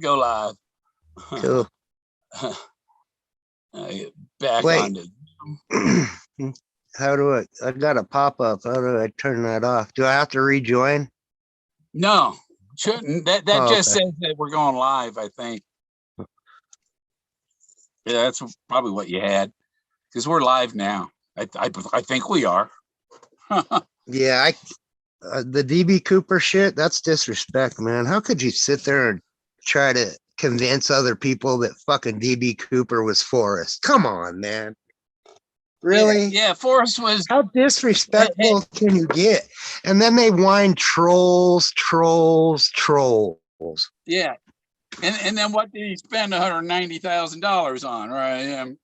Go live. Cool. Back Wait. on to How do I got a pop-up. How do I turn that off? Do I have to rejoin? no, shouldn't. That Oh, just okay. says that we're going live, I think. Yeah, that's probably what you had, because we're live now. I think we are. Yeah, the DB Cooper shit, that's disrespect, man. How could you sit there and try to convince other people that fucking DB Cooper was Forrest? Come on, man. Really? Yeah, Forrest was. How disrespectful can you get? And then they whine trolls. Yeah, and then what did he spend $190,000 on? Right?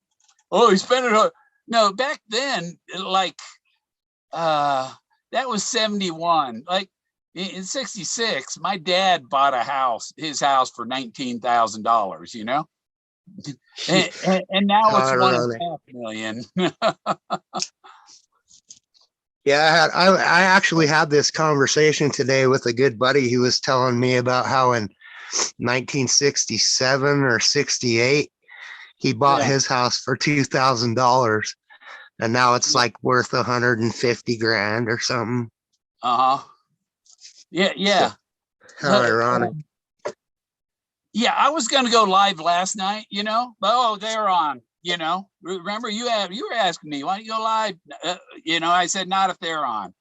Oh, he spent it on. No, back then, like, that was 71. Like in 66, my dad bought his house for $19,000. And now it's Ironic. 1.5 million. Yeah, I actually had this conversation today with a good buddy who was telling me about how in 1967 or 68 he bought Yeah, his house for $2,000, and now it's like worth 150 grand or something. uh-huh. So Yeah. how ironic. Yeah, I was going to go live last night, but they're on. Remember you were asking me, why don't you go live? I said not if they're on.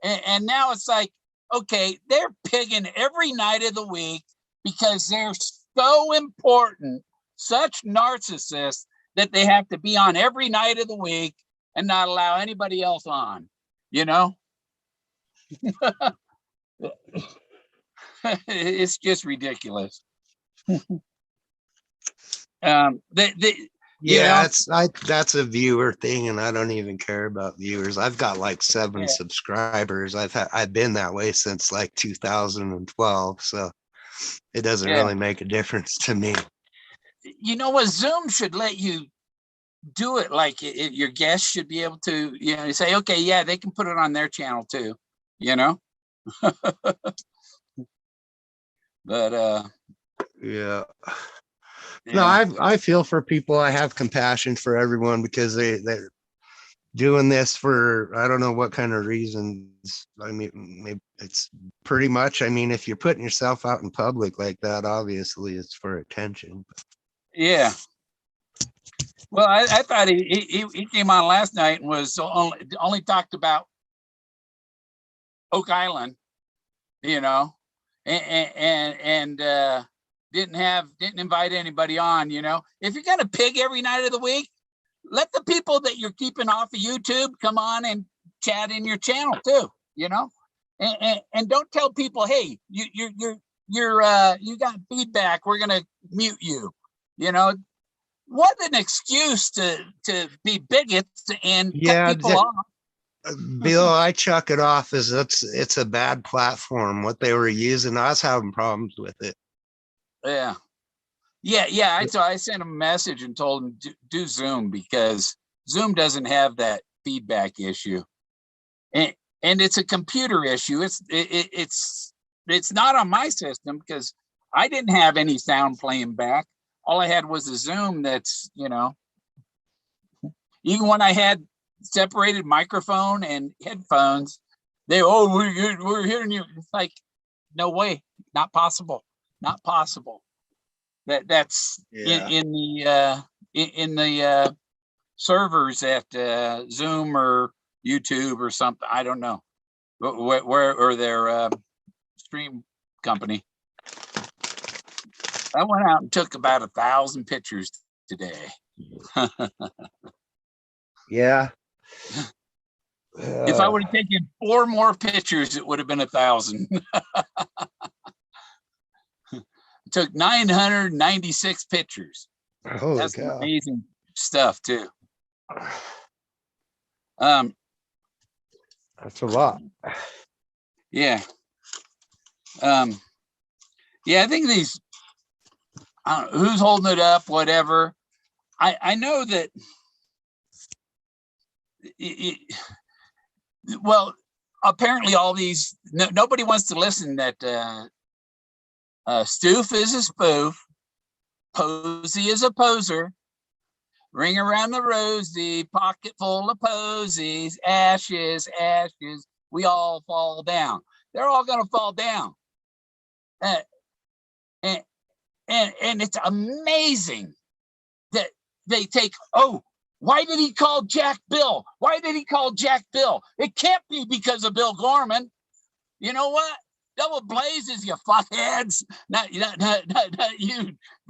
And now it's like, okay, they're pigging every night of the week because they're so important, such narcissists, that they have to be on every night of the week and not allow anybody else on. It's just ridiculous. Yeah, that's a viewer thing, and I don't even care about viewers. I've got like 7 subscribers. I've been that way since like 2012, so it doesn't really make a difference to me. You know what? Zoom should let you do it. Like your guests should be able to, say, okay, yeah, they can put it on their channel too. But yeah. No, I feel for people. I have compassion for everyone because they're doing this for I don't know what kind of reasons. I mean, maybe it's pretty much. I mean, if you're putting yourself out in public like that, obviously it's for attention. Yeah. Well, I thought he came on last night and was only talked about Oak Island, and didn't invite anybody on. If you're gonna pig every night of the week, let the people that you're keeping off of YouTube come on and chat in your channel too. And don't tell people, hey, you got feedback, we're gonna mute you. What an excuse to be bigots and cut people off. Bill, I chuck it off as it's a bad platform. What they were using, I was having problems with it. Yeah. I sent him a message and told him do Zoom, because Zoom doesn't have that feedback issue, and it's a computer issue. It's not on my system because I didn't have any sound playing back. All I had was a Zoom that's, even when I had separated microphone and headphones, we're hearing you. It's like, no way, not possible. That's in the servers at Zoom or YouTube or something. I don't know where or their stream company. I went out and took about 1,000 pictures today. Yeah. If I would have taken 4 more pictures, it would have been 1,000. Took 996 pictures. That's some amazing stuff too. That's a lot. Yeah. Yeah, I think these, who's holding it up, whatever. I know that well, apparently all these, nobody wants to listen that Stoof is a spoof. Posy is a poser. Ring around the rosy, pocket full of posies, ashes, ashes. We all fall down. They're all going to fall down. And, and it's amazing that they take, oh, why did he call Jack Bill? Why did he call Jack Bill? It can't be because of Bill Gorman. You know what? Double blazes, you fuckheads. Not you,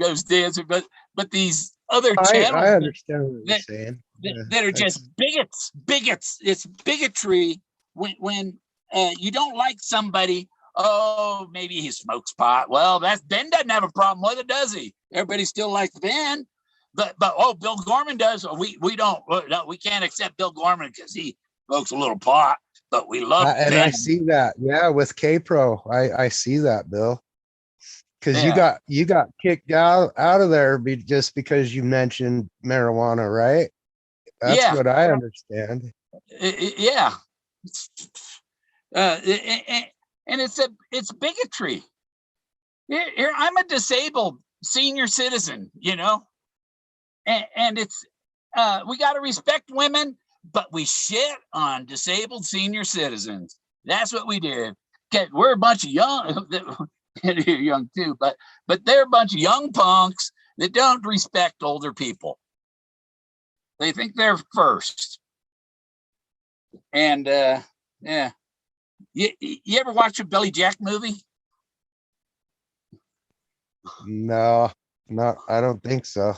Ghost Dancer, but these other channels I understand what you're saying. That are just bigots. It's bigotry when you don't like somebody. Oh, maybe he smokes pot. Well, Ben doesn't have a problem with it, does he? Everybody still likes Ben. But oh, Bill Gorman does. We don't. No, we can't accept Bill Gorman because he smokes a little pot. But we love and Ben. I see that. Yeah, with K-Pro, I see that, Bill. Because you got kicked out of there just because you mentioned marijuana, right? That's what I understand. Yeah. And it's bigotry. Here, I'm a disabled senior citizen, you know, and it's we got to respect women, but we shit on disabled senior citizens. That's what we did. Okay, we're a bunch of young, you're young too, but they're a bunch of young punks that don't respect older people. They think they're first. And yeah, you ever watch a Billy Jack movie? No, I don't think so.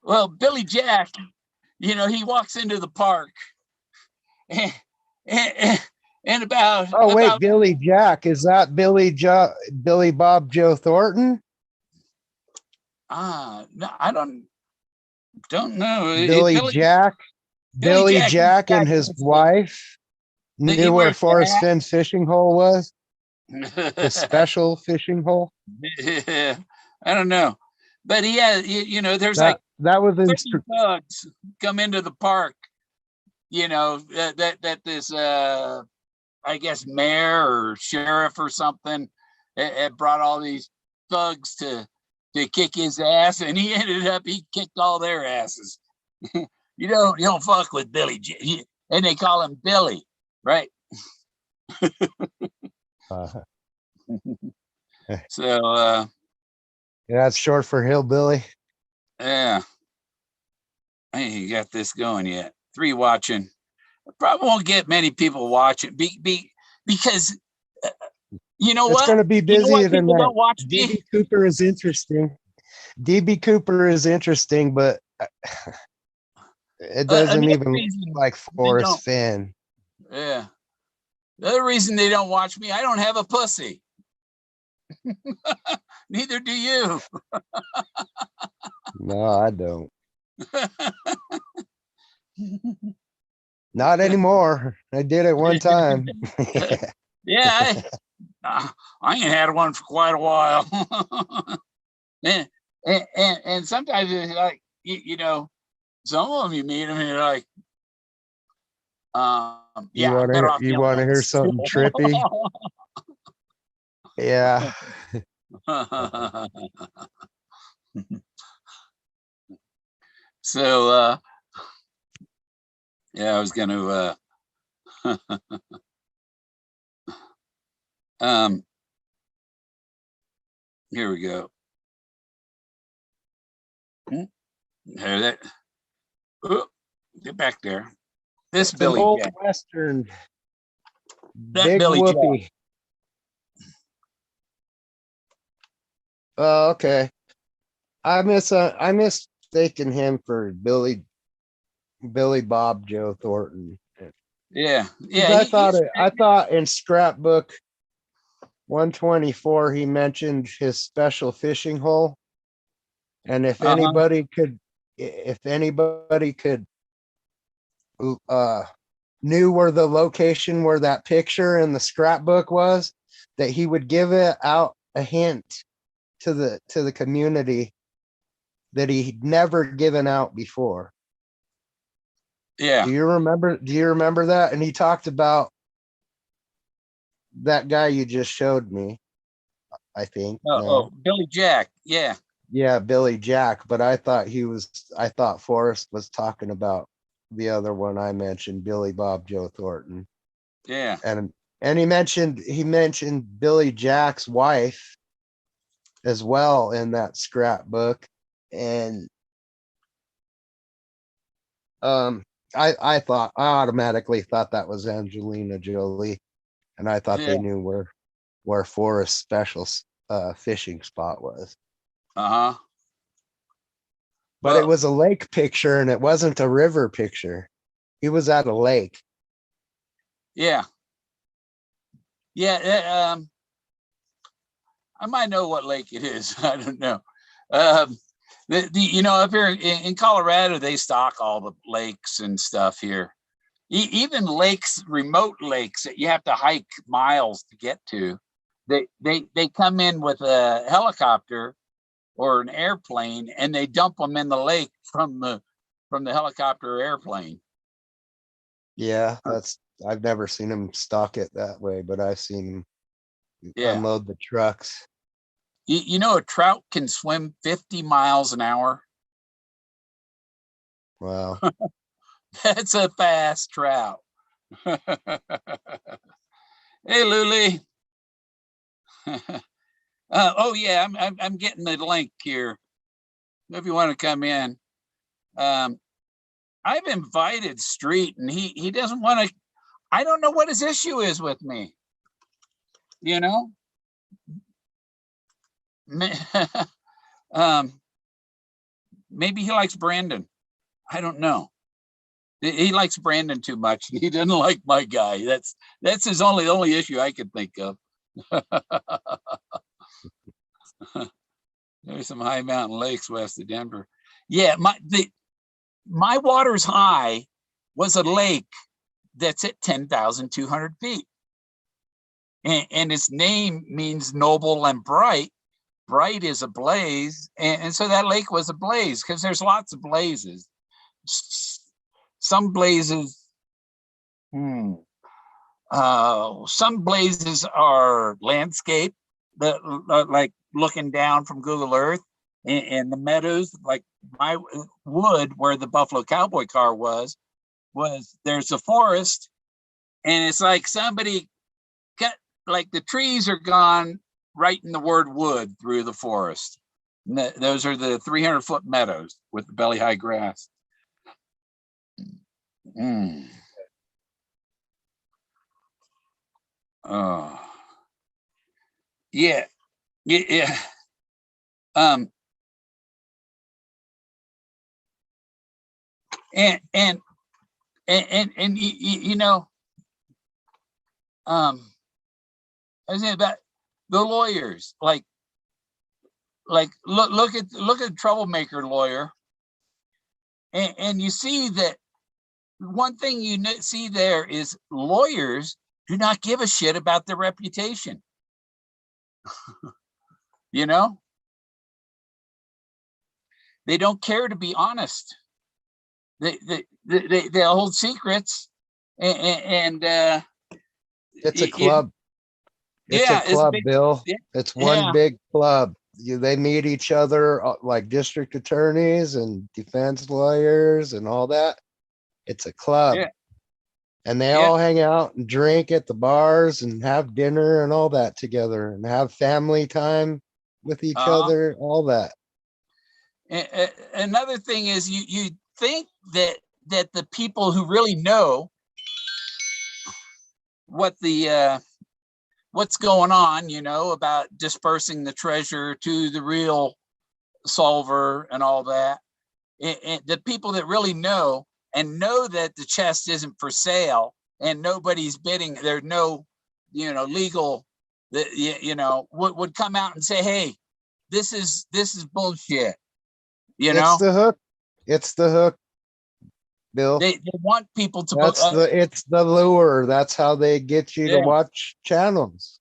Well, Billy Jack, you know, he walks into the park and about. Oh, wait, Billy Jack. Is that Billy Bob Joe Thornton? No, I don't know. Billy Jack and his wife knew where Forrest Fenn's fishing hole was. The special fishing hole. I don't know, but he has. You know, there's that was 30 thugs come into the park. You know that this I guess mayor or sheriff or something had brought all these thugs to kick his ass, and he kicked all their asses. You don't fuck with Billy, and they call him Billy, right? So yeah, that's short for hillbilly. Yeah, I ain't got this going yet. 3 watching. I probably won't get many people watching because you know what? It's going to be busy tonight. Don't watch DB Cooper is interesting. DB Cooper is interesting, but it doesn't even look like Forrest Fenn. Yeah. The other reason they don't watch me, I don't have a pussy. Neither do you. No, I don't. Not anymore. I did it one time. Yeah, I ain't had one for quite a while. and sometimes it's like, you know, some of them you meet them and you're like, you want to hear something trippy? Yeah. So yeah, I was going to here we go. There that. Oh, get back there. This it's Billy old Jack. Western. That Big Billy whoopee. Jack. Oh, okay. I mistaken him for Billy Bob Joe Thornton. Yeah. I thought in scrapbook 124 he mentioned his special fishing hole, and if anybody could knew where the location where that picture in the scrapbook was, that he would give it out a hint to the community that he'd never given out before. Yeah. Do you remember that? And he talked about that guy you just showed me. I think. Oh, No. Billy Jack. Yeah. Yeah, Billy Jack, but I thought Forrest was talking about the other one I mentioned, Billy Bob Joe Thornton. Yeah. And he mentioned Billy Jack's wife as well in that scrapbook. And I automatically thought that was Angelina Jolie, and I thought Yeah. they knew where Forrest's special fishing spot was. Uh-huh. But it Well, was a lake picture and it wasn't a river picture. He was at a lake. yeah. Yeah. I might know what lake it is. I don't know. Um, up here in Colorado, they stock all the lakes and stuff here. Even lakes, remote lakes that you have to hike miles to get to. They come in with a helicopter or an airplane, and they dump them in the lake from the helicopter or airplane. Yeah, I've never seen him stock it that way, but I've seen him Yeah. unload the trucks. A trout can swim 50 miles an hour. Wow. That's a fast trout. Hey, Luli. Oh yeah, I'm getting the link here. If you want to come in, um, I've invited Street, and he doesn't want to. I don't know what his issue is with me. You know, um, maybe he likes Brandon. I don't know. He likes Brandon too much. He doesn't like my guy. That's his only issue I could think of. There's some high mountain lakes west of Denver. Yeah, my water's high was a lake that's at 10,200 feet. And its name means noble and bright. Bright is a blaze. And so that lake was ablaze because there's lots of blazes. Some blazes, some blazes are landscape, like looking down from Google Earth, and the meadows, like my wood where the Buffalo Cowboy car was there's a forest, and it's like somebody cut, like the trees are gone, writing the word wood through the forest. And those are the 300-foot meadows with the belly high grass. Mm. Oh, yeah, yeah, yeah. Um, and and you know, I was saying about the lawyers, like look at troublemaker lawyer, and you see that one thing you see there is lawyers do not give a shit about their reputation. You know, they don't care to be honest. They hold secrets, and It's a it, club. It's a yeah, it's club, big. Bill. Yeah, It's one yeah, big club. They meet each other like district attorneys and defense lawyers and all that. It's a club. yeah, And they yeah. all hang out and drink at the bars and have dinner and all that together and have family time with each Uh-huh. other, all that. Another thing is you think that the people who really know what the what's going on, about dispersing the treasure to the real solver and all that, and the people that really know and know that the chest isn't for sale and nobody's bidding, there's no legal, that would come out and say, hey, this is bullshit. you It's know the hook. It's the hook, Bill. they want people to It's the lure. That's how they get you to yeah, watch channels.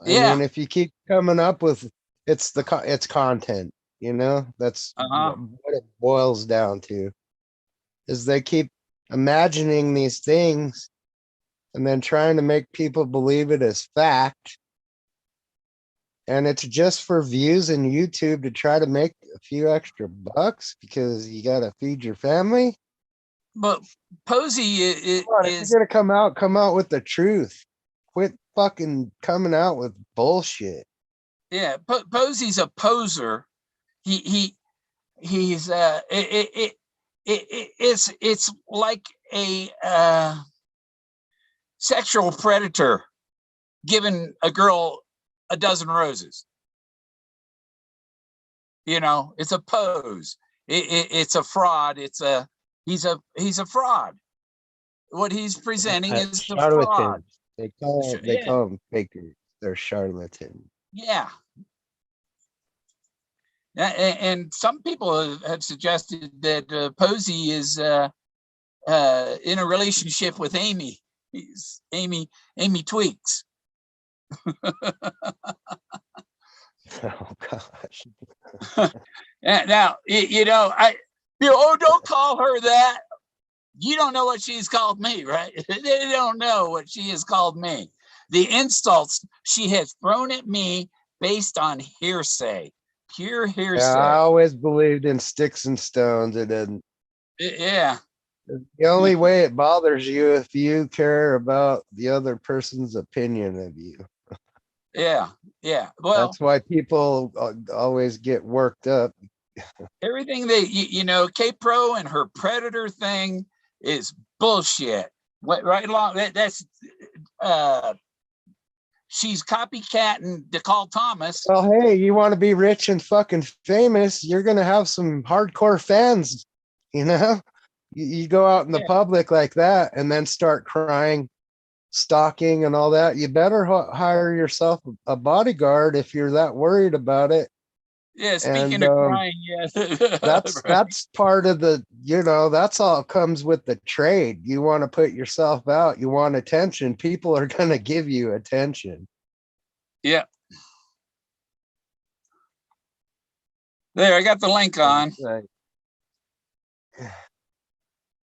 I yeah, mean, if you keep coming up with it's content, that's uh-huh, what it boils down to. Is they keep imagining these things and then trying to make people believe it as fact. and it's just for views in YouTube to try to make a few extra bucks because you got to feed your family. But Posey Come on, if is you're gonna come out with the truth. Quit fucking coming out with bullshit. yeah, Posey's a poser. He's it's like a sexual predator giving a girl a dozen roses. You know, it's a pose. It's a fraud. He's a fraud. What he's presenting is a fraud. Charlatans. They Yeah, call them fakers. They're charlatans. yeah. And some people have suggested that Posey is in a relationship with Amy. He's Amy Tweaks. Oh gosh. Now, oh, don't call her that. You don't know what she's called me, right? They don't know what she has called me. The insults she has thrown at me based on hearsay, pure Yeah, hearsay. I always believed in sticks and stones. It didn't. Yeah. The only way it bothers you if you care about the other person's opinion of you. Yeah. Yeah. Well, That's why people always get worked up. everything that K-Pro and her predator thing is bullshit. Right along that's she's copycatting DeCall Thomas. Well, hey, you want to be rich and fucking famous, you're gonna have some hardcore fans, you know? You go out in the public like that and then start crying, stalking and all that. You better hire yourself a bodyguard if you're that worried about it. Yeah, speaking of crying, yes. That's part of the, that's all comes with the trade. You want to put yourself out, you want attention, people are going to give you attention. Yeah. There, I got the link on.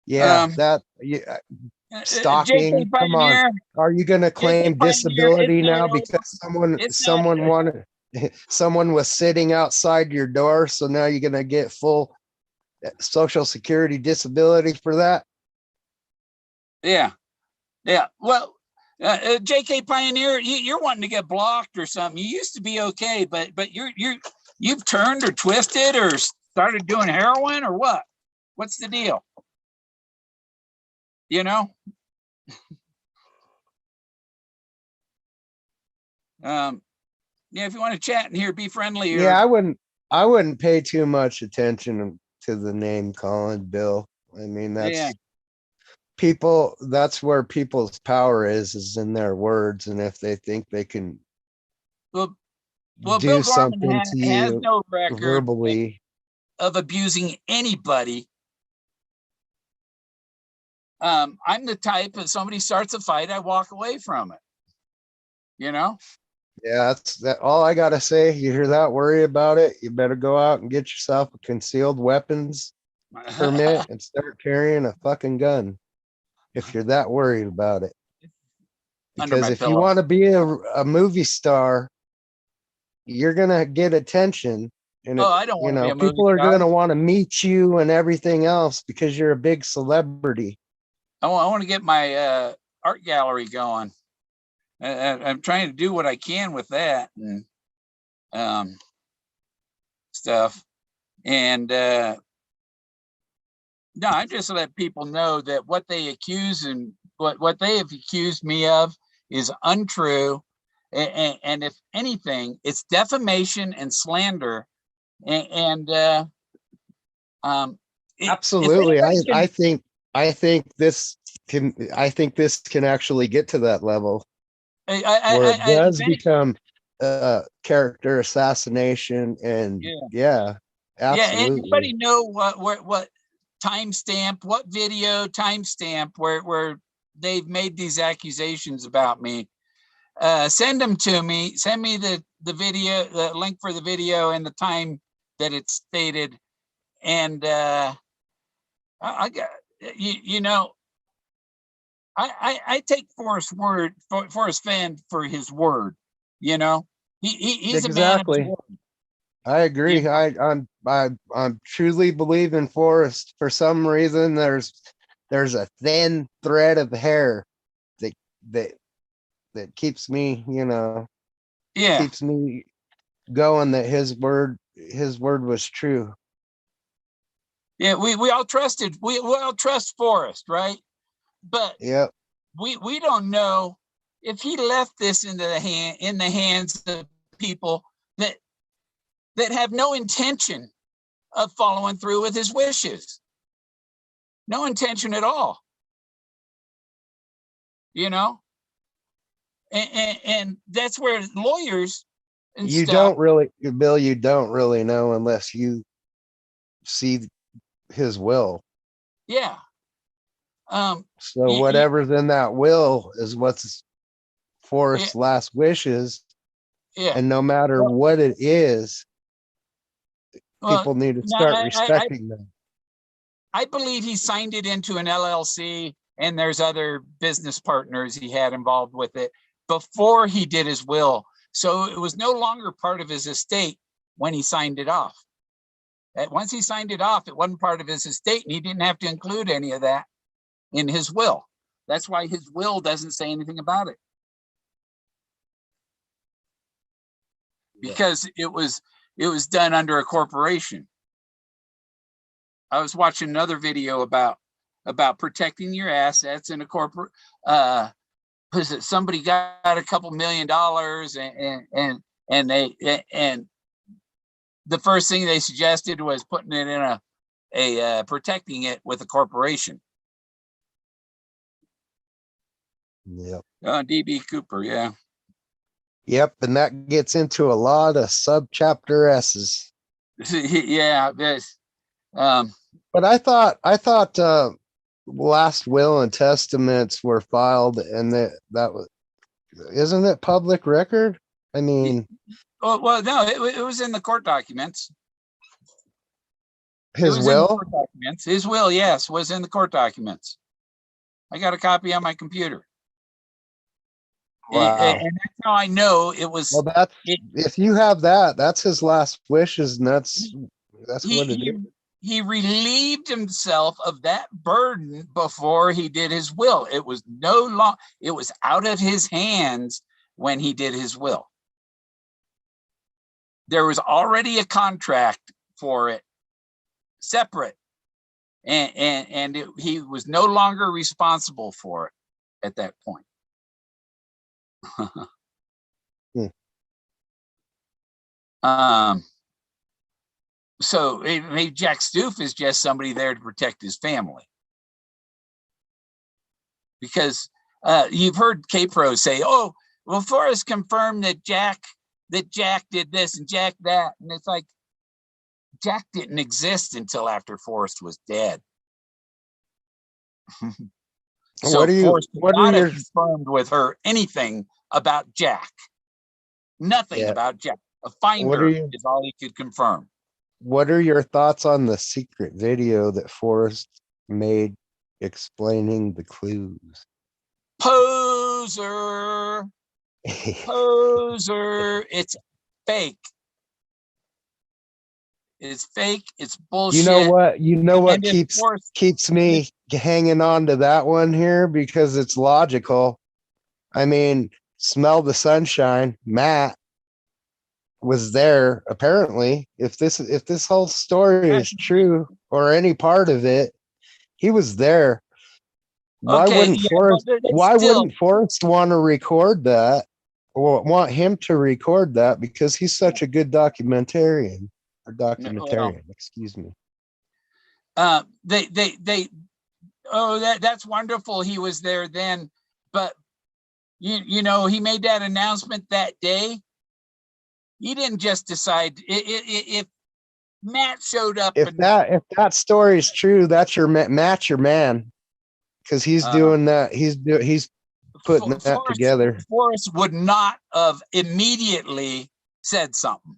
Yeah, stalking. Come on. Are you going to claim disability now because someone was sitting outside your door, so now you're going to get full Social Security disability for that? Yeah. Well, JK Pioneer, you're wanting to get blocked or something. You used to be okay, but you've turned or twisted or started doing heroin or what? What's the deal? Yeah, if you want to chat in here, be friendly. Yeah, I wouldn't pay too much attention to the name calling, Bill. I mean, that's where people's power is in their words. And if they think they can do Bill something to you has no record verbally of abusing anybody. I'm the type, if somebody starts a fight, I walk away from it. Yeah, that's that. All I gotta say. You're that worried about it, you better go out and get yourself a concealed weapons permit and start carrying a fucking gun if you're that worried about it. Because if you want to be a movie star, you're gonna get attention, and I don't want to be a movie people are star. gonna want to meet you and everything else because you're a big celebrity. I want to get my art gallery going. I'm trying to do what I can with that and stuff. And no, I just let people know that what they accuse and what they have accused me of is untrue. And if anything, it's defamation and slander. Absolutely. I think this can actually get to that level where it does become character assassination. And absolutely. Anybody know what timestamp, what video timestamp where they've made these accusations about me? Send them to me. Send me the video, the link for the video and the time that it's stated. And I got I take Forrest Fenn for his word. He's a man of his Exactly. word. I You agree. know? I'm truly believe in Forrest. For some reason, there's a thin thread of hair that that that keeps me, Yeah, keeps me going that his word was true. yeah. We all trusted. We all trust Forrest, right? But Yep. we don't know if he left this in the hands of people that have no intention of following through with his wishes. No intention at all. You know, and that's where lawyers and You stuff. don't really, Bill, you don't really know unless you see his will. Yeah. So y- y- whatever's in that will is what's yeah, Forrest's last wishes. yeah. And no matter Well, what it is, well, people need to now start respecting them. I believe he signed it into an LLC, and there's other business partners he had involved with it before he did his will. So it was no longer part of his estate when he signed it off. Once he signed it off, it wasn't part of his estate, and he didn't have to include any of that in his will. That's why his will doesn't say anything about it, because it was done under a corporation. I was watching another video about protecting your assets in a corporate. Was somebody got a couple $1 million, and the first thing they suggested was putting it in a protecting it with a corporation. Yep. DB Cooper, yeah. Yep. And that gets into a lot of subchapter S's. Yeah, this. But I thought last will and testaments were filed, and that was, isn't it public record? I mean, Well, no, it was in the court documents. It his was in the will. court documents. His will, yes, was in the court documents. I got a copy on my computer. Wow. And that's how I know it Well, was. that's, It, if you have that, that's his last wishes, and that's he what it he is. he relieved himself of that burden before he did his will. It was no long. It was out of his hands when he did his will. There was already a contract for it, separate, and he was no longer responsible for it at that point. So maybe Jack Stoof is just somebody there to protect his family, because you've heard K-Pro say, "Oh, well, Forrest confirmed that Jack did this and Jack that," and it's like Jack didn't exist until after Forrest was dead. So Forrest could what are not have your confirmed with her anything about Jack. Nothing yeah, about Jack. A what are finder you is all he could confirm. what are your thoughts on the secret video that Forrest made explaining the clues? Poser, poser. It's fake. It's fake. It's bullshit. You know what And if Forrest, keeps and if, me hanging on to that one here, because it's logical. I mean, smell the sunshine. Matt was there apparently. If this whole story is true, or any part of it, he was there. okay, yeah, but it's Why still wouldn't Forrest want to record that, or want him to record that, because he's such a good well. documentarian, excuse me. They. Oh, that's wonderful. He was there then, but you know, he made that announcement that day. He didn't just decide. If Matt showed up If and that story is true, that's Matt's your man, because he's uh, doing that. He's putting that together. Forrest would not have immediately said something.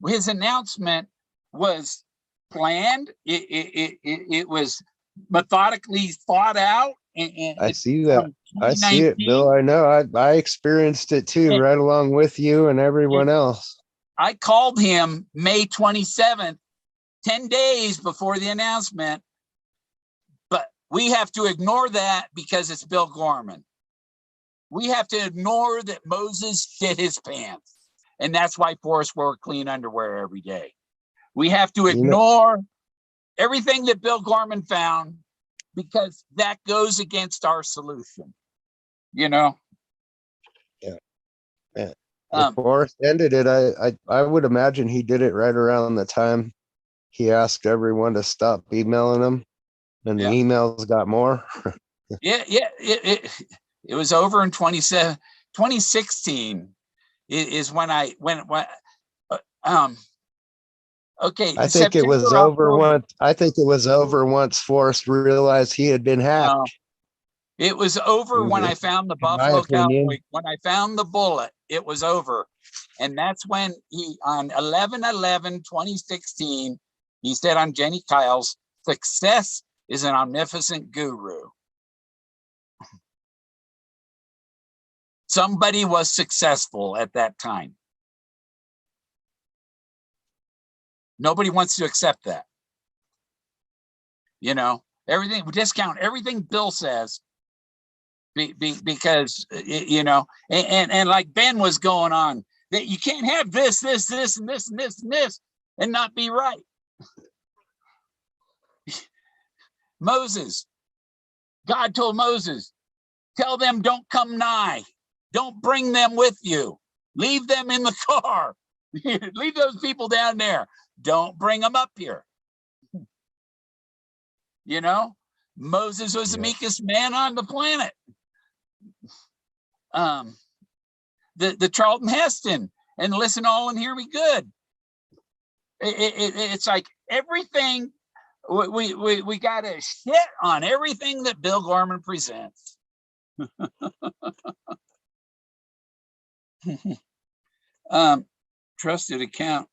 His announcement was planned. It was methodically thought out. I see that. from I see it, Bill. 2019. I know. I experienced it too, And, right along with you and everyone and else. I called him May 27th, 10 days before the announcement. But we have to ignore that because it's Bill Gorman. We have to ignore that Moses shit his pants. And that's why Forrest wore clean underwear every day. We have to ignore everything that Bill Gorman found because that goes against our solution. You know? Yeah. If Um, Forrest ended it, I would imagine he did it right around the time he asked everyone to stop emailing him, and the yeah. emails got more. Yeah. It was over in 2016 is when okay, I think it was September, over October. once. I think it was over once Forrest realized he had been hacked. It was over when I found the In my Buffalo Cowboy. opinion. When I found the bullet, it was over. And that's when he, on 11/11/2016, he said on Jenny Kyle's, success is an omnificent guru. Somebody was successful at that time. Nobody wants to accept that. You know, everything, discount everything Bill says because, you know, and like Ben was going on, that you can't have this, and this, and this, and this, and not be right. Moses, God told Moses, tell them don't come nigh. Don't bring them with you. Leave them in the car. Leave those people down there. Don't bring them up here. You know, Moses was the meekest man on the planet. The Charlton Heston and listen all and hear me good. It's like everything we got to shit on everything that Bill Gorman presents. Trusted account.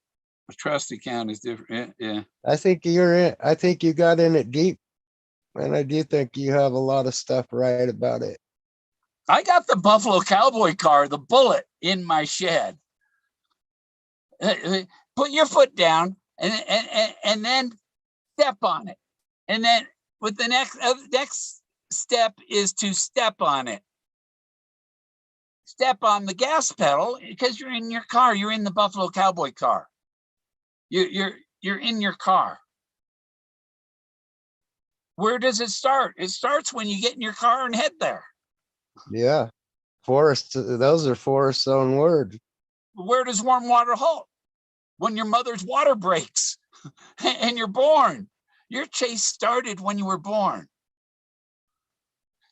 A trust account is different. Yeah. I think you're in. I think you got in it deep, and I do think you have a lot of stuff right about it. I got the Buffalo Cowboy car, the Bullet, in my shed. Put your foot down and then step on it. And then with the next step is to step on it. Step on the gas pedal because you're in your car. You're in the Buffalo Cowboy car. You're in your car. Where does it start? It starts when you get in your car and head there. Yeah. Forrest, those are Forrest's own words. Where does warm water halt? When your mother's water breaks and you're born. Your chase started when you were born.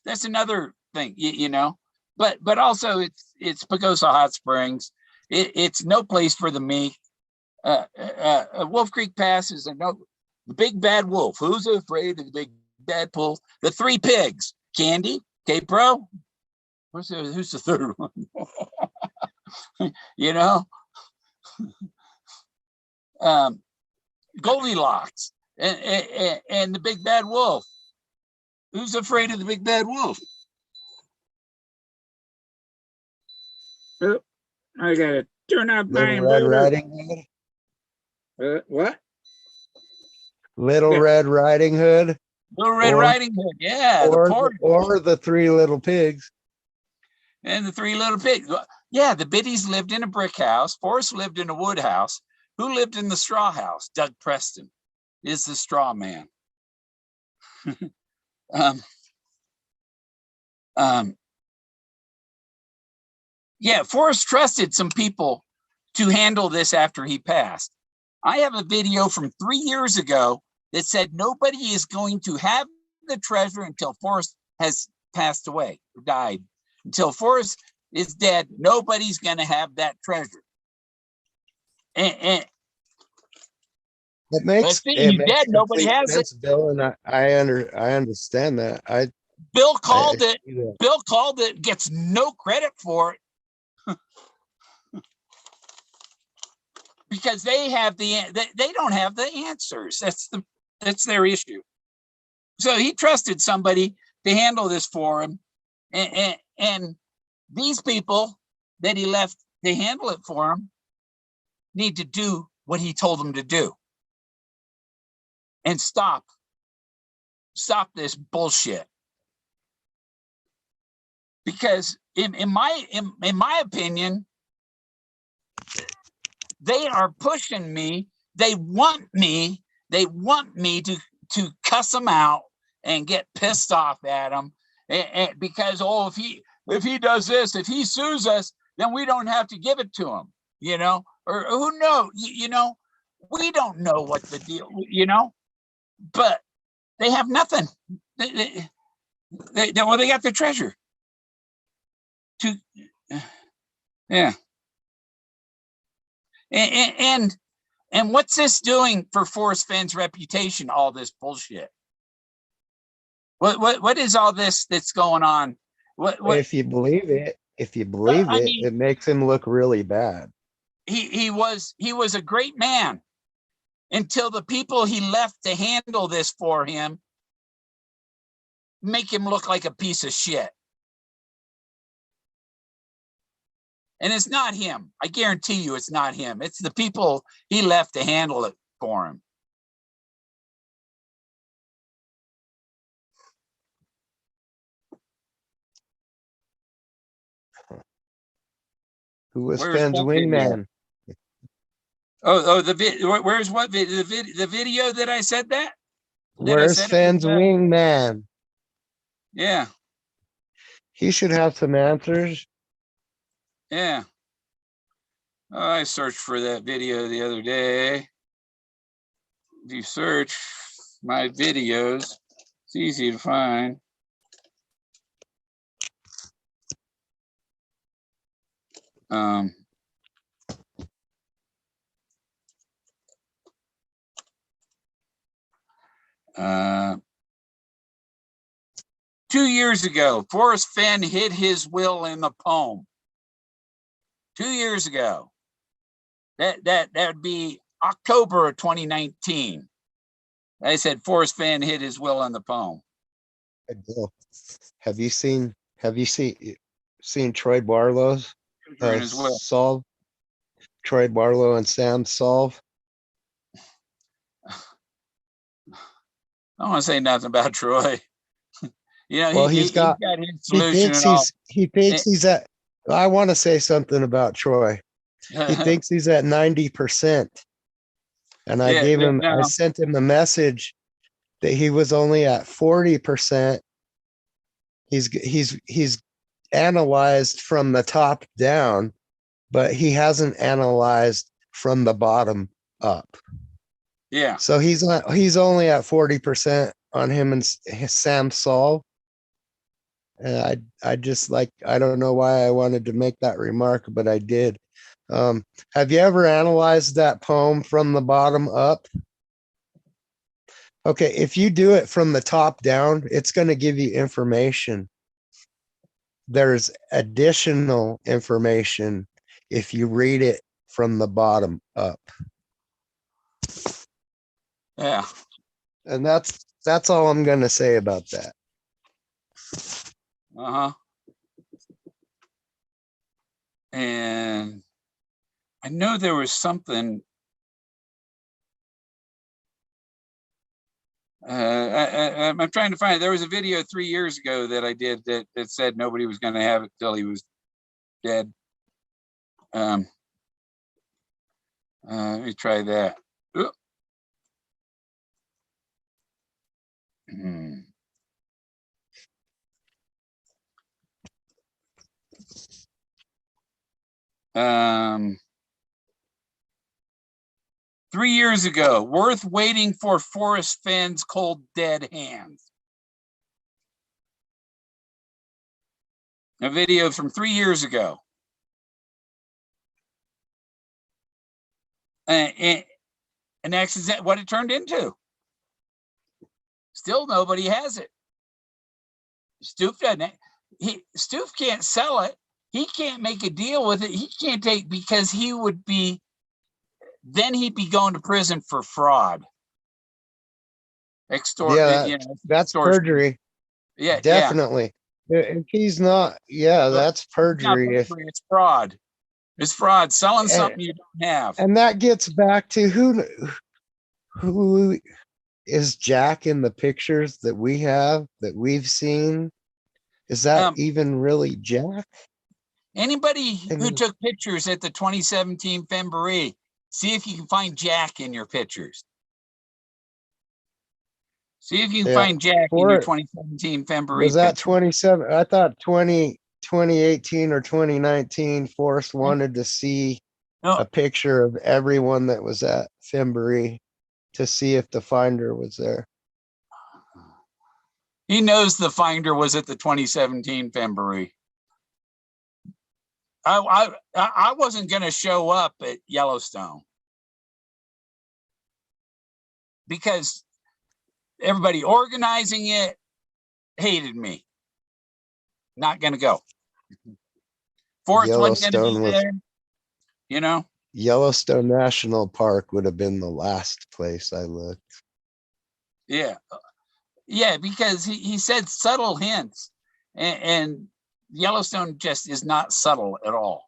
That's another thing, you know. But also it's Pagosa Hot Springs. It's no place for the meek. Wolf Creek Pass is the big bad wolf. Who's afraid of the big bad wolf? The three pigs. Candy, K-Pro. Who's the third one? You know, Goldilocks and the big bad wolf. Who's afraid of the big bad wolf? I gotta turn off my Little Red Riding Hood. What? Little Red Riding Hood. Little Red Riding Hood. Yeah, or the three little pigs. And the three little pigs. Yeah, the Biddies lived in a brick house. Forrest lived in a wood house. Who lived in the straw house? Doug Preston is the straw man. Yeah, Forrest trusted some people to handle this after he passed. I have a video from 3 years ago that said nobody is going to have the treasure until Forrest has passed away or died. Until Forrest is dead, nobody's going to have that treasure. And it makes he's dead, nobody has sense, it. Bill, and I understand that. Bill called it. Bill called it. Gets no credit for it. Because they don't have the answers. That's their issue. So he trusted somebody to handle this for him. And these people that he left to handle it for him need to do what he told them to do. And stop this bullshit. Because in my opinion, they are pushing me. They want me to cuss them out and get pissed off at them. And because, oh, if he does this, if he sues us, then we don't have to give it to him, you know, or who knows, you know, we don't know what the deal, you know, but they have nothing. They got the treasure. Yeah. And what's this doing for Forrest Fenn's reputation? All this bullshit. What is all this that's going on? What If you believe it, I mean, it makes him look really bad. He was a great man until the people he left to handle this for him make him look like a piece of shit. And it's not him. I guarantee you it's not him. It's the people he left to handle it for him. Who was Fenn's wingman? Where's what video? The video that I said that? Where's Fenn's wingman? Yeah. He should have some answers. Yeah. Oh, I searched for that video the other day. If you search my videos, it's easy to find. Two years ago, Forrest Fenn hid his will in the poem. 2 years ago. That would be October of 2019. I said Forrest Fenn hid his will in the poem. Have you seen Troy Barlow's solve? Troy Barlow and Sam solve? I don't want to say nothing about Troy. You know, well, he's got his solution. He thinks he's at. I want to say something about Troy. He thinks he's at 90%, and I I sent him a message that he was only at 40%. He's analyzed from the top down, but he hasn't analyzed from the bottom up. Yeah. So he's only at 40% on him and Sam solve. And I just I don't know why I wanted to make that remark, but I did. Have you ever analyzed that poem from the bottom up? Okay, if you do it from the top down, it's going to give you information. There's additional information if you read it from the bottom up. Yeah. And that's all I'm going to say about that. Uh-huh. And I know there was something I'm trying to find it. There was a video 3 years ago that I did that said nobody was going to have it till he was dead. Let me try that. Hmm. 3 years ago, worth waiting for Forrest Fenn's cold dead hands. A video from 3 years ago. And that's what it turned into. Still nobody has it. Stoof doesn't. Stoof can't sell it. He can't make a deal with it. He can't take, because he would be, then he'd be going to prison for fraud. That's perjury. Yeah, yeah. Definitely. If he's not, yeah, Look, that's it's not perjury. If bribery, it's fraud. It's fraud. Selling and, something you don't have. and that gets back to who is Jack in the pictures that we have that we've seen? Is that Um, even really Jack? Anybody I who mean, took pictures at the 2017 Femboree, see if you can find Jack in your pictures. See if you can yeah. find Jack in your For 2017 was Femboree that picture. 27? I thought 2018 or 2019, Forrest wanted to see No, a picture of everyone that was at Fimbury to see if the finder was there. he knows the finder was at the 2017 Femboree. I wasn't going to show up at Yellowstone because everybody organizing it hated me. Not going to go. Forrest wasn't going to be Yellowstone was there, you know? Yellowstone National Park would have been the last place I looked. Yeah. Yeah, because he said subtle hints and Yellowstone just is not subtle at all.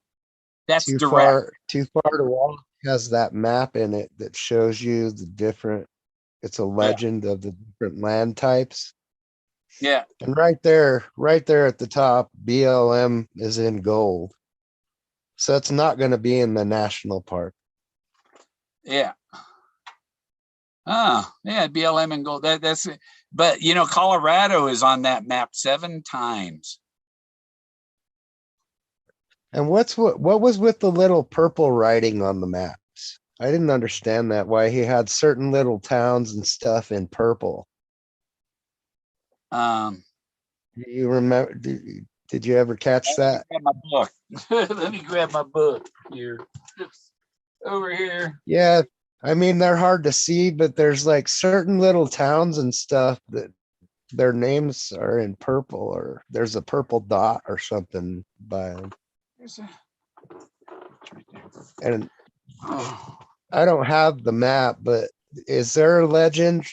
That's direct. Too far to walk has that map in it that shows you the different, it's a Yeah. legend of the different land types. Yeah. And right there at the top, BLM is in gold. So it's not going to be in the national park. Yeah. Oh, yeah, BLM and gold. That's it. But you know, Colorado is on that map 7 times. And what was with the little purple writing on the maps? I didn't understand that, why he had certain little towns and stuff in purple. Um, Do you remember? Did you ever catch that? grab my book. Let me grab my book here. It's over here. Yeah, I mean they're hard to see, but there's like certain little towns and stuff that their names are in purple, or there's a purple dot or something by them. There's a, right And oh. I don't have the map, but is there a legend?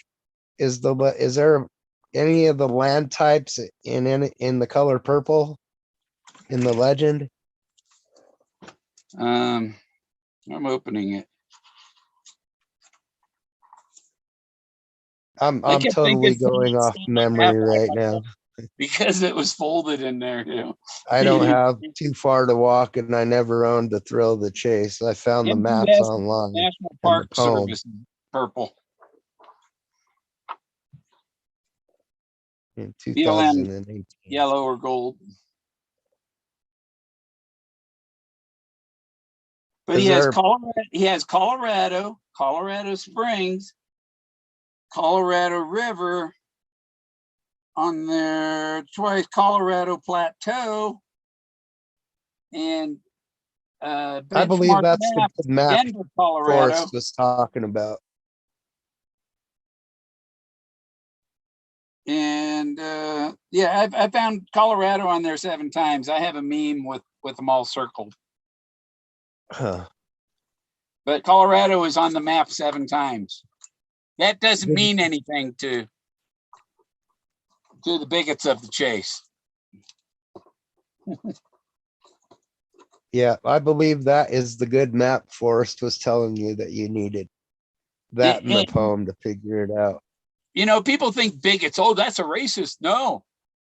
Is there any of the land types in the color purple in the legend? I'm opening it. I'm I kept totally thinking going off memory right now. because it was folded in there too. I don't have too far to walk, and I never owned the Thrill of the Chase. I found the maps MPS online National and the Park poem. Service, purple. In BLM 2018. yellow or gold. But he has Colorado, Colorado Springs, Colorado River on there twice, Colorado Plateau, and I believe benchmark that's the map, good map Denver, Colorado. Forrest was talking about. And yeah, I found Colorado on there 7 times. I have a meme with them all circled. Huh. But Colorado is on the map 7 times. That doesn't Did- mean anything to the bigots of the chase. Yeah, I believe that is the good map Forrest was telling you that you needed. That in the poem to figure it out. You know, people think bigots, oh, that's a racist. No,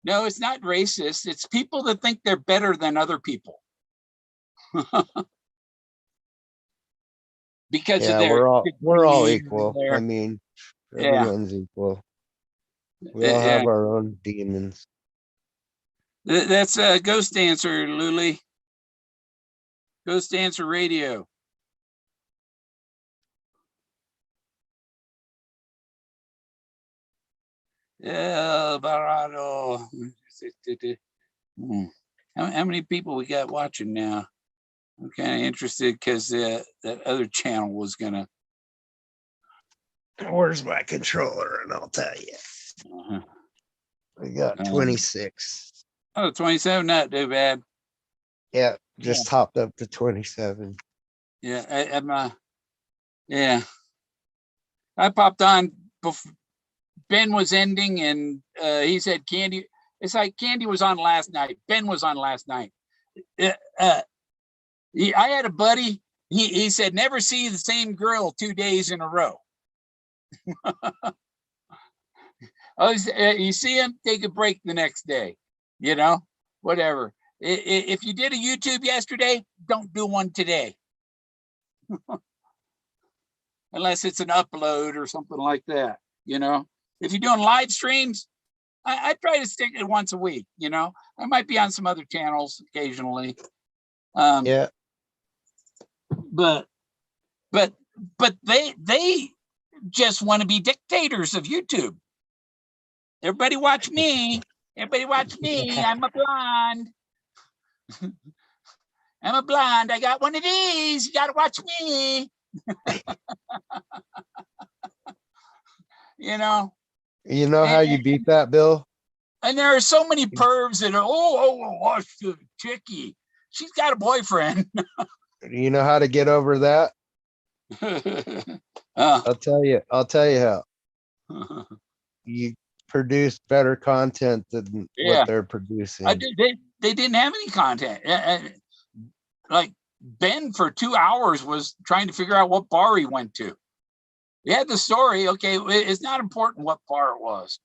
it's not racist. It's people that think they're better than other people. Because of their we're all equal. I mean, everyone's yeah. equal. We all have our own demons. That's a Ghost Dancer, Luli. Ghost Dancer Radio. El Barado. How many people we got watching now? I'm kind of interested because that other channel was gonna. Where's my controller? And I'll tell you. We got 26. 27, not too bad. Yeah, just hopped up to 27. Yeah, I popped on Ben was ending, and he said Candy. It's like Candy was on last night. Ben was on last night. I had a buddy. He said never see the same girl 2 days in a row. You see him, take a break the next day. You know, whatever. If you did a YouTube yesterday, don't do one today. Unless it's an upload or something like that, you know. If you're doing live streams, I try to stick it once a week, you know. I might be on some other channels occasionally. Yeah. But they just want to be dictators of YouTube. Everybody watch me. Everybody watch me. I'm a blonde. I'm a blonde. I got one of these. You gotta watch me. You know. You know how you beat that, Bill? And there are so many pervs that are, watch the chickie. She's got a boyfriend. You know how to get over that? I'll tell you how. You produce better content than what they're producing. They didn't have any content. Like Ben for 2 hours was trying to figure out what bar he went to. He had the story. Okay, it's not important what bar it was.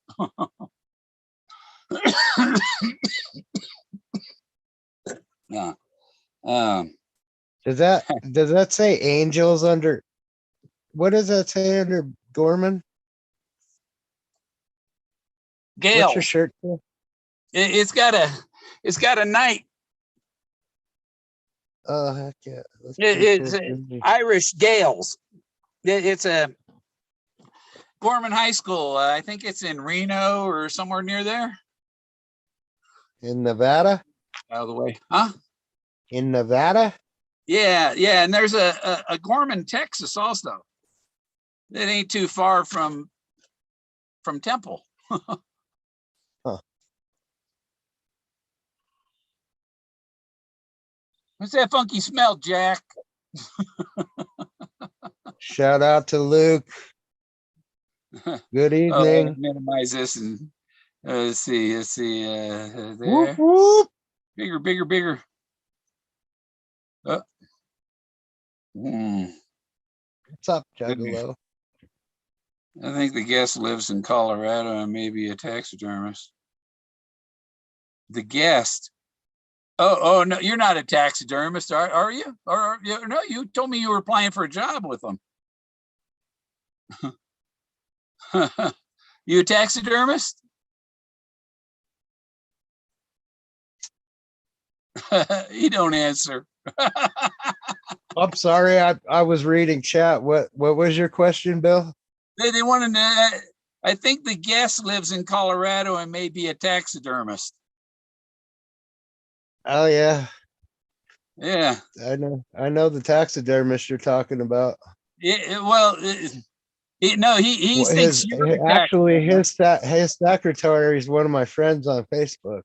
Yeah. Does that say angels under? What does that say under Gorman? Gail. What's your shirt for? It's got a knight. Oh heck yeah! It's Irish Gales. It's a Gorman High School. I think it's in Reno or somewhere near there. In Nevada? Out of the way, huh? In Nevada? Yeah, and there's a Gorman, Texas, also. That ain't too far from Temple. Huh. What's that funky smell, Jack? Shout out to Luke. Good evening. Minimize this and let's see. There. Whoop, whoop. Bigger. What's up, Juggalo? I think the guest lives in Colorado and maybe a taxidermist. The guest. Oh no, you're not a taxidermist, are you? Or no, you told me you were applying for a job with them. You a taxidermist? You don't answer. I'm sorry, I was reading chat. What was your question, Bill? They wanted to. I think the guest lives in Colorado and may be a taxidermist. Oh yeah. Yeah. I know the taxidermist you're talking about. Yeah. Well, no, he thinks actually his secretary is one of my friends on Facebook.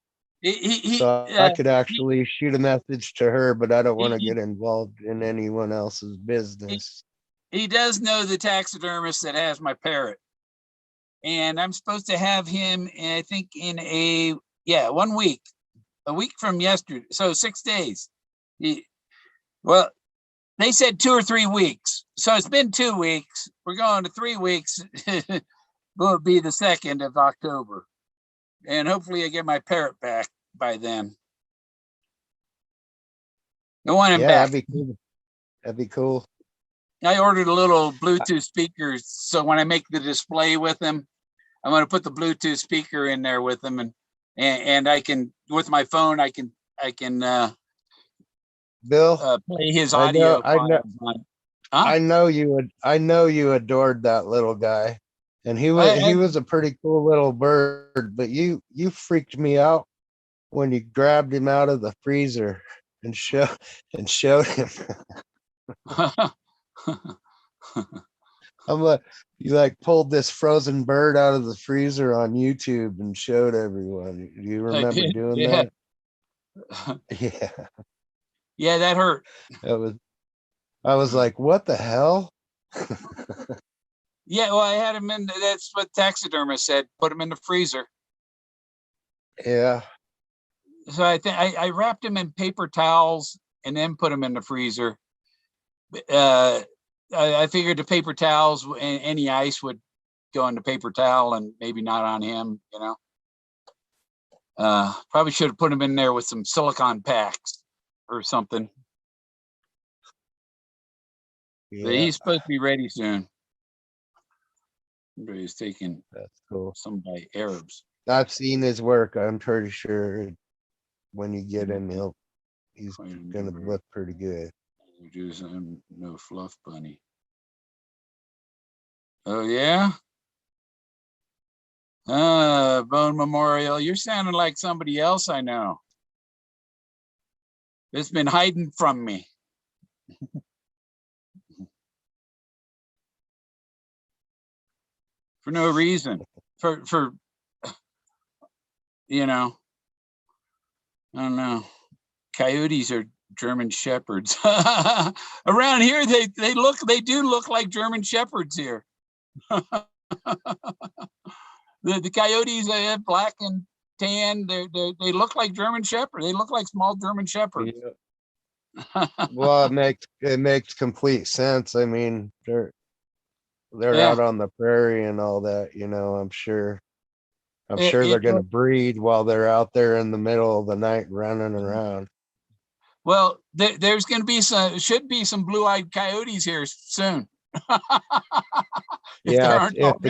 So I could actually shoot a message to her, but I don't want to get involved in anyone else's business. He does know the taxidermist that has my parrot, and I'm supposed to have him, I think, in 1 week, a week from yesterday, so 6 days. Well, they said 2 or 3 weeks, so it's been 2 weeks. We're going to 3 weeks. Will be the 2nd of October, and hopefully I get my parrot back by then. I want him back. That'd be cool. I ordered a little Bluetooth speaker, so when I make the display with him, I'm going to put the Bluetooth speaker in there with him, and I can, with my phone, I can Bill, play his audio. I know you adored that little guy, and he was a pretty cool little bird, but you freaked me out when you grabbed him out of the freezer and showed him. I'm like, you like pulled this frozen bird out of the freezer on YouTube and showed everyone. Do you remember doing that? Yeah. Yeah, that hurt. I was like, what the hell? Yeah, well, I had him in. That's what taxidermist said. Put him in the freezer. Yeah. So I think I wrapped him in paper towels and then put him in the freezer. I figured the paper towels and any ice would go in the paper towel and maybe not on him, you know. Probably should have put him in there with some silicone packs or something. But Yeah, he's supposed to be ready soon. He's taking that's cool. some by Arabs. I've seen his work. I'm pretty sure when you get him, he's gonna look pretty good. No fluff bunny. Oh yeah. Bone Memorial. You're sounding like somebody else I know. It's been hiding from me. For no reason. For you know, I don't know. Coyotes are German shepherds. Around here they do look like German shepherds here. The coyotes, they have black and tan. They look like German shepherds. They look like small German shepherds. Yeah. Well, it makes complete sense. I mean, they're Yeah. out on the prairie and all that, I'm sure. I'm sure they're It- gonna breed while they're out there in the middle of the night running around. well, there's going to be should be some blue-eyed coyotes here soon. If there Yeah, aren't if already.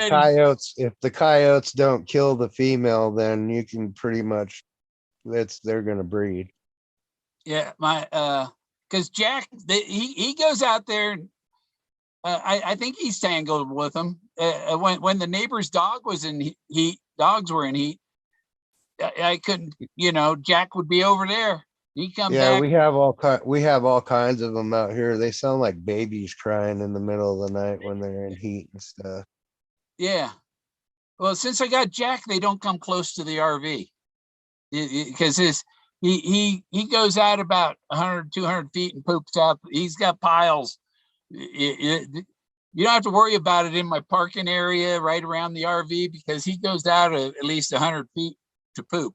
the coyotes don't kill the female, then you can pretty much they're gonna breed. Yeah, because Jack, he goes out there. I think he's tangled with them. When the neighbor's dog was in heat, dogs were in heat. I couldn't, Jack would be over there. He'd come Yeah, back. we have all kinds of them out here. They sound like babies crying in the middle of the night when they're in heat and stuff. Yeah. Well, since I got Jack, they don't come close to the RV because he goes out about 100, 200 feet and poops out. He's got piles. You don't have to worry about it in my parking area right around the RV because he goes out at least 100 feet to poop.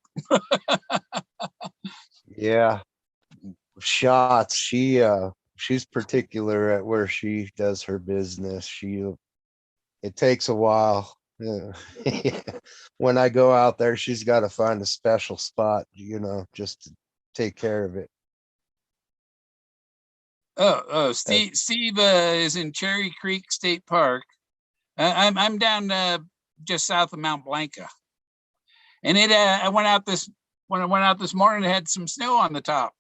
Yeah. Shots. She's particular at where she does her business. It takes a while. Yeah. When I go out there, she's got to find a special spot, just to take care of it. Steve is in Cherry Creek State Park. I'm down just south of Mount Blanca, and I went out this morning. It had some snow on the top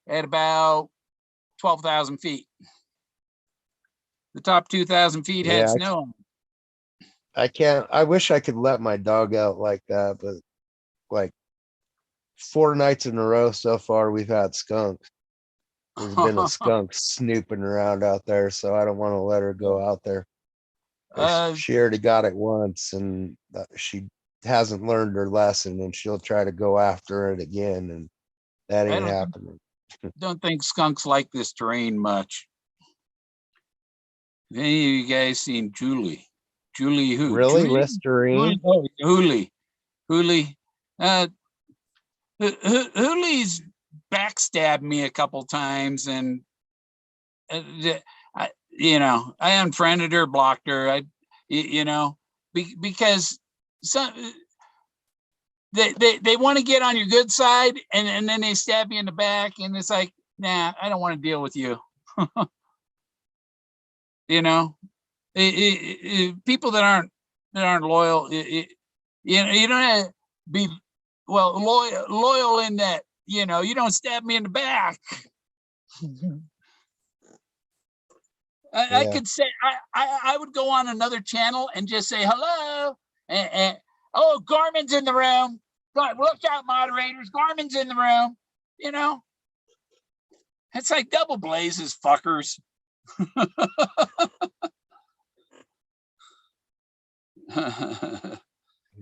at about 12,000 feet. The top 2,000 feet had Yeah, snow. I wish I could let my dog out like that, but like 4 nights in a row so far, we've had skunks. There's been a skunk snooping around out there, so I don't want to let her go out there. She already got it once, and she hasn't learned her lesson, and she'll try to go after it again, and that ain't happening. Don't think skunks like this terrain much. Any of you guys seen Julie? Julie who? Really, Julie? Listerine? Hooli. Hooli's backstabbed me a couple times, and I unfriended her, blocked her. Because some they want to get on your good side, and then they stab you in the back, and it's like, nah, I don't want to deal with you. People that aren't loyal. You don't have to be loyal in that. You don't stab me in the back. I could say I would go on another channel and just say hello, and oh, Garmin's in the room. Look out, moderators. Garmin's in the room. It's like double blazes, fuckers.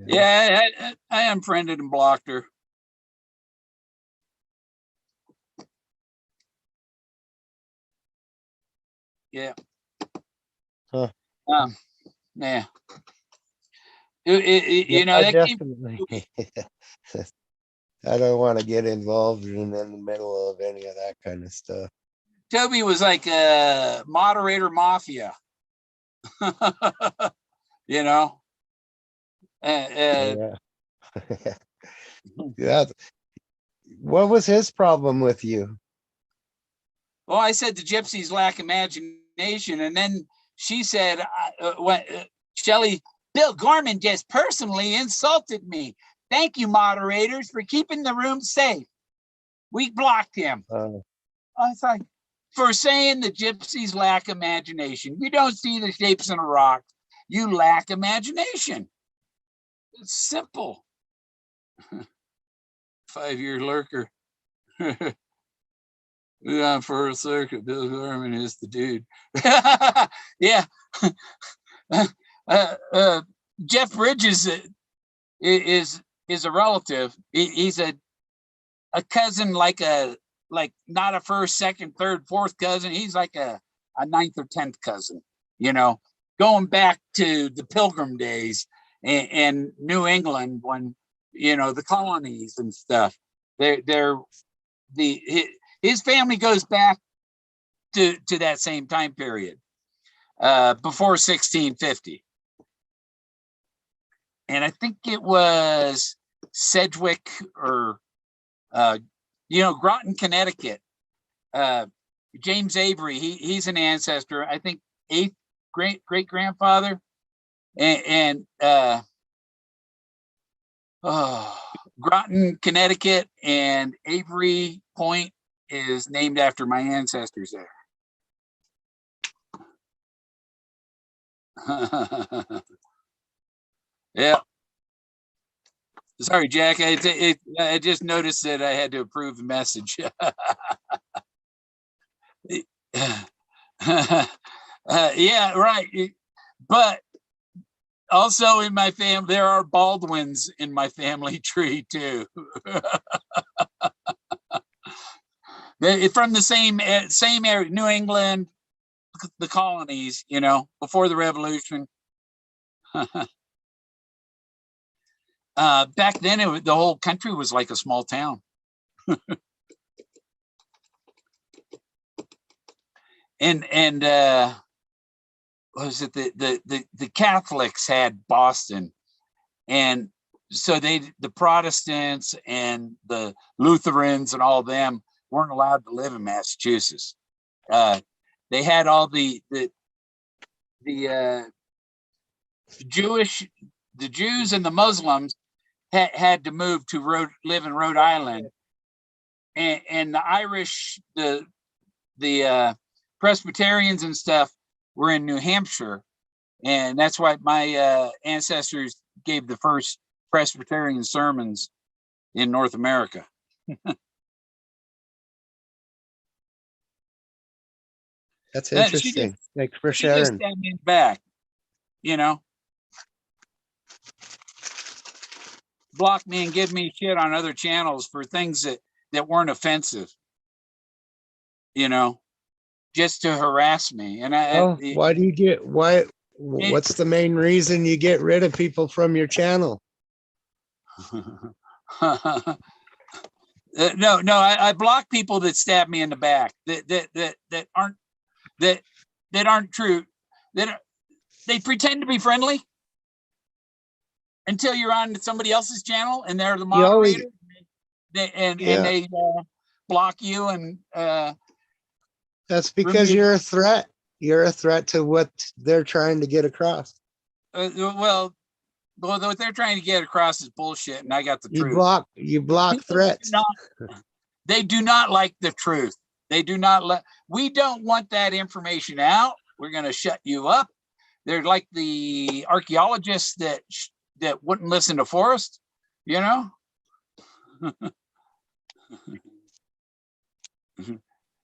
Yeah, I unfriended and blocked her. Yeah. Huh. Yeah. Yeah, You know, I that came. definitely. I don't want to get involved in the middle of any of that kind of stuff. Toby was like a moderator mafia. You know. Yeah. Yeah. What was his problem with you? Well, I said the gypsies lack imagination, and then she said, Shelley, Bill Gorman just personally insulted me. Thank you, moderators, for keeping the room safe. We blocked him. I was like, for saying the gypsies lack imagination. You don't see the shapes in a rock. You lack imagination. It's simple. 5-year lurker. On Forrest Circuit, Bill Gorman is the dude. Yeah. Jeff Bridges is a relative. He's a cousin, like not a first, second, third, fourth cousin. He's like a ninth or 10th cousin, you know, going back to the Pilgrim days and New England, when, you know, the colonies and stuff. His family goes back to that same time period, before 1650. And I think it was Sedgwick or, Groton, Connecticut. James Avery, he's an ancestor, I think 8th great grandfather. And Groton, Connecticut, and Avery Point is named after my ancestors there. Yeah. Sorry, Jack. I just noticed that I had to approve the message. Yeah, right. But also in my family, there are Baldwins in my family tree too. From the same area, New England, the colonies, you know, before the Revolution. Back then, the whole country was like a small town. and what was it, the Catholics had Boston, and so the Protestants and the Lutherans and all of them weren't allowed to live in Massachusetts. They had all the Jews and the Muslims had to move to live in Rhode Island, and the Irish, the Presbyterians and stuff were in New Hampshire, and that's why my ancestors gave the first Presbyterian sermons in North America. That's interesting. Thanks for sharing. She just me back, you know. Block me and give me shit on other channels for things that weren't offensive, you know, just to harass me. And why do you get what's the main reason you get rid of people from your channel? No, I block people that stab me in the back, that aren't true, they pretend to be friendly until you're on somebody else's channel and they're the moderator. And they block you, and that's because you're a threat. You're a threat to what they're trying to get across. Well, what they're trying to get across is bullshit, and I got the truth. You block threats. They do not like the truth. They do not we don't want that information out. We're going to shut you up. They're like the archaeologists that wouldn't listen to Forrest, you know.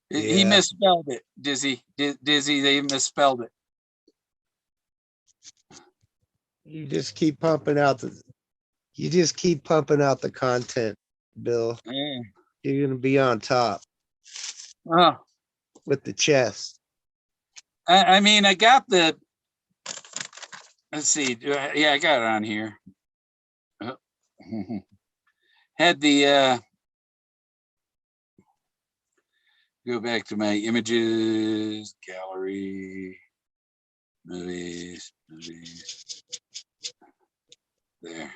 He misspelled it, Dizzy. They misspelled it. You just keep pumping out the content, Bill. Yeah. You're gonna be on top with the chest. I mean, I got the let's see. Yeah, I got it on here. Oh. Had the go back to my images, gallery, movies. There.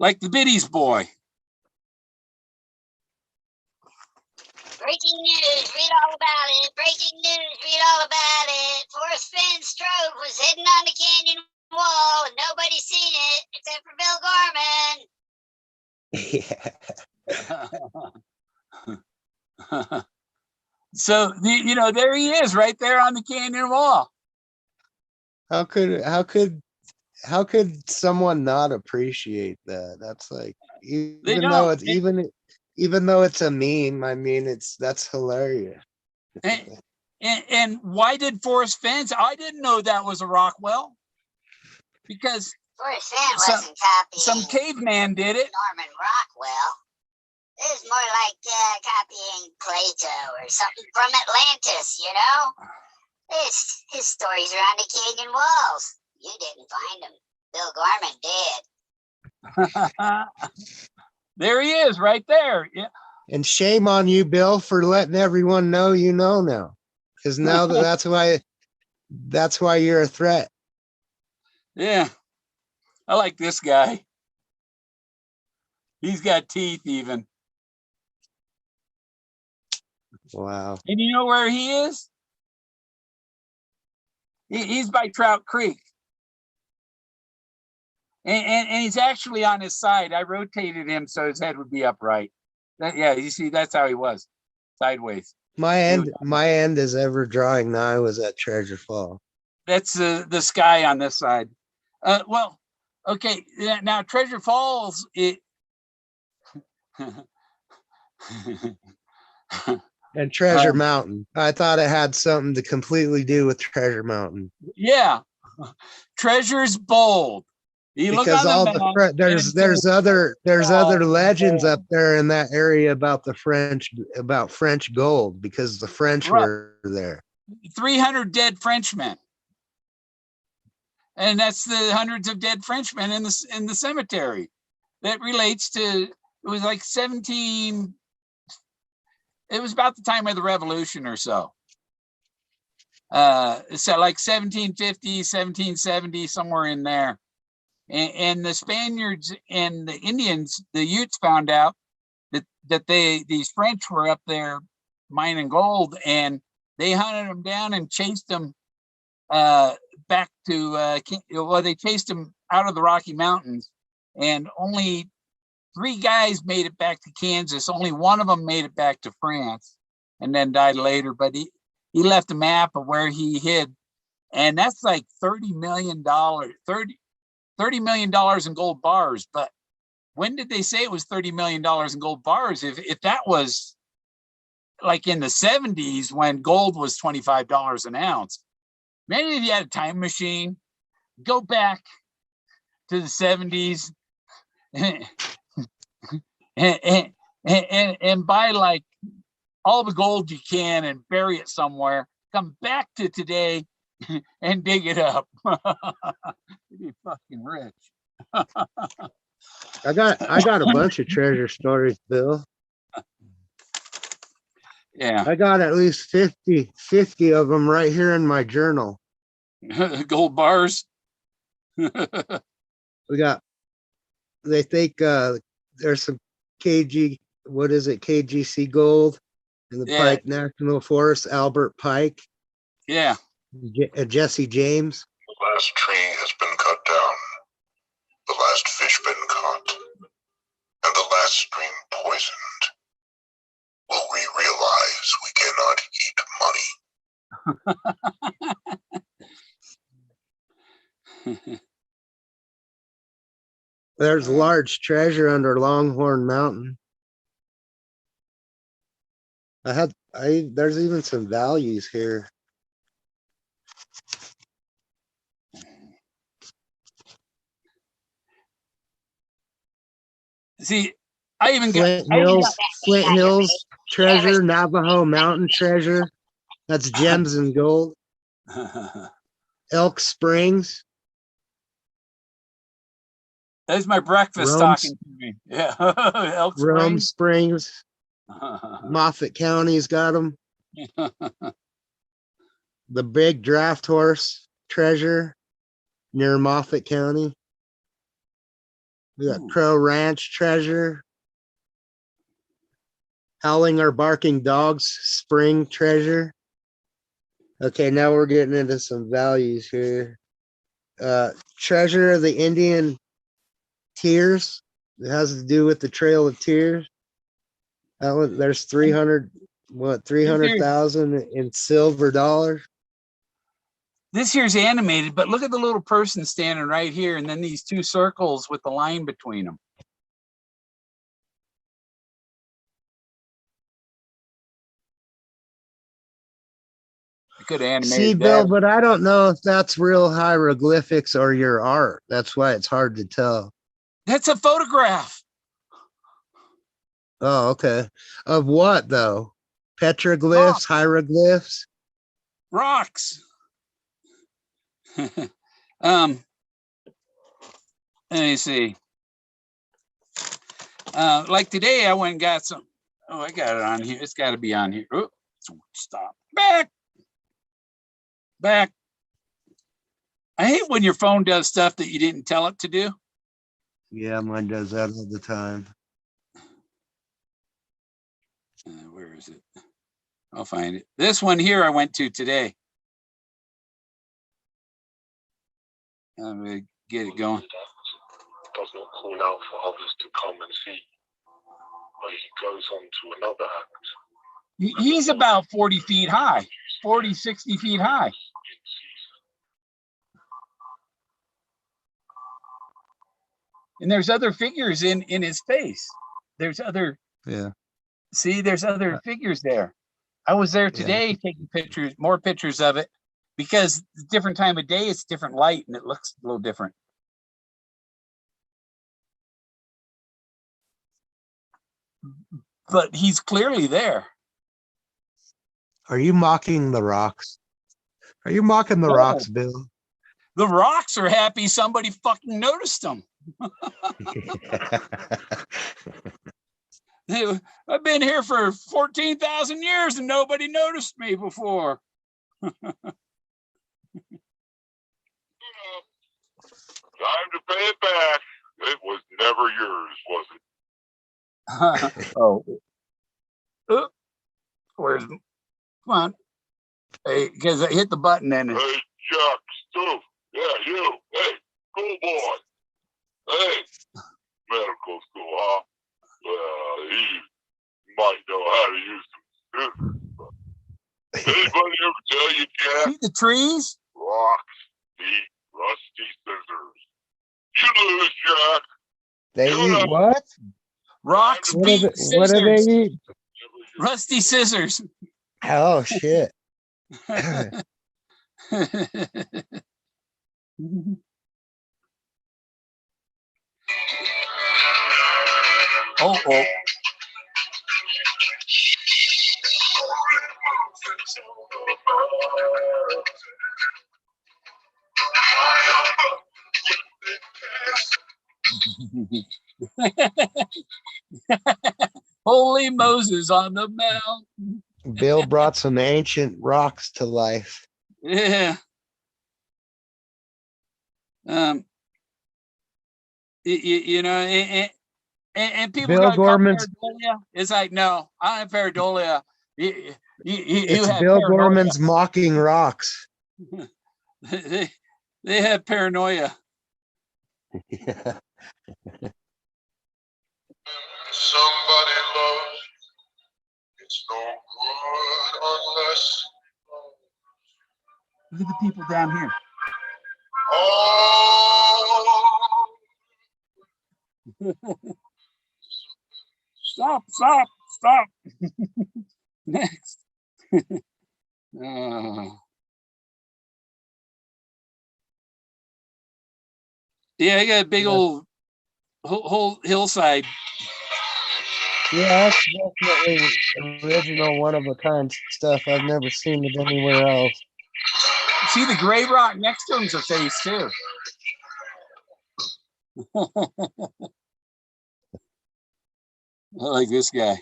Like the Biddy's boy. Breaking news, read all about it. Breaking news, read all about it. Forrest Fenn's trove was hidden on the canyon wall, and nobody's seen it except for Bill Gorman. Yeah. So there he is, right there on the canyon wall. How could someone not appreciate that? That's like, even though it's a meme, I mean, that's hilarious. And why did Forrest Fenn? I didn't know that was a Rockwell, because Forrest Fenn wasn't copying. Some caveman did it. Norman Rockwell. It was more like copying Plato or something from Atlantis, you know? His stories are on the canyon walls. You didn't find them. Bill Gorman did. There he is, right there. Yeah. And shame on you, Bill, for letting everyone know you know now. Because now that's why you're a threat. Yeah. I like this guy. He's got teeth even. Wow. And you know where he is? He's by Trout Creek. And he's actually on his side. I rotated him so his head would be upright. Yeah, you see, that's how he was, sideways. My end is ever drawing now. I was at Treasure Fall. That's the sky on this side. Well, okay. Now Treasure Falls, and Treasure Mountain. I thought it had something to completely do with Treasure Mountain. Yeah, Treasure's bold. You because all there's other legends up there in that area about French gold, because the French were there. 300 dead Frenchmen, and that's the hundreds of dead Frenchmen in the cemetery. That relates to, it was like 17. It was about the time of the Revolution or so. So like 1750, 1770, somewhere in there. And the Spaniards and the Indians, the Utes, found out that these French were up there mining gold, and they hunted them down and chased them back to they chased them out of the Rocky Mountains, and only 3 guys made it back to Kansas. Only one of them made it back to France, and then died later. But he left a map of where he hid, and that's like $30 million in gold bars. But when did they say it was $30 million in gold bars? If that was like in the 70s, when gold was $25 an ounce. Maybe if you had a time machine, go back to the 70s and buy like all the gold you can and bury it somewhere. Come back to today and dig it up. You'd be fucking rich. I got a bunch of treasure stories, Bill. Yeah. I got at least 50 of them right here in my journal. Gold bars. They think there's some KGC gold in the Pike National Forest, Albert Pike. Yeah. Jesse James. The last tree has been cut down, the last fish been caught, and the last stream poisoned. Will we realize we cannot eat money? There's large treasure under Longhorn Mountain. There's even some values here. See, I even Flint Hills treasure, Navajo Mountain treasure. That's gems and gold. Elk Springs. That's my breakfast talking to me. Yeah. Elk Rome Springs. Springs, Moffat County's got them. The big draft horse treasure near Moffat County. We got Crow Ranch treasure. Howling or Barking Dogs spring treasure. Okay, now we're getting into some values here. Treasure of the Indian Tears. It has to do with the Trail of Tears. That one, there's 300,000 in silver dollars. This here's animated, but look at the little person standing right here, and then these two circles with the line between them. I could animate See, Bill, but I don't know if that's real hieroglyphics or your art. That's why it's hard to tell. That's a photograph. Oh, okay. Of what though? Petroglyphs, hieroglyphs, rocks. Let me see. Like today, I went and got some. Oh, I got it on here. It's got to be on here. Oh, stop. Back. I hate when your phone does stuff that you didn't tell it to do. Yeah, mine does that all the time. Where is it? I'll find it. This one here I went to today. I'm gonna get it going. Does not call out for others to come and see, but he goes on to another act. He's about 40 feet high, 40, 60 feet high. And there's other figures in his face. There's other, see, there's other figures there. I was there today taking pictures, more pictures of it, because it's a different time of day, it's different light, and it looks a little different. But he's clearly there. Are you mocking the rocks? Are you mocking the rocks, Bill? The rocks are happy somebody fucking noticed them. I've been here for 14,000 years and nobody noticed me before. Time to pay it back. It was never yours, was it? Oh. Where's, come on. Hey, because I hit the button and hey, Chuck, Stu. Yeah, you. Hey, cool boy. Hey, medical school, huh? Well, he might know how to use some scissors. Anybody ever tell you, Jack? See the trees? Rocks eat rusty scissors. You lose, Jack. They eat what? Rocks beat scissors. What do they eat? Rusty scissors. Oh, shit. Oh. Holy Moses on the mountain. Bill brought some ancient rocks to life. Yeah. You know, and people Bill Gorman's pareidolia. It's like, no, I have pareidolia. It's Bill Gorman's mocking rocks. They have paranoia. Yeah. Somebody loves you. It's no good unless. Look at the people down here. Oh. Stop. Next. Yeah, I got a big old whole hillside. Yeah, that's definitely original, one of a kind stuff. I've never seen it anywhere else. See, the gray rock next to him's a face too. I like this guy.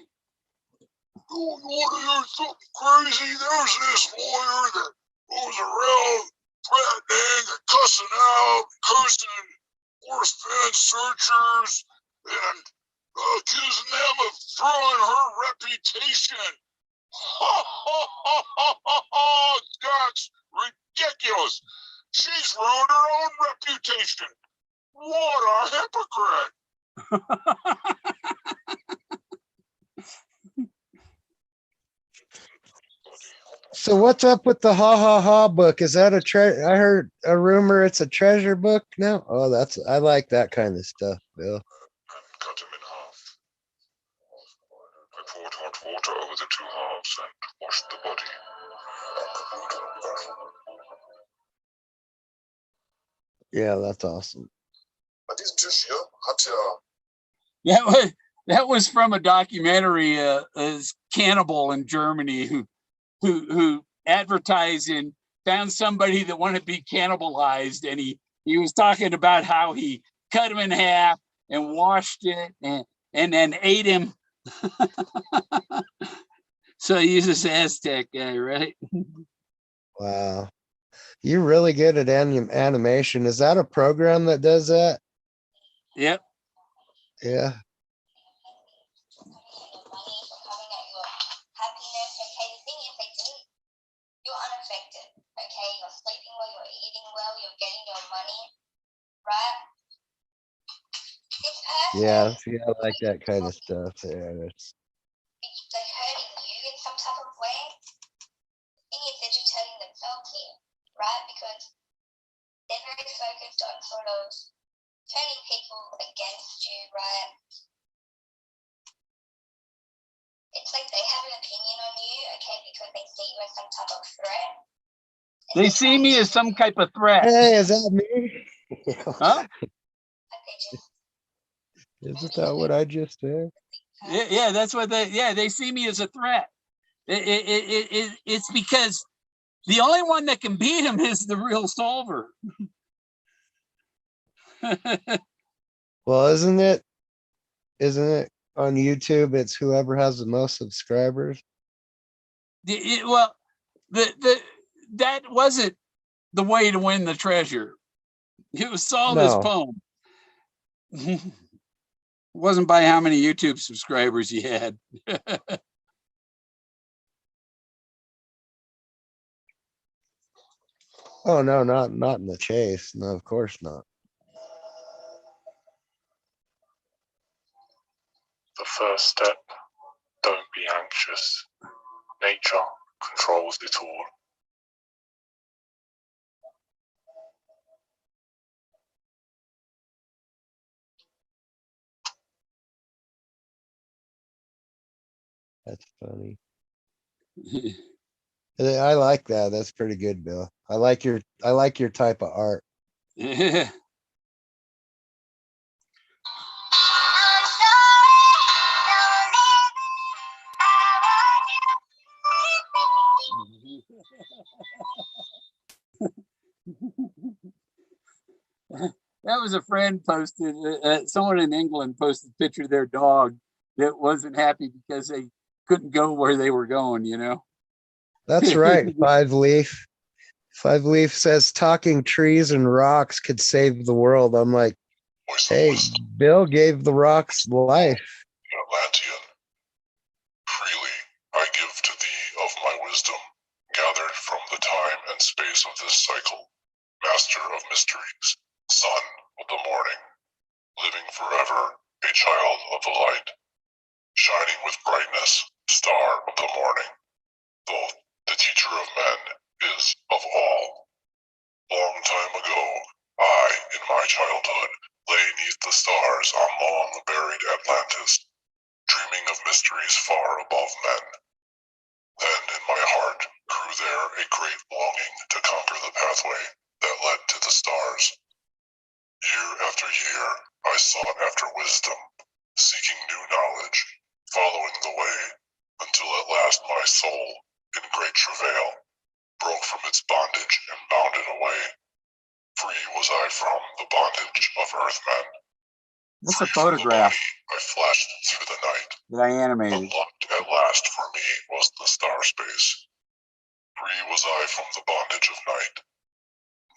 You want to hear something crazy? There's this lawyer that goes around threatening and cussing out, cursing Forrest Fenn searchers, and accusing them of throwing her reputation. That's ridiculous. She's ruined her own reputation. What a hypocrite. So what's up with the ha ha ha book? Is that I heard a rumor it's a treasure book now. Oh, I like that kind of stuff, Bill. And cut him in half. I poured hot water over the two halves and washed the body. Yeah, that's awesome. That was from a documentary, is cannibal in Germany who advertised and found somebody that wanted to be cannibalized, and he was talking about how he cut him in half and washed it and then ate him. So he's this Aztec guy, right? Wow. You're really good at animation. Is that a program that does that? Yep. Yeah. You're unaffected, okay? You're sleeping well, you're eating well, you're getting your money, right? This person, Yeah, see, I like that kind of stuff. Yeah, it's like hurting you in some type of way. The thing is, they're just hurting themselves here, right? Because they're very focused on sort of turning people against you, right? It's like they have an opinion on you, okay, because they see you as some type of threat. They see me as some type of threat. Hey, is that me? Huh? Isn't that what I just said? Yeah, that's what they see me as a threat. It's because the only one that can beat him is the real solver. Well, isn't it on YouTube? It's whoever has the most subscribers. Well, that wasn't the way to win the treasure. It was solve his poem. Wasn't by how many YouTube subscribers you had. Oh no, not in the chase. No, of course not. The first step, don't be anxious. Nature controls it all. That's funny. I like that. That's pretty good, Bill. I like your type of art. Yeah. That was a friend posted, someone in England posted a picture of their dog that wasn't happy because they couldn't go where they were going, you know? That's right. Five Leaf says talking trees and rocks could save the world. I'm like, hey, Bill gave the rocks life. Atlantean, freely I give to thee of my wisdom, gathered from the time and space of this cycle, master of mysteries, son of the morning, living forever, a child of the light, shining with brightness, star of the morning, though the teacher of men is of all. Long time ago, I, in my childhood, lay neath the stars on long buried Atlantis, dreaming of mysteries far above men. Then in my heart grew there a great longing to conquer the pathway that led to the stars. Year after year, I sought after wisdom, seeking new knowledge, following the way, until at last my soul, in great travail, broke from its bondage and bounded away. Free was I from the bondage of earthmen, That's a Free from the photograph body, I flashed through the night. that I animated. Unlocked at last for me was the star space. Free was I from the bondage of night.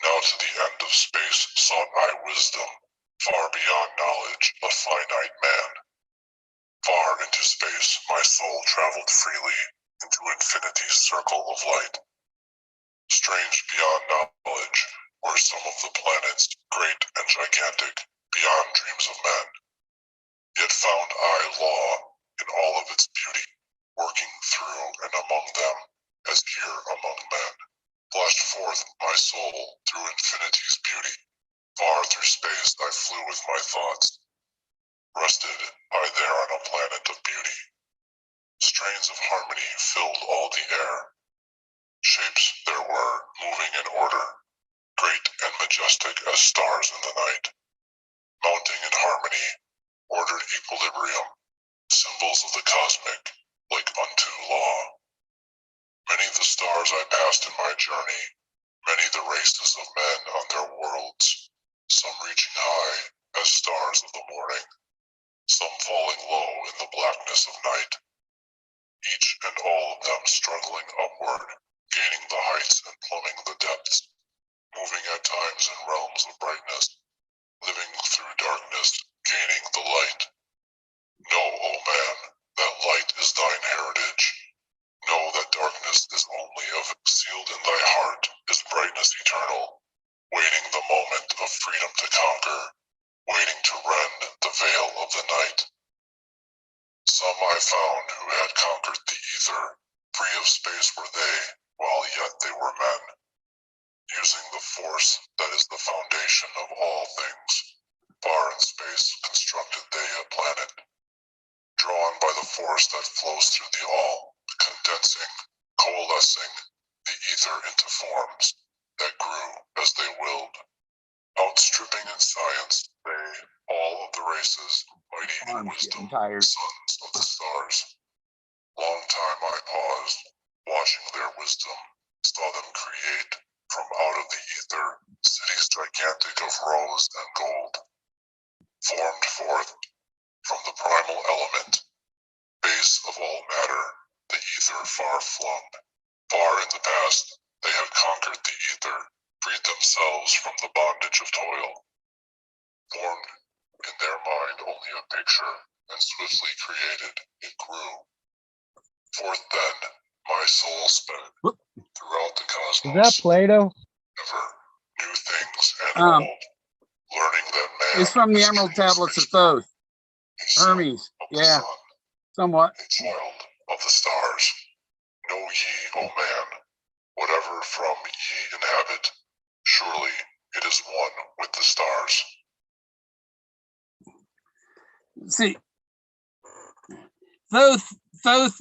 Now to the end of space sought I wisdom, far beyond knowledge of finite man. Far into space my soul traveled freely into infinity's circle of light. Strange beyond knowledge were some of the planets, great and gigantic, beyond dreams of men. Yet found I law in all of its beauty, working through and among them, as here among men. Flashed forth my soul through infinity's beauty. Far through space I flew with my thoughts. Rested I there on a planet of beauty. Strains of harmony filled all the air. Shapes there were, moving in order, great and majestic as stars in the night. Mounting in harmony, ordered equilibrium, symbols of the cosmic, like unto law. Many the stars I passed in my journey, many the races of men on their worlds, some reaching high as stars of the morning, some falling low in the blackness of night, each and all of them struggling upward, gaining the heights and plumbing the depths, moving at times in realms of brightness, living through darkness, gaining the light. Know, O man, that light is thine heritage. Know that darkness is only of sealed in thy heart is brightness eternal, waiting the moment of freedom to conquer, waiting to rend the veil of the night. Some I found who had conquered the ether, free of space were they, while yet they were men, using the force that is the foundation of all things. Far in space constructed they a planet, drawn by the force that flows through the all, condensing, coalescing the ether into forms that grew as they willed, outstripping in science they, all of the races, mighty in wisdom, sons of the stars. Long time I paused, watching their wisdom, saw them create from out of the ether cities gigantic of rose and gold, formed forth from the primal element, base of all matter, the ether far flung. Far in the past, they had conquered the ether, freed themselves from the bondage of toil, formed in their mind only a picture, and swiftly created, it grew. Forth then, my soul sped throughout the cosmos. Is that Plato? Ever new things and old, learning that man It's from the is Emerald truly Tablets of space Thoth. a son Hermes. of the Yeah, sun, somewhat. a child of the stars. Know ye, O man, whatever from ye inhabit, surely it is one with the stars. See, Thoth,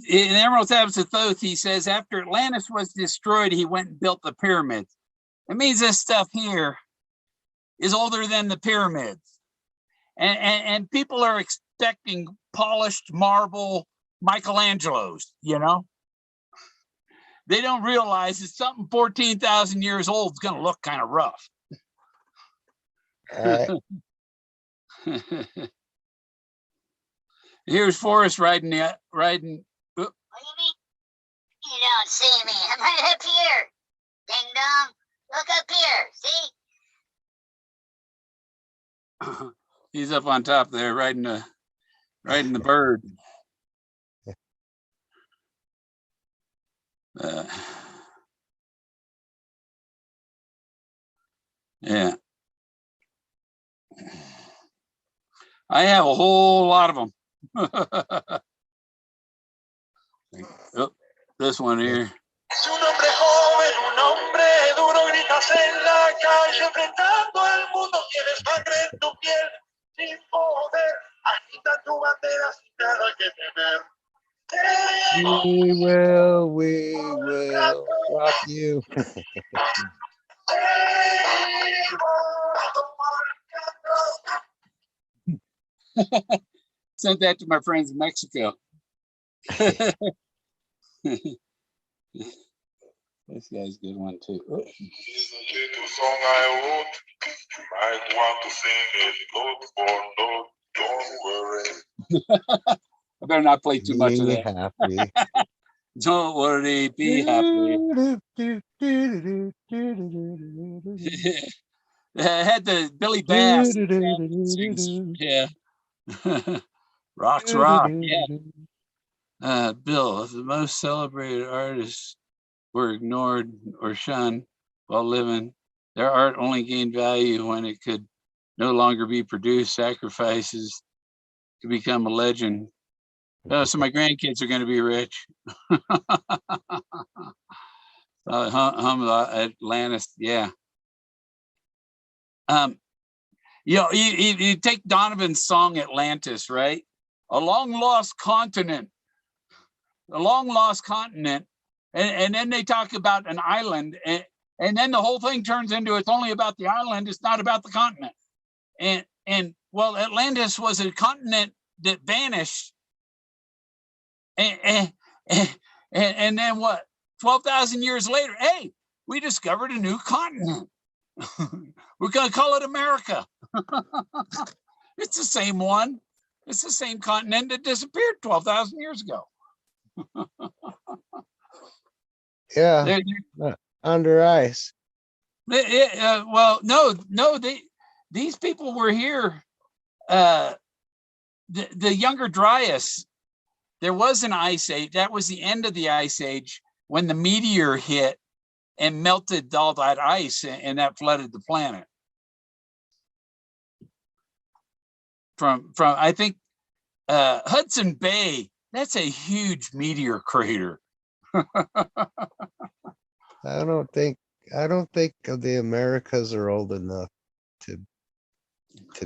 in Emerald Tablets of Thoth, he says after Atlantis was destroyed, he went and built the pyramids. It means this stuff here is older than the pyramids. And people are expecting polished marble Michelangelos, you know? They don't realize that something 14,000 years old is going to look kind of rough. Here's Forrest riding. What do you mean? You don't see me. I'm right up here. Ding dong. Look up here. See? He's up on top there riding the bird. Yeah. I have a whole lot of them. Oh, this one here. Un hombre joven, un hombre duro, gritas en la calle, enfrentando al mundo, tienes sangre en tu piel, sin poder, agita tu bandera sin nada que temer. We will rock you. Sent that to my friends in Mexico. This guy's a good one too. Oh. Here's a little song I wrote. You might want to sing it note for note. Don't worry. I better not play too much of Be that. happy. Don't worry, be happy. I had the Billy Bass sings. Yeah. Rocks rock. Yeah. Bill, if the most celebrated artists were ignored or shunned while living, their art only gained value when it could no longer be produced. Sacrifices to become a legend. Oh, so my grandkids are going to be rich. Atlantis, yeah. You take Donovan's song Atlantis, right? A long lost continent, and then they talk about an island, and then the whole thing turns into it's only about the island, it's not about the continent. And well, Atlantis was a continent that vanished, and then what? 12,000 years later, hey, we discovered a new continent. We're going to call it America. It's the same one. It's the same continent that disappeared 12,000 years ago. Yeah, under ice. Well, no, these people were here. The Younger Dryas, there was an ice age. That was the end of the ice age when the meteor hit and melted all that ice, and that flooded the planet. From I think Hudson Bay, that's a huge meteor crater. I don't think the Americas are old enough to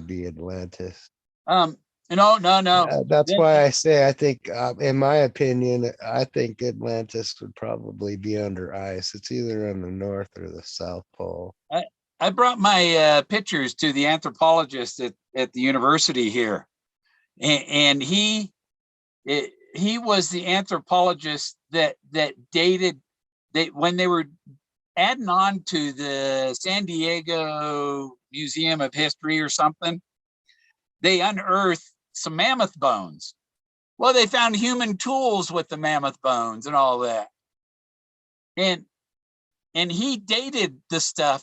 be Atlantis. No. That's why I say I think, in my opinion, I think Atlantis would probably be under ice. It's either on the North or the South Pole. I brought my pictures to the anthropologist at the university here, and he was the anthropologist that dated when they were adding on to the San Diego Museum of History or something. They unearthed some mammoth bones. Well, they found human tools with the mammoth bones and all that. And he dated the stuff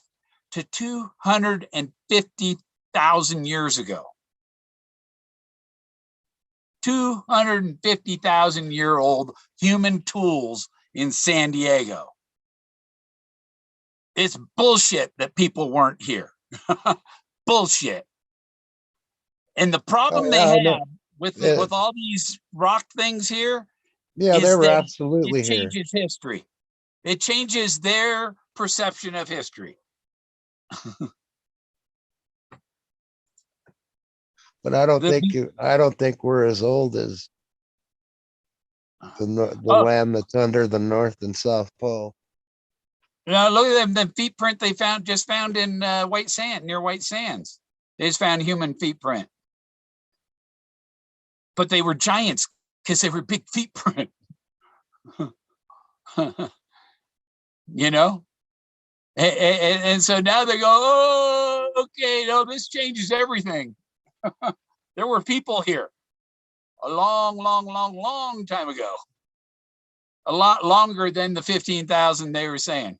to 250,000 years ago. 250,000-year-old human tools in San Diego. It's bullshit that people weren't here. Bullshit. And the problem they have with all these rock things here, yeah, they were absolutely here. It changes history. It changes their perception of history. But I don't think we're as old as the land that's under the North and South Pole. Now look at them. The feet print they just found in White Sand, near White Sands. They just found human feet print. But they were giants because they were big feet print. You know? And so now they go, oh, okay, no, this changes everything. There were people here a long time ago. A lot longer than the 15,000 they were saying.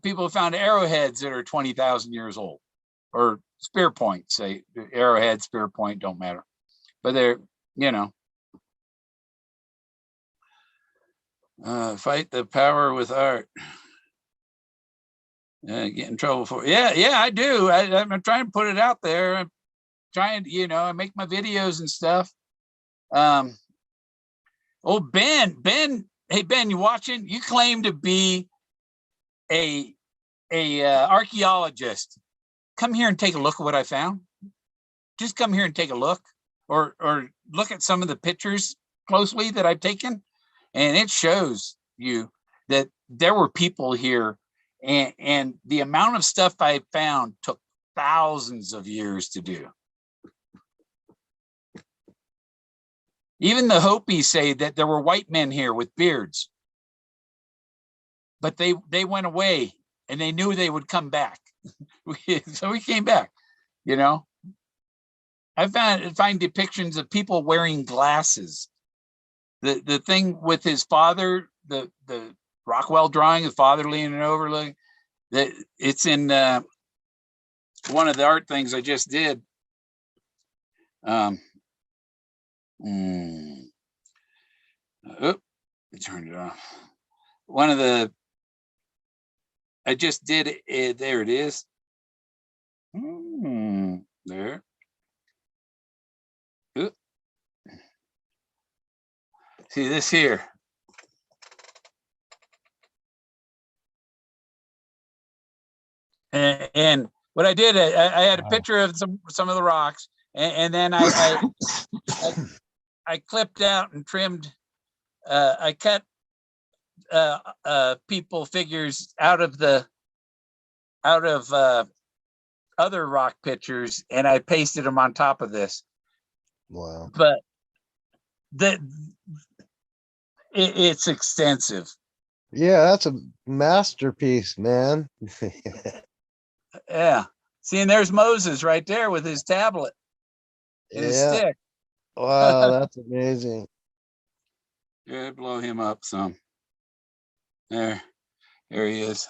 People found arrowheads that are 20,000 years old, or spear points. Say arrowhead, spear point, don't matter. But they're, fight the power with art. Get in trouble for it. Yeah, I do. I'm trying to put it out there. I'm trying to, I make my videos and stuff. Ben, hey Ben, you watching? You claim to be a archaeologist. Come here and take a look at what I found. Just come here and take a look, or look at some of the pictures closely that I've taken, and it shows you that there were people here, and the amount of stuff I found took thousands of years to do. Even the Hopis say that there were white men here with beards, but they went away, and they knew they would come back. So we came back, I find depictions of people wearing glasses. The thing with his father, the Rockwell drawing, his father leaning over, looking, that it's in one of the art things I just did. Turn it off. One of the, I just did it. There it is. There. Oop. See this here. And what I did, I had a picture of some of the rocks, and then I clipped out and trimmed. I cut people figures out of other rock pictures, and I pasted them on top of this. Wow. But it's extensive. Yeah, that's a masterpiece, man. Yeah. See, and there's Moses right there with his tablet and his stick. Wow, that's amazing. Yeah, blow him up some. There he is.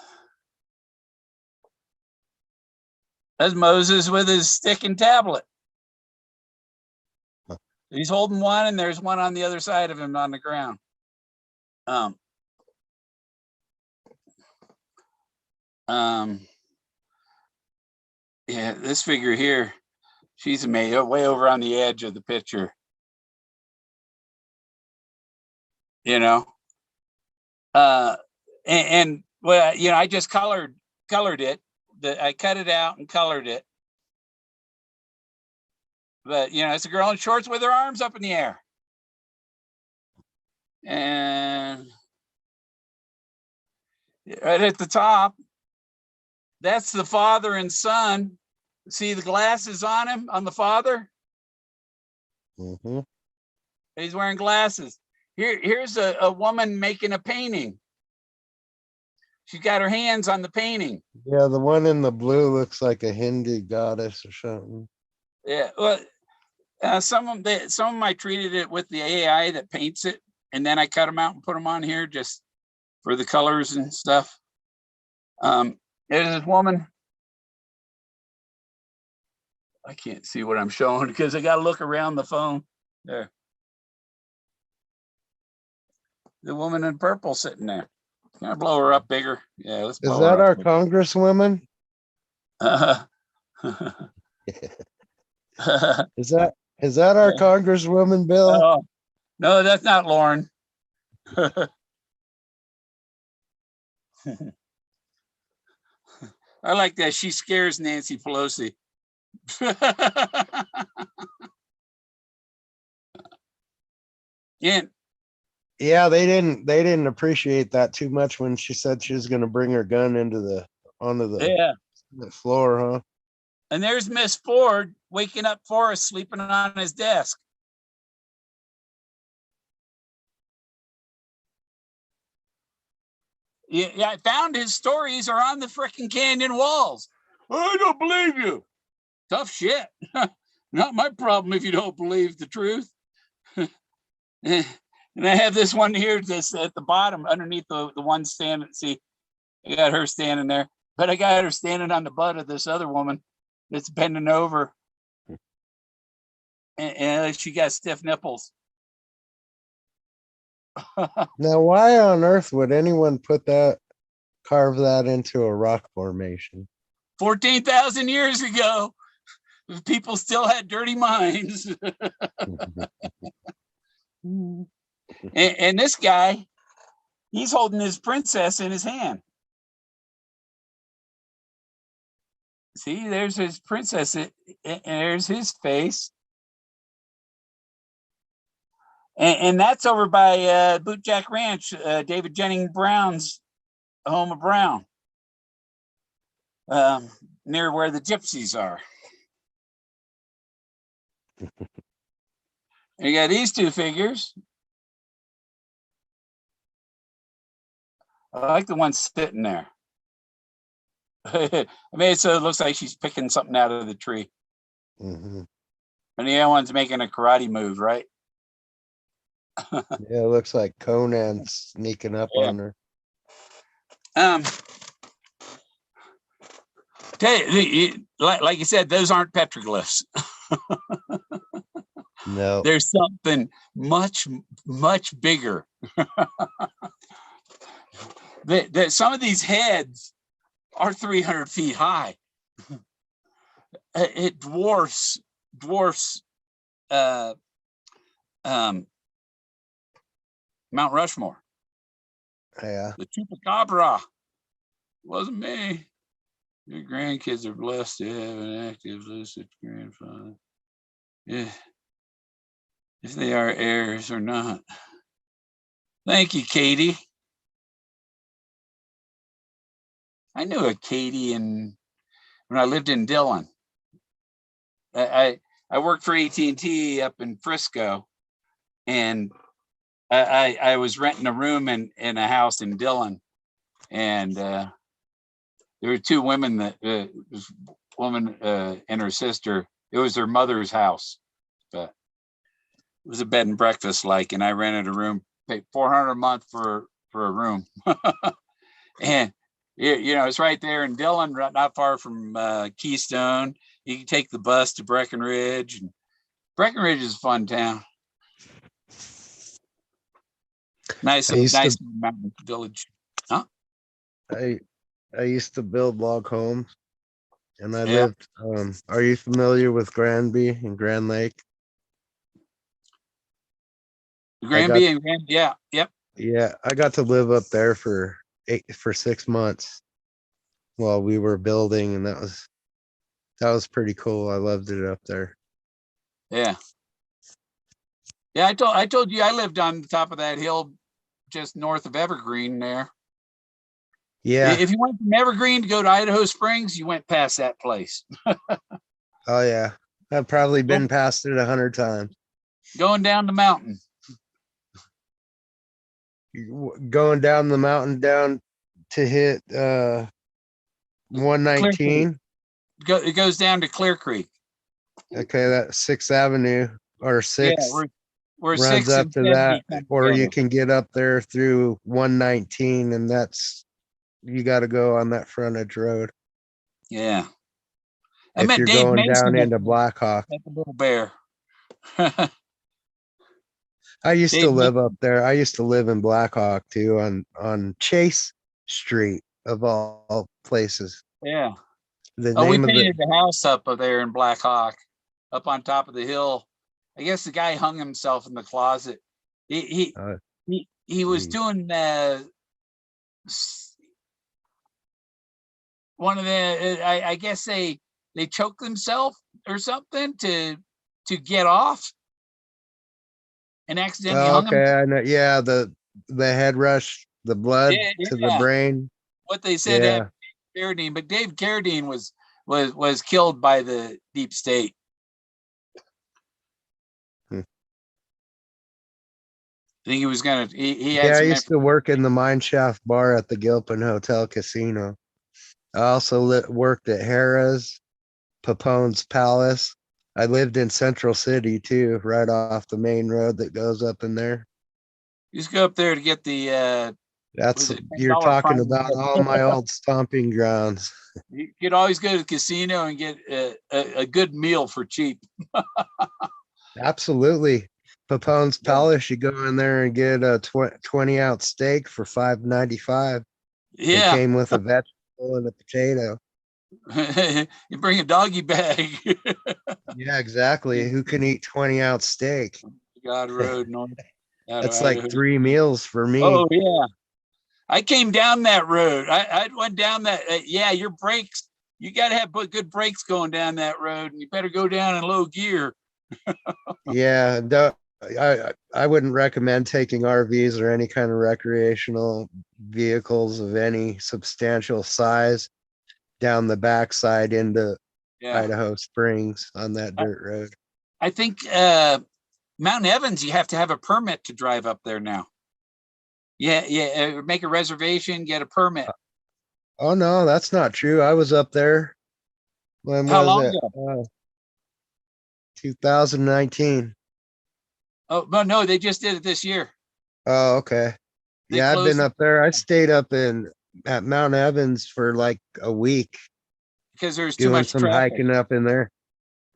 That's Moses with his stick and tablet. He's holding one, and there's one on the other side of him on the ground. Yeah, this figure here, she's amazing, way over on the edge of the picture. You know, and well, you know, I just colored it. I cut it out and colored it. But you know, it's a girl in shorts with her arms up in the air. And right at the top, that's the father and son. See the glasses on him, on the father? Mm-hmm. He's wearing glasses. Here's a woman making a painting. She's got her hands on the painting. Yeah, the one in the blue looks like a Hindu goddess or something. Yeah, well, some of them I treated it with the AI that paints it, and then I cut them out and put them on here just for the colors and stuff. There's this woman. I can't see what I'm showing because I got to look around the phone. There. The woman in purple sitting there. Can I blow her up bigger? Yeah, let's blow Is that her our up. congresswoman? Is that our congresswoman, Bill? Oh, no, that's not Lauren. I like that. She scares Nancy Pelosi. Yeah, they didn't appreciate that too much when she said she was going to bring her gun onto the floor, huh? And there's Miss Ford waking up Forrest sleeping on his desk. Yeah, I found his stories are on the frickin' canyon walls. I don't believe you. Tough shit. Not my problem if you don't believe the truth. And I have this one here that's at the bottom underneath the one standing. See, I got her standing there, but I got her standing on the butt of this other woman that's bending over. And she got stiff nipples. Now, why on earth would anyone carve that into a rock formation? 14,000 years ago, people still had dirty minds. And this guy, he's holding his princess in his hand. See, there's his princess, and there's his face. And that's over by Bootjack Ranch, David Jennings Brown's home of Brown, near where the gypsies are. And you got these two figures. I like the one sitting there. I mean, so it looks like she's picking something out of the tree. Mm-hmm. And the other one's making a karate move, right? Yeah, it looks like Conan sneaking up Yeah. on her. Like you said, those aren't petroglyphs. No. There's something much, much bigger. Some of these heads are 300 feet high. It dwarfs Mount Rushmore. Yeah. The chupacabra. Wasn't me. Your grandkids are blessed to have an active, lucid grandfather. Yeah. If they are heirs or not. Thank you, Katie. I knew a Katie when I lived in Dillon. I worked for AT&T up in Frisco, and I was renting a room in a house in Dillon, and there were two women this woman and her sister. It was their mother's house, but it was a bed and breakfast and I rented a room, paid $400 a month for a room, and it's right there in Dillon, not far from Keystone. You can take the bus to Breckenridge, and Breckenridge is a fun town. Nice mountain village. Huh? I used to build log homes, and I lived. Are you familiar with Granby and Grand Lake? Granby and Grand, yeah, yep. Yeah, I got to live up there for 6 months while we were building, and that was pretty cool. I loved it up there. Yeah. Yeah, I told you I lived on the top of that hill just north of Evergreen there. Yeah. If you went from Evergreen to go to Idaho Springs, you went past that place. Oh yeah. I've probably been past it 100 times. Going down the mountain. Going down the mountain down to hit 119. It goes down to Clear Creek. Okay, that's 6th Avenue or 6th. Yeah, we're runs 6 up and to 70 that, or together. you can get up there through 119, and you got to go on that frontage road. Yeah. If you're Dave going Mason down into Blackhawk. at the Little Bear. I used to live up there. I used to live in Blackhawk too, on Chase Street of all places. Yeah. The we name of painted the house up there in Black Hawk, up on top of the hill. I guess the guy hung himself in the closet. He was doing one of the. I guess they choked themselves or something to get off, and accidentally hung him. I know. Yeah, the head rush, the blood to the brain. What they said happened to Dave Carradine, but Dave Carradine was killed by the deep state. I think he was gonna. He had. Yeah, I used to work in the mine shaft bar at the Gilpin Hotel Casino. I also worked at Harrah's, Papone's Palace. I lived in Central City too, right off the main road that goes up in there. You just go up there to get the. You're talking about all my old stomping grounds. You could always go to the casino and get a good meal for cheap. Absolutely. Papone's Palace, you go in there and get a 20-ounce steak for $5.95. Yeah. It came with a vegetable and a potato. You bring a doggy bag. Yeah, exactly. Who can eat 20-ounce steak? God Road North. That's like 3 meals for me. Oh yeah. I came down that road. I went down that. Your brakes. You got to have good brakes going down that road, and you better go down in low gear. Yeah, I wouldn't recommend taking RVs or any kind of recreational vehicles of any substantial size down the backside into Idaho Springs on that dirt road. I think Mount Evans, you have to have a permit to drive up there now. Yeah. Make a reservation, get a permit. Oh no, that's not true. I was up there. When How was long it? ago? 2019. Oh, but no, they just did it this year. Oh, okay. They Yeah, I've been closed up there. I stayed up at Mount Evans for like a week because there's too doing much some traffic. hiking up in there.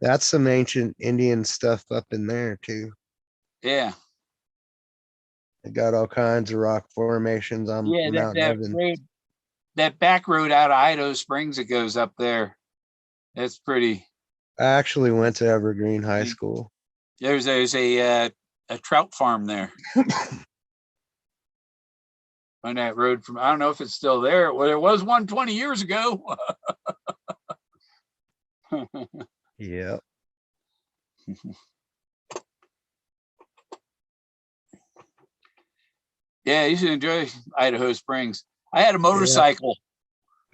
That's some ancient Indian stuff up in there too. Yeah. They got all kinds of rock formations on Yeah, Mount Evans. that back road out of Idaho Springs that goes up there. That's pretty. I actually went to Evergreen High School. There's a trout farm there on that road from. I don't know if it's still there. Well, there was one 20 years ago. Yep. Yeah, you should enjoy Idaho Springs. I had a motorcycle.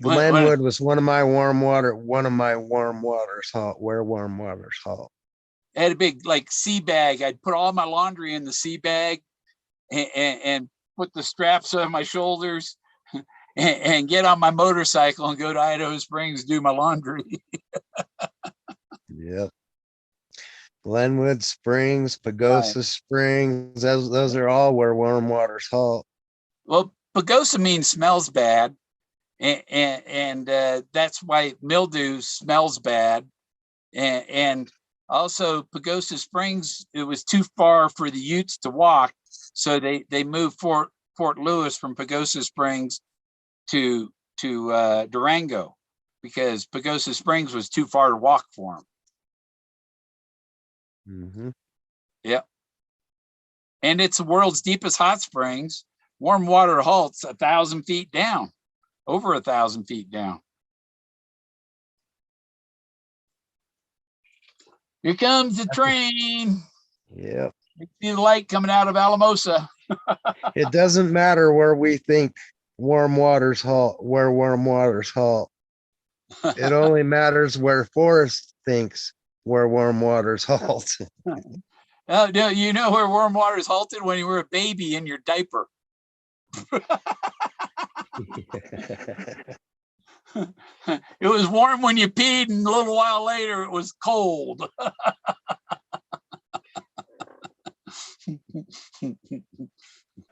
Glenwood was one of my warm waters halt, where warm waters halt. I had a big like sea bag. I'd put all my laundry in the sea bag and put the straps on my shoulders and get on my motorcycle and go to Idaho Springs, do my laundry. Yep. Glenwood Springs, Pagosa Springs, those are all where warm waters halt. Well, Pagosa means smells bad. And that's why mildew smells bad. And also Pagosa Springs, it was too far for the Utes to walk. So they moved Fort Lewis from Pagosa Springs to Durango because Pagosa Springs was too far to walk for them. Mm-hmm. Yep. And it's the world's deepest hot springs. Warm water halts 1,000 feet down, over 1,000 feet down. Here comes the train. Yep. You see the light coming out of Alamosa. It doesn't matter where we think warm waters halt, where warm waters halt. It only matters where Forrest thinks where warm waters halt. Oh, no, you know where warm waters halted? When you were a baby in your diaper. It was warm when you peed, and a little while later it was cold.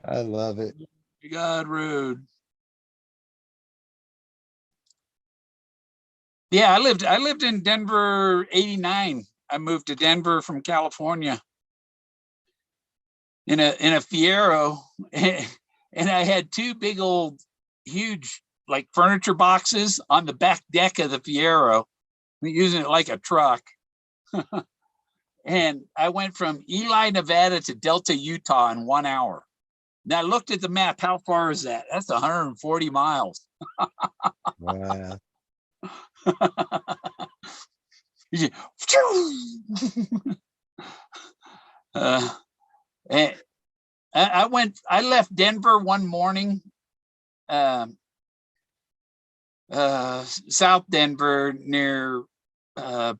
I love it. God, rude. Yeah, I lived in Denver 89. I moved to Denver from California in a Fiero, and I had two big old huge like furniture boxes on the back deck of the Fiero, using it like a truck. And I went from Ely, Nevada to Delta, Utah in 1 hour. Now I looked at the map. How far is that? That's 140 miles. Wow. And I left Denver one morning, South Denver near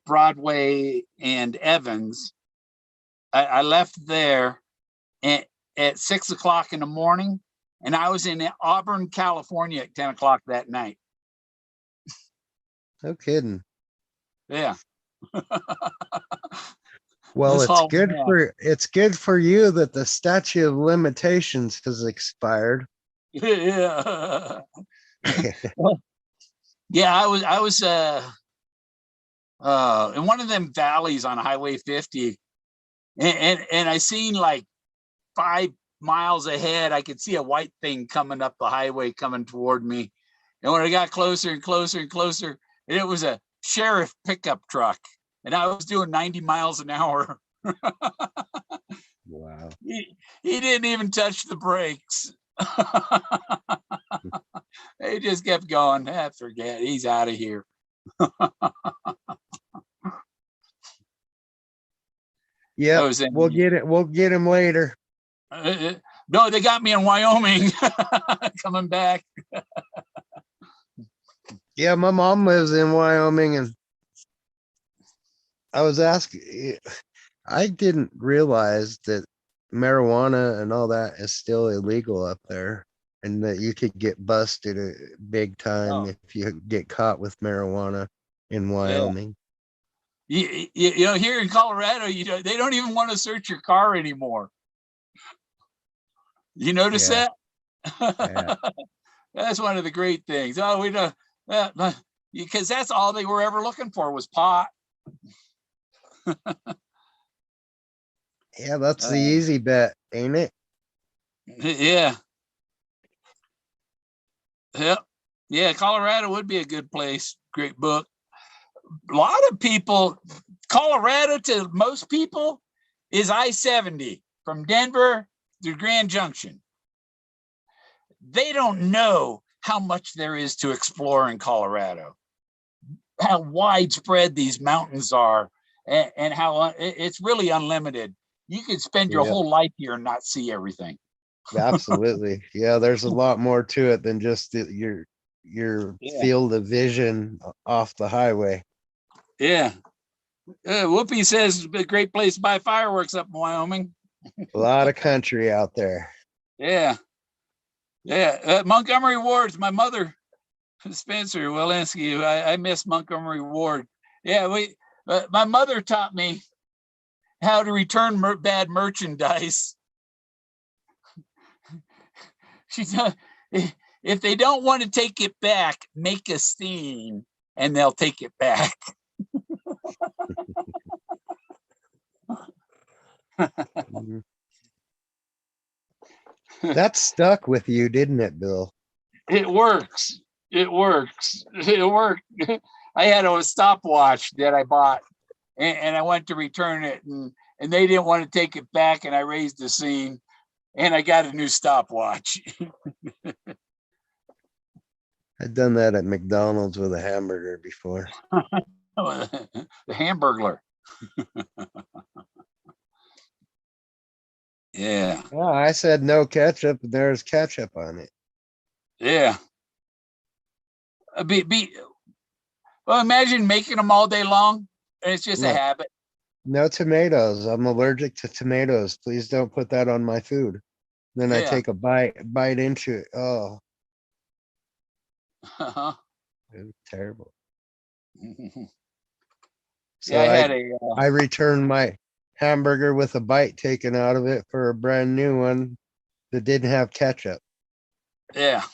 Broadway and Evans. I left there at 6 o'clock in the morning, and I was in Auburn, California at 10 o'clock that night. No kidding. Yeah. Well, This it's good for you that the statute of limitations has expired. Yeah. Yeah, I was in one of them valleys on Highway 50, and I seen like 5 miles ahead, I could see a white thing coming up the highway coming toward me. And when I got closer and closer and closer, and it was a sheriff pickup truck, and I was doing 90 miles an hour. Wow. He didn't even touch the brakes. They just kept going. Forget, he's out of here. Yeah, we'll get it. We'll get him later. No, they got me in Wyoming. Coming back. Yeah, my mom lives in Wyoming, and I was asking, I didn't realize that marijuana and all that is still illegal up there, and that you could get busted big time if you get caught with marijuana in Wyoming. You know, here in Colorado, they don't even want to search your car anymore. You notice Yeah. that? Yeah. That's one of the great things. Oh, we don't, because that's all they were ever looking for was pot. Yeah, that's the easy bet, ain't it? Yeah. Yep. Yeah, Colorado would be a good place. Great book. A lot of people, Colorado to most people is I-70 from Denver to Grand Junction. They don't know how much there is to explore in Colorado, how widespread these mountains are, and how it's really unlimited. You could spend your Yeah. whole life here and not see everything. Absolutely. Yeah, there's a lot more to it than just your Yeah. field of vision off the highway. Yeah. Whoopi says a great place to buy fireworks up in Wyoming. A lot of country out there. Yeah. Yeah. Montgomery Ward's my mother, Spencer Walensky. I miss Montgomery Ward. Yeah. My mother taught me how to return bad merchandise. She said, if they don't want to take it back, make a scene and they'll take it back. Mhm. That stuck with you, didn't it, Bill? It works. It works. It worked. I had a stopwatch that I bought and I went to return it and they didn't want to take it back and I raised the scene and I got a new stopwatch. I've done that at McDonald's with a hamburger before. The Hamburglar. Yeah. Yeah, I said no ketchup, and there's ketchup on it. Yeah. Well, imagine making them all day long. And it's just a No. habit. No tomatoes. I'm allergic to tomatoes. Please don't put that on my food. Then I Yeah. take a bite into it. Oh, Uh-huh. it was terrible. So Yeah, I had I returned my hamburger with a bite taken out of it for a brand new one that didn't have ketchup. yeah.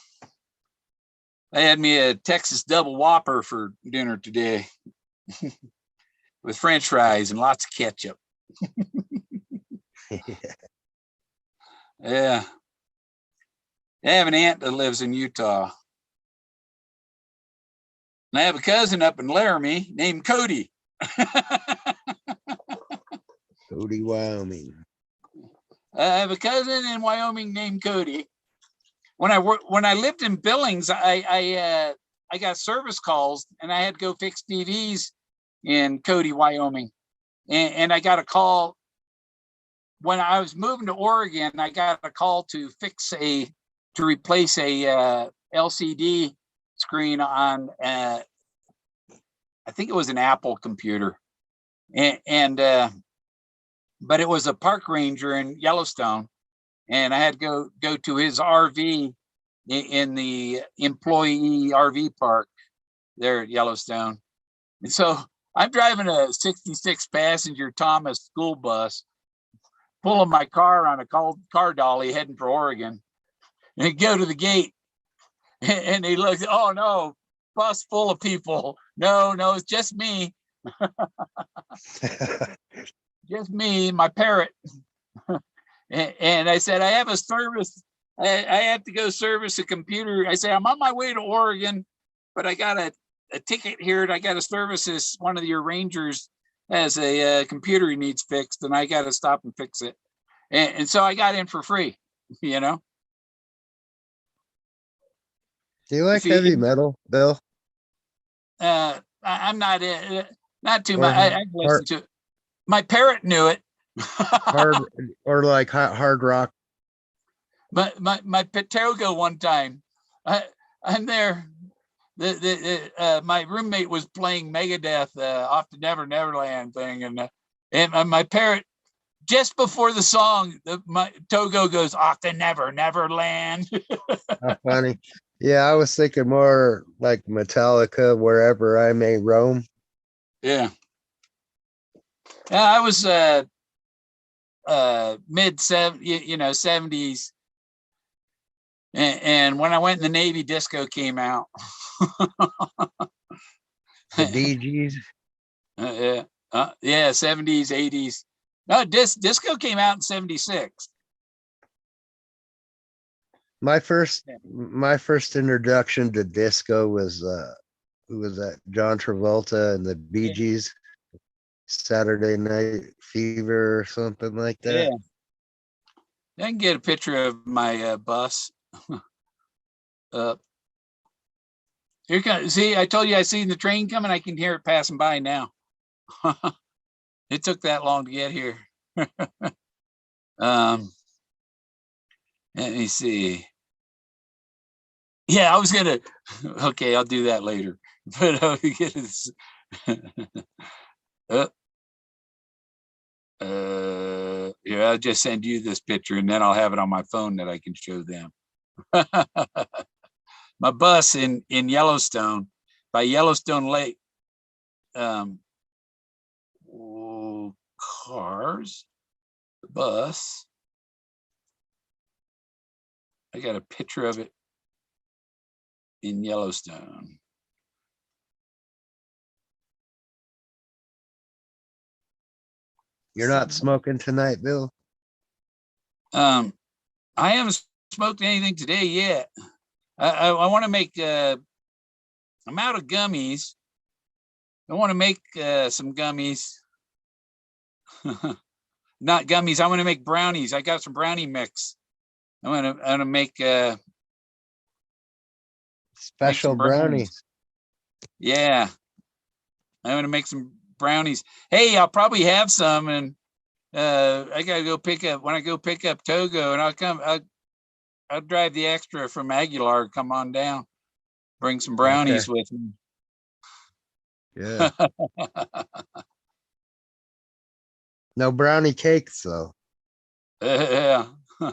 I had me a Texas double whopper for dinner today with French fries and lots of ketchup. Yeah. I have an aunt that lives in Utah. And I have a cousin up in Laramie named Cody. Cody, Wyoming. I have a cousin in Wyoming named Cody. When I lived in Billings, I got service calls and I had to go fix TVs in Cody, Wyoming. And I got a call when I was moving to Oregon. I got a call to replace a LCD screen on I think it was an Apple computer, but it was a park ranger in Yellowstone, and I had to go to his RV in the employee RV park there at Yellowstone. And so I'm driving a 66 passenger Thomas school bus, pulling my car on a car dolly heading for Oregon, and I go to the gate and he looks, oh no, bus full of people. No, it's just me. Just me and my parrot. And I said, I have a service. I have to go service a computer. I say, I'm on my way to Oregon, but I got a ticket here and I got to service this. One of your rangers has a computer he needs fixed and I got to stop and fix it. And so I got in for free, you know. Do you like heavy metal, Bill? I'm not too Or much. I listen to it. My parrot knew it. hard or like hard rock. But my Patoga one time, I'm there. My roommate was playing Megadeth off the Never Neverland thing, and my parrot just before the song, my Togo goes off the Never Neverland. How funny. Yeah, I was thinking more like Metallica, Wherever I May Roam. Yeah. I was mid 70s. And when I went in the Navy, disco came out. The Bee Gees. Yeah, 70s, 80s. No, disco came out in 76. My first introduction to disco was who was that? John Travolta and the Bee Gees. Saturday Night Fever or something like that. Yeah. I can get a picture of my bus. Here comes. See, I told you I seen the train coming. I can hear it passing by now. It took that long to get here. Let me see. Yeah, I was gonna. Okay, I'll do that later. But yeah, I'll just send you this picture, and then I'll have it on my phone that I can show them. My bus in Yellowstone, by Yellowstone Lake. Cars, the bus. I got a picture of it in Yellowstone. You're not smoking tonight, Bill? I haven't smoked anything today yet. I want to make, I'm out of gummies. I want to make some gummies. Not gummies. I want to make brownies. I got some brownie mix. I want to make special brownies. Yeah. I want to make some brownies. Hey, I'll probably have some, and I gotta go pick up when I go pick up Togo, and I'll drive the extra from Aguilar, come on down, bring some brownies with me. Yeah. No brownie cakes though. Yeah,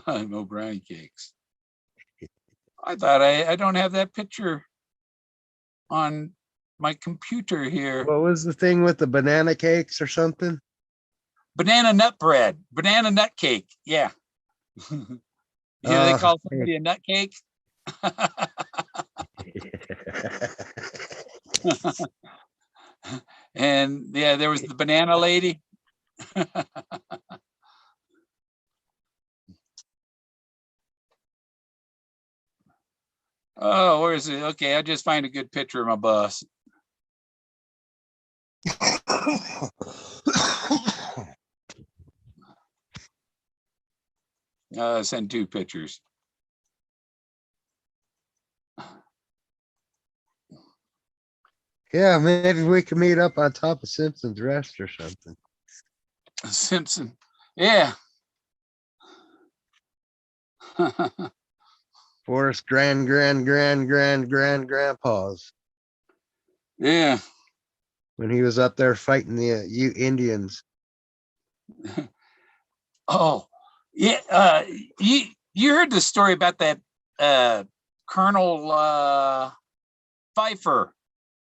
no brownie cakes. I thought I don't have that picture on my computer here. What was the thing with the banana cakes or something? Banana nut bread, banana nut cake. Yeah. They call somebody a nut cake. And yeah, there was the banana lady. Oh, where is it? Okay, I'll just find a good picture of my bus. Send 2 pictures. Yeah, maybe we can meet up on top of Simpson's Rest or something. Simpson. Yeah. Forrest grandpa's. Yeah. When he was up there fighting the Indians. Oh, yeah. You heard the story about that Colonel Pfeiffer,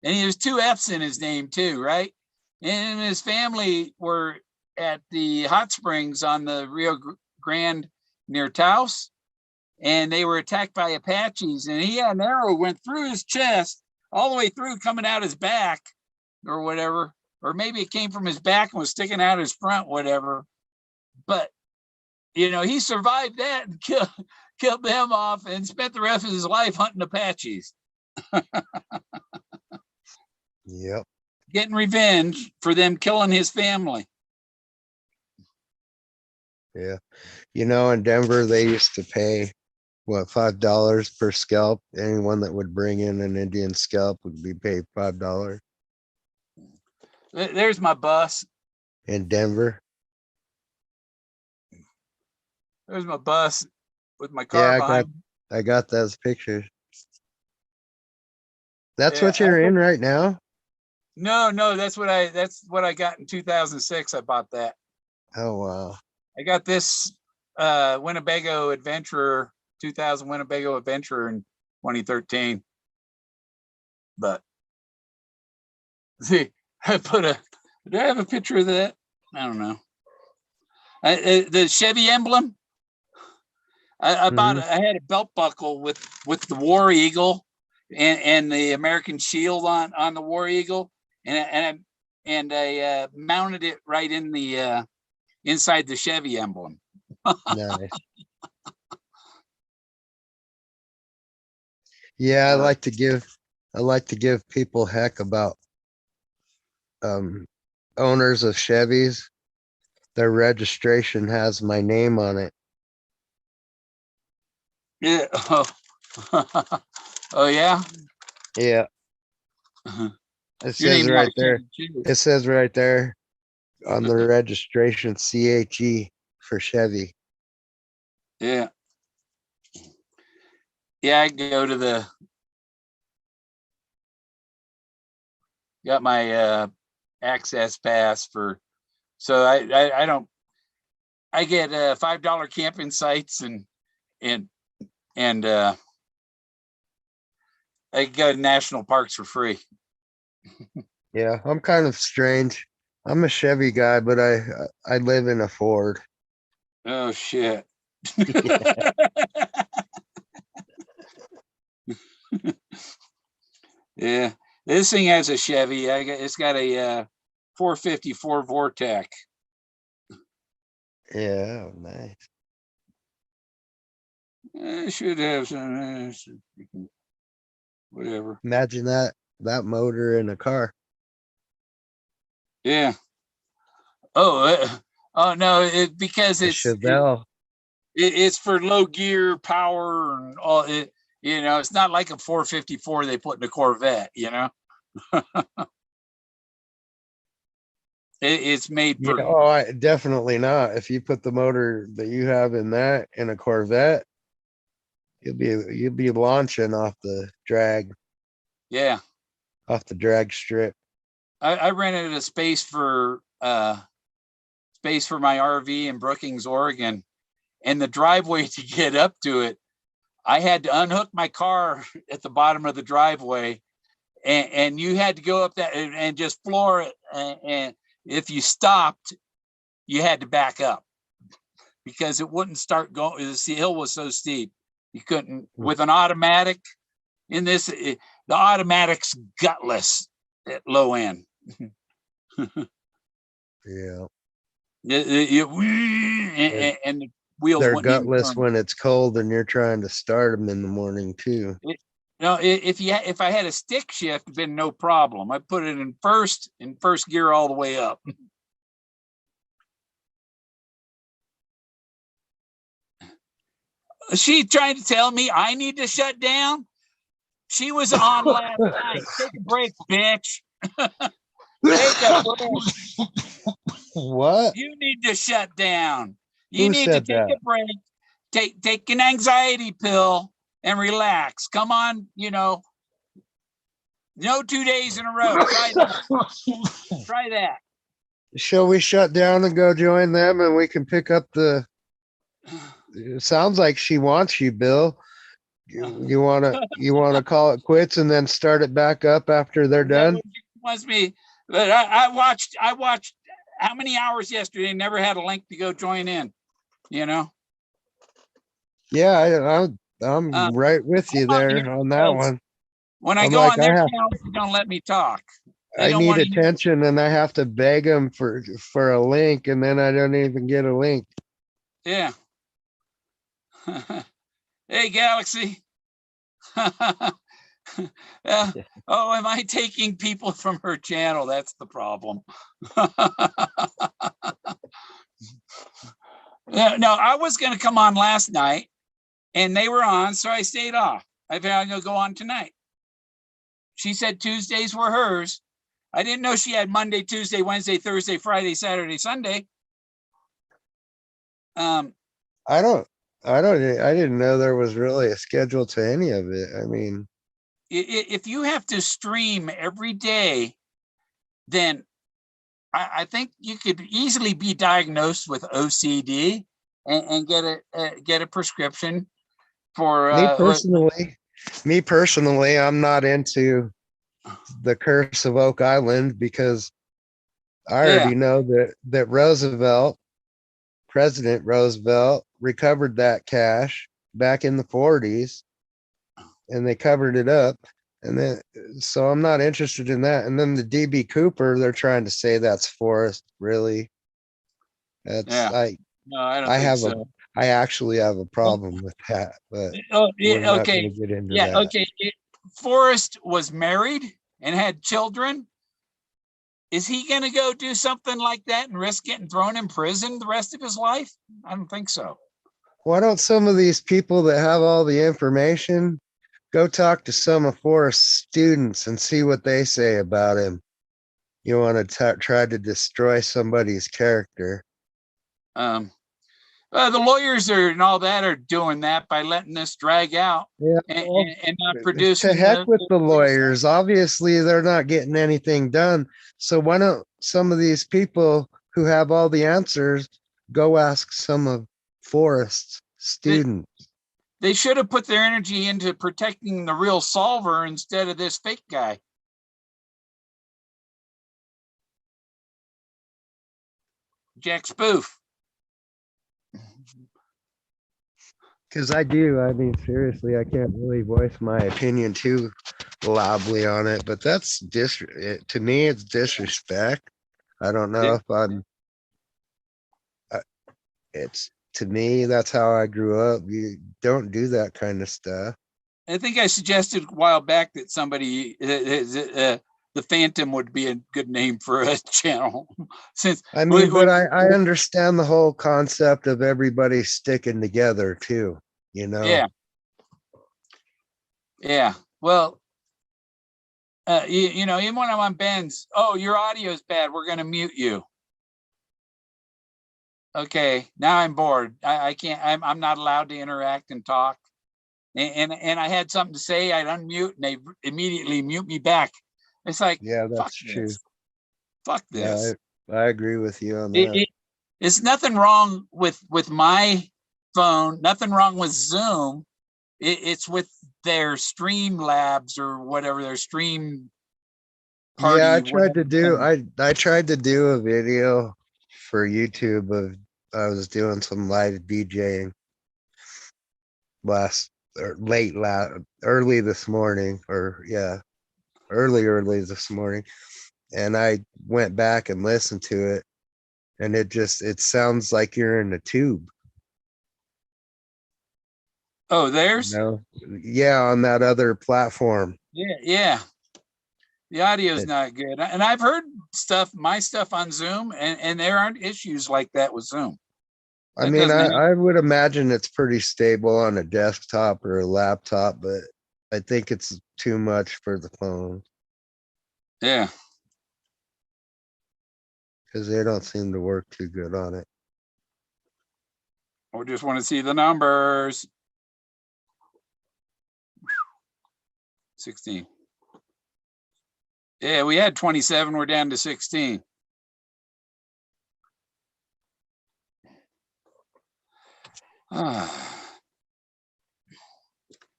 and there's 2 F's in his name too, right? And his family were at the hot springs on the Rio Grande near Taos, and they were attacked by Apaches, and he had an arrow went through his chest all the way through, coming out his back or whatever, or maybe it came from his back and was sticking out his front, whatever. But he survived that and killed them off and spent the rest of his life hunting Apaches. Yep. Getting revenge for them killing his family. Yeah. In Denver, they used to pay $5 per scalp. Anyone that would bring in an Indian scalp would be paid $5. There's my bus. In Denver. There's my bus with my car behind. I got those pictures. That's what you're in right now? No, that's what I got in 2006. I bought that. Oh wow. I got this Winnebago Adventurer, 2000 Winnebago Adventurer in 2013. But see, did I have a picture of that? I don't know. The Chevy emblem. I bought. I had a belt buckle with the War Eagle and the American shield on the War Eagle, and I mounted it right in the inside the Chevy emblem. Nice. Yeah, I like to give people heck about owners of Chevys. Their registration has my name on it. Yeah. Oh yeah. Yeah, Uh-huh. it Your says name right must there. change too. It says right there on the registration, CHE for Chevy. Yeah. Yeah, I go to got my access pass for, so I don't, I get $5 camping sites and I go to national parks for free. Yeah, I'm kind of strange. I'm a Chevy guy, but I live in a Ford. Oh shit. Yeah, this thing has a Chevy. It's got a 454 Vortec. Yeah, nice. It should have some whatever. Imagine that motor in a car. Yeah. Oh no! Because A it's Chevelle. it's for low gear power and all it. You know, it's not like a 454 they put in a Corvette. You know, it's made Yeah, for. definitely not. If you put the motor that you have in that in a Corvette, you'll be launching off the drag Yeah, strip. I rented a space for my RV in Brookings, Oregon, and the driveway to get up to it, I had to unhook my car at the bottom of the driveway, and you had to go up that and just floor it. And if you stopped, you had to back up because it wouldn't start going. The hill was so steep, you couldn't with an automatic. In this, the automatic's gutless at low end. Yeah. And the wheels They're wouldn't even gutless turn. when it's cold and you're trying to start them in the morning too. If I had a stick shift, it'd been no problem. I put it in first gear all the way up. She tried to tell me I need to shut down. She was on last night. Take a break, bitch. Take a break. What? You need to shut down. You Who need to said take that? a break. Take an anxiety pill and relax. Come on, no 2 days in a row. Try that. Try that. Shall we shut down and go join them and we can pick up the it sounds like she wants you, Bill. You wanna call it quits and then start it back up after they're done? Wants me, but I watched how many hours yesterday, never had a link to go join in, Yeah, I'm right with you there on that one. When I I'm go like, on their channel, they don't let me talk. They I don't need want to attention and I have to beg them for a link and then I don't even get a link. Yeah. Hey, Galaxy. Yeah. Oh, am I taking people from her channel? That's the problem. No, I was going to come on last night and they were on, so I stayed off. I figured I'm going to go on tonight. She said Tuesdays were hers. I didn't know she had Monday, Tuesday, Wednesday, Thursday, Friday, Saturday, Sunday. I didn't know there was really a schedule to any of it. I mean, if you have to stream every day, then I think you could easily be diagnosed with OCD and get a prescription for me personally, I'm not into the Curse of Oak Island because I Yeah. already know that President Roosevelt recovered that cash back in the 40s, and they covered it up. And then, so I'm not interested in that. And then the DB Cooper, they're trying to say that's Forrest. Really? That's Yeah. No, I don't I think have a so. I actually have a Well, problem with that, but oh, we're yeah, not okay. going to get into Yeah, that. okay. Forrest was married and had children. Is he going to go do something like that and risk getting thrown in prison the rest of his life? I don't think so. Why don't some of these people that have all the information go talk to some of Forrest's students and see what they say about him? You want to try to destroy somebody's character. Um, the lawyers are and all that are doing that by letting this drag out Yeah, and not to producing heck with the real lawyers. stuff. Obviously, they're not getting anything done. So why don't some of these people who have all the answers go ask some of Forrest's They, students? they should have put their energy into protecting the real solver instead of this fake guy. Jack Spoof. Because I do. I mean, seriously, I can't really voice my opinion too loudly on it, but that's to me, it's disrespect. I don't know Yeah. if it's to me, that's how I grew up. You don't do that kind of stuff. I think I suggested a while back that somebody, the Phantom would be a good name for a channel. Since I mean, but I understand the whole concept of everybody sticking together too, you know? Yeah. Yeah. Well, you know, even when I'm on Ben's, oh, your audio is bad. We're going to mute you. Okay. Now I'm bored. I can't, I'm not allowed to interact and talk. And I had something to say. I'd unmute and they immediately mute me back. It's like, Yeah, fuck that's true. this. Fuck Yeah, this. I agree with you on that. It's nothing wrong with my phone. Nothing wrong with Zoom. It's with their Stream Labs or whatever, their Stream Party. Yeah, Whatever. I tried to do a video for YouTube of I was doing some live DJing last or early this morning, or yeah, early this morning, and I went back and listened to it, and it sounds like you're in a tube. Oh, You there's. know? Yeah, on that other platform. Yeah, yeah. The audio is not good, and I've heard my stuff on Zoom, and there aren't issues like that with Zoom. I That mean, doesn't happen. I would imagine it's pretty stable on a desktop or a laptop, but I think it's too much for the phone Yeah. because they don't seem to work too good on it. We just want to see the numbers. 16. Yeah, we had 27. We're down to 16.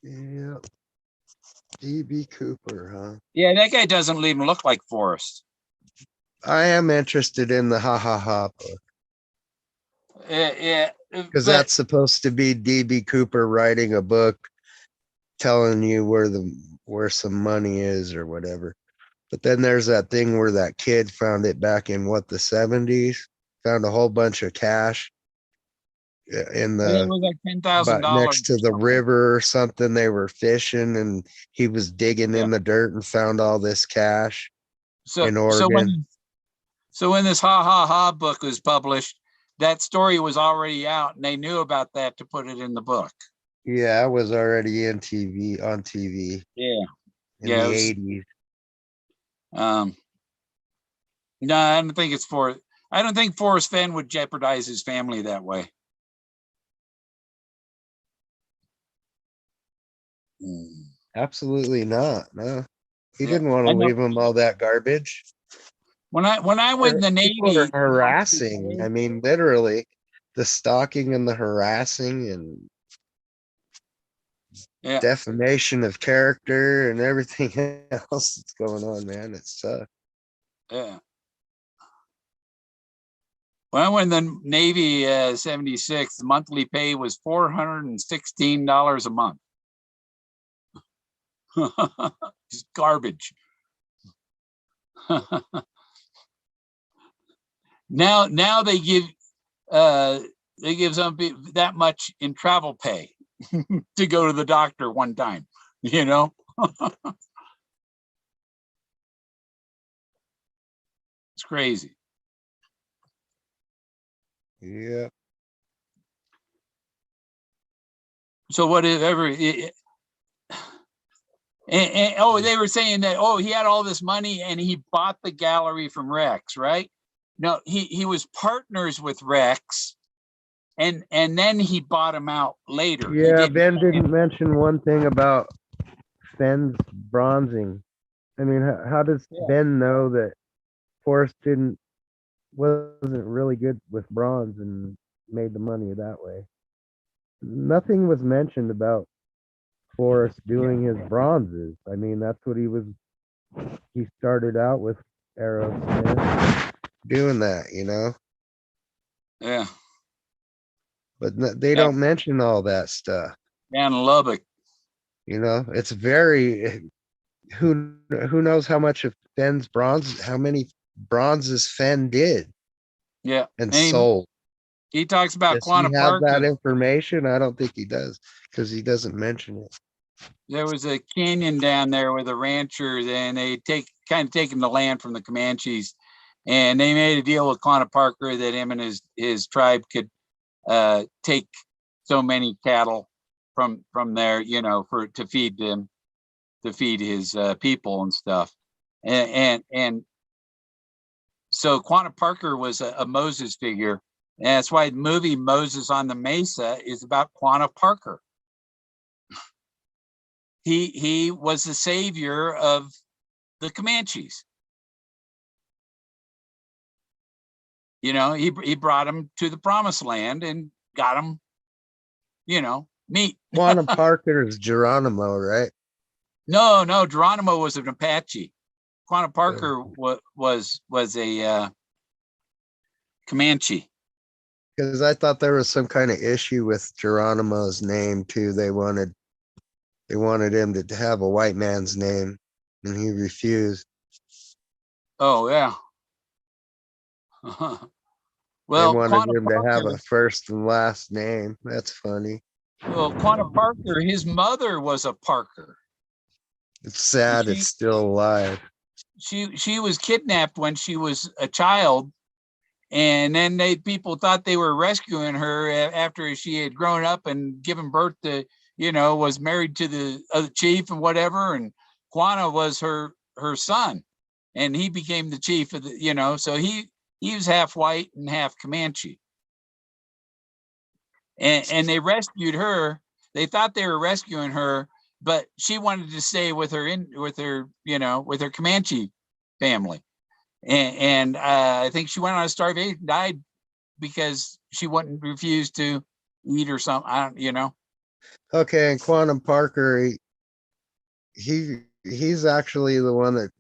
Yeah. DB Cooper, huh? Yeah, that guy doesn't even look like Forrest. I am interested in the ha ha ha book Yeah, because that's supposed to be DB Cooper writing a book telling you where some money is or whatever. But then there's that thing where that kid found it back in the 70s, found a whole bunch of cash in it the was like but $10,000 next to the river or something. They were fishing and he was digging Yeah. in the dirt and found all this cash So in Oregon. when this ha ha ha book was published, that story was already out, and they knew about that to put it in the book. Yeah, I was already on TV. Yeah, In yeah. the 80s. No, I don't think it's for. I don't think Forrest Fenn would jeopardize his family that way. Absolutely not. No, he Yeah, didn't want I to know. leave him all that garbage. When I went in the People are Navy, harassing. I mean, literally, the stalking and the harassing and yeah, defamation of character and everything else that's going on, man. It's yeah. When I went in the Navy, 76, the monthly pay was $416 a month. Just garbage. Now they give some people that much in travel pay to go to the doctor one time, you know. It's crazy. Yeah. So whatever. Oh, they were saying that, oh, he had all this money and he bought the gallery from Rex, right? No, he was partners with Rex, and then he bought him out later. Yeah, Ben didn't mention one thing about Fenn's bronzing. I mean, how does Ben know that Forrest wasn't really good with bronze and made the money that way? Nothing was mentioned about Forrest doing his bronzes. I mean, that's what he started out with Aerosmith. Doing that, you know, Yeah, but they don't mention all that stuff. down in Lubbock. You know, it's very, who knows how much of Fenn's bronze, how many bronzes Fenn did Yeah, and he sold. talks about Does he Quanah have that Parker. information? I don't think he does, because he doesn't mention it. There was a canyon down there with a rancher, and they kind of taken the land from the Comanches, and they made a deal with Quanah Parker that him and his tribe could take so many cattle from there, you know, to feed his people and stuff, and so Quanah Parker was a Moses figure, and that's why the movie Moses on the Mesa is about Quanah Parker. He was the savior of the Comanches. You know, he brought them to the promised land and got them, you know, meat. Quanah Parker is Geronimo, right? No, Geronimo was an Apache. Quanah Parker was a Comanche. Because I thought there was some kind of issue with Geronimo's name too. They wanted him to have a white man's name, and he refused. Oh yeah. Well, they wanted Quanah him Parker, to have a first and last name. That's funny. well, Quanah Parker, his mother was a Parker. It's sad it's still alive. She was kidnapped when she was a child, and then people thought they were rescuing her after she had grown up and given birth to, you know, was married to the other chief and whatever, and Quanah was her son, and he became the chief of the, you know, so he was half white and half Comanche, and they rescued her. They thought they were rescuing her, but she wanted to stay with her you know, with her Comanche family, and I think she went on a starvation, died because she wouldn't refuse to eat or something. I don't, you know. Okay, and Quanah Parker, he's actually the one that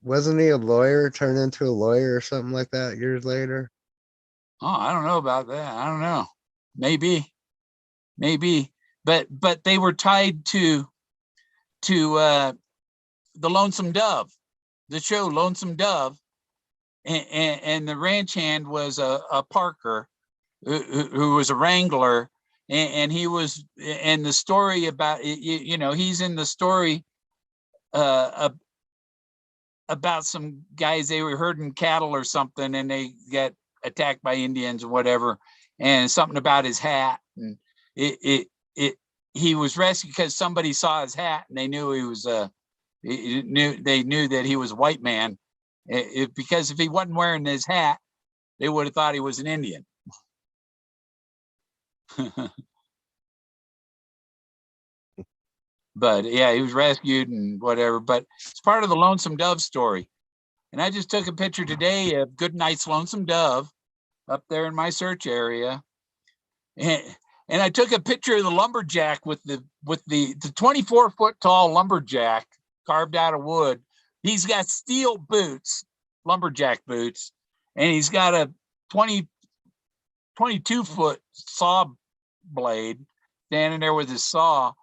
wasn't he a lawyer, turned into a lawyer or something like that years later? Oh, I don't know about that. I don't know. Maybe, but they were tied to the Lonesome Dove, the show Lonesome Dove, and the ranch hand was a Parker who was a wrangler, and he was, and the story about, you know, he's in the story about some guys, they were herding cattle or something, and they got attacked by Indians or whatever, and something about his hat, and he was rescued because somebody saw his hat and they knew he was they knew that he was a white man, because if he wasn't wearing his hat, they would have thought he was an Indian. But yeah, he was rescued and whatever, but it's part of the Lonesome Dove story. And I just took a picture today of Goodnight's Lonesome Dove up there in my search area. And I took a picture of the lumberjack with the 24-foot tall lumberjack carved out of wood. He's got steel boots lumberjack boots, and he's got a 22-foot saw blade standing there with his saw.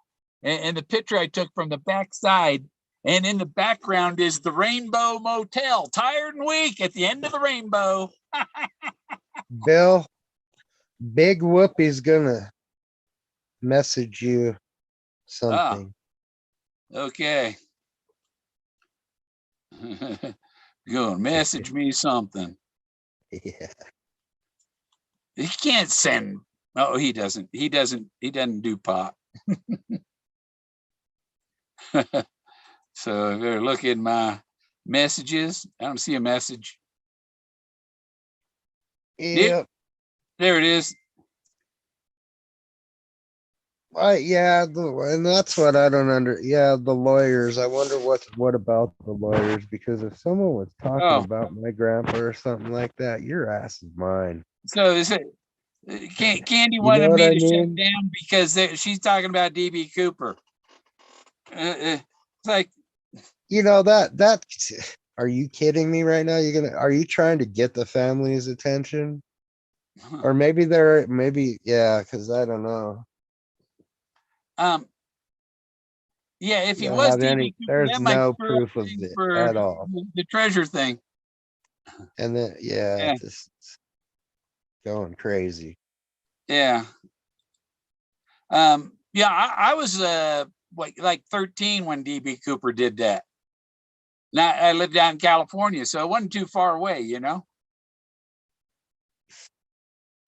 And the picture I took from the backside, and in the background is the Rainbow Motel, tired and weak at the end of the rainbow. Bill, Big Whoopi's gonna message you something. Okay. Go and message me something. Yeah. He can't send. Oh, he doesn't. He doesn't do pop. So I better look at my messages. I don't see a message. Yep. There it is. Yeah, and that's what I don't yeah, the lawyers. I wonder what about the lawyers, because if someone was talking about my grandpa or something like that, your ass is mine. So is it Candy You wanted know what me I to shut mean? down because she's talking about DB Cooper. It's like, You know that are you kidding me right now? Are you trying to get the family's attention? Or maybe yeah, because I don't know. Yeah, if he Don't was have DB Cooper, there's that might no stir up proof of things it for at all. the treasure thing. And then Yeah. just going crazy. Yeah. Yeah, I was like 13 when DB Cooper did that. Now I lived out in California, so it wasn't too far away, you know.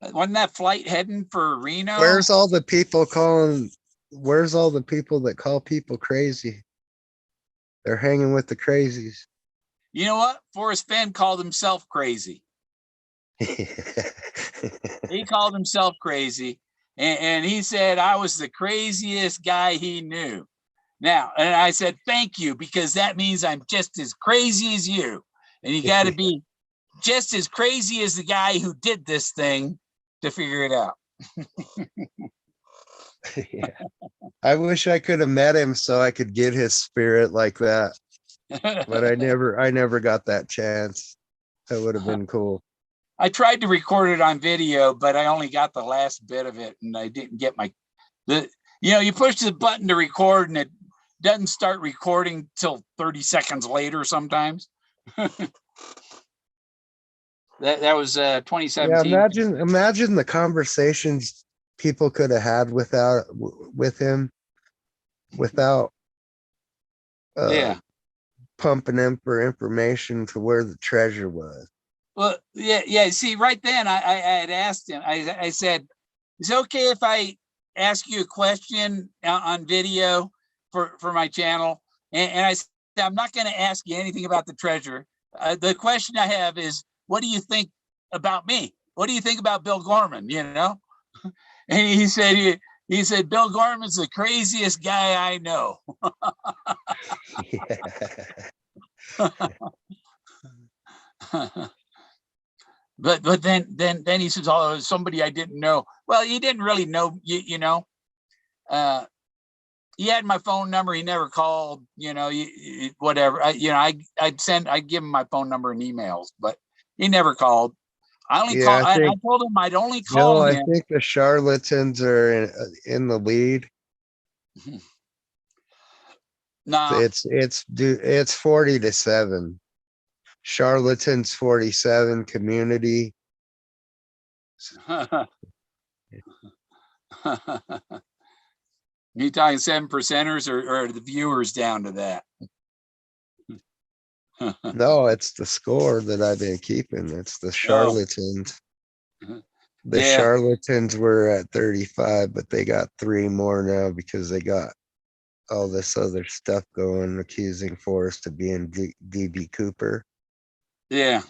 Wasn't that flight heading for Reno? Where's all the people that call people crazy? They're hanging with the crazies. You know what? Forrest Fenn called himself crazy. He called himself crazy. And he said I was the craziest guy he knew. Now, and I said, thank you, because that means I'm just as crazy as you. And you got to be just as crazy as the guy who did this thing to figure it out. Yeah. I wish I could have met him so I could get his spirit like that. But I never got that chance. That would have been cool. I tried to record it on video, but I only got the last bit of it, and I didn't get you push the button to record and it doesn't start recording till 30 seconds later sometimes. That was 2017. Yeah, imagine the conversations people could have had with him without pumping him for information to where the treasure was. Well, yeah. See, right then I had asked him. I said, "Is it okay if I ask you a question on video for my channel?" And I said, "I'm not going to ask you anything about the treasure. The question I have is, what do you think about me? What do you think about Bill Gorman? You know?" And he said, "Bill Gorman's the craziest guy I know." But then he says, "Oh, somebody I didn't know." Well, he didn't really know, you know. He had my phone number. He never called, you know. Whatever. I'd give him my phone number and emails, but he never called. I told him I'd only call him. I think the charlatans are in the lead. No, it's 40-7. Charlatans 47, community. You talking 7%ers or the viewers down to that? No, it's the score that I've been keeping. It's the charlatans. The charlatans were at 35, but they got 3 more now because they got all this other stuff going, accusing Forrest of being DB Cooper. Yeah.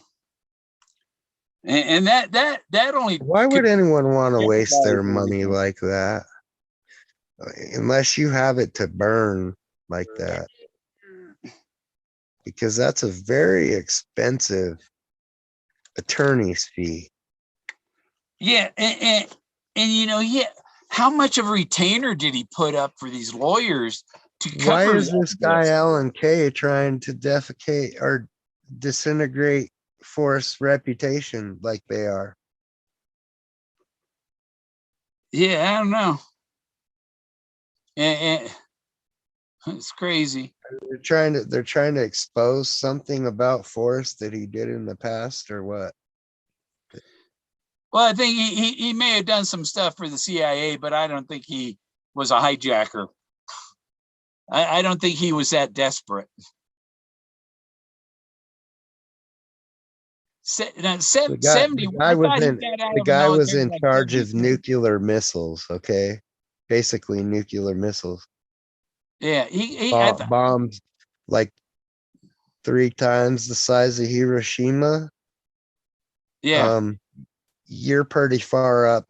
And that only. Why would anyone want to waste their money like that? Unless you have it to burn like that. Because that's a very expensive attorney's fee. Yeah, and you know, how much of a retainer did he put up for these lawyers to cover? Why is this guy Alan Kay trying to defecate or disintegrate Forrest's reputation like they are. Yeah, I don't know. And it's crazy. They're trying to expose something about Forrest that he did in the past, or what? Well, I think he may have done some stuff for the CIA, but I don't think he was a hijacker. I don't think he was that desperate. The 70. guy I was thought he in got out the of the guy was military in like charge of 72. nuclear missiles. Okay, basically nuclear missiles. Yeah, I thought, Bombs like 3 times the size of Hiroshima. yeah, You're pretty far up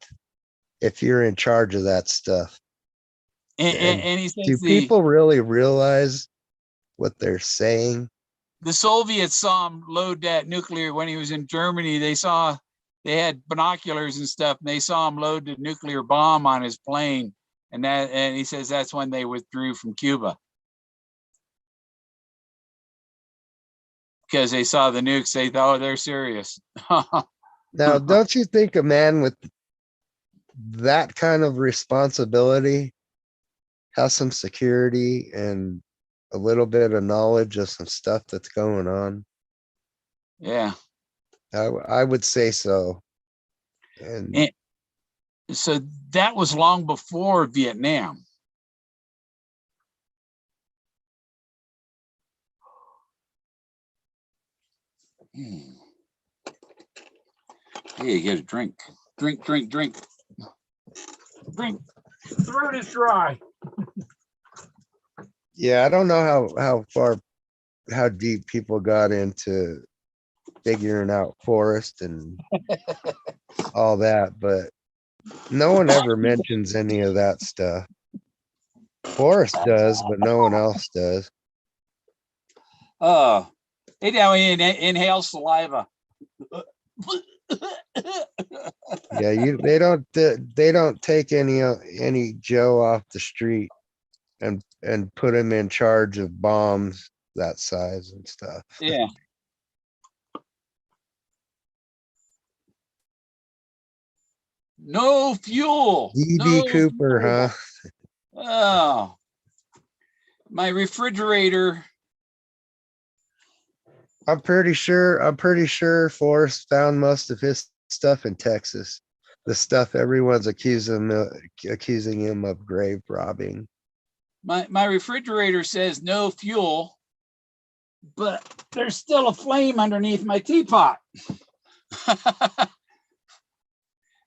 if you're in charge of that stuff. And and he do says people really realize what they're saying? the Soviets saw him load that nuclear when he was in Germany. They had binoculars and stuff, and they saw him load the nuclear bomb on his plane, and he says that's when they withdrew from Cuba. Because they saw the nukes, they thought, oh, they're serious. Now, don't you think a man with that kind of responsibility has some security and a little bit of knowledge of some stuff that's going on? Yeah. I would say so. And And so that was long before Vietnam. Hey, you get a drink. Drink. Drink. Throat is dry. yeah, I don't know how deep people got into figuring out Forrest and all that, but no one ever mentions any of that stuff. Forrest does, but no one else does. Oh, hey, now inhale saliva. Yeah, they don't take any Joe off the street and put him in charge of bombs that size and stuff. Yeah. No fuel. DB No Cooper, fuel. huh? Oh, my refrigerator. I'm pretty sure Forrest found most of his stuff in Texas. The stuff everyone's accusing him of grave robbing. My refrigerator says no fuel, but there's still a flame underneath my teapot.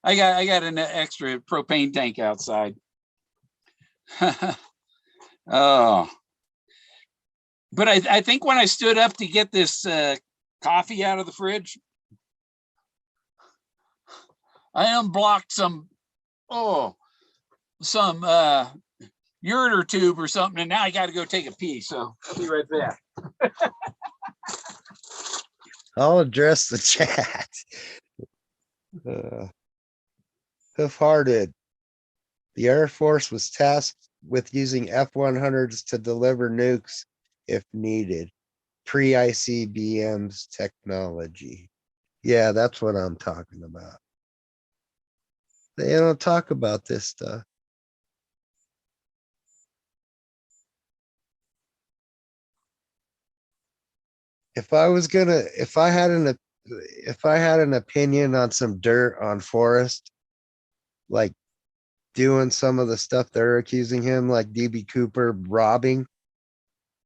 I got an extra propane tank outside. Oh, but I think when I stood up to get this coffee out of the fridge, I unblocked some ureter tube or something, and now I got to go take a pee. So I'll be right back. I'll address the chat. Half-hearted. The Air Force was tasked with using F-100s to deliver nukes if needed. Pre-ICBM's technology. Yeah, that's what I'm talking about. They don't talk about this stuff. If I had an opinion on some dirt on Forrest, like doing some of the stuff they're accusing him, like DB Cooper robbing,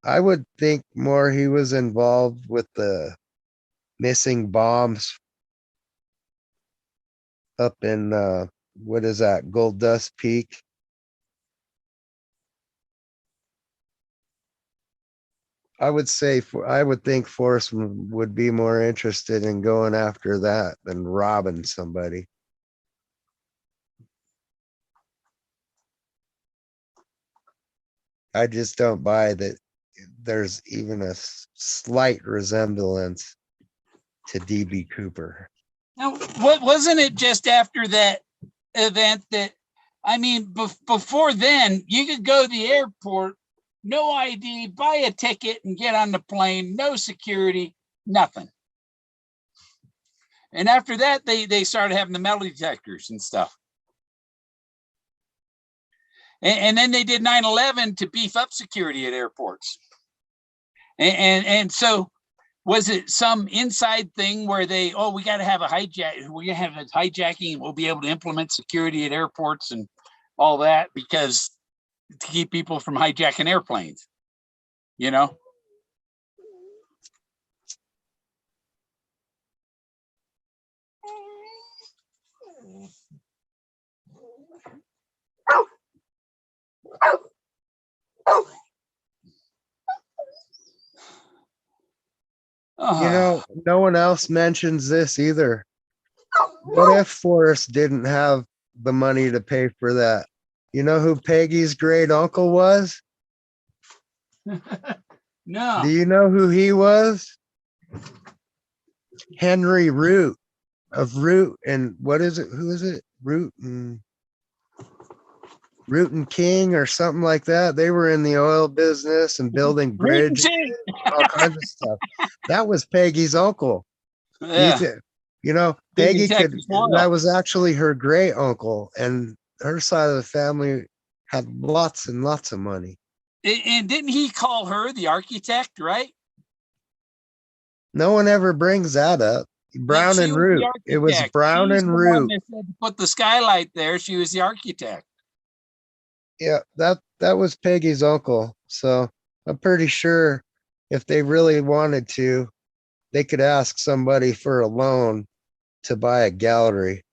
I would think more he was involved with the missing bombs up in what is that, Gold Dust Peak? I would think Forrest would be more interested in going after that than robbing somebody. I just don't buy that there's even a slight resemblance to DB Cooper. Now, what wasn't it just after that event that, I mean, before then, you could go to the airport, no ID, buy a ticket and get on the plane, no security, nothing. And after that, they started having the metal detectors and stuff. And then they did 9/11 to beef up security at airports. And so was it some inside thing where we got to have a hijack, we have a hijacking, we'll be able to implement security at airports and all that, because to keep people from hijacking airplanes, you know? You know, no one else mentions this either. What if Forrest didn't have the money to pay for that? You know who Peggy's great uncle was? No. Do you know who he was? Henry Root of Root and what is it? Who is it? Root and King or something like that. They were in the oil business and building bridges, all kinds of stuff. That was Peggy's uncle. Yeah. Peggy Texas could, oil. that was actually her great uncle, and her side of the family had lots and lots of money. And didn't he call her the architect, right? No one ever brings that up. Brown She and was the Root. It was architect. Brown She's and the one Root. that said to put the skylight there. She was the architect. Yeah, that was Peggy's uncle. So I'm pretty sure if they really wanted to, they could ask somebody for a loan to buy a gallery.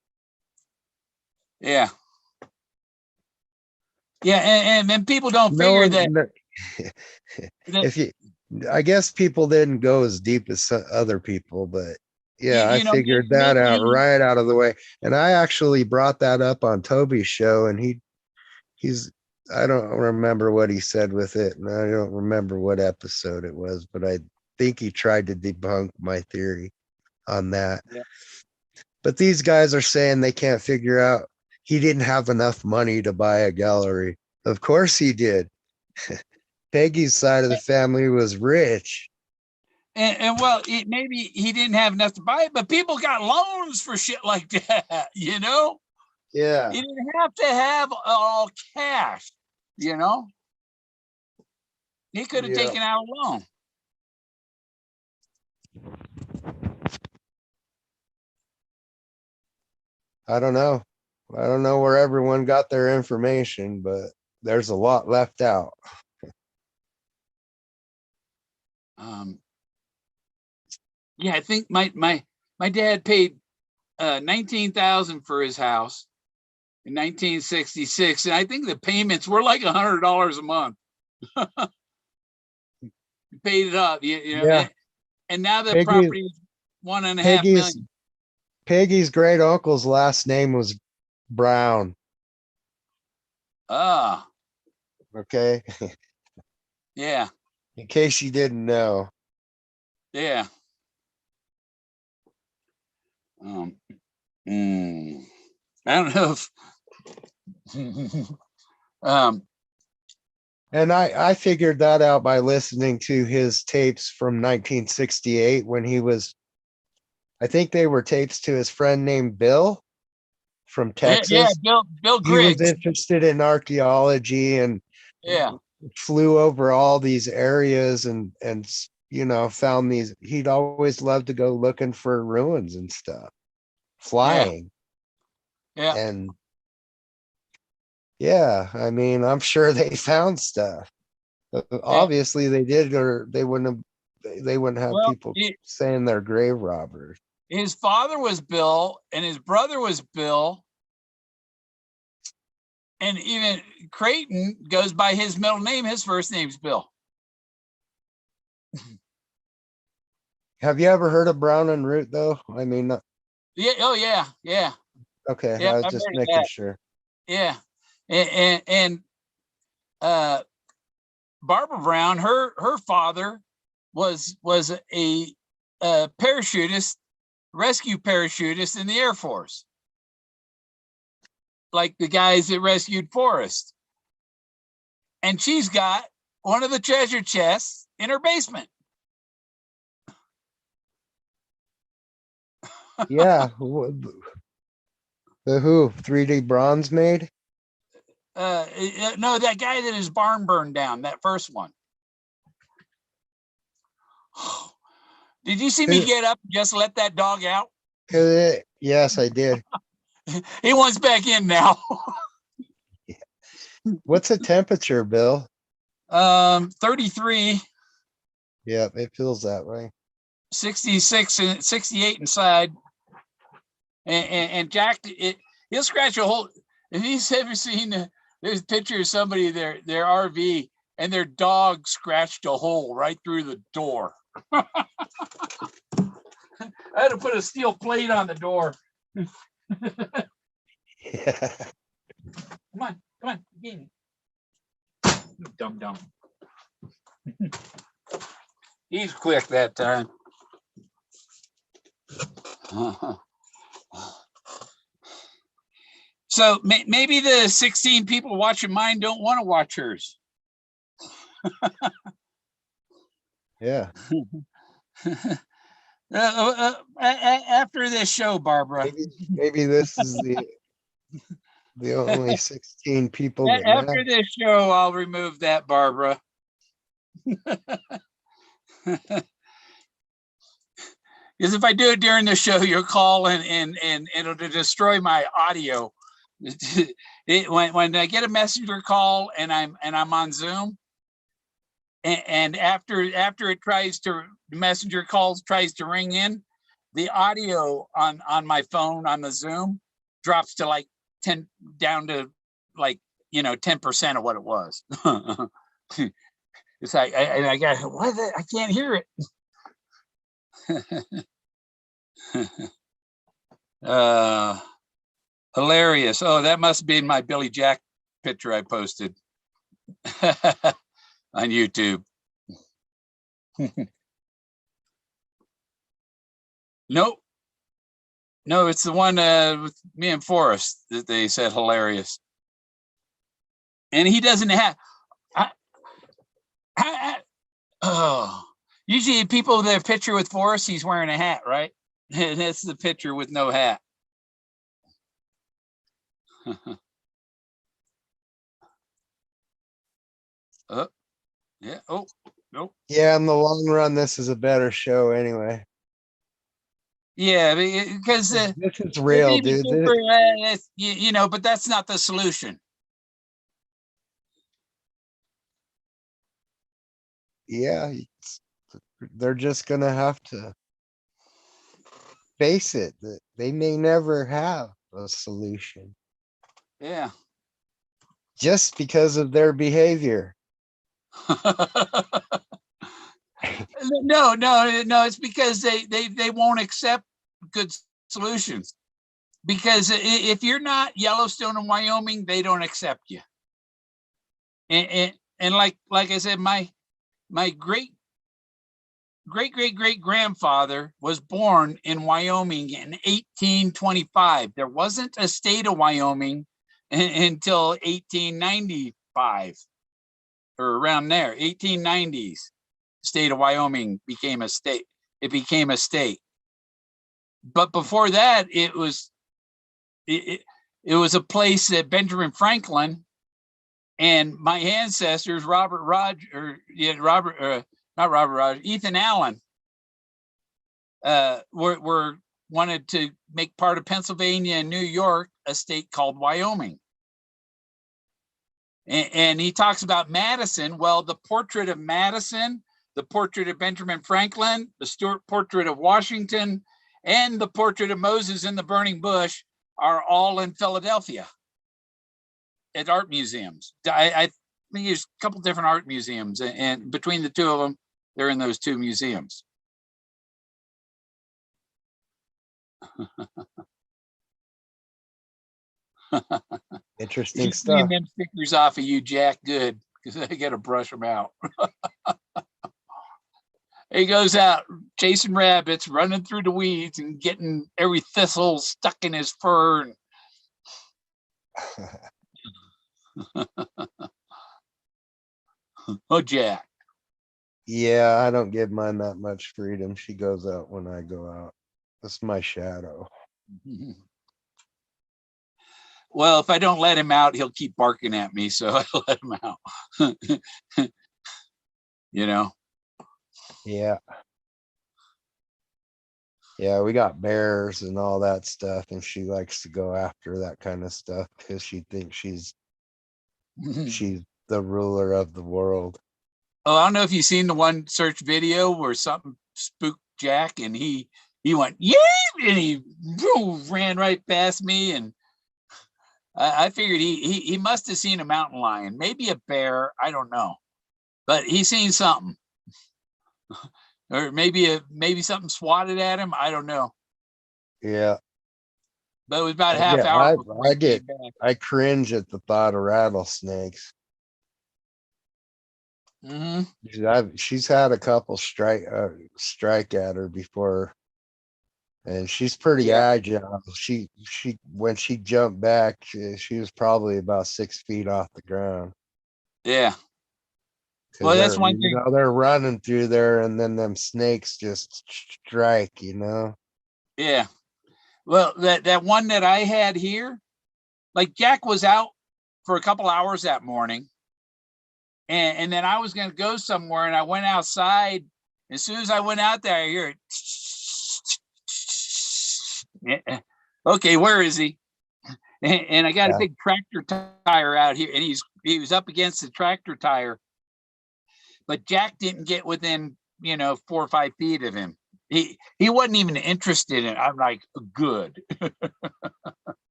Yeah. Yeah, and people don't No figure one, that. no- if you, I guess people didn't go as deep as other people, but yeah, I figured that out right out of the way. And I actually brought that up on Toby's show, and I don't remember what he said with it, and I don't remember what episode it was, but I think he tried to debunk my theory on that. Yeah. But these guys are saying they can't figure out he didn't have enough money to buy a gallery. Of course he did. Peggy's side of the family was rich. And well, maybe he didn't have enough to buy it, but people got loans for shit like that, you know? Yeah. You didn't have to have all cash, you know? He could have taken out a loan. I don't know. I don't know where everyone got their information, but there's a lot left out. Yeah, I think my dad paid $19,000 for his house in 1966, and I think the payments were like $100 a month. Paid it up, you know. Yeah. And now the property is $1.5 million. Peggy's great uncle's last name was Brown. Ah. Okay. Yeah. In case you didn't know. Yeah. I don't know if and I figured that out by listening to his tapes from 1968 when he was, I think they were tapes to his friend named Bill from Texas. Yeah, Bill He was Griggs. interested in archaeology and Yeah. flew over all these areas and found these. He'd always loved to go looking for ruins and stuff, flying. Yeah. And yeah, I mean, I'm sure they found stuff. Obviously they did, or they wouldn't have people saying they're grave robbers. His father was Bill and his brother was Bill. And even Creighton goes by his middle name. His first name's Bill. Have you ever heard of Brown and Root though? I mean, yeah. Oh yeah. Yeah. Okay. Yeah, I was just making sure. Yeah. And Barbara Brown, her father was a parachutist, rescue parachutist in the Air Force, like the guys that rescued Forrest. And she's got one of the treasure chests in her basement. Yeah. The who? 3D bronze made? No, that guy that his barn burned down, that first one. Did you see me get up and just let that dog out? Yes, I did. He wants back in now. What's the temperature, Bill? 33, Yeah, it feels that way. 66, and 68 inside. And Jack, he'll scratch a hole. If he's ever seen, there's a picture of somebody, their RV, and their dog scratched a hole right through the door. I had to put a steel plate on the door. Yeah. Come on, get dumb. He's quick that time. So maybe the 16 people watching mine don't want to watch hers. Yeah. After this show, Barbara. Maybe this is the only 16 people that After matter. this show, I'll remove that, Barbara. Because if I do it during the show, you'll call and it'll destroy my audio. When I get a messenger call and I'm on Zoom, and after it tries to, the messenger calls tries to ring in, the audio on my phone on the Zoom drops to like 10, down to like 10% of what it was. It's like I got what? I can't hear it. Hilarious. Oh, that must be my Billy Jack picture I posted on YouTube. Nope. No, it's the one with me and Forrest that they said hilarious. And he doesn't have. Oh, usually people with their picture with Forrest, he's wearing a hat, right? That's the picture with no hat. Oh, yeah. Oh, nope. Yeah, in the long run, this is a better show anyway. Yeah, because This is real, dude. but that's not the solution. Yeah, they're just gonna have to face it that they may never have a solution Yeah. just because of their behavior. No, it's because they won't accept good solutions. Because if you're not Yellowstone and Wyoming, they don't accept you. And like I said, my great grandfather was born in Wyoming in 1825. There wasn't a state of Wyoming until 1895 or around there, 1890s. State of Wyoming became a state. It became a state. But before that, it was a place that Benjamin Franklin and my ancestors, Ethan Allen, were wanted to make part of Pennsylvania and New York a state called Wyoming. And he talks about Madison. Well, the portrait of Madison, the portrait of Benjamin Franklin, the Stuart portrait of Washington, and the portrait of Moses in the burning bush are all in Philadelphia at art museums. I think there's a couple different art museums, and between the two of them, they're in those two museums. Interesting Clean stuff. them stickers off of you, Jack. Good, because I got to brush them out. He goes out chasing rabbits, running through the weeds, and getting every thistle stuck in his fur. Oh, Jack. Yeah, I don't give mine that much freedom. She goes out when I go out. That's my shadow. Well, if I don't let him out, he'll keep barking at me, so I let him out. You know. Yeah. Yeah, we got bears and all that stuff, and she likes to go after that kind of stuff because she thinks she's the ruler of the world. Oh, I don't know if you've seen the one search video where something spooked Jack and he went, yeah, and he ran right past me. And I figured he must have seen a mountain lion, maybe a bear. I don't know, but he's seen something. Or maybe something swatted at him. I don't know. Yeah. But it was about a half hour before he came back. I cringe at the thought of rattlesnakes. She's had a couple strike at her before, and she's pretty agile. She when she jumped back, she was probably about 6 feet off the ground. Yeah. Well, that's one thing. You know, they're running through there, and then them snakes just strike. You know. Yeah. Well, that one that I had here, like Jack was out for a couple hours that morning. And then I was going to go somewhere, and I went outside. As soon as I went out there, I hear it. Okay, where is he? And I got a big tractor tire out here, and he was up against the tractor tire. But Jack didn't get within, 4 or 5 feet of him. He wasn't even interested in it. I'm like, good.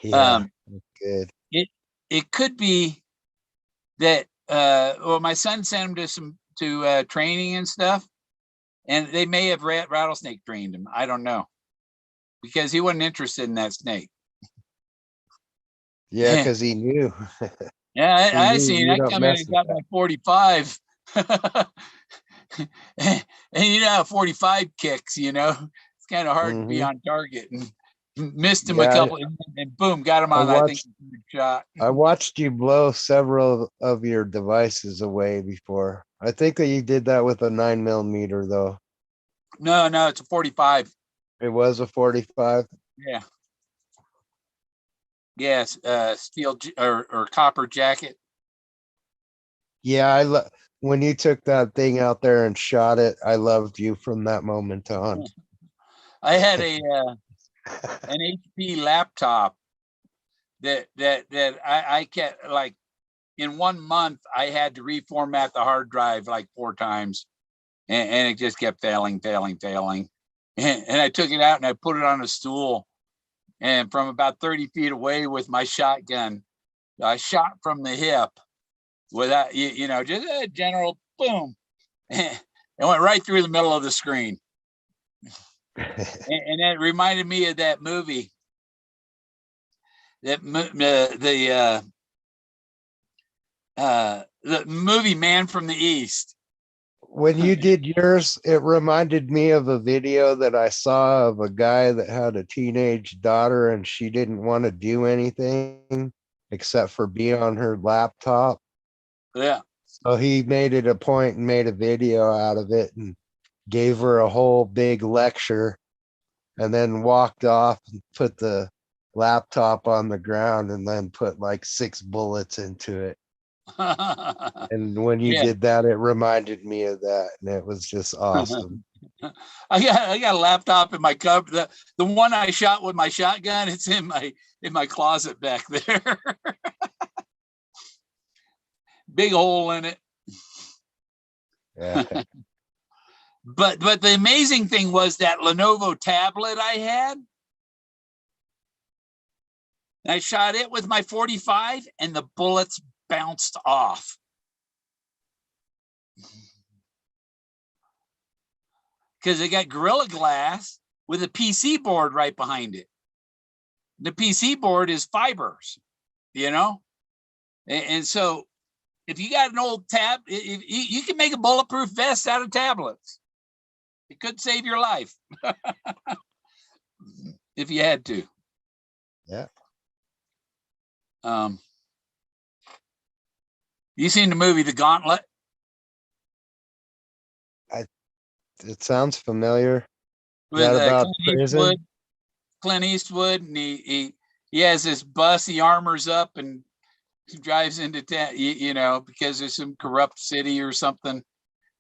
Yeah, good. It could be that my son sent him to training and stuff, and they may have rattlesnake trained him. I don't know, because he wasn't interested in that snake. Yeah, because he knew. Yeah, I seen. I come in and got my 45, and you know how 45 kicks. It's kind of hard to be on target, and missed him a couple, and boom, got him on. I think shot. I watched you blow several of your devices away before. I think that you did that with a 9mm though. No, it's a 45. It was a 45. Yeah. Yes, steel or copper jacket. Yeah, when you took that thing out there and shot it, I loved you from that moment on. I had an HP laptop that I kept, like, in 1 month I had to reformat the hard drive like 4 times, and it just kept failing. And I took it out and I put it on a stool, and from about 30 feet away with my shotgun, I shot from the hip without, just a general boom. It went right through the middle of the screen. And that reminded me of that movie. The movie Man from the East. When you did yours, it reminded me of a video that I saw of a guy that had a teenage daughter, and she didn't want to do anything except for be on her laptop. Yeah. So he made it a point and made a video out of it and gave her a whole big lecture, and then walked off and put the laptop on the ground and then put like 6 bullets into it. And when you did that, it reminded me of that, and it was just awesome. I got a laptop in my cupboard. The one I shot with my shotgun, it's in my closet back there. Big hole in it. Yeah. But the amazing thing was that Lenovo tablet I had. I shot it with my 45, and the bullets bounced off. Because it got Gorilla Glass with a PC board right behind it. The PC board is fibers, and so if you got an old tab, you can make a bulletproof vest out of tablets. It could save your life if you had to. Yeah. You seen the movie The Gauntlet? It sounds familiar. Is that about Clint prison? Eastwood. Clint Eastwood, and he has this bus. He armors up and he drives into town. You know, because there's some corrupt city or something,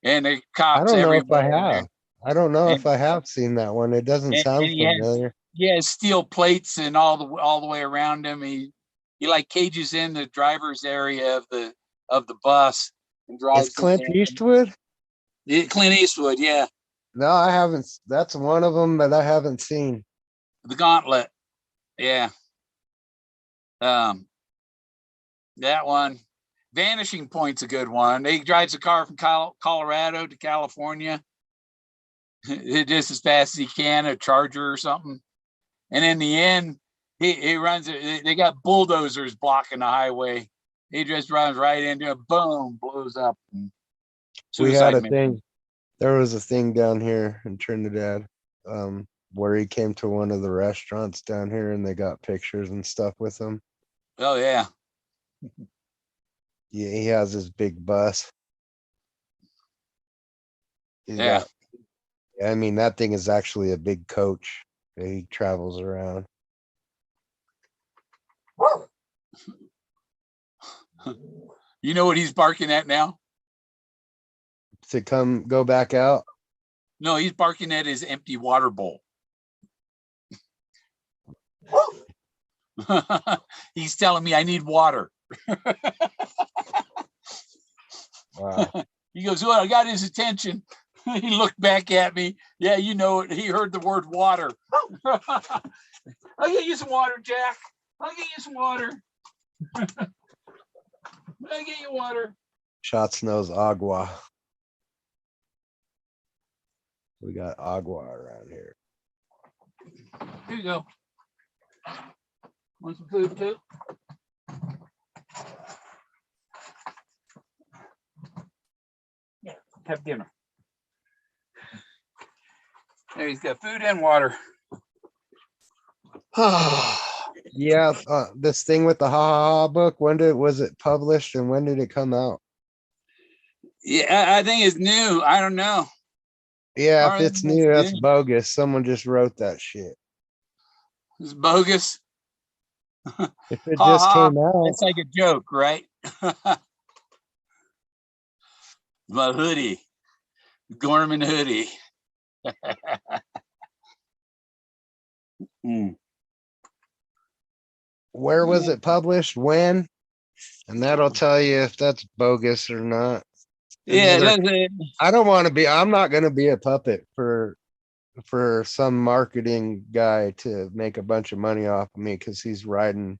and the I cops don't know if I everywhere. have. I don't know if And, I have seen that one. It doesn't and sound familiar. he has steel plates and all the way around him. He like cages in the driver's area of the bus and Is drives in Clint there. Eastwood? Clint Eastwood, yeah, No, I haven't. That's one of them that I haven't seen. the Gauntlet, yeah. That one, Vanishing Point's a good one. He drives a car from Colorado to California, just as fast as he can, a Charger or something. And in the end, he runs it. They got bulldozers blocking the highway. He just runs right into it, boom, blows up. We had Suicide a mission. thing. There was a thing down here in Trinidad, where he came to one of the restaurants down here, and they got pictures and stuff with him. Oh yeah, Yeah, he has his big bus. He's yeah. got. I mean, that thing is actually a big coach that he travels around. You know what he's barking at now? To come go back out. No, he's barking at his empty water bowl. He's telling me I need water. Wow. He goes, well, I got his attention. He looked back at me. Yeah, you know it. He heard the word water. I'll get you some water, Jack. I'll get you some water. I'll get you water. Shots knows agua. We got agua around here. Here you go. Want some food too? Yeah, have dinner. There, he's got food and water. Yeah, this thing with the Ha Ha Ha book, was it published and when did it come out? Yeah, I think it's new. I don't know. Yeah, if Or it's new, that's bogus. Someone just wrote that shit. It's bogus. If it Ha just ha. came out, It's like a joke, right? My hoodie, Gorman hoodie. Mm. where was it published? When? And that'll tell you if that's bogus or not. Yeah, I don't want to be. I'm not going to be a puppet for some marketing guy to make a bunch of money off of me because he's riding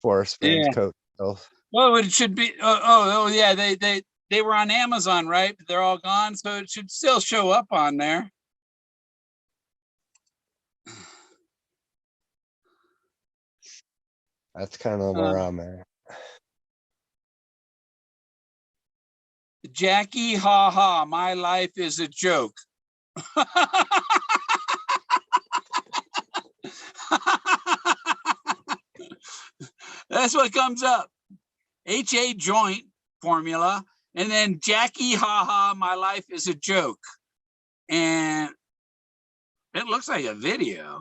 Forrest Fenn's yeah. coattails. Well, it should be. Oh, yeah. They were on Amazon, right? But they're all gone, so it should still show up on there. That's kind of where I'm at. Jackie, ha ha. My life is a joke. That's what comes up. HA joint formula. And then Jackie, ha ha. My life is a joke. And it looks like a video.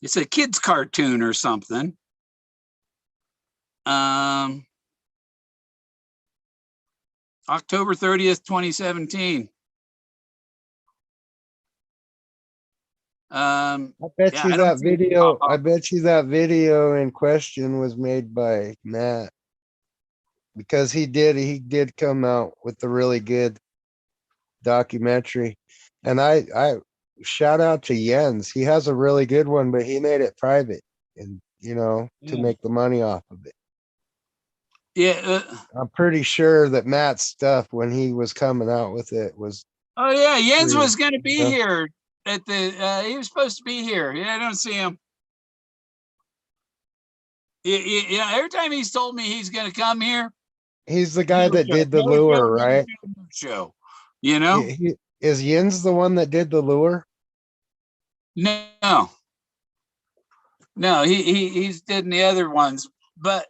It's a kid's cartoon or something. October 30th, 2017. I bet you that video. I bet you that video in question was made by Matt because he did come out with a really good documentary, and I shout out to Jens. He has a really good one, but he made it private, and to make the money off of it. Yeah, I'm pretty sure that Matt's stuff when he was coming out with it was. Oh yeah, Jens was going to be here at the. He was supposed to be here. Yeah, I don't see him. Yeah, every time he's told me he's going to come here. He's the guy that did the lure, right? Show, Is Jens the one that did the lure? No, he's did the other ones, but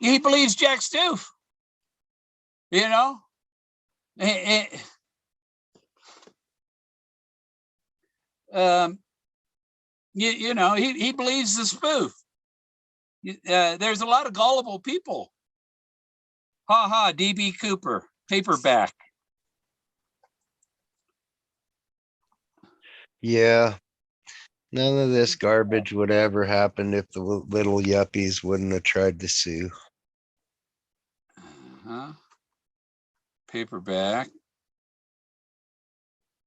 he believes Jack Stoof. You know, he believes the spoof. There's a lot of gullible people. Ha ha, DB Cooper, paperback. Yeah. None of this garbage would ever happen if the little yuppies wouldn't have tried to sue. Paperback.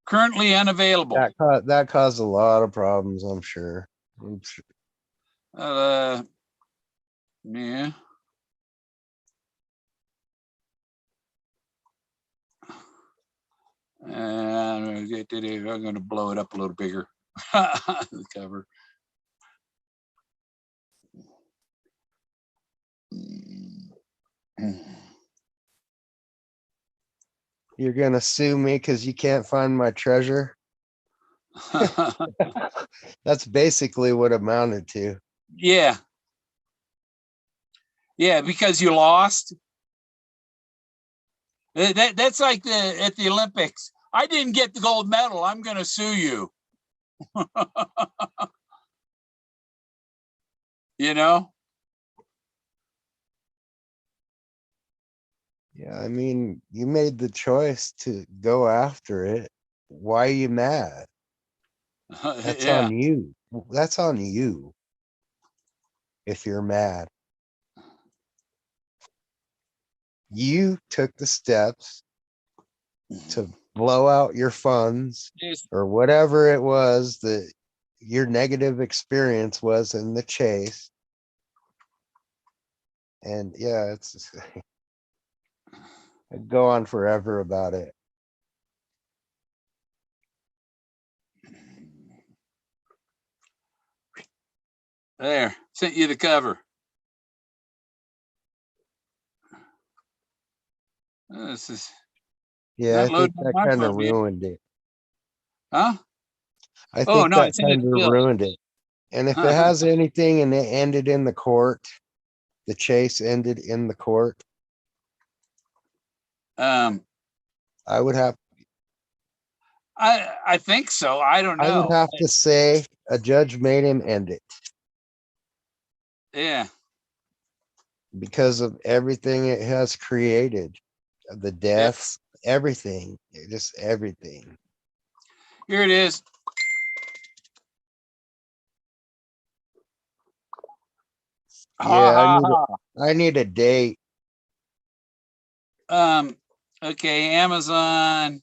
Currently unavailable. That caused a lot of problems, I'm sure. Yeah. And I'm going to blow it up a little bigger. The cover. You're gonna sue me because you can't find my treasure. That's basically what it amounted to. Yeah. Yeah, because you lost. That's like at the Olympics. I didn't get the gold medal. I'm going to sue you. You know? Yeah, I mean, you made the choice to go after it. Why are you mad? That's Yeah. on you. That's on you. If you're mad, you took the steps to blow out your funds or whatever it was that your negative experience was in the chase. And yeah, it's I'd go on forever about it. There, sent you the cover. This is Yeah, I think on that my kind of phone yet. ruined it. Huh? I Oh think no, that it's in kind of it. ruined it. And if it has anything and it ended in the court, the chase ended in the court, I I would think so. I don't know. have to say a judge made him end it Yeah. because of everything it has created, the deaths, everything, just everything. Here it is. Yeah, I need a date. Okay, Amazon.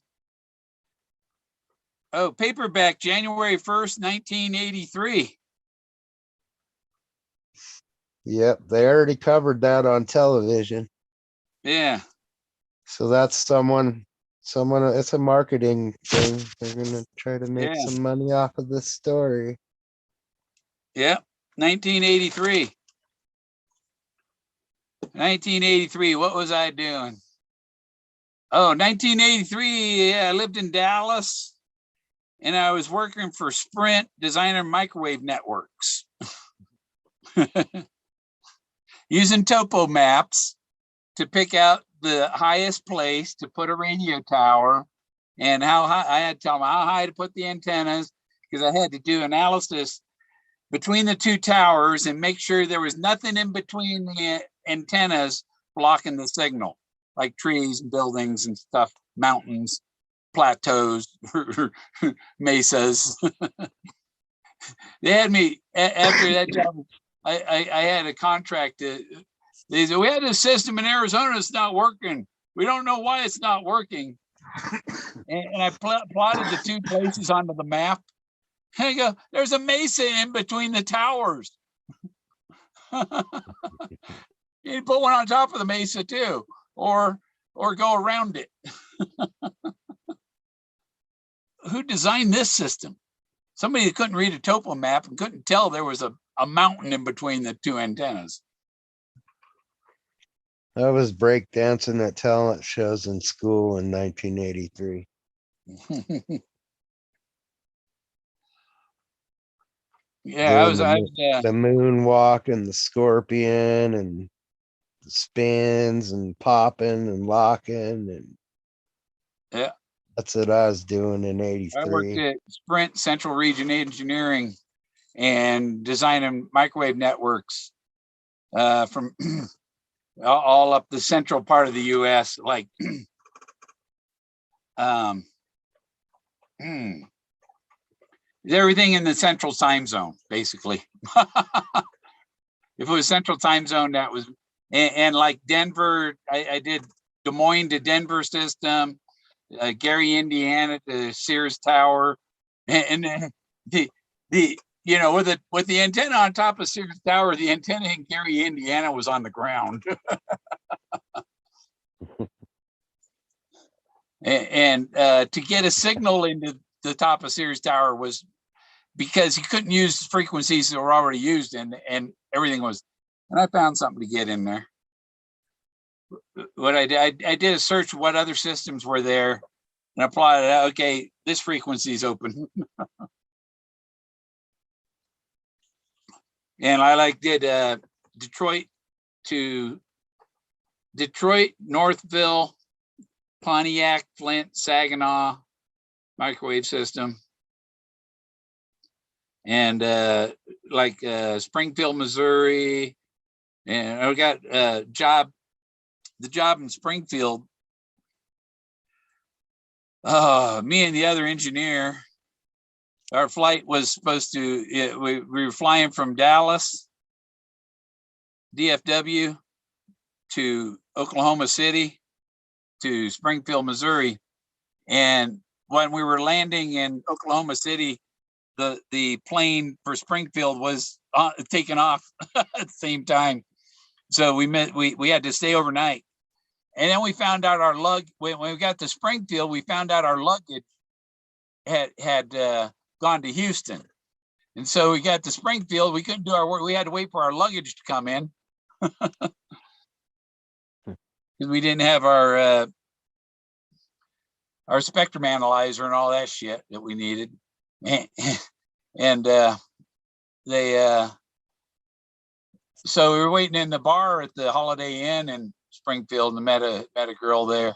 Oh, paperback, January 1st, 1983. Yep, they already covered that on television. Yeah. So that's someone, it's a marketing thing. They're gonna try to make some money off of this story. Yep, 1983. 1983, what was I doing? Oh, 1983, yeah, I lived in Dallas and I was working for Sprint Designer Microwave Networks. Using topo maps to pick out the highest place to put a radio tower and how high. I had to tell them how high to put the antennas because I had to do analysis between the two towers and make sure there was nothing in between the antennas blocking the signal, like trees and buildings and stuff, mountains, plateaus, mesas. They had me after that job. I had a contract. They said, we had a system in Arizona that's not working. We don't know why it's not working. And I plotted the two places onto the map. And I go, there's a mesa in between the towers. You put one on top of the mesa too, or go around it. Who designed this system? Somebody that couldn't read a topo map and couldn't tell there was a mountain in between the two antennas. I was breakdancing at talent shows in school in 1983. Yeah, I was the moonwalk and the scorpion and the spins and popping and locking and yeah. That's what I was doing in I worked 83. at Sprint Central Region Engineering and designing microwave networks from all up the central part of the U.S. Like, everything in the central time zone, basically. If it was central time zone, that was, and like Denver, I did Des Moines to Denver system, Gary, Indiana to Sears Tower, and the you know, with the antenna on top of Sears Tower, the antenna in Gary, Indiana was on the ground. And to get a signal into the top of Sears Tower was because you couldn't use frequencies that were already used, and everything was. And I found something to get in there. What I did a search of what other systems were there, and applied it. Okay, this frequency is open. And I did Detroit to Detroit, Northville, Pontiac, Flint, Saginaw microwave system, and Springfield, Missouri, and I got the job in Springfield. Me and the other engineer, our flight was supposed to, we were flying from Dallas, DFW, to Oklahoma City, to Springfield, Missouri. And when we were landing in Oklahoma City, the plane for Springfield was taken off at the same time. So we had to stay overnight. And then we found out our when we got to Springfield, we found out our luggage had gone to Houston. And so we got to Springfield, we couldn't do our work. We had to wait for our luggage to come in. Because we didn't have our spectrum analyzer and all that shit that we needed. And so we were waiting in the bar at the Holiday Inn in Springfield, and met a girl there.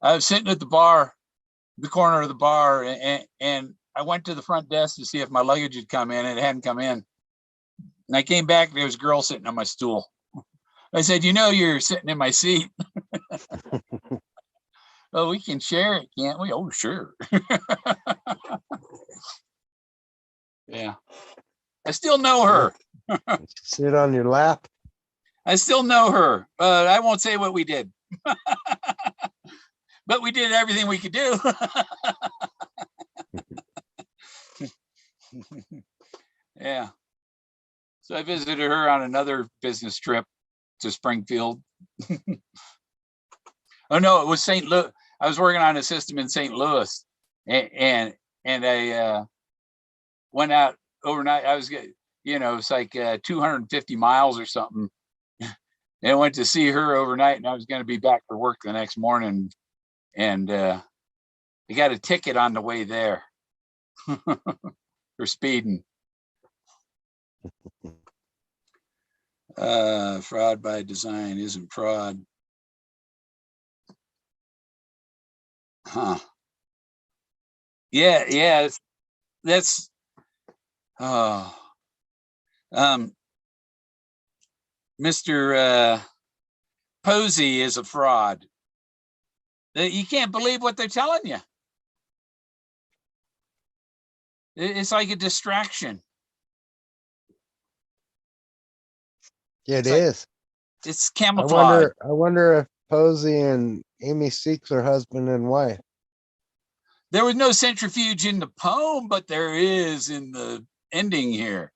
I was sitting at the bar, the corner of the bar, and I went to the front desk to see if my luggage had come in, and it hadn't come in. And I came back, and there was a girl sitting on my stool. I said, "You know, you're sitting in my seat." "Well, we can share it, can't we?" "Oh, sure." Yeah. I still know her. Sit on your lap. I still know her, but I won't say what we did. But we did everything we could do. Yeah. So I visited her on another business trip to Springfield. Oh no, it was St. Louis. I was working on a system in St. Louis, and I went out overnight. I was, it's like 250 miles or something. And I went to see her overnight, and I was going to be back for work the next morning. And I got a ticket on the way there for speeding. Fraud by design isn't fraud. Huh. Yeah, that's Mr. Posey is a fraud. You can't believe what they're telling you. It's like a distraction. Yeah, it is. It's camouflage. I wonder if Posey and Amy Seeks are husband and wife. There was no centrifuge in the poem, but there is in the ending here.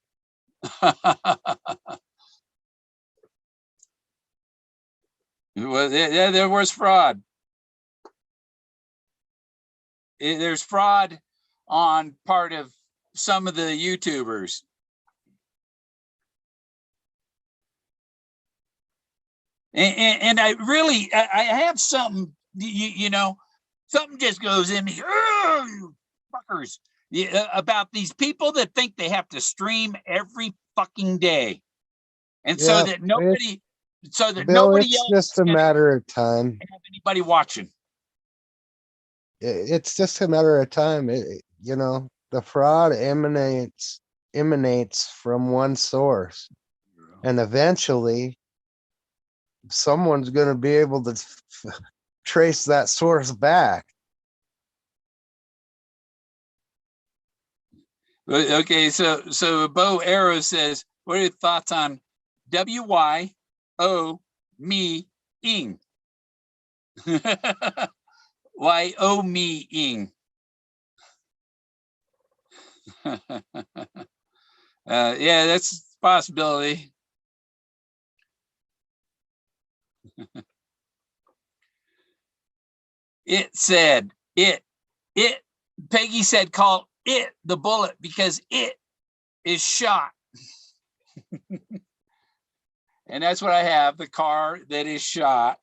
There was fraud. There's fraud on part of some of the YouTubers. And I really, I have something, something just goes in me, oh, you fuckers, about these people that think they have to stream every fucking day. And so that nobody, Bill, it's else just a matter of time. have anybody watching. it's just a matter of time. You know, the fraud emanates from one source, and eventually someone's going to be able to trace that source back. Okay, so Bo Arrow says, what are your thoughts on WYO me ing? YO me ing. Yeah, that's a possibility. It said it Peggy said call it the bullet because it is shot. And that's what I have, the car that is shot.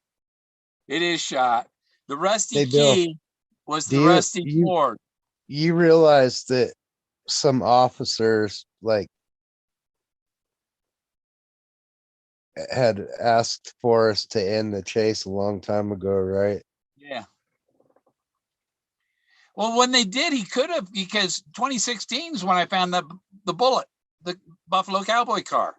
It is shot. The rusty Hey, Bill, key was the do rusty you Ford. you realize that some officers like had asked Forrest to end the chase a long time ago, right? Yeah. Well, when they did, he could have, because 2016 is when I found the bullet, the Buffalo Cowboy car.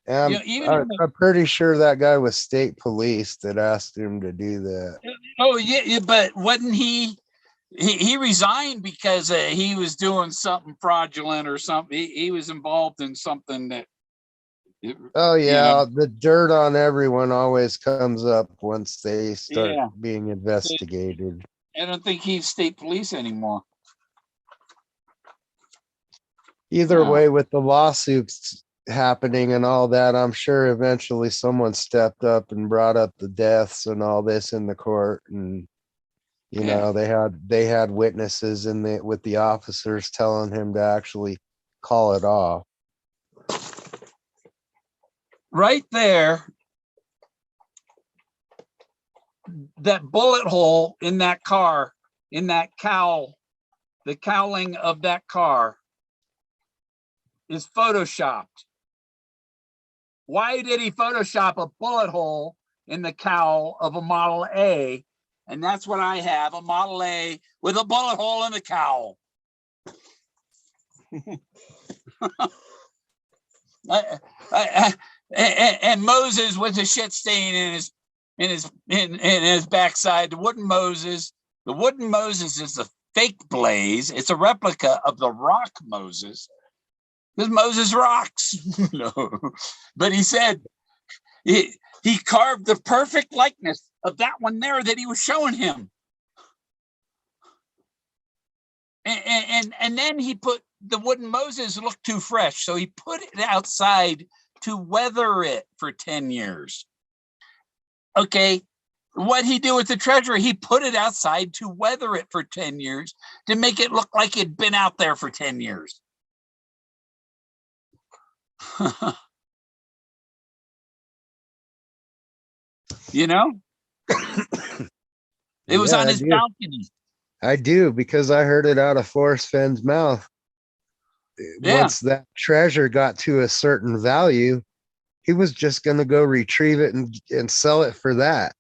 And You know, even in the, I'm pretty sure that guy was state police that asked him to do that. oh yeah, but wasn't he resigned because he was doing something fraudulent or something. He was involved in something that, Oh you know, yeah, the dirt on everyone always comes up once they start yeah. being investigated. I don't think he's state police anymore. Either way, with the lawsuits happening and all that, I'm sure eventually someone stepped up and brought up the deaths and all this in the court, and you know they had witnesses in the with the officers telling him to actually call it off. Right there, that bullet hole in that car, in that cowl, the cowling of that car is photoshopped. Why did he Photoshop a bullet hole in the cowl of a Model A? And that's what I have, a Model A with a bullet hole in the cowl. And Moses with a shit stain in his backside. The wooden Moses is a fake Blaze. It's a replica of the rock Moses. Because Moses rocks. No, but he said he carved the perfect likeness of that one there that he was showing him. And then he put the wooden Moses looked too fresh, so he put it outside to weather it for 10 years. Okay, what he did with the treasure, he put it outside to weather it for 10 years to make it look like it'd been out there for 10 years. You know, it was on his balcony. I do, because I heard it out of Forrest Fenn's mouth. Yeah. Once that treasure got to a certain value, he was just going to go retrieve it and sell it for that.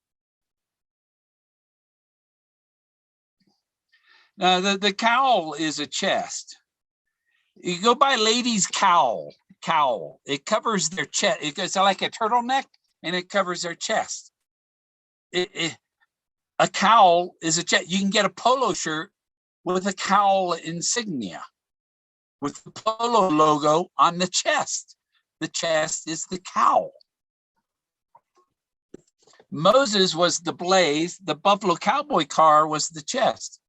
Now, the cowl is a chest. You go buy ladies' cowl. It covers their chest. It's like a turtleneck, and it covers their chest. A cowl is a chest. You can get a polo shirt with a cowl insignia, with the polo logo on the chest. The chest is the cowl. Moses was the Blaze. The Buffalo Cowboy car was the chest.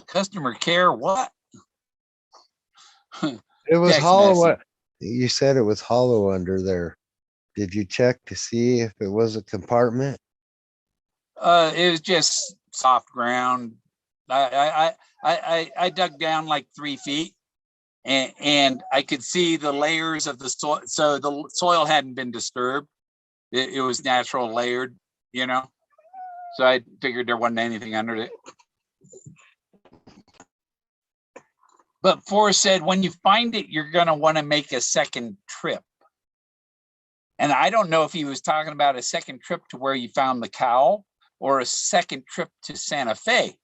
Customer care, what? It was Text hollow. message. You said it was hollow under there. Did you check to see if it was a compartment? It was just soft ground. I dug down like 3 feet, and I could see the layers of the soil. So the soil hadn't been disturbed. It was natural layered, you know. So I figured there wasn't anything under it. But Forrest said, when you find it, you're going to want to make a second trip. And I don't know if he was talking about a second trip to where you found the cowl, or a second trip to Santa Fe,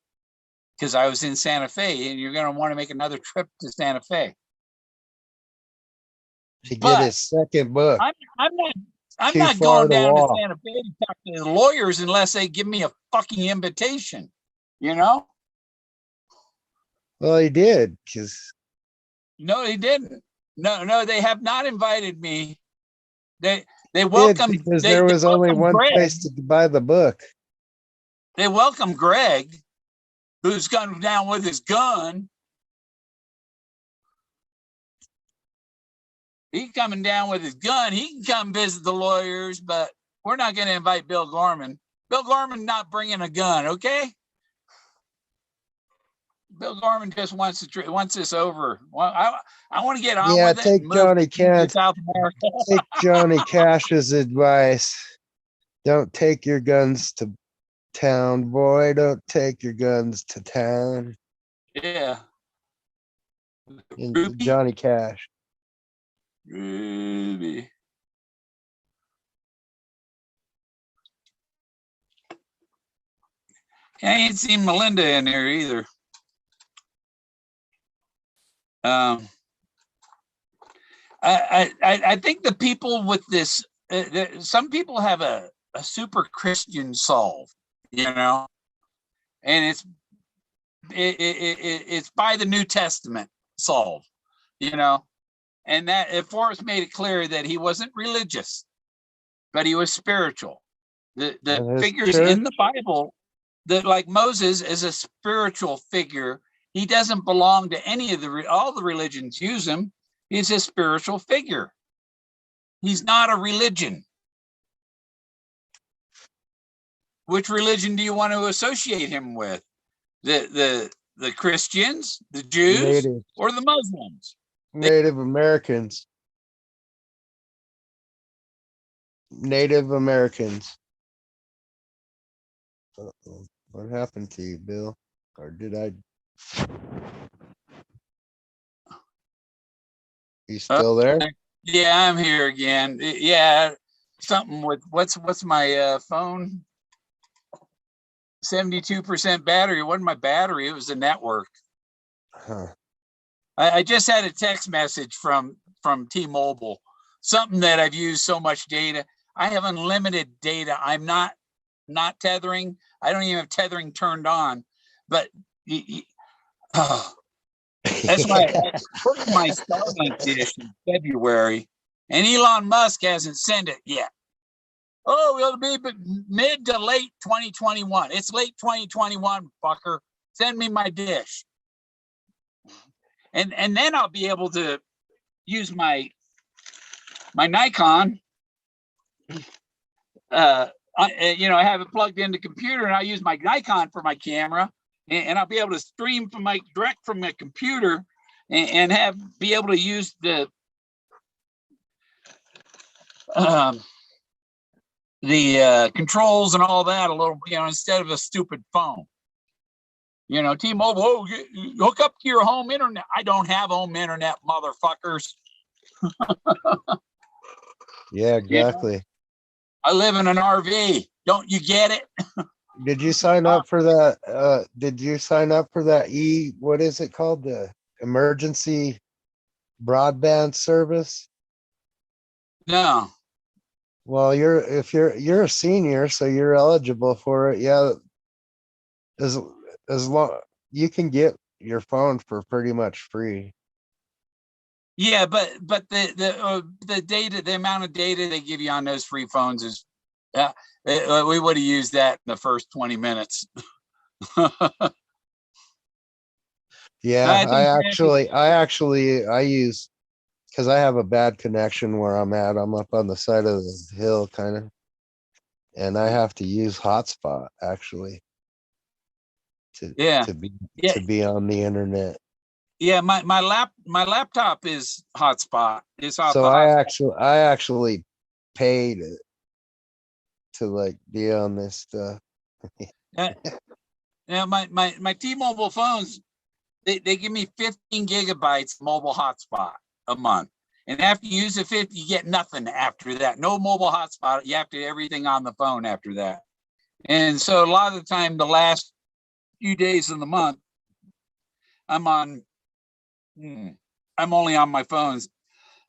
because I was in Santa Fe, and you're going to want to make another trip to Santa Fe. To get But his second book. I'm Too not far going to down to walk. Santa Fe to talk to the lawyers unless they give me a fucking invitation, you know? Well, he did, because No, they didn't. No, they have not invited me. They did welcomed because they there was only welcomed one Greg. place to buy the book. They welcomed Greg, who's gone down with his gun. He's coming down with his gun. He can come visit the lawyers, but we're not going to invite Bill Gorman. Bill Gorman not bringing a gun, okay? Bill Gorman just wants this over. Well, I want to get on Yeah, with it. take And move Johnny to Cash. South America. Take Johnny Cash's advice. Don't take your guns to town, boy. Don't take your guns to town. Yeah. And Ruby. Johnny Cash. Ruby. I ain't seen Melinda in there either. I think the people with this, some people have a super Christian solve, you know, and it's by the New Testament solve, you know, and that Forrest made it clear that he wasn't religious, but he was spiritual. The figures in the Bible, that like Moses is a spiritual figure. He doesn't belong to any of all the religions use him. He's a spiritual figure. He's not a religion. Which religion do you want to associate him with? The Christians, the Jews, or the Muslims? Native Americans. Native Americans. Uh-oh. What happened to you, Bill? Or did I? You still there? Yeah, I'm here again. Yeah, something with what's my phone? 72% battery. It wasn't my battery, it was the network. Huh. I just had a text message from T-Mobile, something that I've used so much data. I have unlimited data. I'm not tethering. I don't even have tethering turned on, but that's why I put my Starlink dish in February, and Elon Musk hasn't sent it yet. Oh, it'll be mid to late 2021. It's late 2021, fucker. Send me my dish. And then I'll be able to use my Nikon. I have it plugged into the computer, and I use my Nikon for my camera, and I'll be able to stream direct from my computer, and be able to use the controls and all that a little, instead of a stupid phone. T-Mobile, hook up to your home internet. I don't have home internet, motherfuckers. Yeah, exactly. I live in an RV. Don't you get it? Did you sign up for that? What is it called? The emergency broadband service? No. Well, if you're a senior, so you're eligible for it. Yeah. As long you can get your phone for pretty much free. Yeah, but the data, the amount of data they give you on those free phones is, we would have used that in the first 20 minutes. Yeah, I use, because I have a bad connection where I'm at. I'm up on the side of the hill, kind of, and I have to use hotspot actually to be on the internet. Yeah, my laptop is hotspot. So I actually paid to like be on this stuff. Now my T-Mobile phones, they give me 15 gigabytes mobile hotspot a month, and after you use the 50, you get nothing after that. No mobile hotspot. You have to do everything on the phone after that. And so a lot of the time, the last few days of the month, I'm on, I'm only on my phones.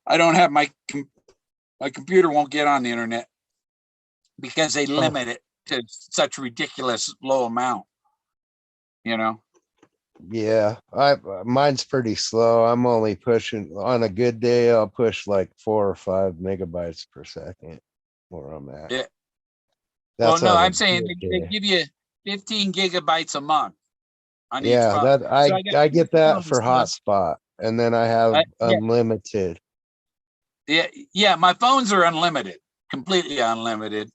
I don't have my computer won't get on the internet because they limit it to such ridiculous low amount, you know? Yeah, mine's pretty slow. I'm only pushing on a good day. I'll push like 4 or 5 megabytes per second where I'm at. Yeah. That's Well, no, on a I'm saying good they day. give you 15 gigabytes a month on each Yeah, phone. that So got I two get that phones, for so hotspot, and then I have yeah, unlimited. yeah, my phones are unlimited, completely unlimited,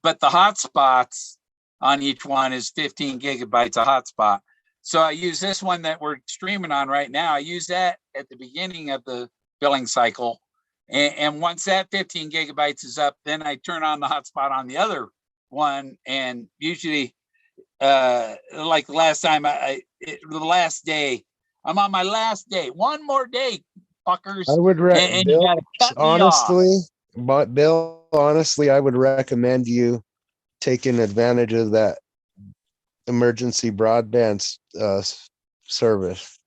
but the hotspots on each one is 15 gigabytes of hotspot. So I use this one that we're streaming on right now. I use that at the beginning of the billing cycle. And once that 15 gigabytes is up, then I turn on the hotspot on the other one. And usually, like the last time, the last day, I'm on my last day. One more day, fuckers, I would and you gotta cut me off. Bill, honestly, I would recommend you taking advantage of that emergency broadband service,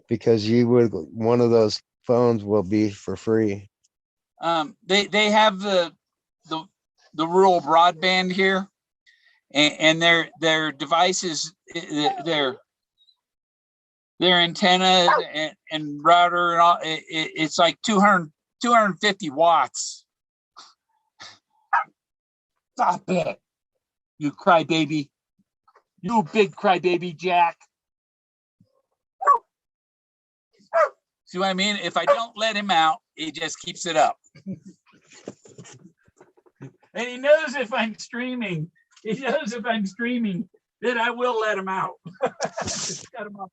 because one of those phones will be for free. They have the rural broadband here, and their devices, their antenna and router and all, it's like 250 watts. Stop it, you crybaby, you big crybaby, Jack. See what I mean? If I don't let him out, he just keeps it up. And he knows if I'm streaming, that I will let him out. Just cut him off.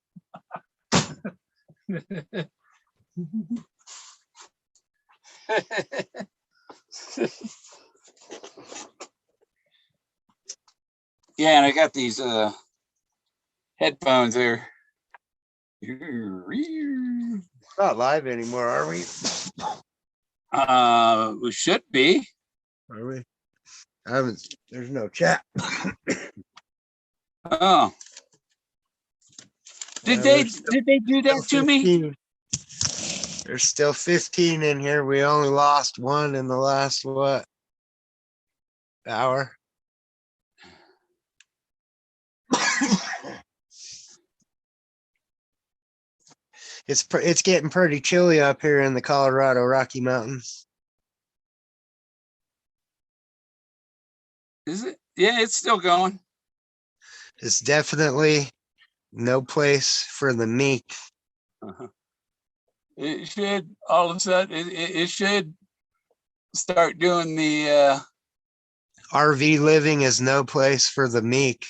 Yeah, and I got these headphones there. Not live anymore, are we? We should be. Are we? I haven't. There's no chat. Oh. Did they do that to me? There's still 15 in here. We only lost one in the last hour. It's getting pretty chilly up here in the Colorado Rocky Mountains. Is it? Yeah, it's still going. It's definitely no place for the meek. It should all of a sudden it should start doing the RV living is no place for the meek.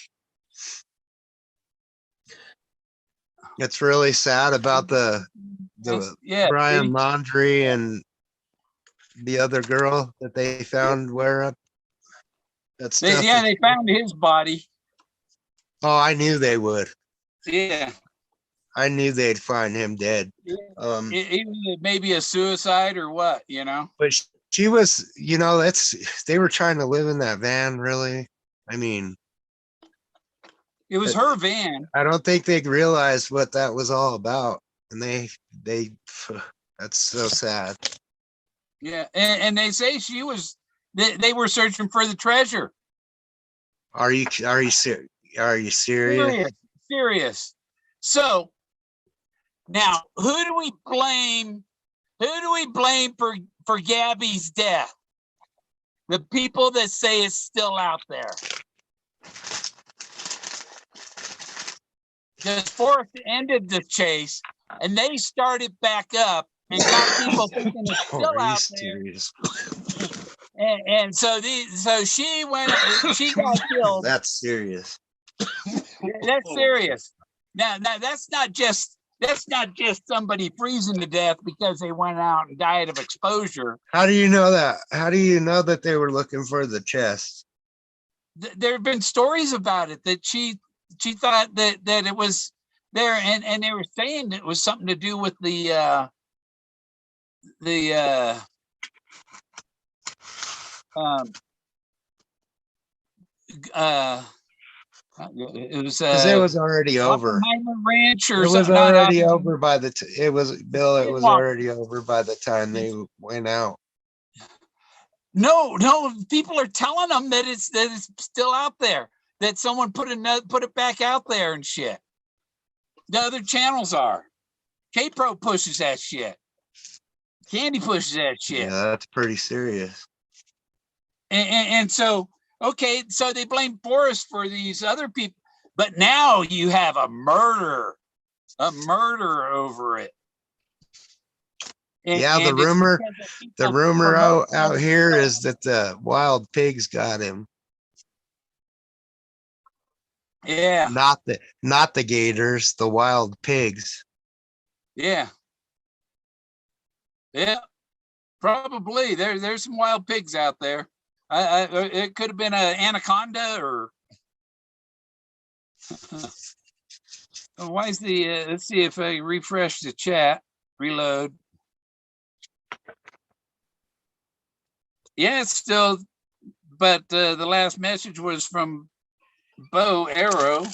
It's really sad about the Brian Laundrie and the other girl that they found where that's they found his body. Oh, I knew they would. Yeah. I knew they'd find him dead. Maybe a suicide or what, you know? But she was, they were trying to live in that van, really. I mean, it was her van. I don't think they realized what that was all about. And they that's so sad. Yeah, and they say they were searching for the treasure. Are you serious? Serious. So now, who do we blame? Who do we blame for Gabby's death? The people that say it's still out there. Because Forrest ended the chase, and they started back up and got people thinking it's still out there. And so she got killed. That's serious. That's serious. Now that's not just somebody freezing to death because they went out and died of exposure. How do you know that? How do you know that they were looking for the chest? There have been stories about it that she thought that it was there, and they were saying it was something to do with the it was Because it was already over. Oppenheimer Ranch or It was something. Not already Oppenheimer. over by the, it was, Bill, it was Skinwalker. already over by the time they went out. No, people are telling them that it's still out there. That someone put it back out there and shit. The other channels are. K-Pro pushes that shit. Candy pushes that shit. Yeah, that's pretty serious. And so, okay, so they blame Forrest for these other people, but now you have a murder over it. Yeah, the and it's rumor, because of the people rumor promoting out here is that the wild pigs got him. Yeah, Not the gators, the wild pigs. yeah, probably. There's some wild pigs out there. It could have been an anaconda or. Why is the? Let's see if I refresh the chat, reload. Yeah, it's still, but the last message was from Bo Arrow.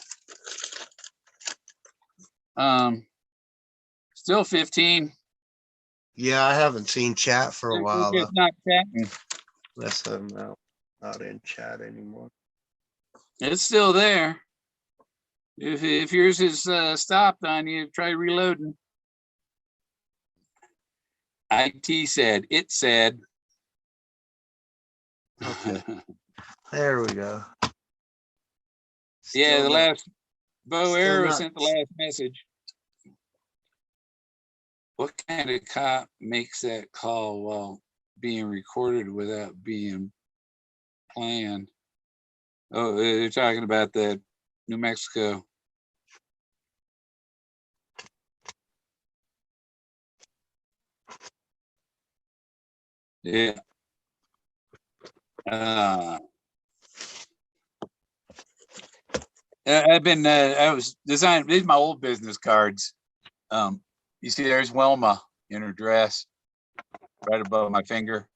Still 15. Yeah, I haven't seen chat for a They're while though. just not chatting. Unless I'm not in chat anymore. It's still there. If yours is stopped on you, try reloading. IT said, it said. Okay. There we go. Yeah, Still the not- last Bo still Arrow not- sent the last message. What kind of cop makes that call while being recorded without being planned? Oh, they're talking about that New Mexico. Yeah. I've been, I was designing, these are my old business cards. You see there's Wilma in her dress right above my finger.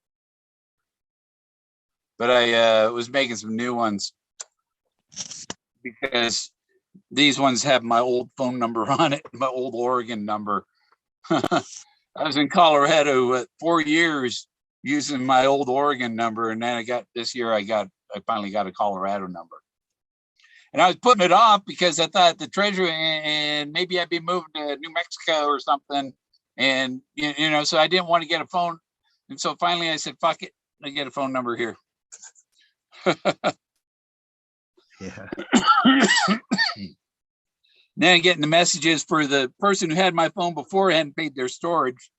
But I was making some new ones because these ones have my old phone number on it, my old Oregon number. I was in Colorado 4 years using my old Oregon number, and then this year I finally got a Colorado number. And I was putting it off because I thought the treasurer and maybe I'd be moving to New Mexico or something. And, so I didn't want to get a phone. And so finally I said, fuck it, I get a phone number here. Yeah. Then getting the messages for the person who had my phone before hadn't paid their storage.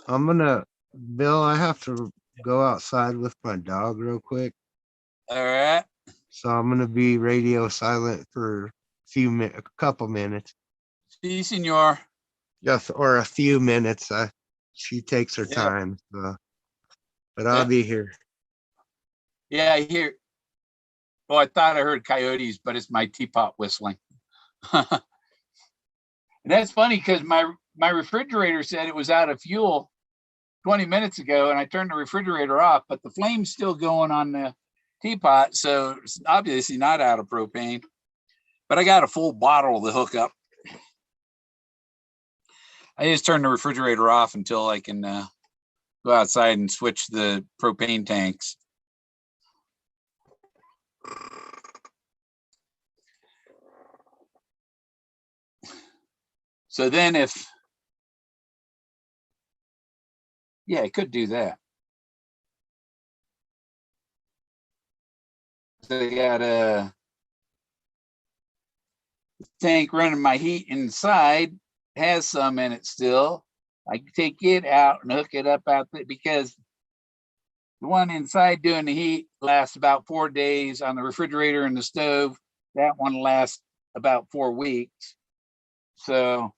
Bill, I have to go outside with my dog real quick. All right. So I'm gonna be radio silent for a couple minutes. Si, senor. Yes, or a few minutes. She takes her Yeah. time. So, but I'll be here. Yeah, I hear. Oh, I thought I heard coyotes, but it's my teapot whistling. And that's funny because my refrigerator said it was out of fuel 20 minutes ago, and I turned the refrigerator off, but the flame's still going on the teapot, so it's obviously not out of propane. But I got a full bottle to hook up. I just turned the refrigerator off until I can go outside and switch the propane tanks. So then I could do that. So I got a tank running my heat inside, has some in it still. I can take it out and hook it up out there because the one inside doing the heat lasts about 4 days. On the refrigerator and the stove, that one lasts about 4 weeks. So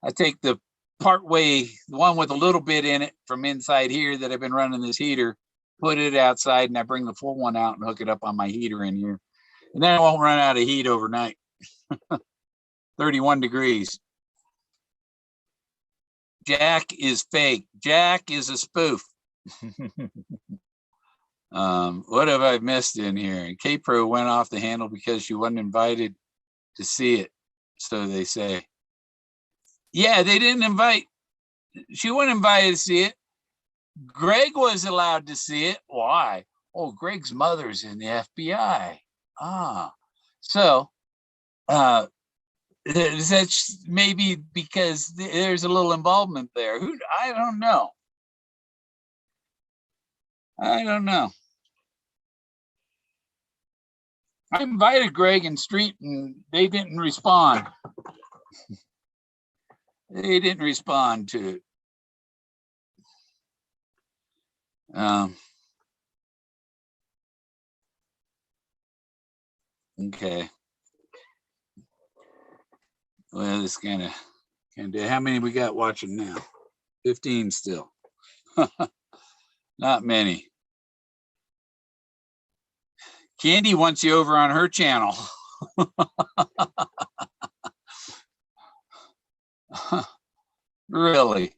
I take the the one with a little bit in it from inside here that I've been running this heater, put it outside, and I bring the full one out and hook it up on my heater in here. And then I won't run out of heat overnight. 31 degrees. Jack is fake. Jack is a spoof. What have I missed in here? And K-Pro went off the handle because she wasn't invited to see it. So they say. Yeah, they didn't invite. She wasn't invited to see it. Greg was allowed to see it. Why? Oh, Greg's mother's in the FBI. So that's maybe because there's a little involvement there. I don't know. I don't know. I invited Greg and Street, and they didn't respond. They didn't respond to it. Okay. Well, it's kind of how many we got watching now? 15 still. Not many. Candy wants you over on her channel. Really?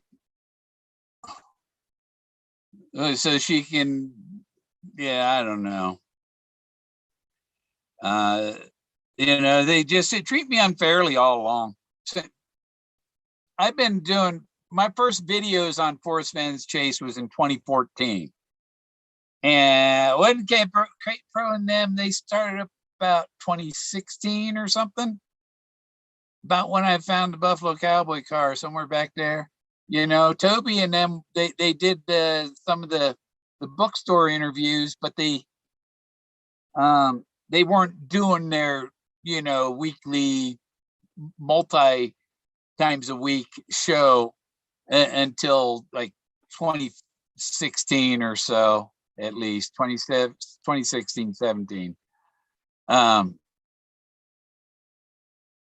So she can, yeah, I don't know. They treat me unfairly all along. So I've been doing my first videos on Forrest Fenn's chase was in 2014. And when Crate Pro and them, they started up about 2016 or something. About when I found the Buffalo Cowboy car somewhere back there. Toby and them, they did some of the bookstore interviews, but they weren't doing their, weekly multi times a week show until like 2016 or so, at least 2016, 17.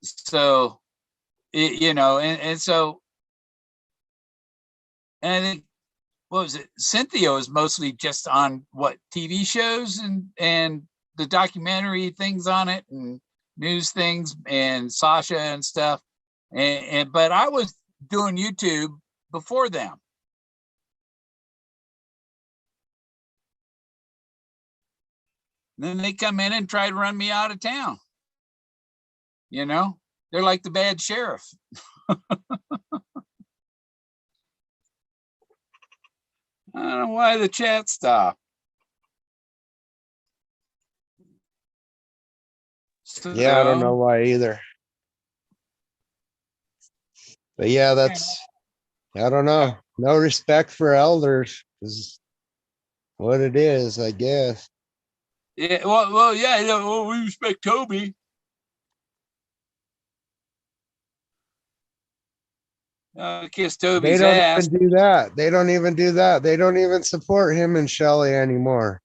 So, and I think, what was it? Cynthia was mostly just on TV shows and the documentary things on it and news things, and Sasha and stuff. But I was doing YouTube before them. Then they come in and try to run me out of town. They're like the bad sheriff. I don't know why the chat stopped. Yeah, I don't know why either. But yeah, I don't know. No respect for elders is what it is, I guess. Yeah, well, yeah, we respect Toby. Kiss Toby's They don't ass. even do that. They don't even do that. They don't even support him and Shelly anymore.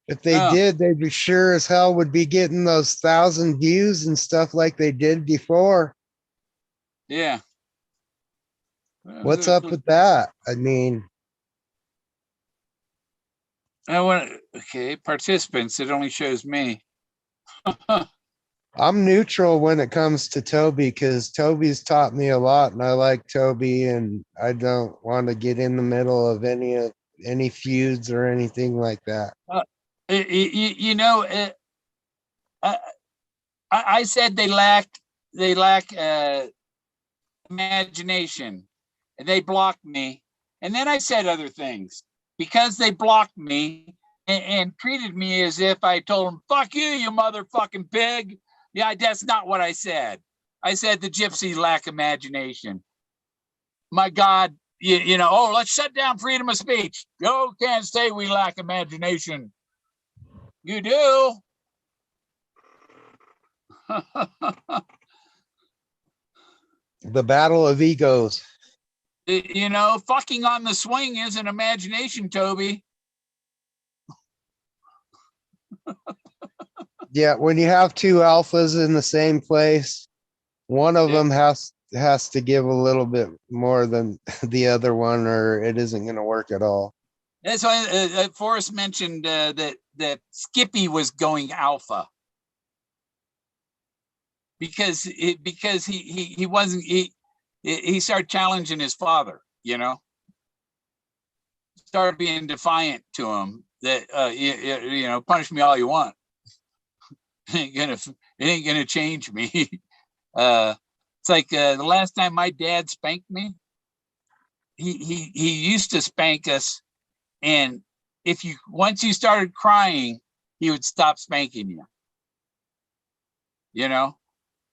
If they did, they'd be sure as hell would be getting those 1,000 views and stuff like they did before. Yeah. What's up with that? I mean, participants, it only shows me. I'm neutral when it comes to Toby because Toby's taught me a lot and I like Toby and I don't want to get in the middle of any feuds or anything like that. I said they lack imagination, and they blocked me. And then I said other things because they blocked me and treated me as if I told them, "Fuck you, you motherfucking pig." Yeah, that's not what I said. I said the gypsy lack imagination. My God, let's shut down freedom of speech. You can't say we lack imagination. You do. The battle of egos. Fucking on the swing is an imagination, Toby. Yeah, when you have two alphas in the same place, one of them has to give a little bit more than the other one, or it isn't going to work at all. That's why Forrest mentioned that Skippy was going alpha because he wasn't he started challenging his father. So started being defiant to him that you know, punish me all you want. It ain't gonna change me. It's like the last time my dad spanked me, he used to spank us, and if you once you started crying, he would stop spanking you. You know,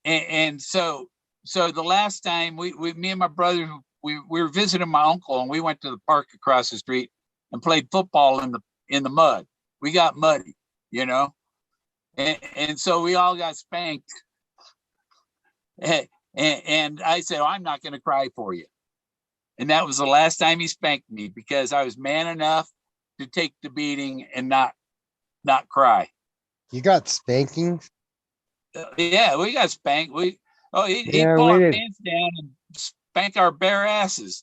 and so the last time me and my brother, we were visiting my uncle, and we went to the park across the street and played football in the mud. We got muddy, you know, and so we all got spanked. And I said, oh, I'm not going to cry for you. And that was the last time he spanked me, because I was man enough to take the beating and not cry. You got spankings? Yeah, we got spanked. He Yeah, pulled we our did. pants down and spanked our bare asses.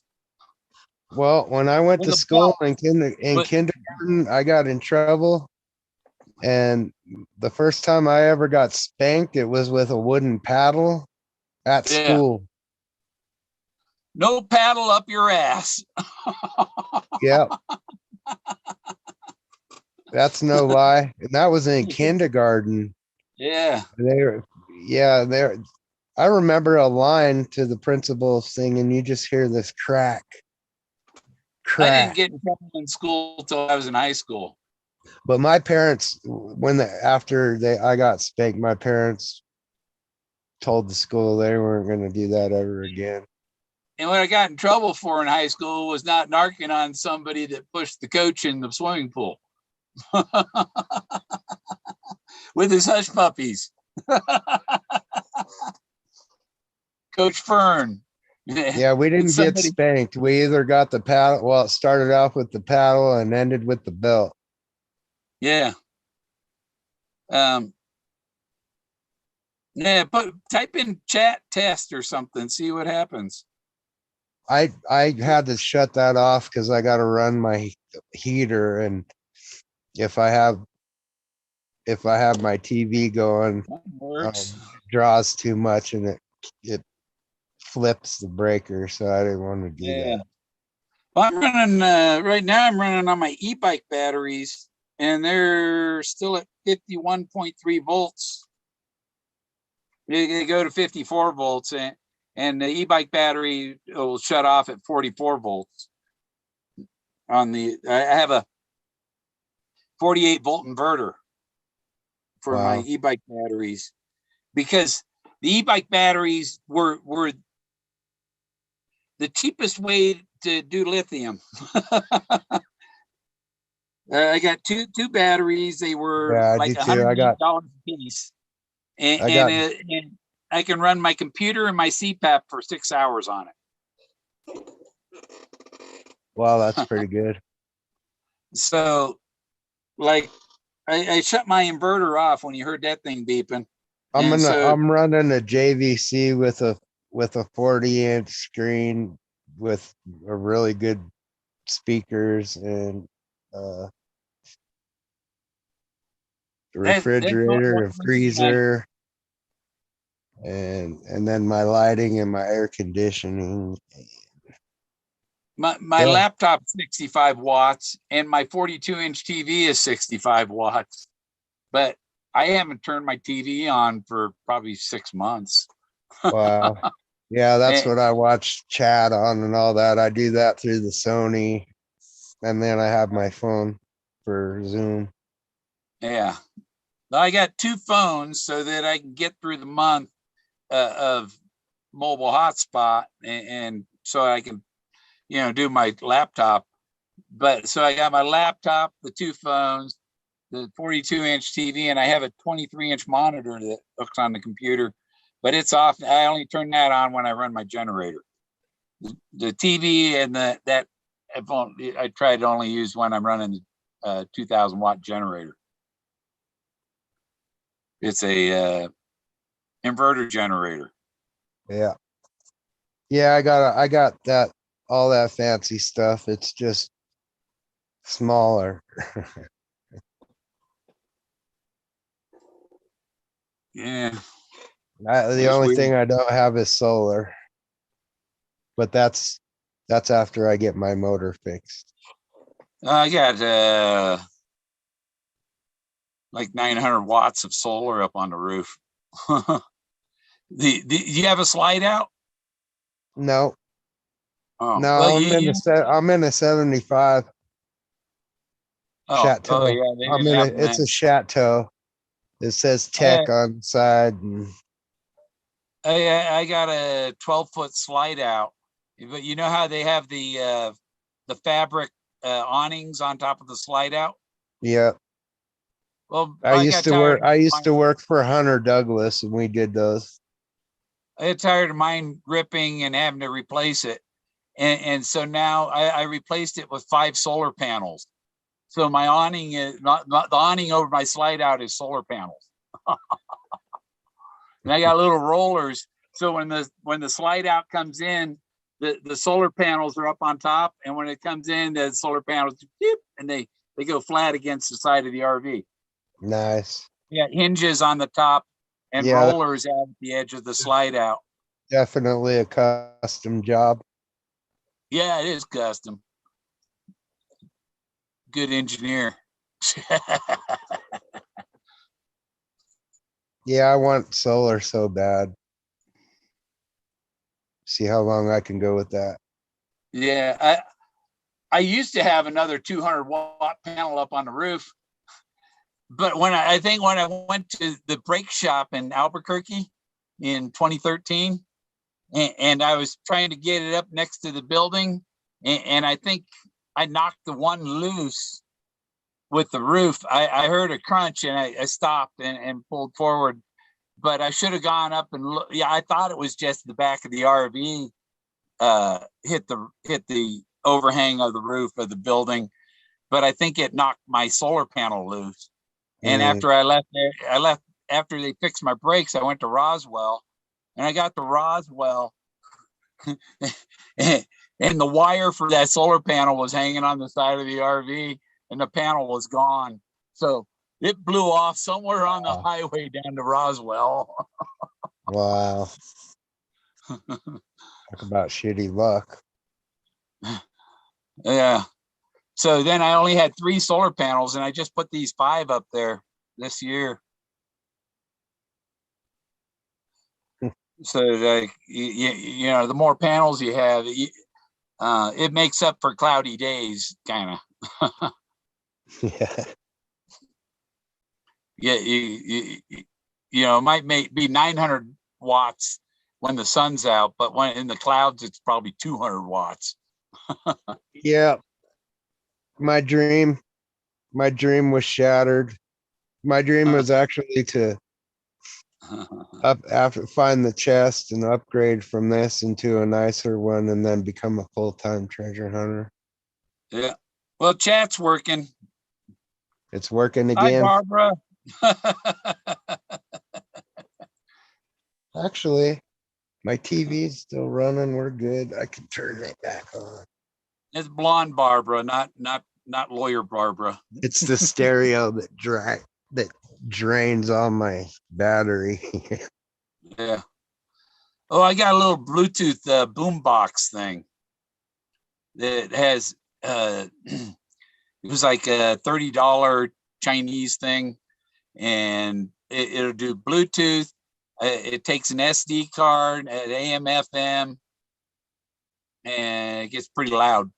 Well, when I went With to a school belt. in But kindergarten, I got in trouble. And the first time I ever got spanked, it was with a wooden paddle at yeah, school. no paddle up your ass. Yep. That's no lie. And that was in kindergarten. Yeah. They're I remember a line to the principal singing, you just hear this crack. I didn't Crack. get in trouble in school till I was in high school. But my parents, I got spanked, my parents told the school they weren't going to do that ever again. And what I got in trouble for in high school was not narking on somebody that pushed the coach in the swimming pool with his hush puppies. Coach Fern. Yeah, we didn't get spanked. We either got the paddle. Well, it started off with the paddle and ended with the belt. Yeah. Yeah, type in chat test or something, see what happens. I had to shut that off because I got to run my heater, and if I have my TV going, draws too much and it flips the breaker, so I didn't want to do that. Well, I'm running right now. I'm running on my e-bike batteries, and they're still at 51.3 volts. They go to 54 volts, and the e-bike battery will shut off at 44 volts. I have a 48 volt inverter for my e-bike batteries, because the e-bike batteries were the cheapest way to do lithium. I got two batteries. They were like $100 a piece, and I can run my computer and my CPAP for 6 hours on it. Wow, that's pretty good. So, like, I shut my inverter off when you heard that thing beeping. I'm running a JVC with a 40-inch screen with a really good speakers and refrigerator and freezer, and then my lighting and my air conditioning. My laptop 65 watts, and my 42-inch TV is 65 watts, but I haven't turned my TV on for probably 6 months. Wow. Yeah, that's what I watch chat on and all that. I do that through the Sony, and then I have my phone for Zoom. Yeah. I got 2 phones so that I can get through the month of mobile hotspot, and so I can, do my laptop. But so I got my laptop, the 2 phones, the 42-inch TV, and I have a 23-inch monitor that hooks on the computer, but it's off. I only turn that on when I run my generator. The TV and I try to only use when I'm running the 2,000 watt generator. It's a inverter generator. Yeah. Yeah, I got that, all that fancy stuff. It's just smaller. Yeah. The only thing I don't have is solar, but that's after I get my motor fixed. I got like 900 watts of solar up on the roof. You have a slide out? No, Oh, no, well, I'm in a 75 chateau. yeah, they didn't have them It's then. a chateau. It says tech on the side. And I got a 12-foot slide out, but you know how they have the fabric awnings on top of the slide out? yeah, Well, I used to work for Hunter Douglas, and we did those. I got tired of mine ripping and having to replace it. And so now I replaced it with 5 solar panels. So my awning is not the awning over my slide out is solar panels. And I got little rollers. So when the slide out comes in, the solar panels are up on top. And when it comes in, the solar panels, and they go flat against the side of the RV. Nice. Yeah, hinges on the top and Yeah, rollers at the edge of the slide out. definitely a custom job. Yeah, it is custom. Good engineer. Yeah, I want solar so bad. See how long I can go with that. Yeah, I used to have another 200 watt panel up on the roof, but when I think when I went to the brake shop in Albuquerque in 2013, and I was trying to get it up next to the building, and I think I knocked the one loose with the roof. I heard a crunch and I stopped and pulled forward, but I should have gone up and look. Yeah, I thought it was just the back of the RV hit the overhang of the roof of the building, but I think it knocked my solar panel loose. And after I left after they fixed my brakes. I went to Roswell, and I got to Roswell, and the wire for that solar panel was hanging on the side of the RV, and the panel was gone. So it blew off somewhere on the highway down to Roswell. Wow. Talk about shitty luck. Yeah. So then I only had 3 solar panels, and I just put these 5 up there this year. So like you know, the more panels you have, it makes up for cloudy days, kind of. Yeah. Yeah, you know, it might be 900 watts when the sun's out, but when in the clouds, it's probably 200 watts. Yeah. My dream was shattered. My dream was actually to find the chest and upgrade from this into a nicer one, and then become a full-time treasure hunter. Yeah. Well, chat's working. It's working Hi, again. Barbara. Actually, my TV's still running. We're good. I can turn it back on. It's blonde Barbara, not lawyer Barbara. It's the stereo that drains on my battery. Yeah. Oh, I got a little Bluetooth boombox thing that has it was like a $30 Chinese thing, and it'll do Bluetooth. It takes an SD card at AM, FM, and it gets pretty loud.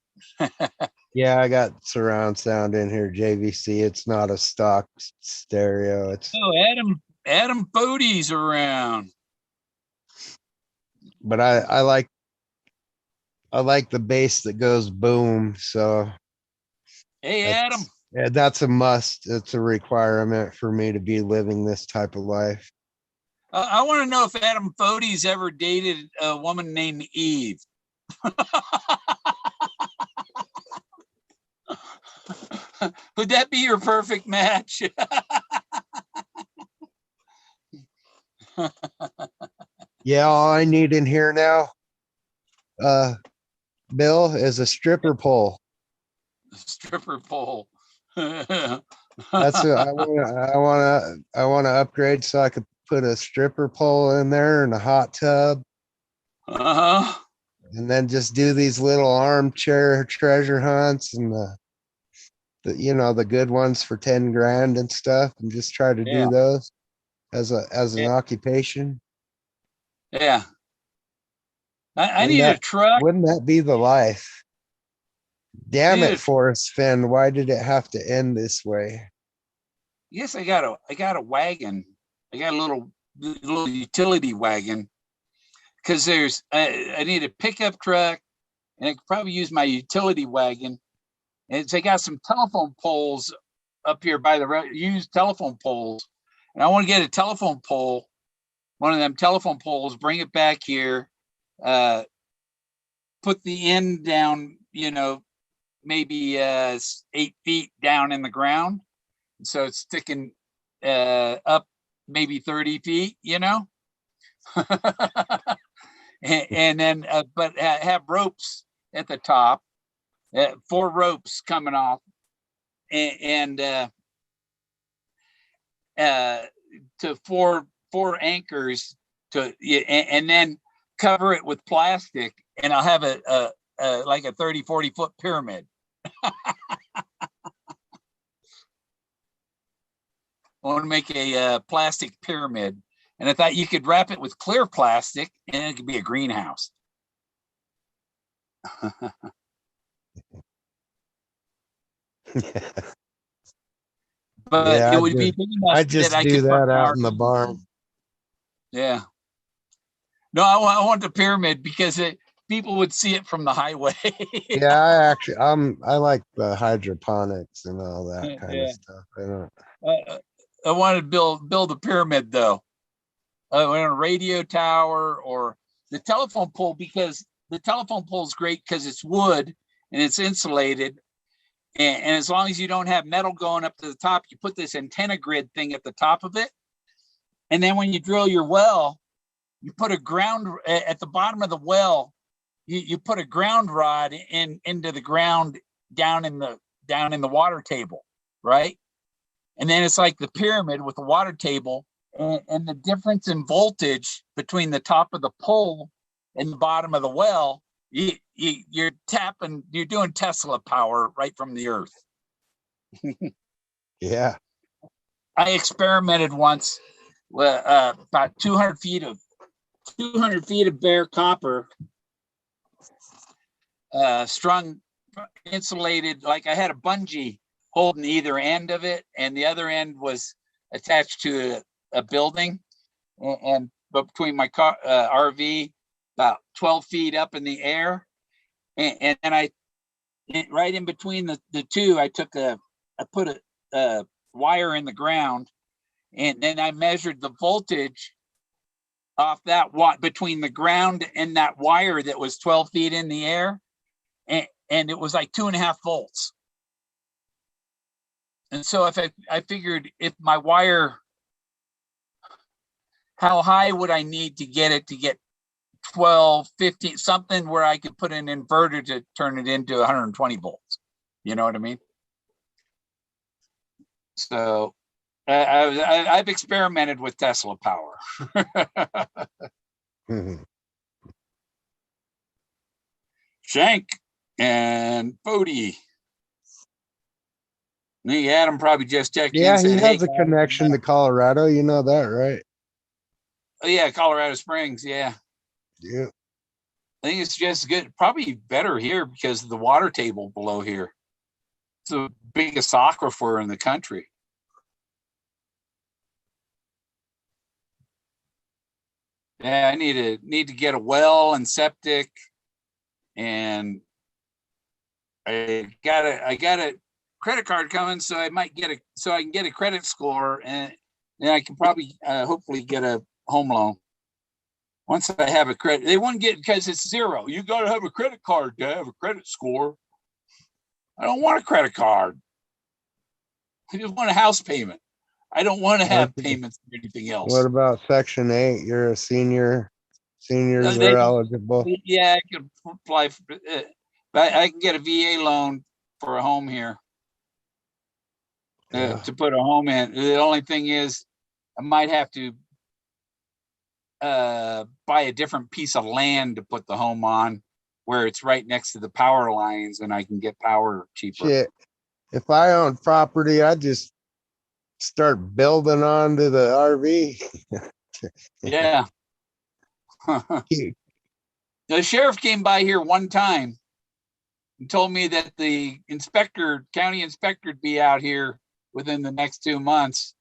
Yeah, I got surround sound in here, JVC. It's not a stock stereo. It's Adam Bodie's around. but I like the bass that goes boom. So Hey, Adam. Yeah, that's a must. It's a requirement for me to be living this type of life. I want to know if Adam Bodie's ever dated a woman named Eve. Would that be your perfect match? Yeah, all I need in here now, Bill, is a stripper pole. Stripper pole. That's what I want to upgrade so I could put a stripper pole in there and a hot tub. Uh-huh. And then just do these little armchair treasure hunts and the good ones for 10 grand and stuff, and just try to Yeah. do those as an Yeah. occupation? Yeah. I Wouldn't need a that truck. wouldn't that be the life? I Damn need it, Forrest Fenn, why did it have to end this way? Yes, I got a wagon. I got a little utility wagon because I need a pickup truck, and I could probably use my utility wagon. And I got some telephone poles up here by the used telephone poles, and I want to get a telephone pole, one of them telephone poles, bring it back here, put the end down, maybe 8 feet down in the ground, so it's sticking up maybe 30 feet, and then but have ropes at the top, 4 ropes coming off, and to four anchors and then cover it with plastic, and I'll have a like a 30-40 foot pyramid. I want to make a plastic pyramid, and I thought you could wrap it with clear plastic, and it could be a greenhouse. But Yeah, it would be big enough I that just I do could put that an out in the RV. barn. Yeah. No, I want the pyramid because people would see it from the highway. Yeah, I like the hydroponics and all that kind of Yeah. stuff. I don't. I wanted to build a pyramid though, on a radio tower or the telephone pole, because the telephone pole is great because it's wood and it's insulated. And as long as you don't have metal going up to the top, you put this antenna grid thing at the top of it. And then when you drill your well, you put a ground at the bottom of the well. You put a ground rod into the ground down in the water table, right? And then it's like the pyramid with the water table, and the difference in voltage between the top of the pole and the bottom of the well, you're doing Tesla power right from the earth. Yeah. I experimented once with about 200 feet of bare copper, strung, insulated. Like I had a bungee holding either end of it, and the other end was attached to a building, and but between my car RV, about 12 feet up in the air, and I right in between the two, I put a wire in the ground, and then I measured the voltage off that between the ground and that wire that was 12 feet in the air, and it was like 2.5 volts. And so if I figured if my wire, how high would I need to get 12, 15, something where I could put an inverter to turn it into 120 volts. You know what I mean? So I've experimented with Tesla power. Shank and Bodie. I think Adam probably just checked in. Yeah, And he said, has hey, a connection to Colorado. You know that, right? Oh yeah, Colorado Springs. Yeah. Yeah. I think it's just good. Probably better here because of the water table below here. It's the biggest aquifer in the country. Yeah, I need to get a well and septic, and I got a credit card coming, so I can get a credit score, and then I can probably hopefully get a home loan. Once I have a credit, they won't get, because it's zero. You got to have a credit card to have a credit score. I don't want a credit card. I just want a house payment. I don't want to have payments or anything else. What about Section 8? You're a senior. Seniors are eligible. Yeah, I could apply for, but I can get a VA loan for a home here to put a home in. The only thing is, I might have to buy a different piece of land to put the home on, where it's right next to the power lines, and I can get power cheaper. Shit. if I owned property, I'd just start building onto the RV. Yeah. The sheriff came by here one time and told me that the county inspector would be out here within the next 2 months.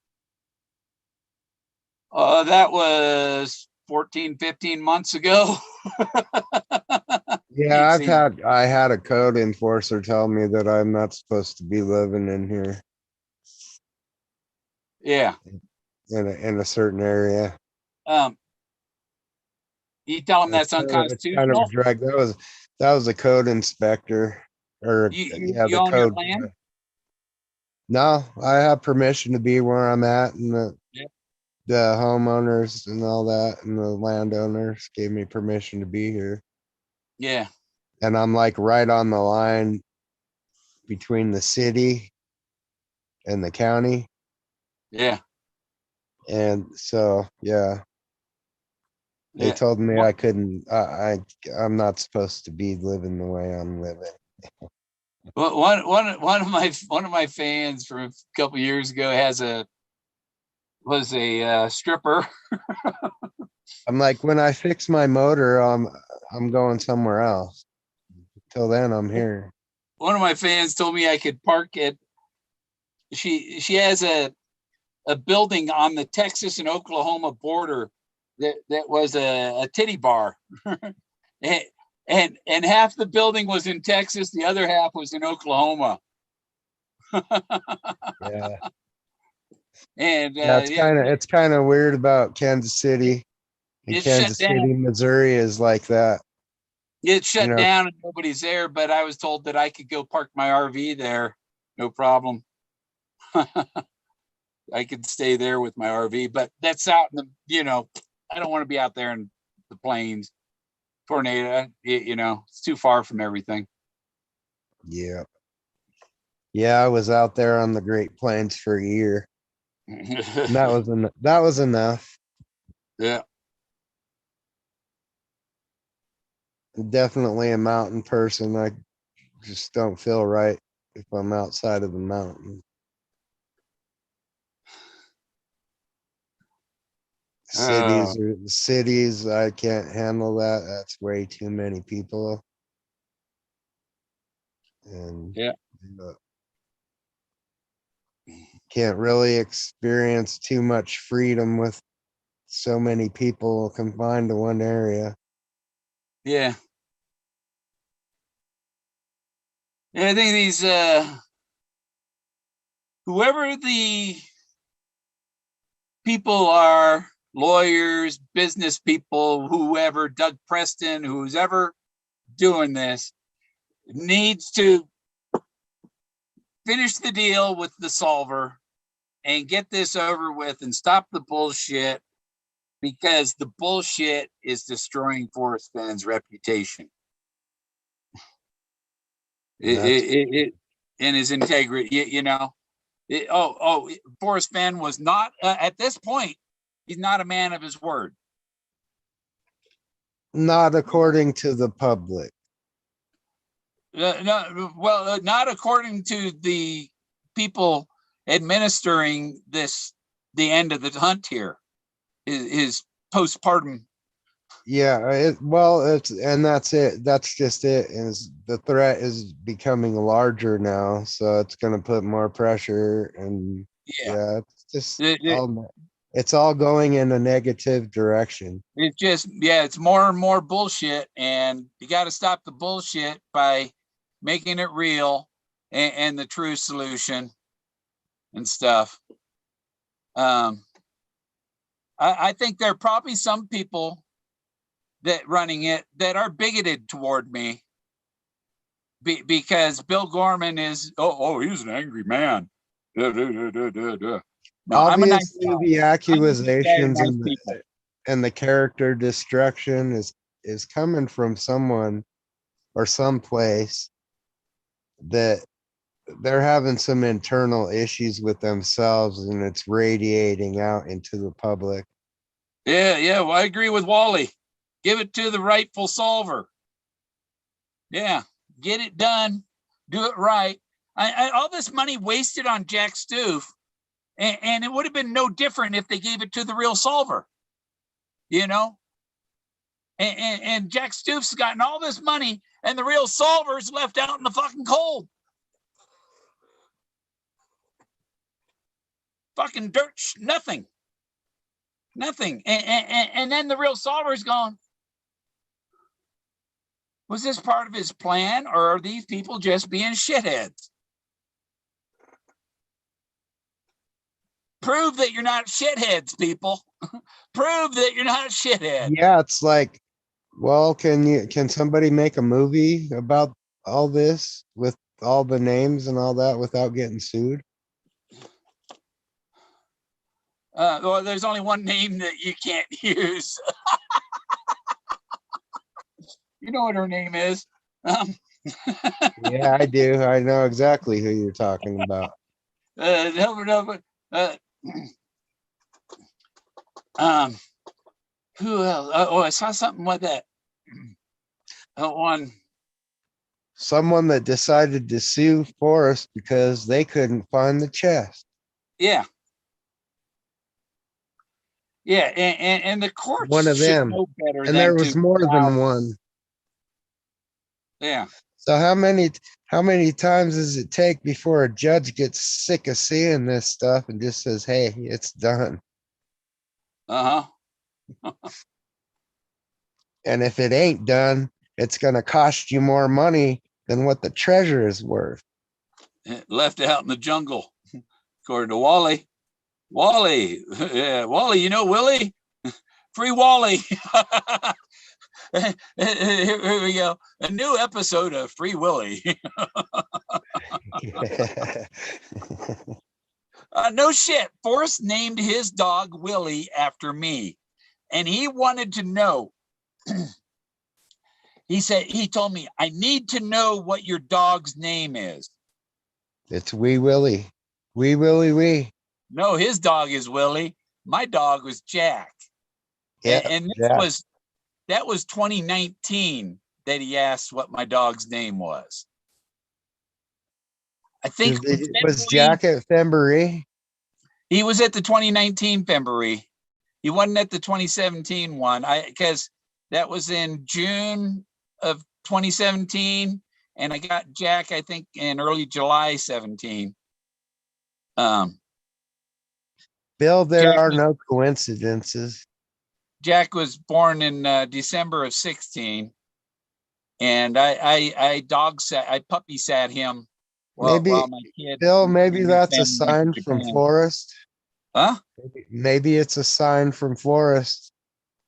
That was 14, 15 months ago. Yeah, I had a code enforcer tell me that I'm not supposed to be living in here Yeah. in a certain area. You tell him that's It's kind of unconstitutional. a drag. That was a code inspector, or yeah, You the own your code. land? No, I have permission to be where I'm at, and Yeah. the homeowners and all that, and the landowners gave me permission to be here. Yeah. And I'm like right on the line between the city and the county. Yeah. And so, yeah, they Yeah. told me I couldn't, I'm not supposed to be living the way I'm living. Well, one of my fans from a couple years ago was a stripper. I'm like, when I fix my motor, I'm going somewhere else. Till then, I'm here. One of my fans told me I could park at. She has a building on the Texas and Oklahoma border that was a titty bar, and half the building was in Texas, the other half was in Oklahoma. Yeah. And Yeah, it's kind of weird about Kansas City. And it's shut Kansas down. City, Missouri is like that. It's shut down and nobody's there, but I was told that I could go park my RV there, no problem. I could stay there with my RV, but that's out in the, I don't want to be out there in the plains. Tornado, it's too far from everything. Yeah. Yeah, I was out there on the Great Plains for a year. And that was enough. Yeah. Definitely a mountain person. I just don't feel right if I'm outside of the mountain. Cities, I can't handle that. That's way too many people. And yeah, can't really experience too much freedom with so many people confined to one area. Yeah. Yeah, I think these whoever the people are, lawyers, business people, whoever, Doug Preston, who's ever doing this, needs to finish the deal with the solver and get this over with and stop the bullshit, because the bullshit is destroying Forrest Fenn's reputation. It and his integrity, Forrest Fenn was not at this point. He's not a man of his word. Not according to the public. Not according to the people administering this. The end of the hunt here, his postpartum. Yeah, that's it. That's just it. Is the threat is becoming larger now, so it's going to put more pressure, and yeah, it's just it's all going in a negative direction. It's just it's more and more bullshit, and you got to stop the bullshit by making it real and the true solution and stuff. I think there are probably some people that running it that are bigoted toward me because Bill Gorman is he's an angry man. No, Obviously, I'm a nice guy. the accusations Nice and the character destruction is coming from someone or someplace that they're having some internal issues with themselves, and it's radiating out into the public. Yeah. Well, I agree with Wally. Give it to the rightful solver. Yeah, get it done. Do it right. All this money wasted on Jack Stoof, and it would have been no different if they gave it to the real solver, you know? And Jack Stoof's gotten all this money, and the real solver's left out in the fucking cold. Fucking dirt, nothing. And then the real solver's gone. Was this part of his plan, or are these people just being shitheads? Prove that you're not shitheads, people. Prove that you're not shitheads. Yeah, it's like, well, can somebody make a movie about all this with all the names and all that without getting sued? Well, there's only one name that you can't use. You know what her name is. Yeah, I do. I know exactly who you're talking about. Who else? Oh, I saw something with that. One. Someone that decided to sue Forrest because they couldn't find the chest. Yeah. Yeah, and the courts One of should them. know better. And there was more than one. Yeah. So how many times does it take before a judge gets sick of seeing this stuff and just says, hey, it's done? And if it ain't done, it's going to cost you more money than what the treasure is worth. Left out in the jungle, according to Wally. Wally, yeah, Wally, you know Willie? Free Wally. Here we go. A new episode of Free Willy. No shit. Forrest named his dog Willie after me. And he wanted to know. He told me, I need to know what your dog's name is. It's Wee Willie. Wee Willie Wee. No, his dog is Willie. My dog was Jack. Yeah, and Jack. That was 2019 that he asked what my dog's name was. I think was Jack at Fembury? He was at the 2019 Fembury. He wasn't at the 2017 one. Because that was in June of 2017, and I got Jack, I think, in early July 17. Bill, there are was, no coincidences. Jack was born in December of 16, and I puppy sat him while my kid. Bill, maybe that's a sign from Forrest. Huh? Maybe it's a sign from Forrest.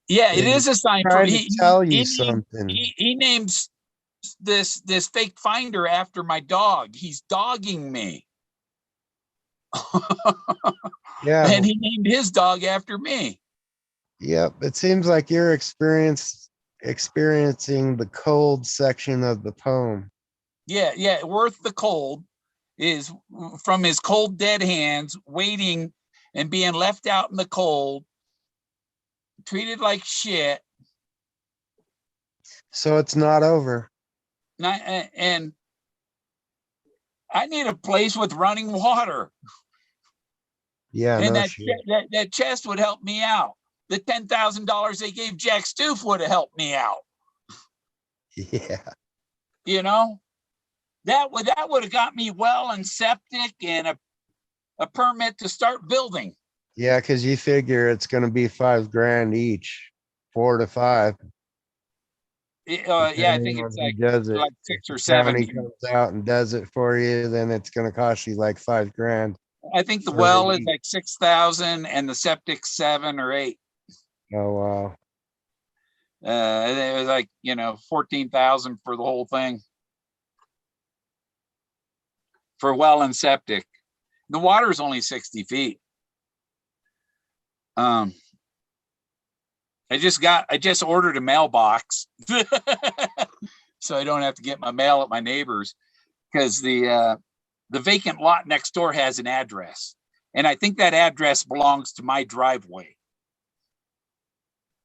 Yeah, it is a sign from he tell you something. He names this fake finder after my dog. He's dogging me. Yeah. And he named his dog after me. Yep. It seems like you're experiencing the cold section of the poem. Yeah. Worth the cold is from his cold dead hands, waiting and being left out in the cold, treated like shit. So it's not over. And I need a place with running water. Yeah, and no that chest would help me out. The $10,000 they gave Jack Stoof would have helped me out. Yeah. You know, that would have got me well and septic and a permit to start building. Yeah, because you figure it's going to be $5,000 each, 4 to 5. Yeah, I think it's like 6 or 7. He comes out and does it for you, then it's going to cost you like $5,000. I think the well is like 6,000 and the septic 7 or 8. Oh wow. It was like 14,000 for the whole thing. For well and septic. The water is only 60 feet. I just ordered a mailbox so I don't have to get my mail at my neighbor's, because the vacant lot next door has an address, and I think that address belongs to my driveway.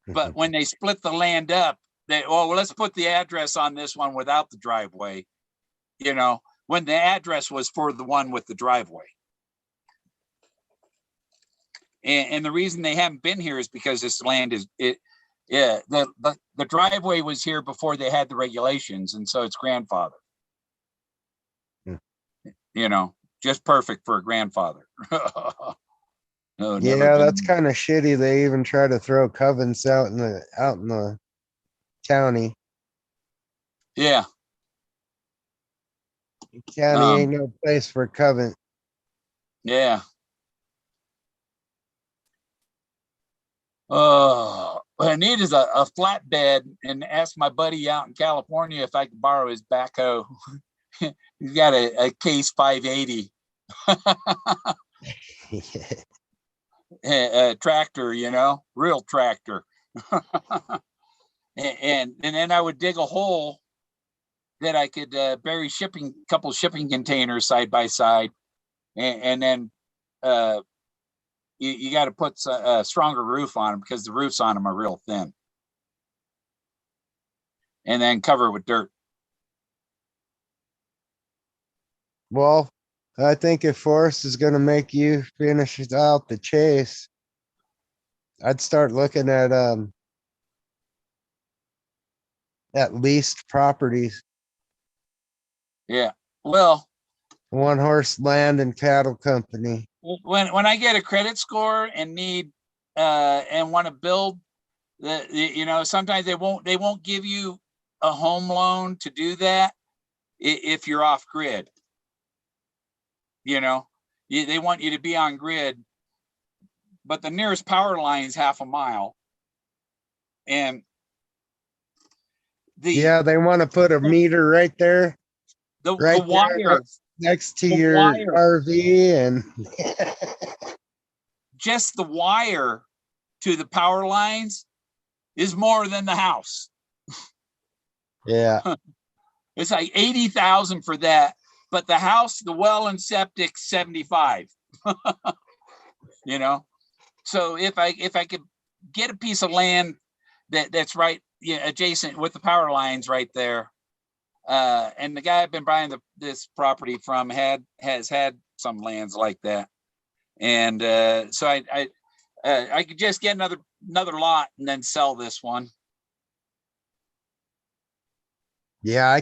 But when they split the land up, let's put the address on this one without the driveway, when the address was for the one with the driveway. And the reason they haven't been here is because this land is the driveway was here before they had the regulations, and so it's grandfather. You know, just perfect for a grandfather. No, Yeah, never that's been. kind of shitty. They even try to throw covens out in the county. Yeah. County ain't no place for coven. Yeah. What I need is a flatbed, and ask my buddy out in California if I could borrow his backhoe. He's got a Case 580 a tractor, you know, real tractor. and then I would dig a hole that I could bury couple shipping containers side by side, and then you got to put a stronger roof on them because the roofs on them are real thin, and then cover it with dirt. Well, I think if Forrest is going to make you finish out the chase, I'd start looking at leased properties, Yeah. Well, one horse land and cattle company. when I get a credit score and need and want to build you know, sometimes they won't give you a home loan to do that if you're off grid. You know, they want you to be on grid, but the nearest power line is half a mile, and Yeah, they want to put a meter right there, the right there wire, next to the your wire, RV, and just the wire to the power lines is more than the house. yeah, It's like 80,000 for that, but the house, the well and septic, 75. You know, so if I could get a piece of land that's right, adjacent with the power lines right there, and the guy I've been buying this property from has had some lands like that, and so I could just get another lot and then sell this one. yeah.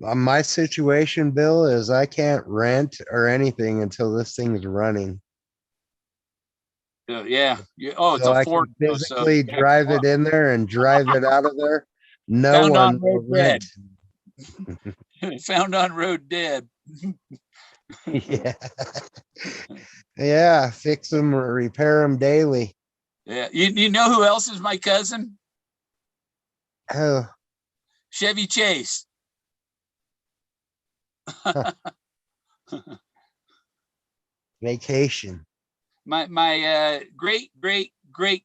My situation, Bill, is I can't rent or anything until this thing's running. Yeah. It's So a I Ford. can physically drive it in there and drive it out of there. No Found one on will road rent. dead. Found on road dead. Yeah. Yeah, fix them or repair them daily. Yeah. You know who else is my cousin? Oh, Chevy Chase. vacation. My great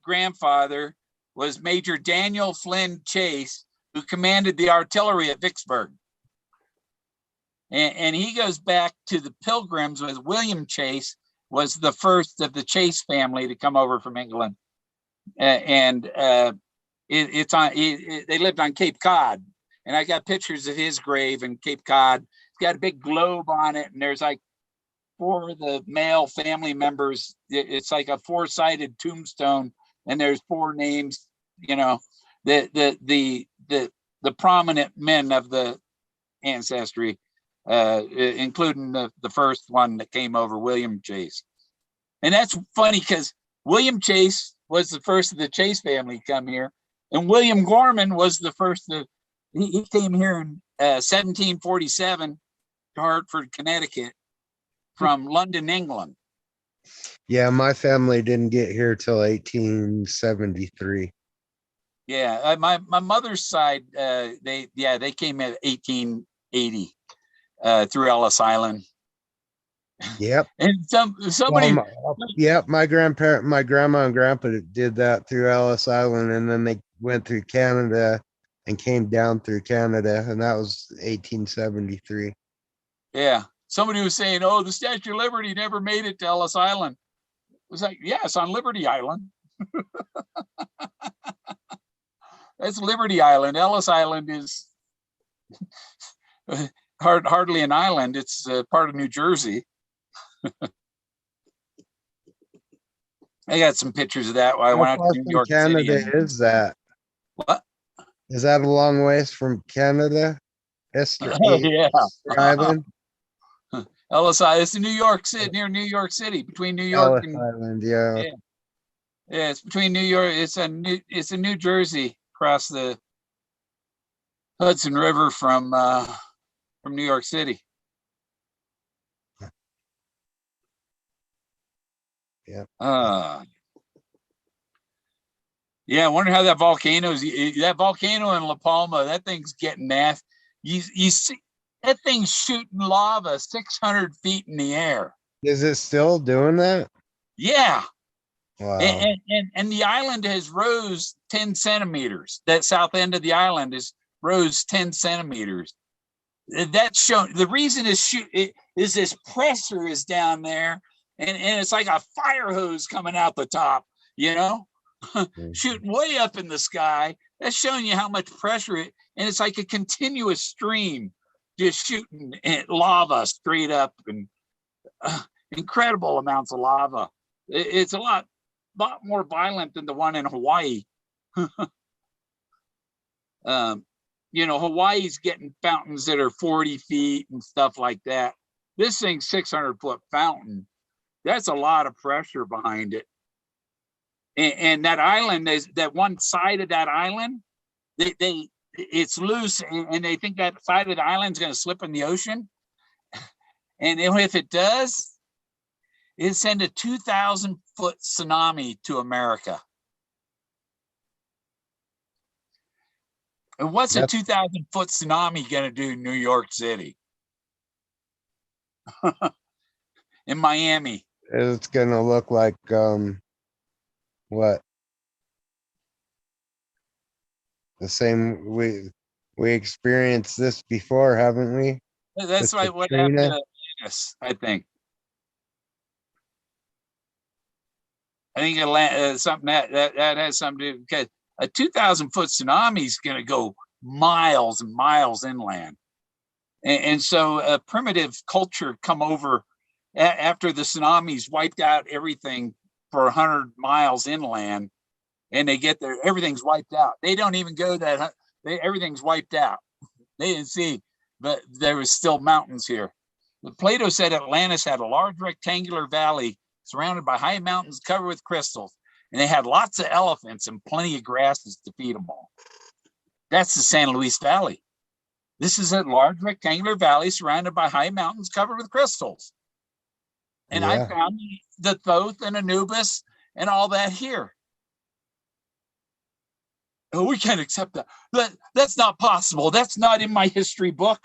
grandfather was Major Daniel Flynn Chase, who commanded the artillery at Vicksburg. And he goes back to the Pilgrims with William Chase, was the first of the Chase family to come over from England. And it's on, they lived on Cape Cod. And I got pictures of his grave in Cape Cod. It's got a big globe on it, and there's like 4 of the male family members. It's like a 4-sided tombstone, and there's 4 names, you know, the prominent men of the ancestry, including the first one that came over, William Chase. And that's funny because William Chase was the first of the Chase family to come here, and William Gorman was the first of, he came here in 1747 to Hartford, Connecticut, from London, England. Yeah, my family didn't get here till 1873. Yeah, my mother's side, they came in 1880 through Ellis Island. Yep. And somebody, Yep, my grandma and grandpa did that through Ellis Island, and then they went through Canada and came down through Canada, and that was 1873. yeah, somebody was saying, "Oh, the Statue of Liberty never made it to Ellis Island." It was like, yes, on Liberty Island. That's Liberty Island. Ellis Island is hardly an island. It's part of New Jersey. I got some pictures of that. I How went out far to New from York City. Canada And, is that? what? Is that a long ways from Canada? Esther, Oh, yeah. Esther Island? Ellis Island. It's in New York City, near New York City, between New York Ellis and Island, yeah. yeah. Yeah, it's between New York. It's in New Jersey, across the Hudson River from New York City. Yeah. Yeah, I wonder how that volcano in La Palma, that thing's getting nasty. You see that thing's shooting lava 600 feet in the air. Is it still doing that? Yeah. Wow. And the island has rose 10 centimeters. That south end of the island is rose 10 centimeters. That's shown. The reason is this pressure is down there, and it's like a fire hose coming out the top, shooting way up in the sky. That's showing you how much pressure and it's like a continuous stream just shooting lava straight up, and incredible amounts of lava. It's a lot more violent than the one in Hawaii. Hawaii's getting fountains that are 40 feet and stuff like that. This thing's 600-foot fountain. That's a lot of pressure behind it. And that island is that one side of that island, it's loose, and they think that side of the island is going to slip in the ocean. And if it does, it'll send a 2,000-foot tsunami to America. And what's a 2,000-foot tsunami going to do in New York City? In Miami? It's going to look like, what? The same, we experienced this before, haven't we? That's With right. What happened Katrina? to Atlantis, I think. I think something that has something to do, because a 2,000-foot tsunami is going to go miles and miles inland. And so a primitive culture come over after the tsunamis wiped out everything for 100 miles inland, and they get there, everything's wiped out. They don't even go that, everything's wiped out. They didn't see, but there was still mountains here. Plato said Atlantis had a large rectangular valley surrounded by high mountains covered with crystals, and they had lots of elephants and plenty of grasses to feed them all. That's the San Luis Valley. This is a large rectangular valley surrounded by high mountains covered with crystals. And I found the Thoth and Anubis and all that here. Oh, we can't accept that. That's not possible. That's not in my history book.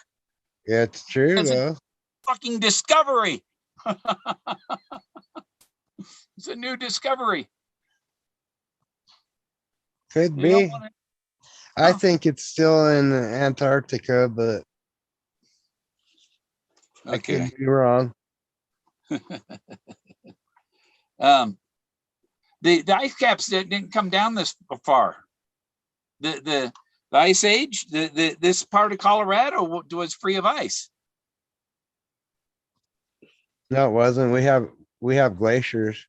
Yeah, it's true, That's though. a fucking discovery. It's a new discovery. Could be. I think it's still in Antarctica, but I Okay. could be wrong. The ice caps didn't come down this far. The ice age, this part of Colorado was free of ice. No, it wasn't. We have glaciers.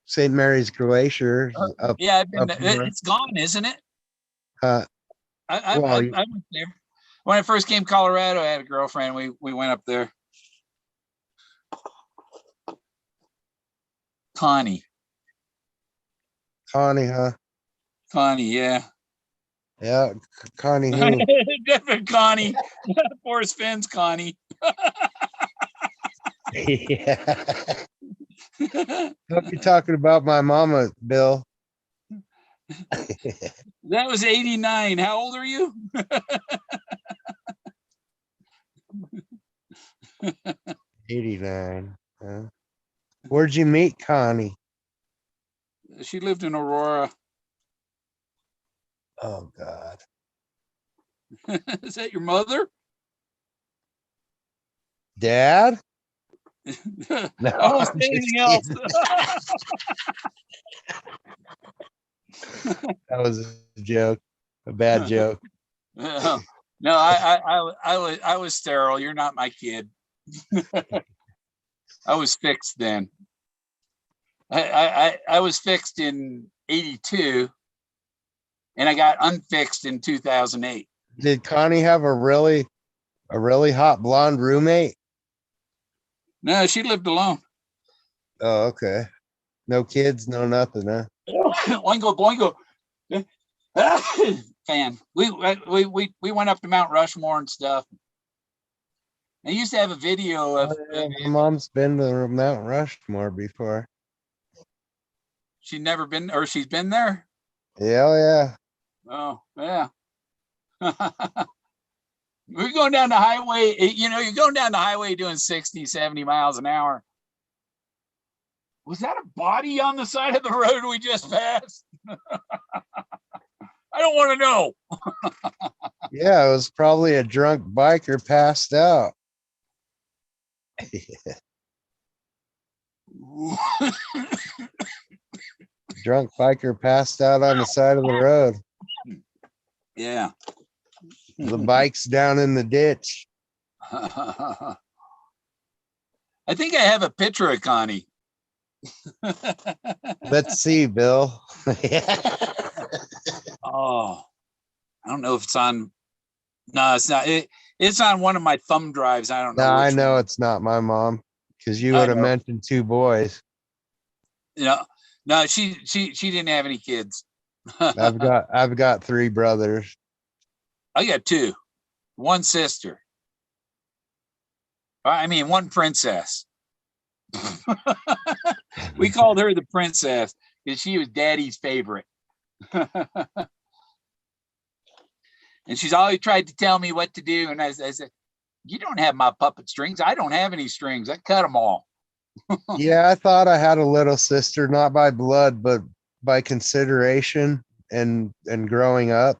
St. Mary's Glacier up. Yeah, up it's gone, isn't it? well, I went there when I first came to Colorado. I had a girlfriend. We went up there. Connie, huh? Connie, yeah. Yeah, Connie who? Different Connie. Forrest Fenn's Connie. Yeah. Don't be talking about my mama, Bill. That was 89. How old are you? 89. Huh? Where'd you meet Connie? She lived in Aurora. Oh God. Is that your mother? Dad? No, Almost I'm just anything else. That was a joke, a bad joke. No, I was sterile. You're not my kid. I was fixed then. I was fixed in 82 and I got unfixed in 2008. Did Connie have a really hot blonde roommate? No, she lived alone. Oh, okay. No kids, no nothing, huh? Boingo, boingo. Fan. We went up to Mount Rushmore and stuff. I used to have a video of. Oh, yeah, my mom's been to Mount Rushmore before. She's never been, or she's been there. Yeah, Oh, yeah. We're going down the highway. You know, you're going down the highway doing 60, 70 miles an hour. Was that a body on the side of the road we just passed? I don't want to know. yeah. It was probably a drunk biker passed out. Drunk biker passed out on the side of the road. Yeah. The bike's down in the ditch. I think I have a picture of Connie. Let's see, Bill. Oh, I don't know if it's on. No, it's not. It's on one of my thumb drives. I don't know. No, I which know one. it's not my mom because you I would have know. mentioned 2 boys. You know, no, she didn't have any kids. I've got 3 brothers. I got 2, one sister. I mean, one princess. We called her the princess because she was daddy's favorite. And she's always tried to tell me what to do. And I said, you don't have my puppet strings. I don't have any strings. I cut them all. Yeah, I thought I had a little sister, not by blood, but by consideration and growing up.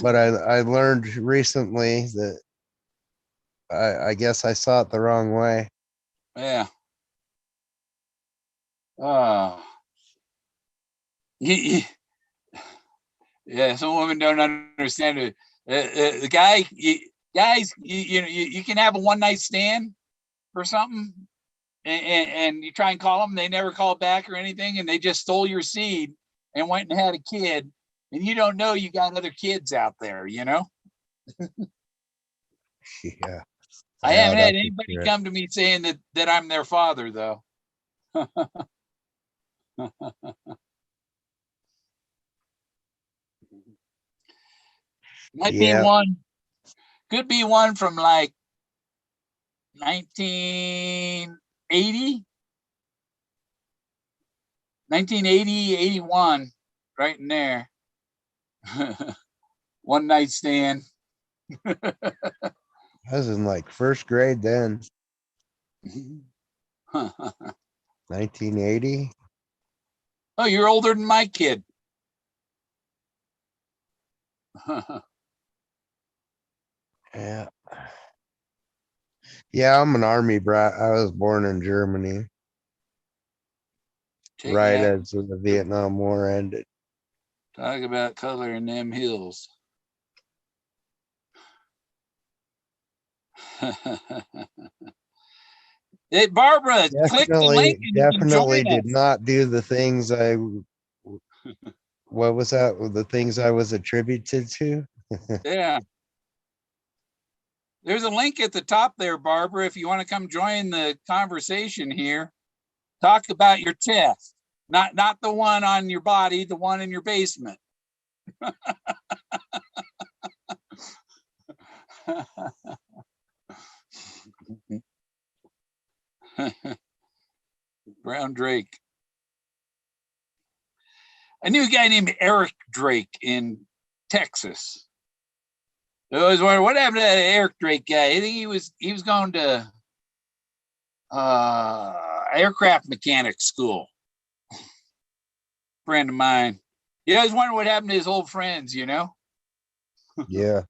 But I learned recently that I guess I saw it the wrong way. Yeah. Oh. Yeah, some women don't understand it. The guy, guys, you can have a one night stand or something, and you try and call them, they never call back or anything, and they just stole your seed and went and had a kid, and you don't know you got other kids out there, you know? Yeah. I Yeah, haven't had that's anybody correct. come to me saying that I'm their father, though. Might be Yeah. one, could be one from like 1980, 1980, 81, right in there. One night stand. I was in like first grade then, 1980. Oh, you're older than my kid. Yeah. Yeah, I'm an army brat. I was born in Germany right Yeah, as the Vietnam War ended. talk about color in them hills. Hey, Barbara, click the link and you can Definitely join did us. not do the things what was that? The things I was attributed to? Yeah. There's a link at the top there, Barbara, if you want to come join the conversation here. Talk about your test. Not the one on your body, the one in your basement. Brown Drake. I knew a guy named Eric Drake in Texas. I was wondering what happened to that Eric Drake guy. I think he was going to aircraft mechanic school. Friend of mine. Yeah, I was wondering what happened to his old friends, you know? Yeah.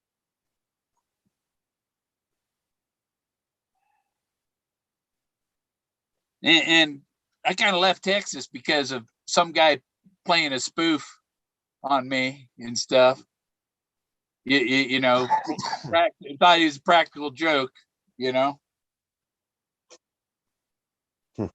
And I kind of left Texas because of some guy playing a spoof on me and stuff. you know, thought he was a practical joke, you know. Hmm.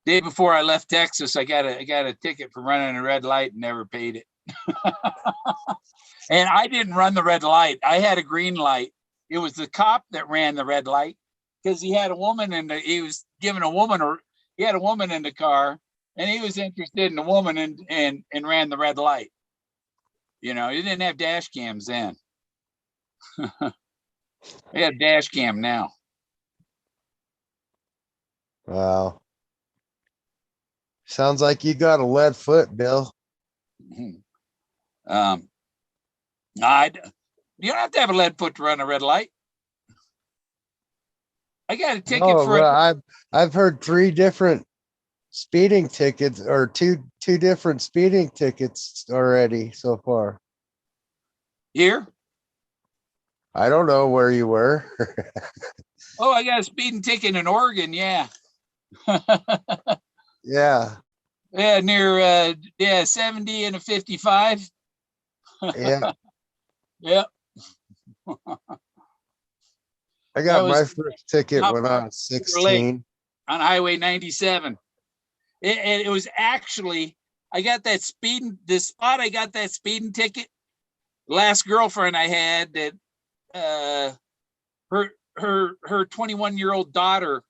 Day before I left Texas, I got a ticket for running a red light and never paid it. And I didn't run the red light. I had a green light. It was the cop that ran the red light because he had a woman he was giving a woman, or he had a woman in the car, and he was interested in the woman and ran the red light. You know, he didn't have dash cams then. They have dash cam now. Wow. Sounds like you got a lead foot, Bill. You don't have to have a lead foot to run a red light. I got a ticket No, for well, I've heard 3 different speeding tickets, or two different speeding tickets already so far. here. I don't know where you were. Oh, I got a speeding ticket in Oregon. Yeah. Yeah. Yeah, near 70 and a 55. Yeah. Yep. I That got was my first ticket not when far I was lake 16. on Highway 97. It was actually, I got that the spot I got that speeding ticket. Last girlfriend I had that her 21-year-old daughter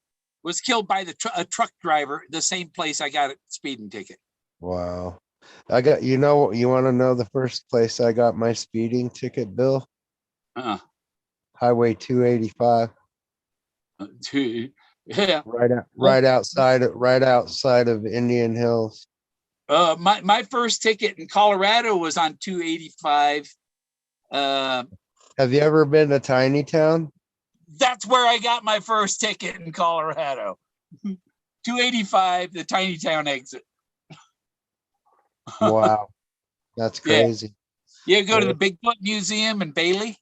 was killed by a truck driver, the same place I got a speeding ticket. Wow. I got, you want to know the first place I got my speeding ticket, Bill? Uh, Highway 285. yeah. Right outside of Indian Hills. My first ticket in Colorado was on 285. Have you ever been to Tiny Town? That's where I got my first ticket in Colorado. 285, the Tiny Town exit. Wow. That's crazy. Yeah. You go to the Bigfoot Museum in Bailey?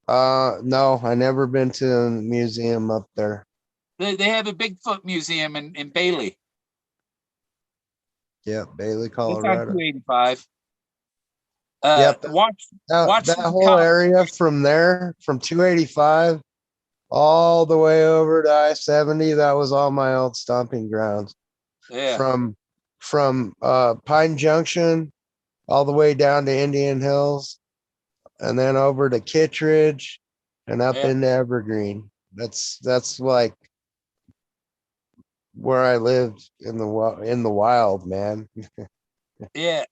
No, I never been to a museum up there. They have a Bigfoot Museum in Bailey. Yeah, Bailey, It's on Colorado. 285. Yep. Watch That whole area from there, from 285 all the way over to I-70, that was all my old stomping grounds. Yeah. From Pine Junction all the way down to Indian Hills, and then over to Kittredge and up into Evergreen. That's like where I lived in the wild, man. Yeah.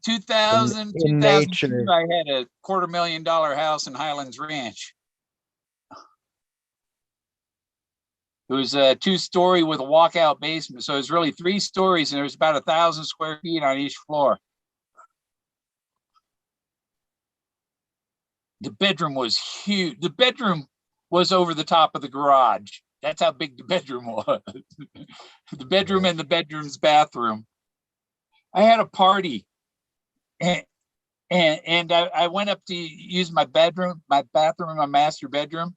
2000, in 2002, nature. I had a $250,000 house in Highlands Ranch. It was a 2-story with a walkout basement. So it was really 3 stories, and there was about 1,000 square feet on each floor. The bedroom was huge. The bedroom was over the top of the garage. That's how big the bedroom was. The bedroom and the bedroom's bathroom. I had a party, and I went up to use my bathroom, my master bedroom,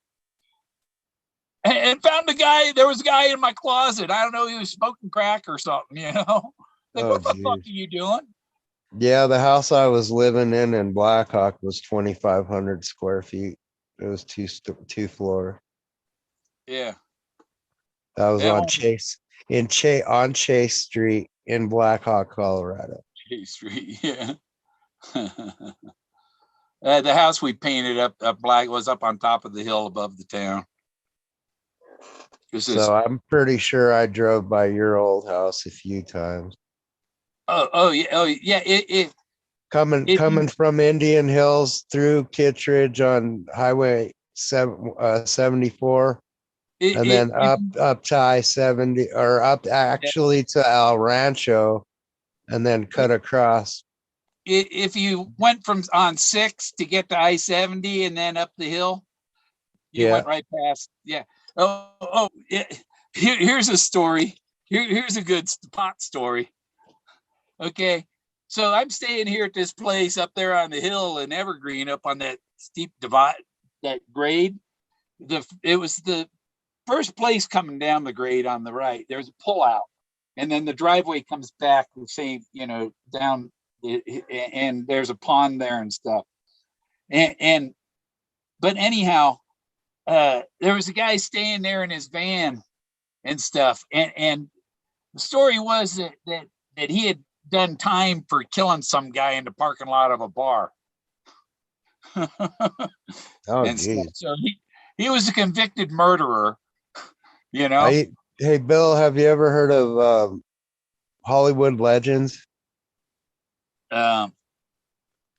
and found a guy. There was a guy in my closet. I don't know, he was smoking crack or something, you know? Like, what the fuck are you doing? Yeah, the house I was living in Blackhawk was 2,500 square feet. It was two floor. Yeah. That was on Chase Street in Blackhawk, Colorado. Chase Street, yeah. The house we painted up black was up on top of the hill above the town. So I'm pretty sure I drove by your old house a few times. Oh yeah. Coming from Indian Hills through Kittredge on Highway 74, and then up to I-70, or up actually to El Rancho, and then cut across. If you went from on 6 to get to I-70 and then up the hill, you went right past. Yeah. Here's a story. Here's a good spot story. Okay. So I'm staying here at this place up there on the hill in Evergreen, up on that steep divide, that grade. It was the first place coming down the grade on the right. There's a pullout. and then the driveway comes back the same, down, and there's a pond there and stuff. But anyhow, there was a guy staying there in his van and stuff, and the story was that he had done time for killing some guy in the parking lot of a bar. Oh, And stuff. geez. So he was a convicted murderer, Hey, Bill, have you ever heard of Hollywood Legends Um,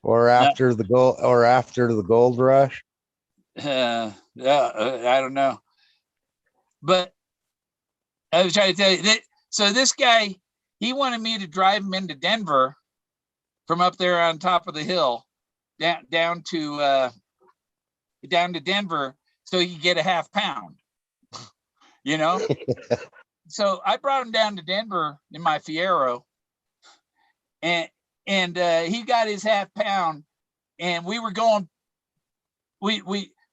or after the gold rush? yeah, I don't know. But I was trying to tell you that. So this guy, he wanted me to drive him into Denver from up there on top of the hill down to Denver so he could get a half pound, So I brought him down to Denver in my Fiero, and he got his half pound, and we were going. We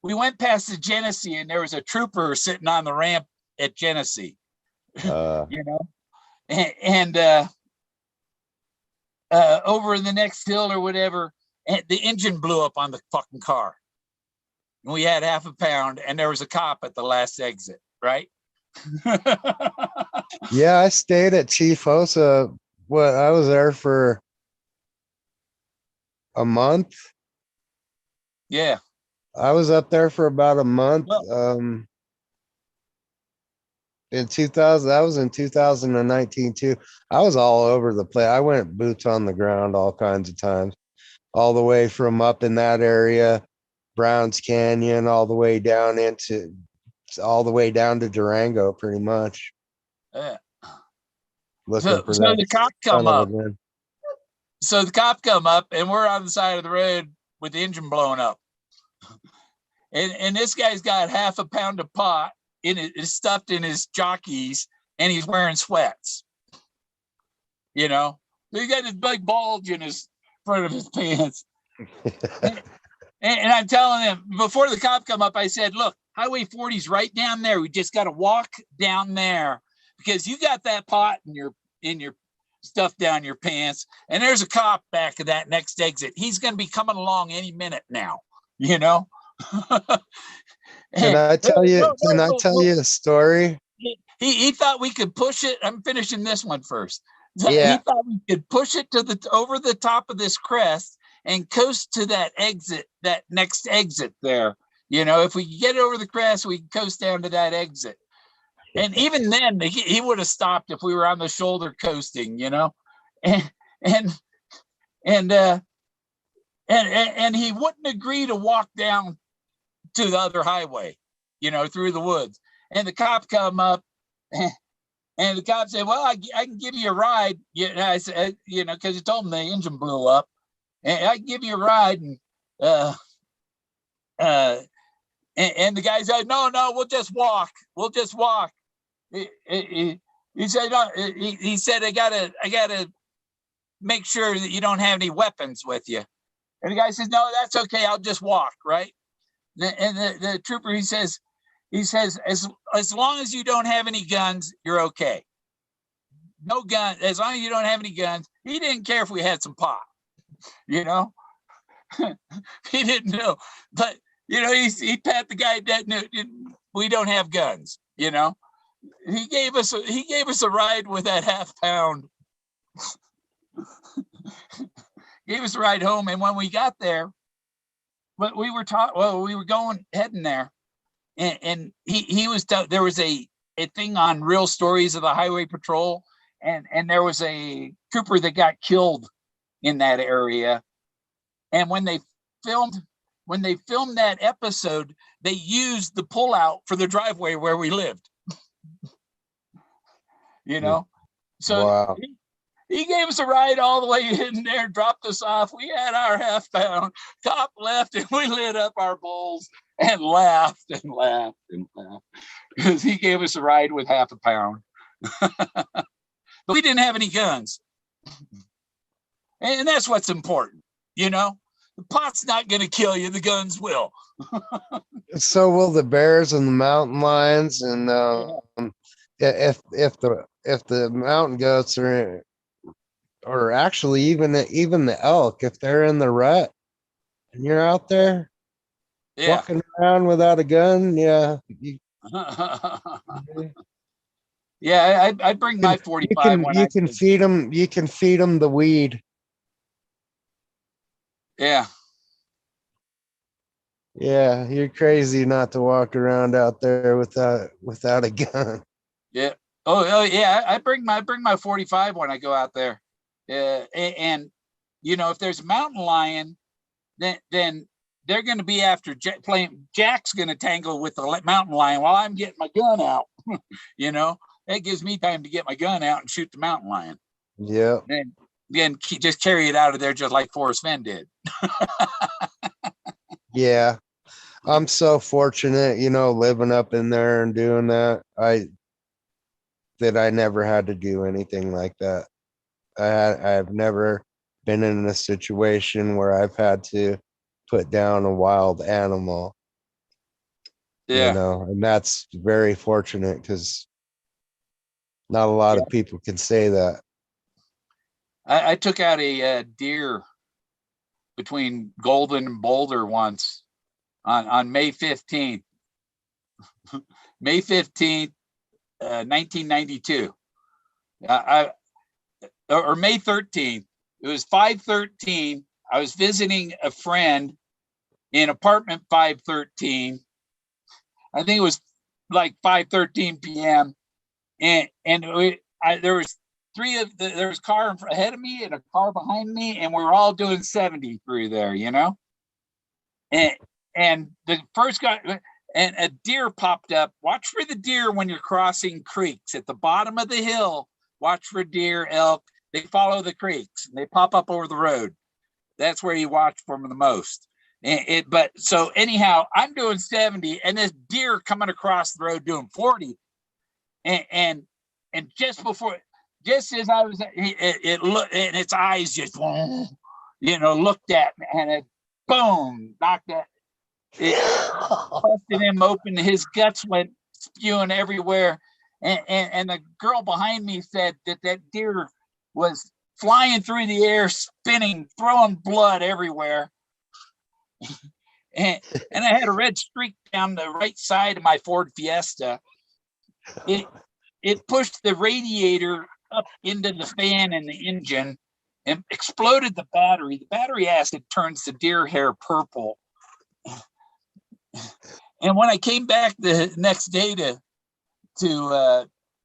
went past the Genesee, and there was a trooper sitting on the ramp at Genesee, and over the next hill or whatever, and the engine blew up on the fucking car. And we had half a pound, and there was a cop at the last exit, right? Yeah, I stayed at Chief Hosa. I was there for a month. Yeah. I was up there for about a month. Well, In 2000, that was in 2019 too. I was all over the place. I went boots on the ground all kinds of times, all the way from up in that area, Browns Canyon, all the way down to Durango, pretty much. Yeah. Looking for So that the cop son come of a up. gun. So the cop come up, and we're on the side of the road with the engine blowing up. And this guy's got half a pound of pot is stuffed in his jockeys, and he's wearing sweats. So he got this big bulge in his front of his pants. and I'm telling him, before the cop come up, I said, look, Highway 40's right down there. We just got to walk down there because you got that pot in your stuff down your pants, and there's a cop back at that next exit. He's going to be coming along any minute now, Can I tell you a story? He thought we could push it. I'm finishing this one first. Yeah. He thought we could push it over the top of this crest and coast to that next exit there. If we get over the crest, we can coast down to that exit. And even then, he would have stopped if we were on the shoulder coasting, and he wouldn't agree to walk down to the other highway, through the woods. And the cop come up, and the cop said, well, I can give you a ride. I said, because he told him the engine blew up, and I can give you a ride. And the guy said, no, we'll just walk. He said, no, he said, I gotta make sure that you don't have any weapons with you. And the guy says, no, that's okay. I'll just walk. Right. And the trooper, he says, as long as you don't have any guns, you're okay. No gun, as long as you don't have any guns. He didn't care if we had some pot, He didn't know, but he pat the guy dead. We don't have guns, He gave us a ride with that half pound. Gave us a ride home, and when we got there, but we were heading there, and he was there was a thing on Real Stories of the Highway Patrol, and there was a trooper that got killed in that area, and when they filmed that episode, they used the pullout for the driveway where we lived. So wow. He gave us a ride all the way in there, dropped us off. We had our half pound. Cop left, and we lit up our bowls and laughed because he gave us a ride with half a pound. But we didn't have any guns, and that's what's important. The pot's not going to kill you; the guns will. So will the bears and the mountain lions, and if the mountain goats are, or actually even the elk, if they're in the rut and you're out there Yeah. walking around without a gun, yeah, Yeah, I bring my 45 when you can feed them, the weed. yeah. Yeah, you're crazy not to walk around out there without a gun. Yeah. Oh yeah. I bring my 45 when I go out there. And you know, if there's a mountain lion, then they're going to be after Jack's going to tangle with the mountain lion while I'm getting my gun out. You know, that gives me time to get my gun out and shoot the mountain lion. Yeah. And then just carry it out of there, just like Forrest Fenn did. Yeah. I'm so fortunate, living up in there and doing that. I never had to do anything like that. I've never been in a situation where I've had to put down a wild animal. Yeah. And that's very fortunate because not a lot of people can say that. I took out a deer between Golden and Boulder once on May 15th. May 15th, 1992. Or May 13th. It was 5:13. I was visiting a friend in apartment 513. I think it was like 5:13 p.m. And there was there was a car ahead of me and a car behind me, and we were all doing 70 through there, And the first guy, and a deer popped up. Watch for the deer when you're crossing creeks at the bottom of the hill. Watch for deer, elk. They follow the creeks and they pop up over the road. That's where you watch for them the most. But so anyhow, I'm doing 70 and this deer coming across the road doing 40. And just as I was, it looked, and its eyes just, looked at me, and it, boom, knocked it. It busted him open. His guts went spewing everywhere. And the girl behind me said that deer was flying through the air, spinning, throwing blood everywhere. and I had a red streak down the right side of my Ford Fiesta. It pushed the radiator up into the fan in the engine and exploded the battery. The battery acid turns the deer hair purple. And when I came back the next day to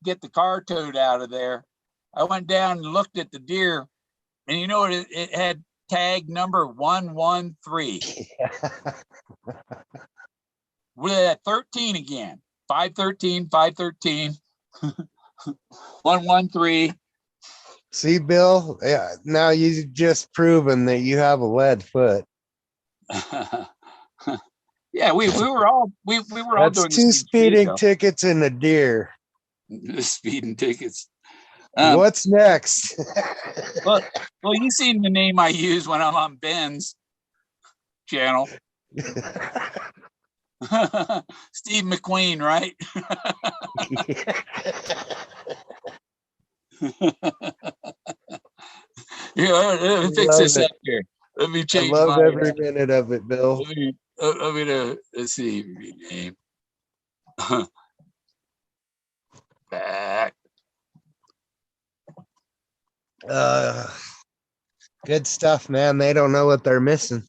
get the car towed out of there, I went down and looked at the deer, and you know what? It had tag number 113. With 13 again. 513, 113. See, Bill, now you've just proven that you have a lead foot. Yeah, we were all all doing two speeding tickets and a deer. Speeding tickets. What's next? well, you seen the name I use when I'm on Ben's channel. Steve McQueen, right? Let me fix this up here. Let me change. I love every minute of it, Bill. Let's see. Rename. Back. Good stuff, man. They don't know what they're missing.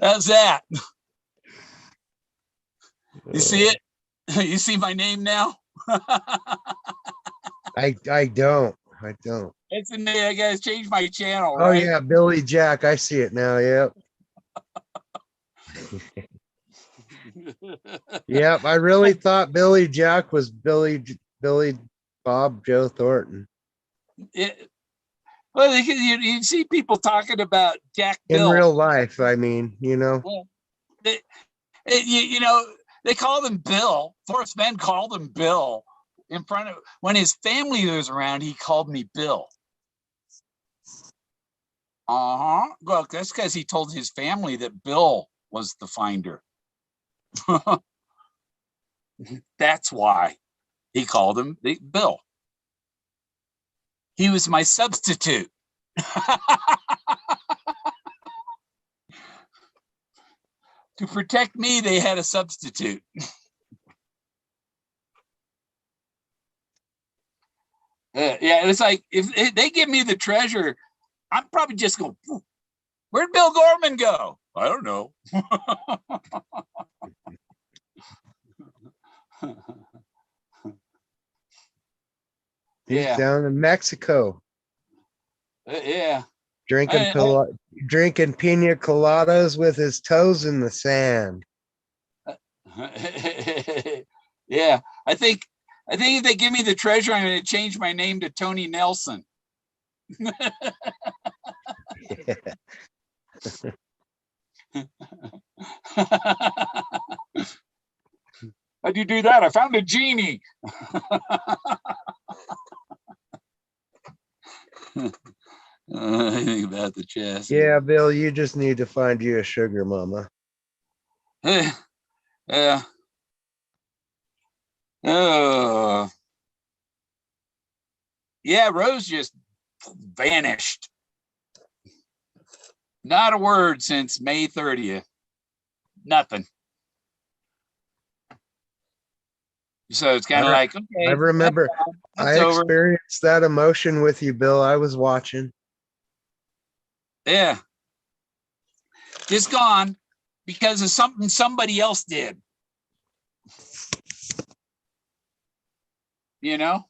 How's that? You see it? You see my name now? I don't. It's in there. I gotta change my channel, right? Oh yeah, Billy Jack. I see it now. Yep. Yep. I really thought Billy Jack was Billy Bob Joe Thornton. Well, you see people talking about Jack Bill in real life. I mean, they call him Bill. Forrest Fenn called him Bill. in front of, when his family was around, he called me Bill. Well, that's because he told his family that Bill was the finder. That's why he called him Bill. He was my substitute. To protect me, they had a substitute. Yeah, it's like if they give me the treasure, I'm probably just going, where'd Bill Gorman go? I don't know. He's Yeah. down in Mexico Yeah. drinking pina coladas with his toes in the sand. Yeah. I think if they give me the treasure, I'm going to change my name to Tony Nelson. How'd you do that? I found a genie. I think about the chest. Yeah, Bill, you just need to find you a sugar mama. Yeah. Oh. Yeah, Rose just vanished. Not a word since May 30th. Nothing. So it's kind of like, okay. I remember I experienced that emotion with you, Bill. I was watching. Yeah. Just gone because of something somebody else did. You know?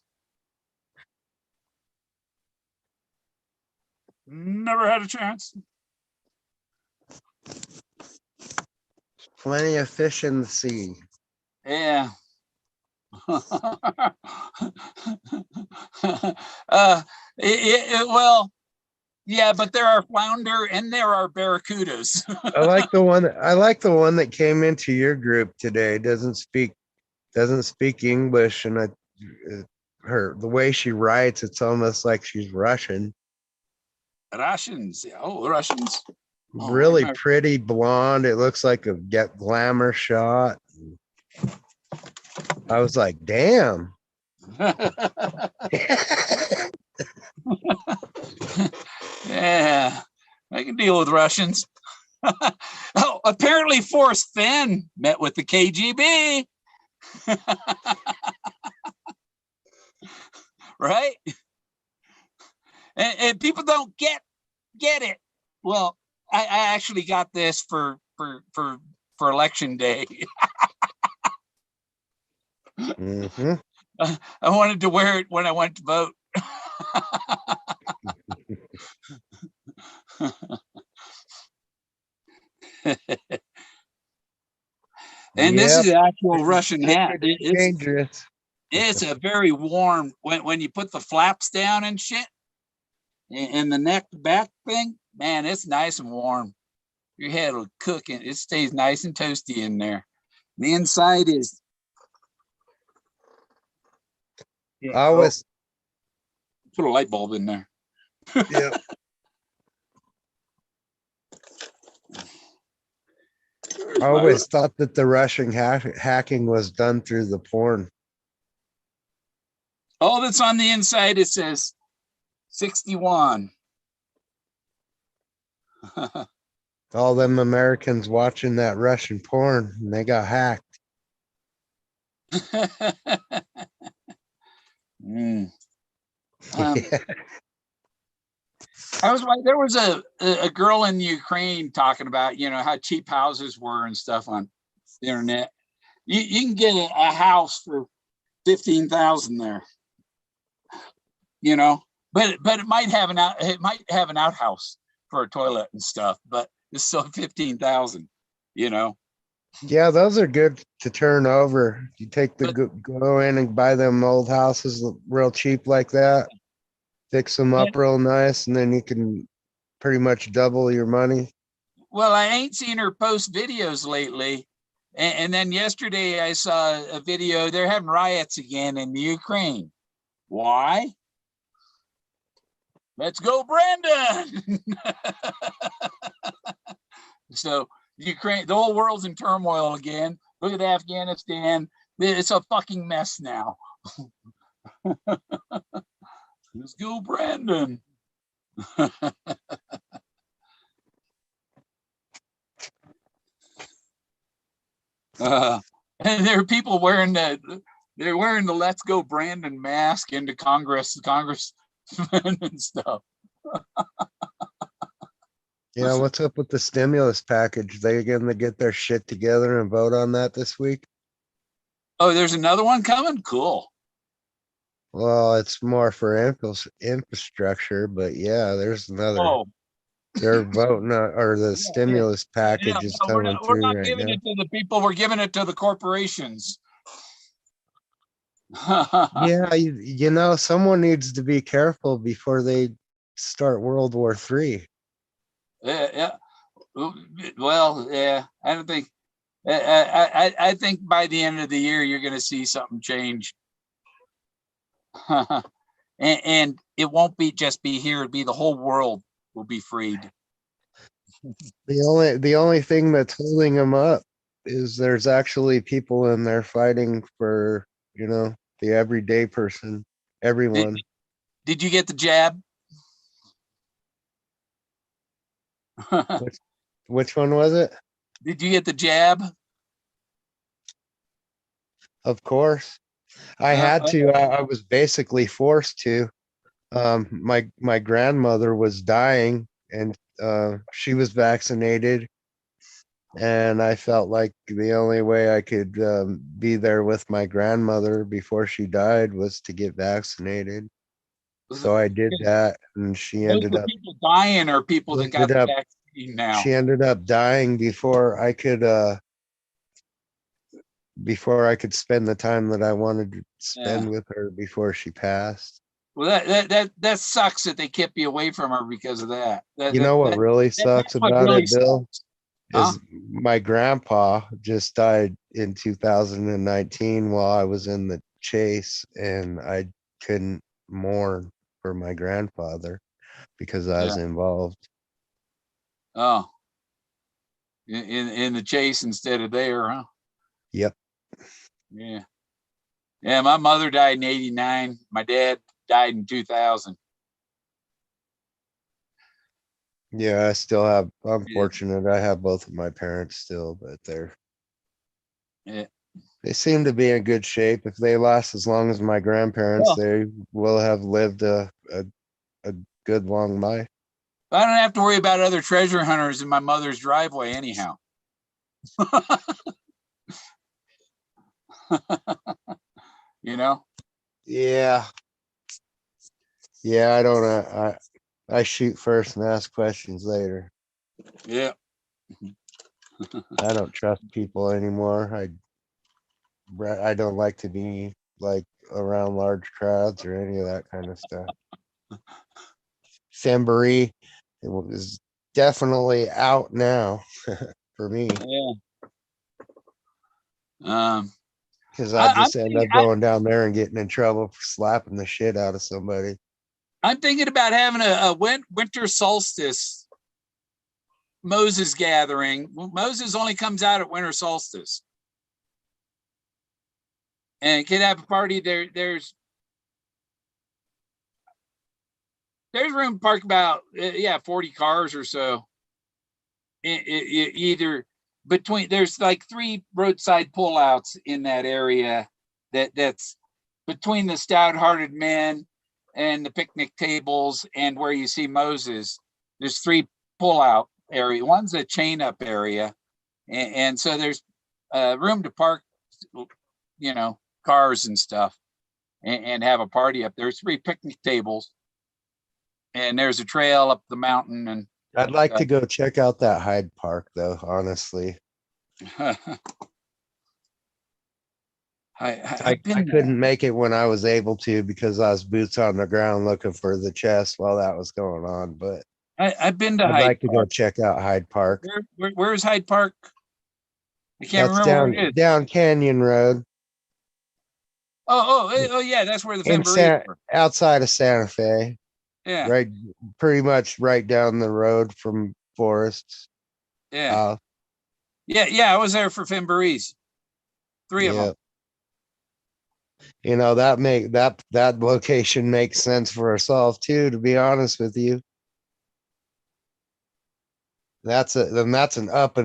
Never had a chance. Plenty of fish in the sea. Yeah. Well, yeah, but there are flounder and there are barracudas. I like the one that came into your group today. Doesn't speak English, and the way she writes, it's almost like she's Russian. Russians. Oh, Russians. Oh, Really pretty blonde. It looks like a glamour shot. I was like, damn. Yeah, I can deal with Russians. Oh, apparently Forrest Fenn met with the KGB. Right? And people don't get it. Well, I actually got this for election day. Mm-hmm. I wanted to wear it when I went to vote. And this is an actual Russian hat. It's dangerous. It's a very warm when you put the flaps down and shit, and the neck back thing. Man, it's nice and warm. Your head will cook and it stays nice and toasty in there. The inside is. Yeah, I always put a light bulb in there. Yeah. I always thought that the Russian hacking was done through the porn. All that's on the inside, it says 61. All them Americans watching that Russian porn, and they got hacked. I was like, there was a girl in Ukraine talking about, how cheap houses were and stuff on the internet. You can get a house for 15,000 there, but it might have an outhouse for a toilet and stuff, but it's still 15,000, Yeah, those are good to turn over. You go in and buy them old houses real cheap like that, fix them up real nice, and then you can pretty much double your money. Well, I ain't seen her post videos lately, And then yesterday I saw a video. They're having riots again in the Ukraine. Why? Let's go, Brandon. So Ukraine, the whole world's in turmoil again. Look at Afghanistan. It's a fucking mess now. Let's go, Brandon. And there are people wearing they're wearing the "Let's Go Brandon" mask into congressmen and stuff. Yeah, what's up with the stimulus package? They going to get their shit together and vote on that this week? Oh, there's another one coming? Cool. Well, it's more for infrastructure, but yeah, there's another. Oh, They're voting or the stimulus package is no, coming we're through not right giving now. it to the people. We're giving it to the corporations. Yeah, you know, someone needs to be careful before they start World War III. Yeah. Well, yeah. I don't think. I think by the end of the year you're going to see something change. And it won't just be here. It'll be the whole world will be freed. The only thing that's holding them up is there's actually people in there fighting for, you know, the everyday person, everyone. Did you get the jab? Which one was it? Did you get the jab? Of course. I had to. I was basically forced to. My grandmother was dying and she was vaccinated, and I felt like the only way I could be there with my grandmother before she died was to get vaccinated. So I did that, and she Those ended were up people dying or people that got ended the up vaccine now? she ended up dying before I could spend the time that I wanted to spend with her before she passed. Well, that sucks that they kept you away from her because of that. You know what really sucks That's what about really it, Bill? sucks. Huh? Is my grandpa just died in 2019 while I was in the chase, and I couldn't mourn for my grandfather because I was involved. Oh, in the chase instead of there, huh? Yep. Yeah. Yeah, my mother died in '89. My dad died in 2000. Yeah, I still have, I'm fortunate. I have both of my parents still, but they seem to be in good shape. If they last as long as my grandparents, they will have lived a good long life. I don't have to worry about other treasure hunters in my mother's driveway anyhow. You know? Yeah. Yeah, I don't I shoot first and ask questions later. Yeah. I don't trust people anymore. I don't like to be like around large crowds or any of that kind of stuff. Samboree, it was definitely out now for me. Yeah. Because I just end up going down there and getting in trouble for slapping the shit out of somebody. I'm thinking about having a winter solstice Moses gathering. Moses only comes out at winter solstice. And could have a party there. There's room to park about 40 cars or so. Either between, there's like 3 roadside pullouts in that area that's between the stout-hearted men and the picnic tables and where you see Moses. There's 3 pullout area. One's a chain up area, and so there's room to park, you know, cars and stuff, and have a party up there. There's 3 picnic tables, and there's a trail up the mountain. And I'd like to go check out that Hyde Park, though, honestly. I couldn't make it when I was able to because I was boots on the ground looking for the chest while that was going on. But I've been to I'd Hyde like to Park. go check out Hyde Park. Where's Hyde Park? I can't That's remember where it is. down Canyon Road Oh, yeah, that's where the in Fenn were. outside of Santa Fe, Yeah, right? Pretty much right down the road from Forrest. yeah, yeah. I was there for Fenn 3 of Yeah. them. You know, that location makes sense for ourselves too, to be honest with you. That's an up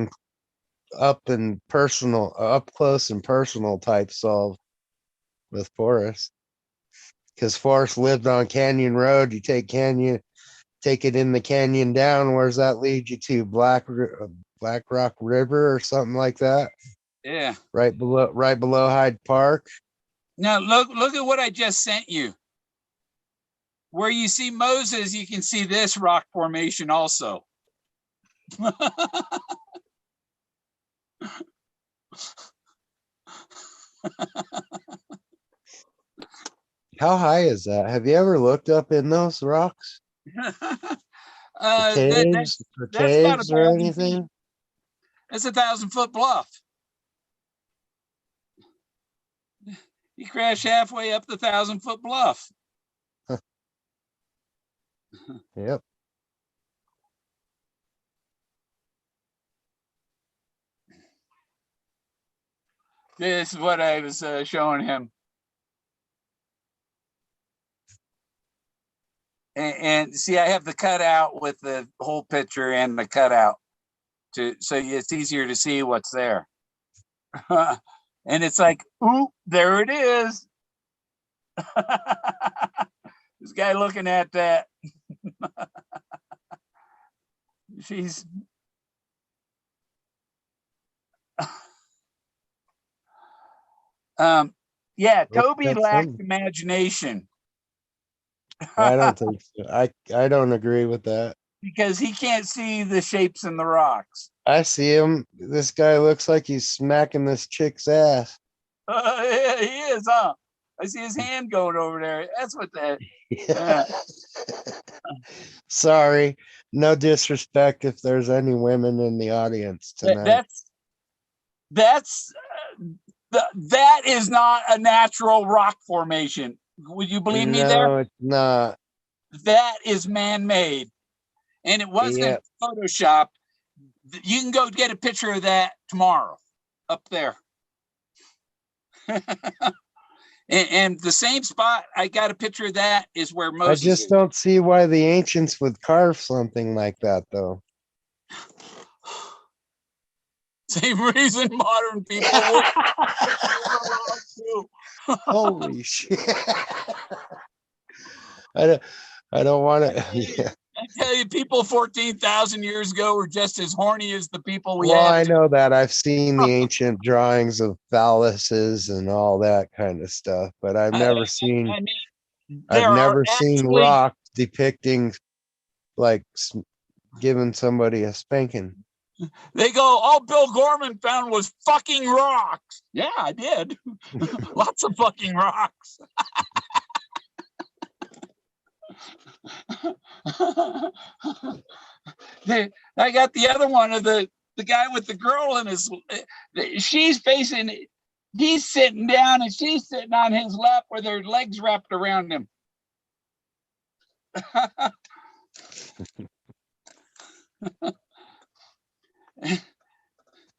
close and personal type solve with Forrest. Because Forrest lived on Canyon Road. You take it in the canyon down. Where's that lead you to? Black Rock River or something like that. Yeah. Right below Hyde Park. Now look at what I just sent you. Where you see Moses, you can see this rock formation also. How high is that? Have you ever looked up in those rocks? That's about Caves or 1,000 feet. anything? That's 1,000-foot bluff. You crash halfway up the 1,000-foot bluff. Yep. This is what I was showing him. And see, I have the cutout with the whole picture and the cutout so it's easier to see what's there. And it's like, ooh, there it is. This guy looking at that. She's yeah, Toby lacked imagination. I don't think so. I don't agree with that. Because he can't see the shapes in the rocks. I see him. This guy looks like he's smacking this chick's ass. Yeah, he is, huh? I see his hand going over there. That's what that. Sorry, no disrespect if there's any women in the audience tonight. That is not a natural rock formation. Would you believe me there? No, it's not. That is man-made. And it wasn't Photoshop. You can go get a picture of that tomorrow up there. and the same spot I got a picture of that is where Moses I just don't see why the ancients would carve something like that, though. Same reason modern people would. Holy shit. I don't want to. Yeah. I tell you, people 14,000 years ago were just as horny as the people we Well, have. I know that. I've seen the ancient drawings of phalluses and all that kind of stuff, but I've never seen rock depicting like giving somebody a spanking. They go, all Bill Gorman found was fucking rocks. Yeah, I did. Lots of fucking rocks. I got the other one of the guy with the girl in his, she's facing, he's sitting down and she's sitting on his lap with her legs wrapped around him.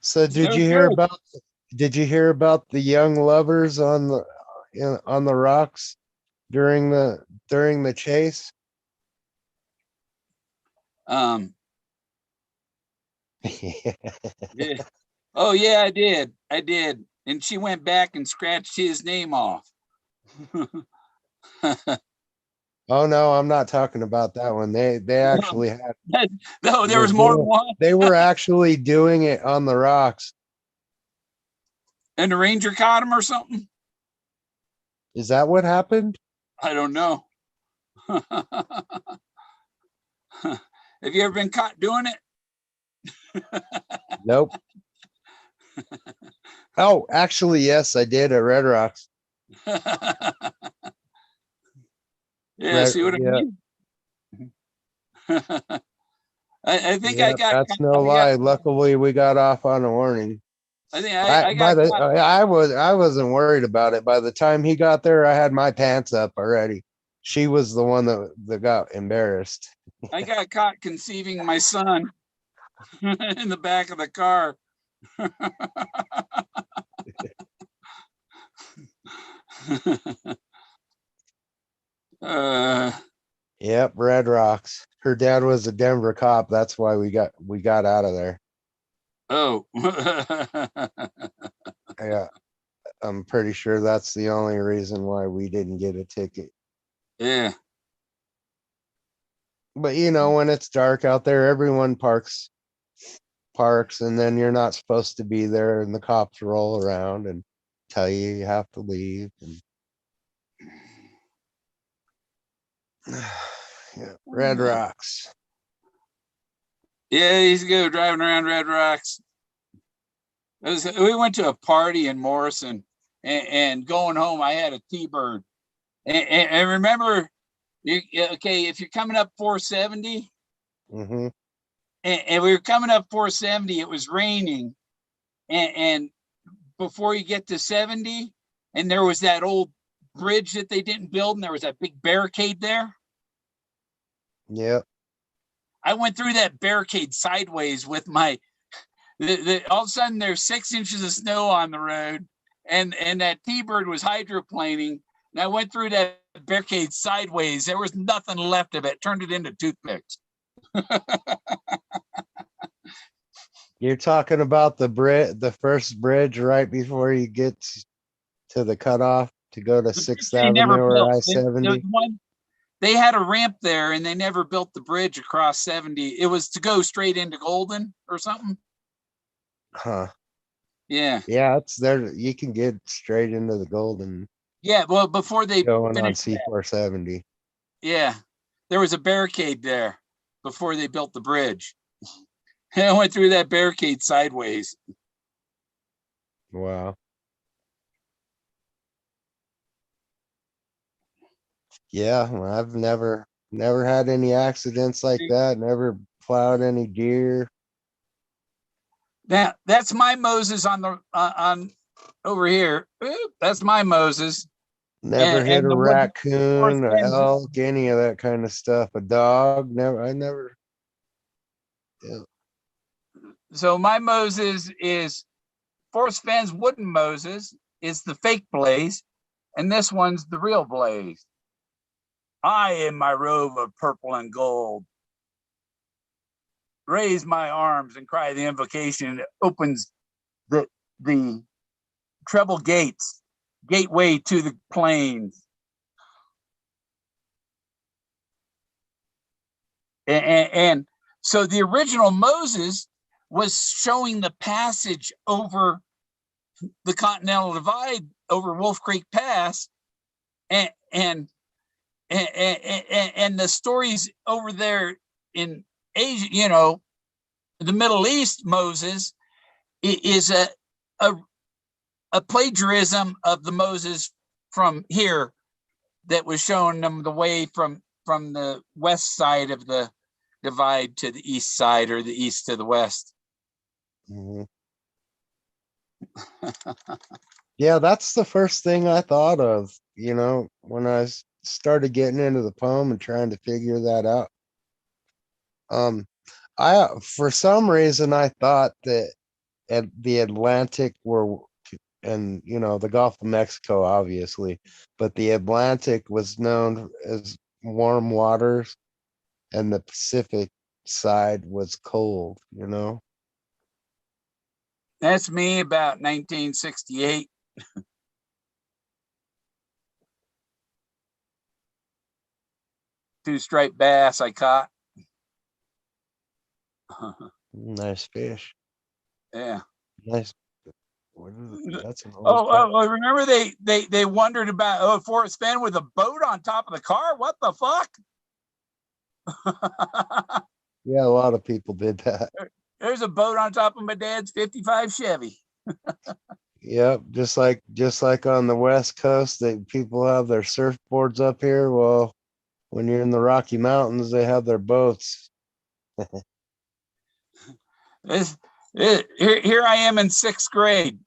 So did you hear about the young lovers on the rocks during the chase? Yeah. Oh yeah, I did. And she went back and scratched his name off. Oh no, I'm not talking about that one. They actually had. No, there was more than one. They were actually doing it on the rocks. And the ranger caught him or something? Is that what happened? I don't know. Have you ever been caught doing it? Nope. Oh, actually, yes, I did at Red Rocks. Yeah, see what I mean? I think I got. That's no lie. Luckily, we got off on a warning. I think I got caught. I wasn't worried about it. By the time he got there, I had my pants up already. She was the one that got embarrassed. I got caught conceiving my son in the back of the car. uh, Yep, Red Rocks. Her dad was a Denver cop. That's why we got out of there. oh. Yeah, I'm pretty sure that's the only reason why we didn't get a ticket. Yeah. But when it's dark out there, everyone parks, and then you're not supposed to be there, and the cops roll around and tell you have to leave. And yeah, Red Rocks. Yeah, he's good driving around Red Rocks. We went to a party in Morrison, and going home, I had a T-Bird. And remember, if you're coming up 470, Mm-hmm. and we were coming up 470, it was raining, and before you get to 70, and there was that old bridge that they didn't build, and there was that big barricade there. Yep. I went through that barricade sideways with my. All of a sudden, there's 6 inches of snow on the road, and that T-Bird was hydroplaning. And I went through that barricade sideways. There was nothing left of it. Turned it into toothpicks. You're talking about the first bridge right before you get to the cutoff to go to 6th Avenue or I-70. They had a ramp there, and they never built the bridge across 70. It was to go straight into Golden or something. Huh. Yeah. Yeah, it's there. You can get straight into the Golden. Yeah, well, before they going on finished C470. Yeah, there was a barricade there before they built the bridge. And I went through that barricade sideways. Wow. Yeah, well, I've never had any accidents like that. Never plowed any deer. Now that's my Moses on over here. Oop, that's my Moses. Never hit a the one raccoon, Forrest a Fenn- elk, any of that kind of stuff. A dog, never. I never. Yeah. So my Moses is Forrest Fenn's wooden Moses is the fake Blaze, and this one's the real Blaze. I, in my robe of purple and gold, raise my arms and cry the invocation. It opens the treble gates, gateway to the plains. And so the original Moses was showing the passage over the Continental Divide, over Wolf Creek Pass, and the stories over there in Asia, the Middle East, Moses is a plagiarism of the Moses from here that was showing them the way from the west side of the divide to the east side, or the east to the west. Mm-hmm. Yeah, that's the first thing I thought of, when I started getting into the poem and trying to figure that out. For some reason, I thought that the Atlantic and the Gulf of Mexico, obviously, but the Atlantic was known as warm waters, and the Pacific side was cold. That's me about 1968. Two-striped bass I caught. Nice fish. Yeah. Nice. That's an old Remember they wondered about Forrest Fenn with a boat on top of the car? What the fuck? Yeah, a lot of people did that. There's a boat on top of my dad's 55 Chevy. Yep, just like on the West Coast, people have their surfboards up here. Well, when you're in the Rocky Mountains, they have their boats. Here I am in 6th grade.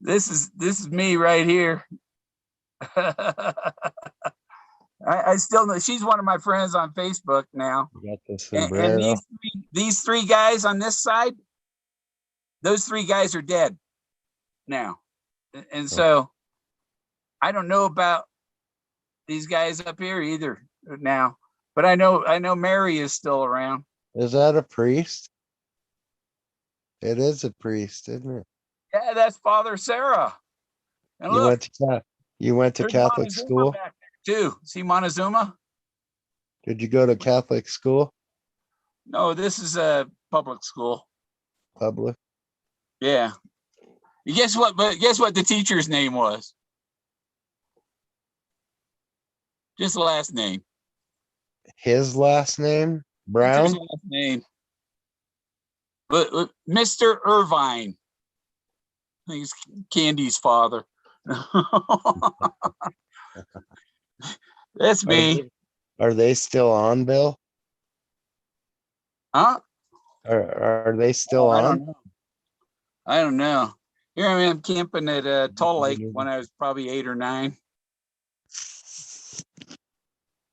This is me right here. I still know she's one of my friends on Facebook now. You got the And sombrero. these three guys on this side, those 3 guys are dead now. And so I don't know about these guys up here either now, but I know Mary is still around. Is that a priest? It is a priest, isn't it? Yeah, that's Father Sarah. And You look, went to there's Catholic Montezuma school? back there too. See Montezuma? Did you go to Catholic school? No, this is a public school. Public? Yeah. Guess what? But guess what the teacher's name was? Just the last name. His last name? Brown? Teacher's last name. But Mr. Irvine. I think it's Candy's father. That's me. Are they still on, Bill? Huh? Are they still I on? don't know. I don't know. Here I am camping at Tull Lake when I was probably 8 or 9.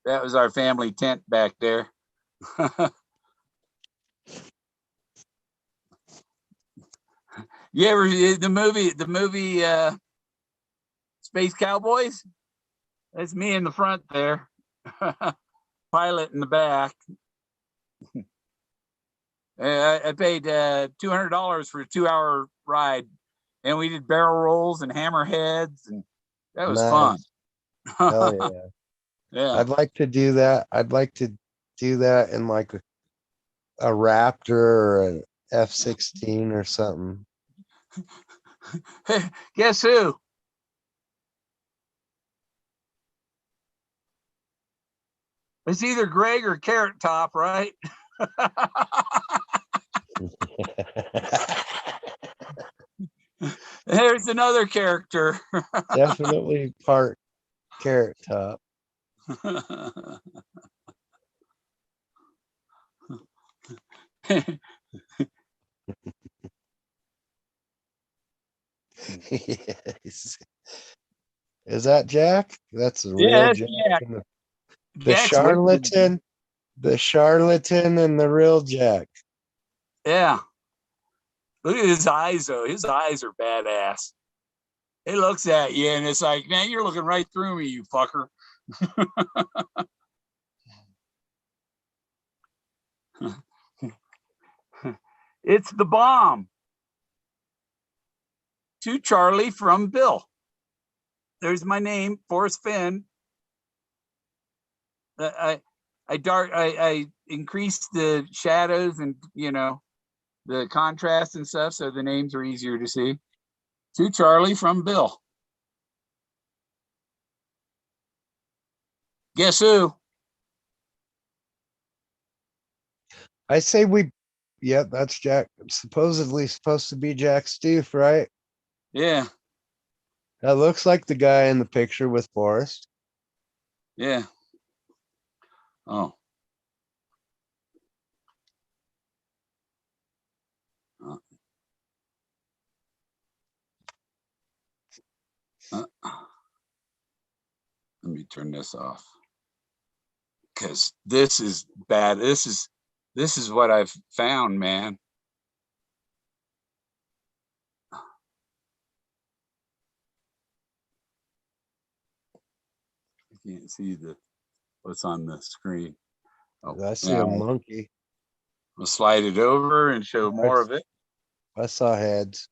That was our family tent back there. You ever the movie Space Cowboys? That's me in the front there. Pilot in the back. I paid $200 for a 2-hour ride, and we did barrel rolls and hammerheads, and that was fun. Hell yeah. Yeah. I'd like to do that. I'd like to do that in like a Raptor or an F-16 or something. Guess who? It's either Greg or Carrot Top, right? There's another character. Definitely part Carrot Top. Yes. Is that Jack? That's the real Yeah, Jack. Jack. And the Jack's charlatan, the charlatan and the real Jack. Yeah. Look at his eyes, though. His eyes are badass. He looks at you, and it's like, man, you're looking right through me, you fucker. It's the bomb. To Charlie from Bill. There's my name, Forrest Fenn. I increased the shadows and the contrast and stuff, so the names are easier to see. To Charlie from Bill. Guess who? I say yep, that's Jack. Supposedly supposed to be Jack Stoof, right? Yeah. That looks like the guy in the picture with Forrest. Yeah. Oh. Let me turn this off, because this is bad. This is what I've found, man. I can't see what's on the screen. Oh, I see a monkey. We'll slide it over and show more of it. I saw heads.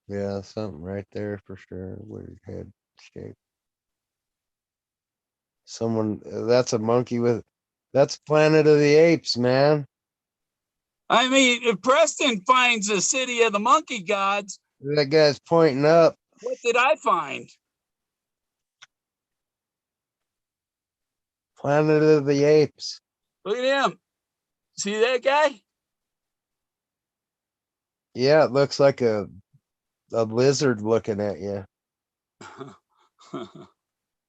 Yeah, something right there for sure. Weird head shape. That's a monkey that's Planet of the Apes, man. I mean, if Preston finds the city of the monkey gods, That guy's pointing up. what did I find? Planet of the Apes. Look at him. See that guy? Yeah, it looks like a lizard looking at you,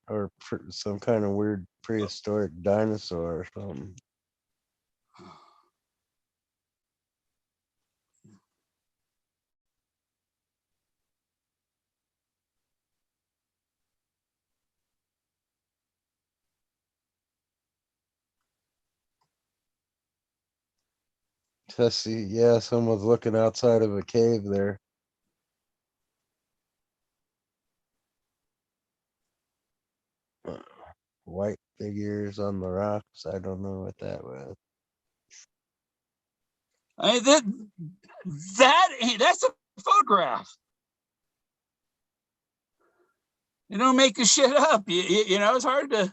or some kind of weird prehistoric dinosaur or something. See, yeah, someone's looking outside of a cave there. White figures on the rocks. I don't know what that was. I mean, that's a photograph. You don't make the shit up. You know, it's hard to.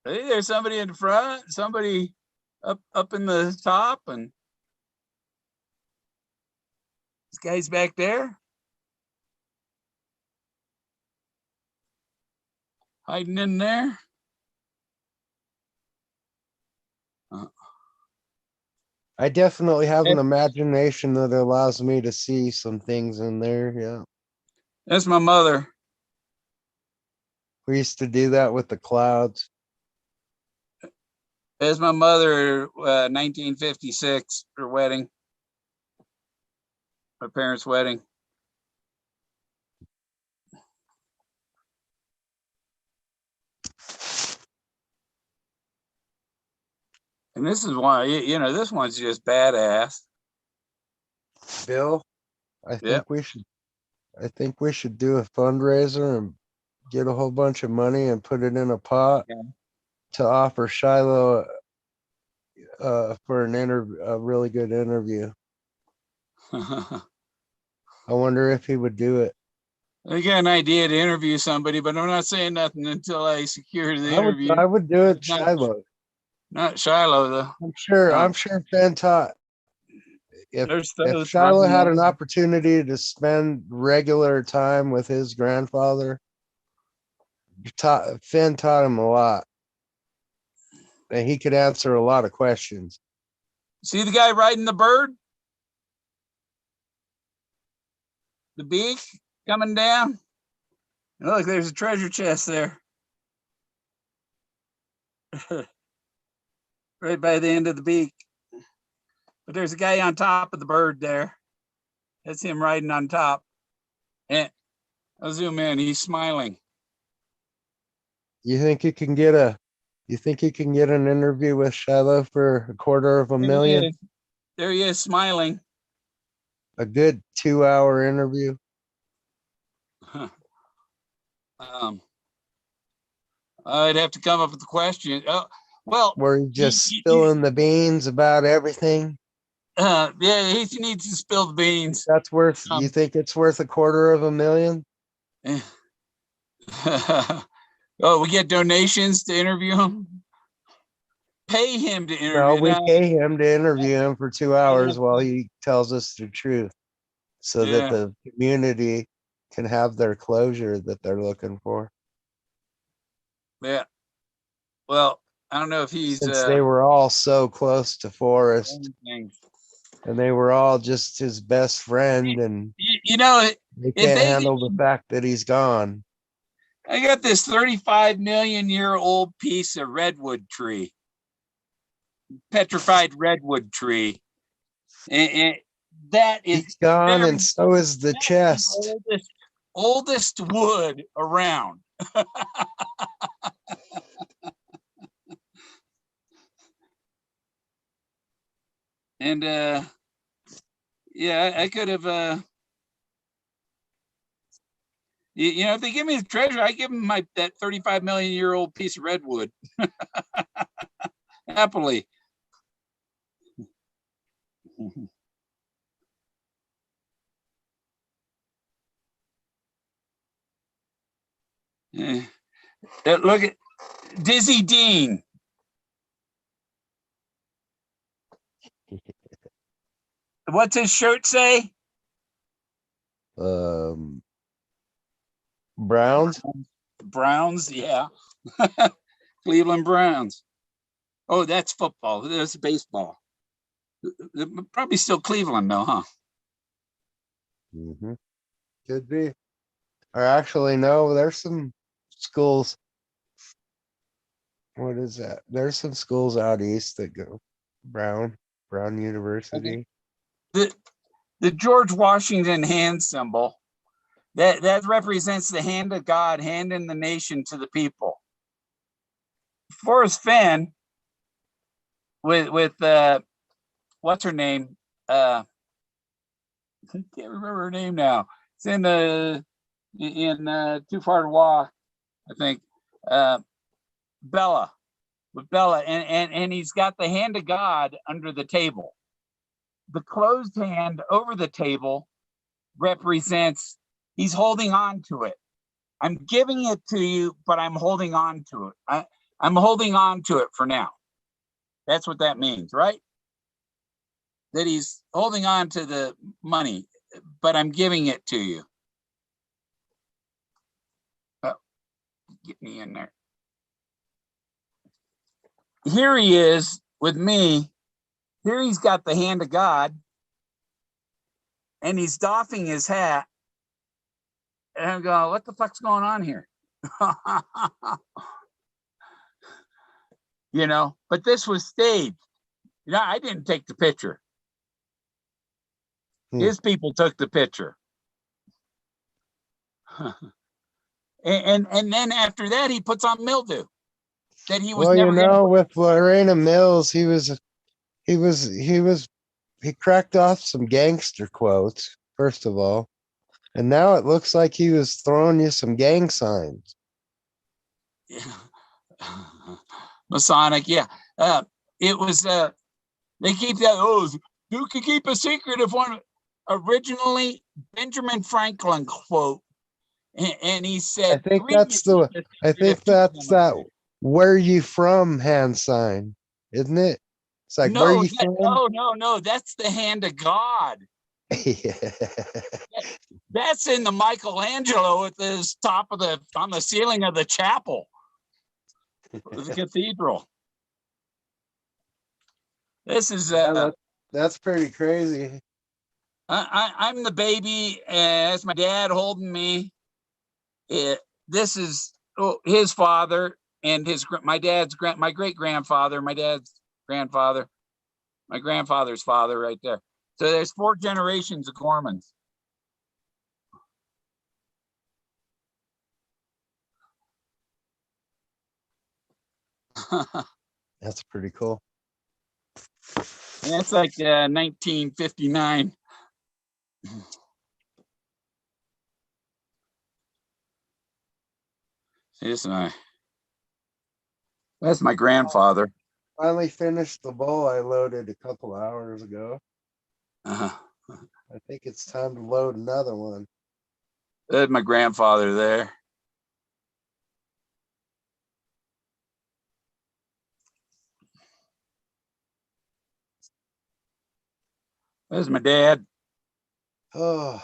Hey, there's somebody in the front, somebody up in the top, and this guy's back there hiding in there. I definitely have an imagination that allows me to see some things in there. Yeah. That's my mother. We used to do that with the clouds. That's my mother, 1956, her wedding, my parents' wedding. And this is why, you know, this one's just badass. Bill, Yep. I think we should do a fundraiser and get a whole bunch of money and put it in a pot to offer Shiloh for a really good interview. I wonder if he would do it. I got an idea to interview somebody, but I'm not saying nothing until I secure the interview. I would do it, Shiloh. Not Shiloh, though. I'm sure Fenn taught. If Shiloh had an opportunity to spend regular time with his grandfather, Fenn taught him a lot. And he could answer a lot of questions. See the guy riding the bird? The beak coming down? Look, there's a treasure chest there. Right by the end of the beak. But there's a guy on top of the bird there. That's him riding on top. And I'll zoom in, he's smiling. You think you can get an interview with Shiloh for $250,000? There he is smiling. A good 2-hour interview. I'd have to come up with the question. Well, where he's just spilling the beans about everything. Yeah, he needs to spill the beans. That's worth. You think it's worth $250,000? Oh, we get donations to interview him. Pay him to interview. No, we pay him to interview him for 2 hours while he tells us the truth, so that the community can have their closure that they're looking for. Yeah. Well, I don't know if he's. Since they were all so close to Forrest, and they were all just his best friend, and you know, they can't handle the fact that he's gone. I got this 35 million year old piece of redwood tree, petrified redwood tree, and that is he's gone, and so is the chest. Oldest wood around. And yeah, I could have you know, if they give me the treasure, I give them that 35 million year old piece of redwood. Happily. Yeah. Look at Dizzy Dean. What's his shirt say? Browns. Browns, yeah. Cleveland Browns. Oh, that's football. That's baseball. Probably still Cleveland though, huh? Mhm. Could be. Or actually, no, there's some schools. What is that? There's some schools out east that go Brown University. The George Washington hand symbol, that represents the hand of God, handing the nation to the people. Forrest Fenn with what's her name? I can't remember her name now. It's in Too Far to Walk, I think. Bella, with Bella, and he's got the hand of God under the table. The closed hand over the table represents he's holding on to it. I'm giving it to you, but I'm holding on to it. I'm holding on to it for now. That's what that means, right? That he's holding on to the money, but I'm giving it to you. Oh, get me in there. Here he is with me. Here he's got the hand of God, and he's doffing his hat. And I'm going, what the fuck's going on here? You know, but this was staged. You know, I didn't take the picture. His people took the picture. and then after that, he puts on mildew. That he was Well, never you know, with Lorena Mills, he cracked off some gangster quotes, first of all. And now it looks like he was throwing you some gang signs. Masonic, yeah. It was they keep that, oh, you can keep a secret if one originally Benjamin Franklin quote. And he said, I think that's that where you from hand sign, isn't it? It's like, where you from? No, that's the hand of God. Yeah. That's in the Michelangelo at the top of on the ceiling of the chapel, the cathedral. This is that's pretty crazy. I'm the baby, and it's my dad holding me. This is his father and my great grandfather, my dad's grandfather, my grandfather's father, right there. So there's 4 generations of Gormans. That's pretty cool. And that's like 1959. That's my grandfather. Finally finished the bowl I loaded a couple hours ago. I think it's time to load another one. That's my grandfather there. There's my dad. Oh,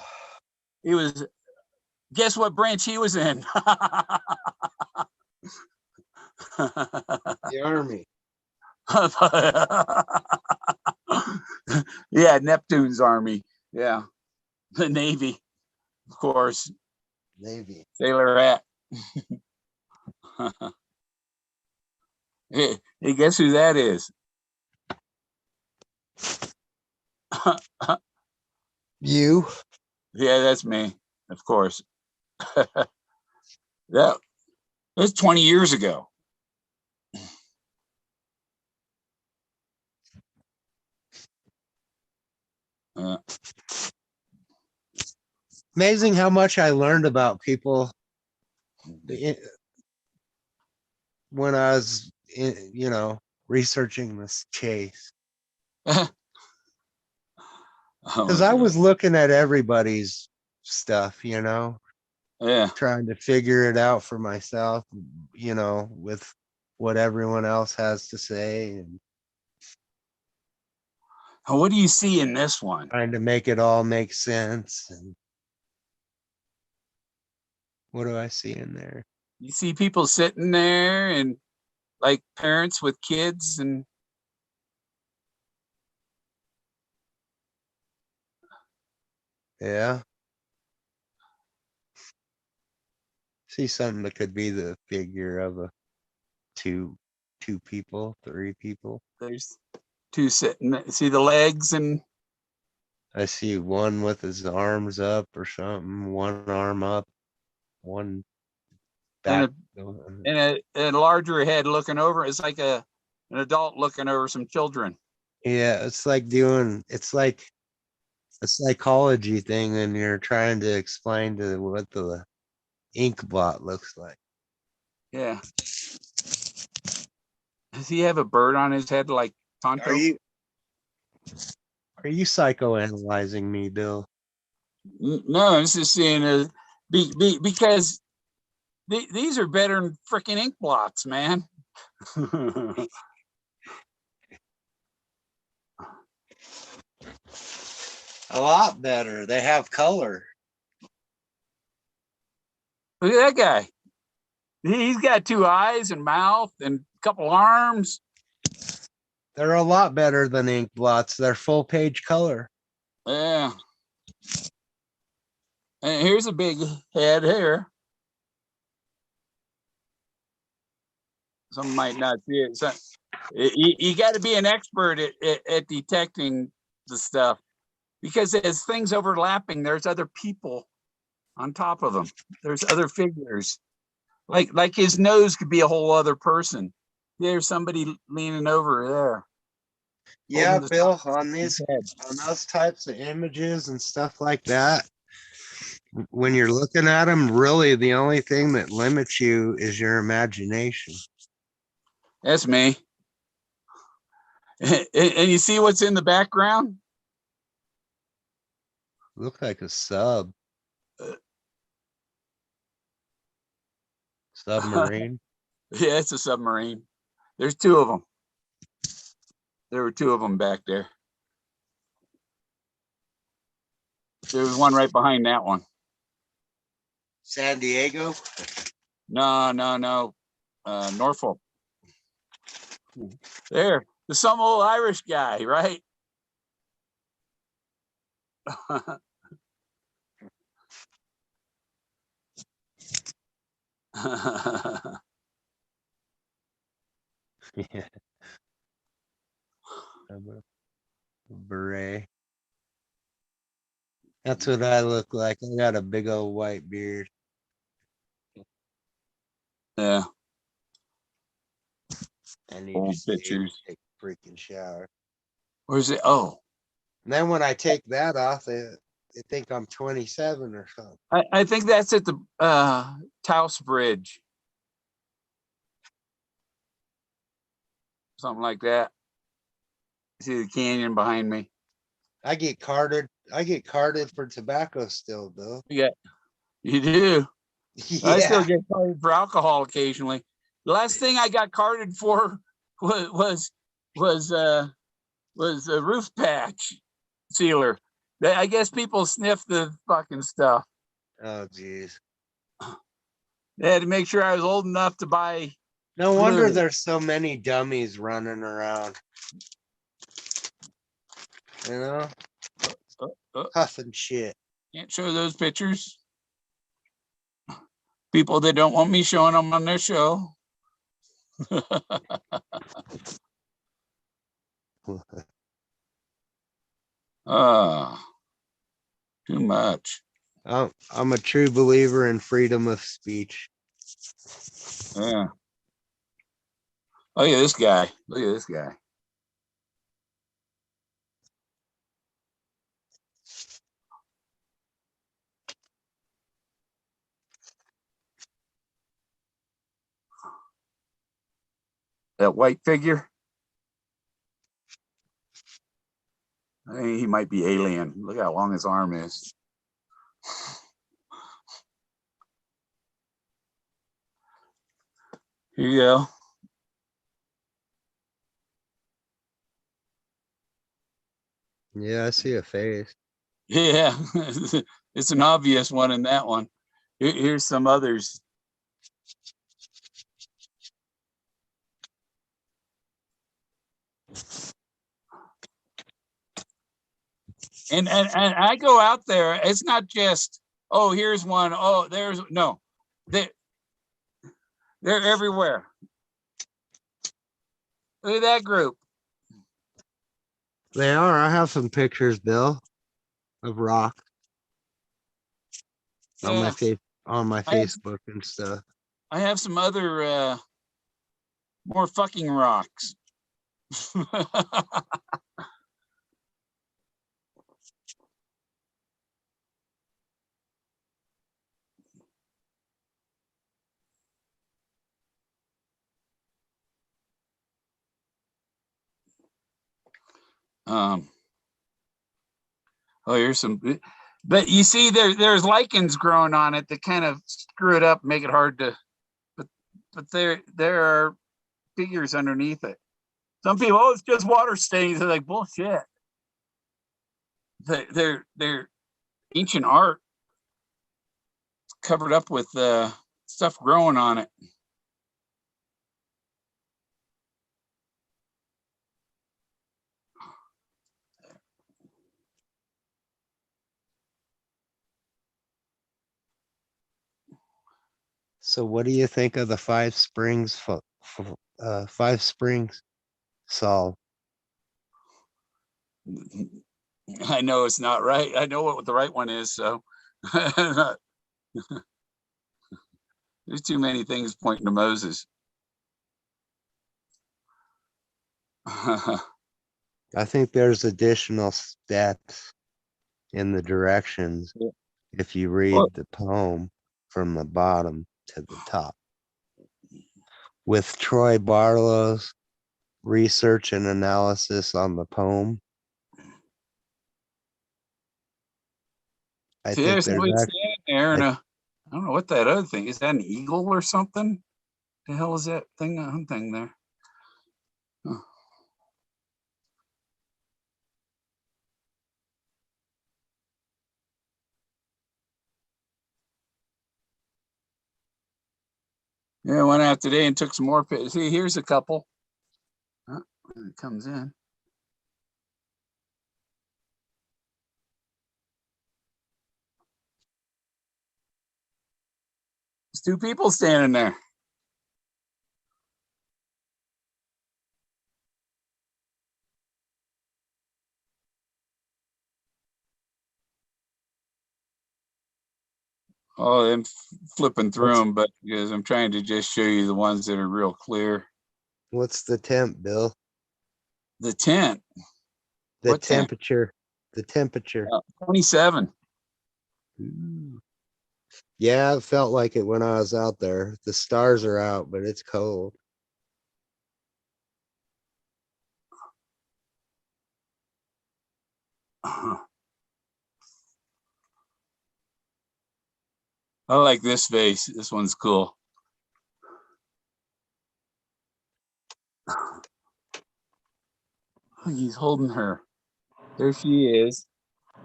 He was, guess what branch he was in? the Army. Yeah, Neptune's army. Yeah. The Navy, of course. Navy. Sailor hat. Hey, guess who that is? You? Yeah, that's me, of course. That was 20 years ago. Amazing how much I learned about people when I was, researching this chase. Because I was looking at everybody's stuff, yeah. trying to figure it out for myself, with what everyone else has to say, and What do you see in this one? trying to make it all make sense. And what do I see in there? you see people sitting there and like parents with kids and Yeah. See something that could be the figure of a two people, three people. there's two sitting. See the legs and I see one with his arms up or something, one arm up, one and back. a larger head looking over. It's like an adult looking over some children. Yeah, it's like a psychology thing, and you're trying to explain to what the ink blot looks like. Yeah. Does he have a bird on his head like Tonto? Are you psychoanalyzing me, Bill? No, I'm just saying because these are better than freaking ink blots, man. A lot better. They have color. Look at that guy. He's got two eyes and mouth and a couple arms. They're a lot better than ink blots. They're full page color. Yeah. And here's a big head here. Some might not see it. So, you got to be an expert at detecting the stuff, because as things overlapping, there's other people on top of them. There's other figures. Like his nose could be a whole other person. There's somebody leaning over there. Yeah, holding the Bill, top of on his these head. on those types of images and stuff like that, when you're looking at them, really the only thing that limits you is your imagination. That's me. And you see what's in the background? Look like a submarine. Yeah, it's a submarine. There's two of them. There were two of them back there. There was one right behind that one. San Diego. No. Norfolk. There. There's some old Irish guy, right? Yeah. Beret. That's what I look like. I got a big old white beard. Yeah. I need Old to shave and pictures. take a freaking shower. Where's it? Oh, And then when I take that off, they think I'm 27 or something. I think that's at the Taos Bridge. Something like that. See the canyon behind me. I get carded for tobacco still, Bill. Yeah, you do. I still Yeah. get carded for alcohol occasionally. The last thing I got carded for was a roof patch sealer. I guess people sniff the fucking stuff. Oh, geez. They had to make sure I was old enough to buy. No wonder fluid. there's so many dummies running around. You know? Huffing shit. Can't show those pictures. People that don't want me showing them on their show. Too much. I'm a true believer in freedom of speech. Yeah. Look at this guy. Look at this guy. That white figure. I think he might be alien. Look how long his arm is. Here you go. Yeah, I see a face. Yeah, it's an obvious one in that one. Here's some others. And I go out there. It's not just, oh, here's one. Oh, there's no. They're everywhere. Look at that group. They are. I have some pictures, Bill, of rock on my Yeah. face on my I have- Facebook and stuff. I have some other more fucking rocks. Oh, here's some, but you see there's lichens growing on it that kind of screw it up, make it hard to, but there are figures underneath it. Some people, oh, it's just water stains. They're like, bullshit. They're ancient art covered up with stuff growing on it. So what do you think of the Five Springs Five Springs solve? I know it's not right. I know what the right one is. So there's too many things pointing to Moses. I think there's additional steps in the directions if you read the poem from the bottom to the top. With Troy Barlow's research and analysis on the poem, I See, think there's somebody there's standing there, and I don't know what that other thing is. That an eagle or something? The hell is that thing? Thing there? Huh. Yeah, I went out today and took some more pictures. See, here's a couple. Oh, it comes in. There's two people standing there. Oh, I'm flipping through them, but because I'm trying to just show you the ones that are real clear. what's the temp, Bill? The tent, The what temp? temperature. The temperature. 27. Yeah, it felt like it when I was out there. The stars are out, but it's cold. I like this vase. This one's cool. He's holding her. There she is,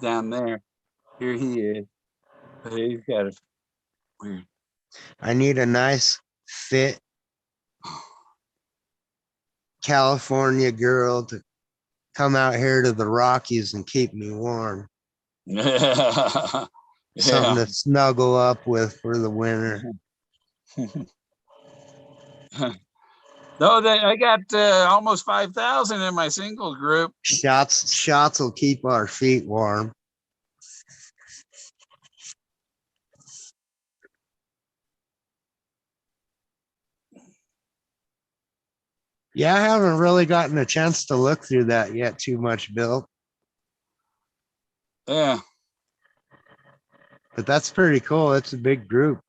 down there. Here he is. But he's got a weird. I need a nice fit California girl to come out here to the Rockies and keep me warm. Yeah. Something to snuggle up with for the winter. No, I got almost 5,000 in my single group. Shots will keep our feet warm. Yeah, I haven't really gotten a chance to look through that yet too much, Bill. Yeah. But that's pretty cool. It's a big group.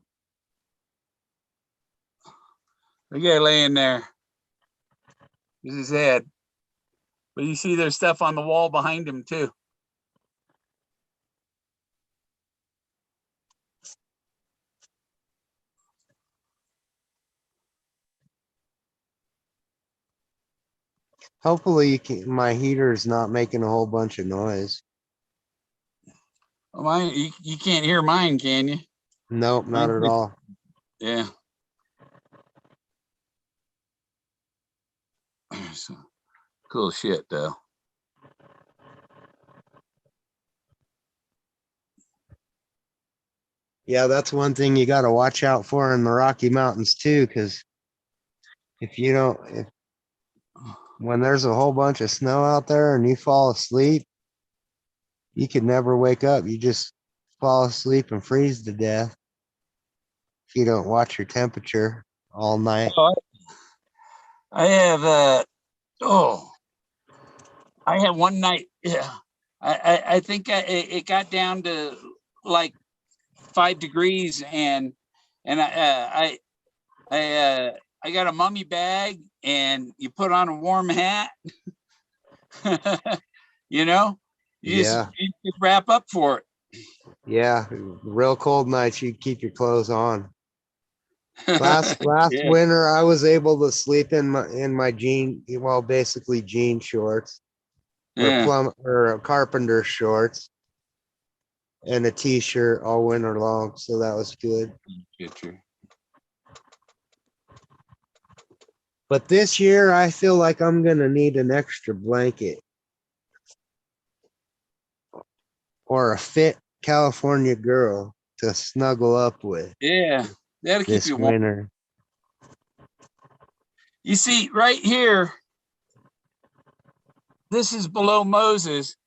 The guy laying there. This is his head. But you see there's stuff on the wall behind him too. Hopefully my heater is not making a whole bunch of noise. Oh, mine, you can't hear mine, can you? Nope, not at all. Yeah. So, Cool shit, though. Yeah, that's one thing you got to watch out for in the Rocky Mountains too, because if you don't, if when there's a whole bunch of snow out there and you fall asleep, you could never wake up. You just fall asleep and freeze to death if you don't watch your temperature all night. Oh, I have I had one night. Yeah, I think it got down to like 5 degrees, and I got a mummy bag, and you put on a warm hat. You know, you Yeah, just wrap up for it. yeah. Real cold nights, you keep your clothes on. Last Yeah. winter, I was able to sleep in my jean, well, basically jean shorts or Yeah. carpenter shorts and a t-shirt all winter long. So that was good. Picture. But this year, I feel like I'm gonna need an extra blanket or a fit California girl to snuggle up with Yeah, that'll keep this you warm. winter. You see, right here, this is below Moses,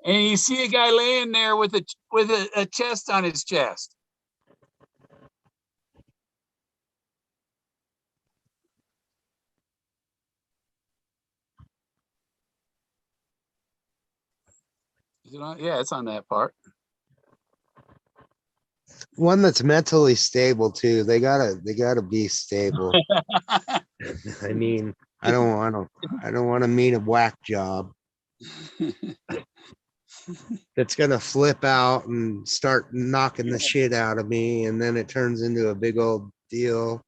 and you see a guy laying there with a chest on his chest. Is it on? Yeah, it's on that part. One that's mentally stable too. They gotta be stable. I mean, I don't want to meet a whack job that's gonna flip out and start knocking the shit out of me, and then it turns into a big old deal.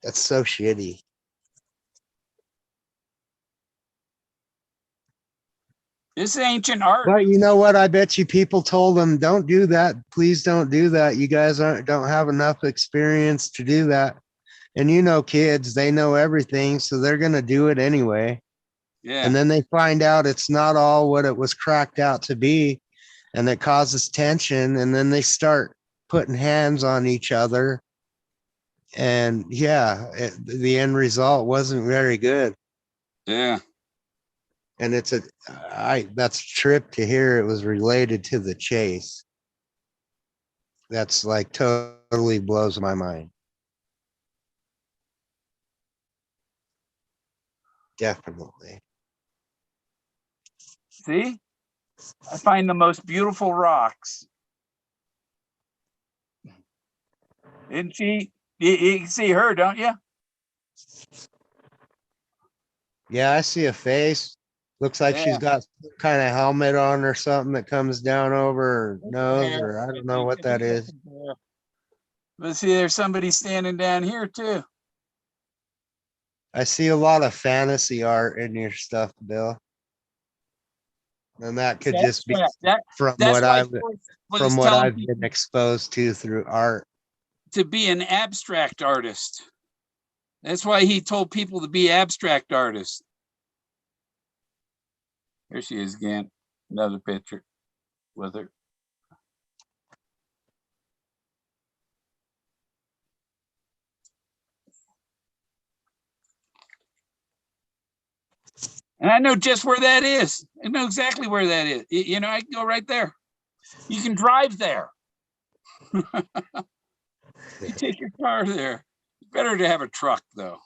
That's so shitty. This is ancient art. But you know what? I bet you people told them, "Don't do that. Please don't do that. You guys don't have enough experience to do that." And you know, kids, they know everything, so they're gonna do it anyway. Yeah. And then they find out it's not all what it was cracked out to be, and it causes tension, and then they start putting hands on each other, and yeah, the end result wasn't very good. Yeah. And that's a trip to hear it was related to the chase. That's like totally blows my mind. Definitely. See, I find the most beautiful rocks. Isn't she? You can see her, don't you? Yeah, I see a face. Looks like she's Yeah. got some kind of helmet on or something that comes down over her nose, or I don't know what that is. But see, there's somebody standing down here too. I see a lot of fantasy art in your stuff, Bill. And that could just be from That's what why I've Forrest was telling people been exposed to through art. to be an abstract artist. That's why he told people to be abstract artists. Here she is again. Another picture with her. And I know just where that is. I know exactly where that is. You know, I can go right there. You can drive there. You take your car there. It's better to have a truck, though.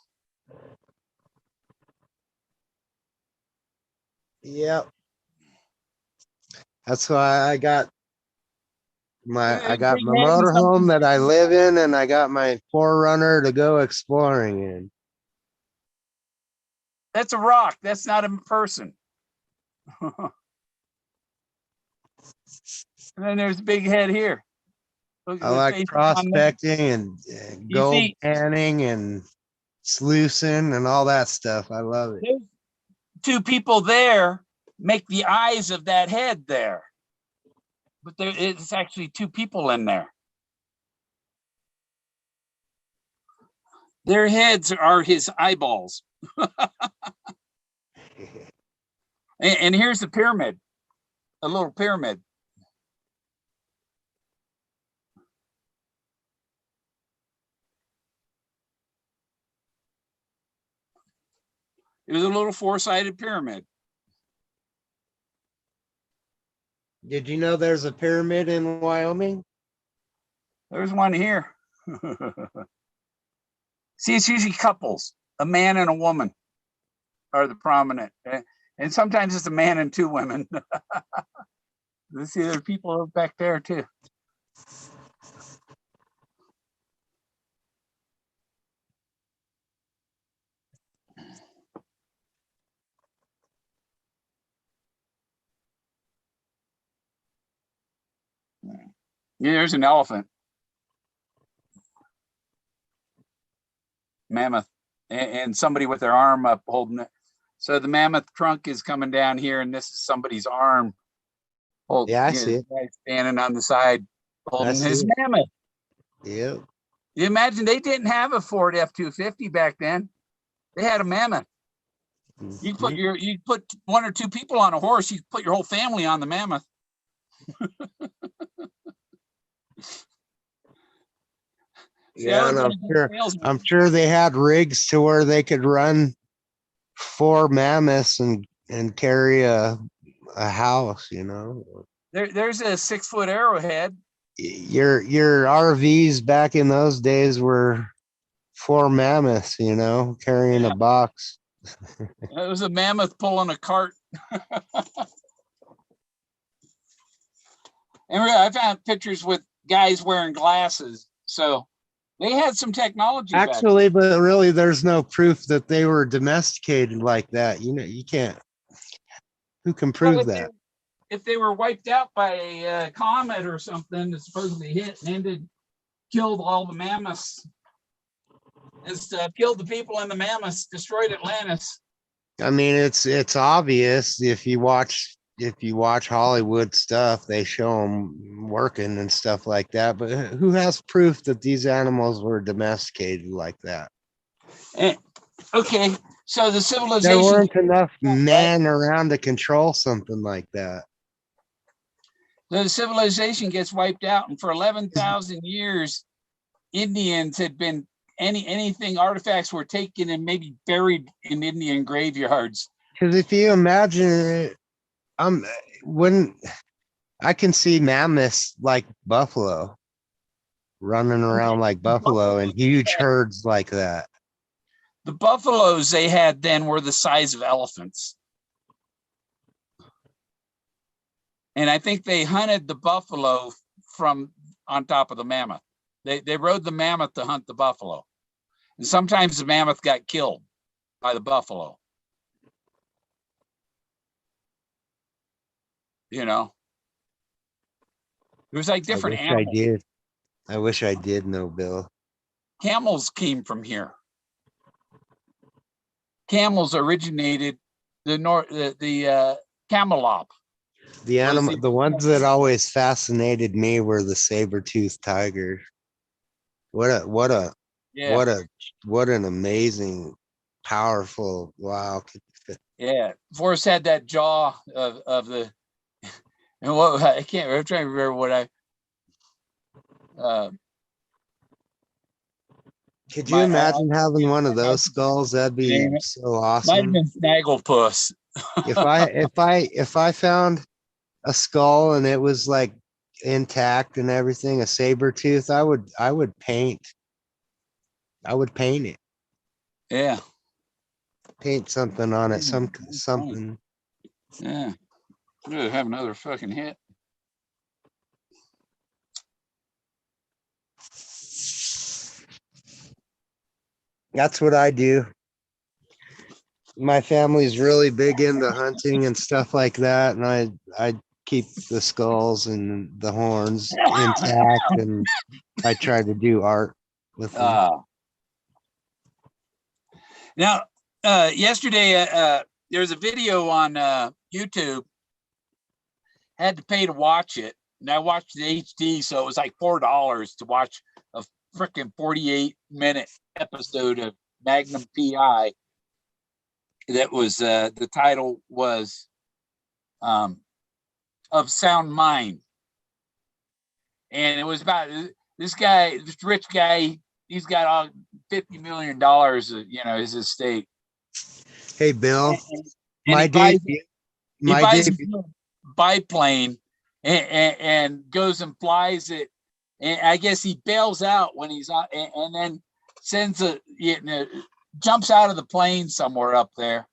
Yep. That's why I got my motorhome that I live in, and I got my Forerunner to go exploring in. That's a rock. That's not a person. And then there's a big head here. Look at I the like face prospecting and gold see, panning and sluicing and all that stuff. I love it. there's two people there make the eyes of that head there. But it's actually two people in there. Their heads are his eyeballs. And here's the pyramid, a little pyramid. It was a little four-sided pyramid. Did you know there's a pyramid in Wyoming? There's one here. See, it's usually couples, a man and a woman are the prominent. And sometimes it's a man and two women. Let's see, there are people back there too. Yeah, there's an elephant. Mammoth. And somebody with their arm up holding it. So the mammoth trunk is coming down here, and this is somebody's arm. Yeah, I see it. Standing on the side holding his mammoth. Yep. You imagine they didn't have a Ford F-250 back then. They had a mammoth. You put one or two people on a horse, you put your whole family on the mammoth. Yeah, and I'm sure they had rigs to where they could run 4 mammoths and carry a house, you know. There's a 6-foot arrowhead. Your RVs back in those days were 4 mammoths, you know, carrying a box. It was a mammoth pulling a cart. And I found pictures with guys wearing glasses. So they had some technology. Actually, but really, there's no proof that they were domesticated like that. You know, you can't. Who can prove that? If they were wiped out by a comet or something that supposedly hit and killed all the mammoths and stuff, killed the people in the mammoths, destroyed Atlantis. I mean, it's obvious if you watch Hollywood stuff, they show them working and stuff like that. But who has proof that these animals were domesticated like that? Okay, so the civilization. There weren't enough men around to control something like that. The civilization gets wiped out, and for 11,000 years, Indians had been anything artifacts were taken and maybe buried in Indian graveyards. Because if you imagine it, when I can see mammoths like buffalo running around like buffalo and huge herds like that. The buffaloes they had then were the size of elephants. And I think they hunted the buffalo from on top of the mammoth. They rode the mammoth to hunt the buffalo. And sometimes the mammoth got killed by the buffalo. You know, it was like different animals. I wish I did know, Bill. Camels came from here. Camels originated the camelop. The ones that always fascinated me were the saber-toothed tiger. What an amazing, powerful, wow. Yeah, Forrest had that jaw of the. And what I'm trying to remember what I. Could you imagine having one of those skulls? That'd be so awesome. Might have been Snagglepuss. if I found a skull and it was like intact and everything, a saber tooth, I would paint it. Yeah. Paint something on it, something. Yeah. I'm gonna have another fucking hit. That's what I do. My family's really big into hunting and stuff like that, and I keep the skulls and the horns intact, and I try to do art with them. Now, yesterday there was a video on YouTube. Had to pay to watch it, and I watched the HD, so it was like $4 to watch a freaking 48-minute episode of Magnum PI. that was the title was Of Sound Mind. And it was about this guy, this rich guy, he's got all $50 million, his estate. Hey, Bill, And my he buys debut, he my buys a debut, biplane and goes and flies it. And I guess he bails out when he's on, and then sends jumps out of the plane somewhere up there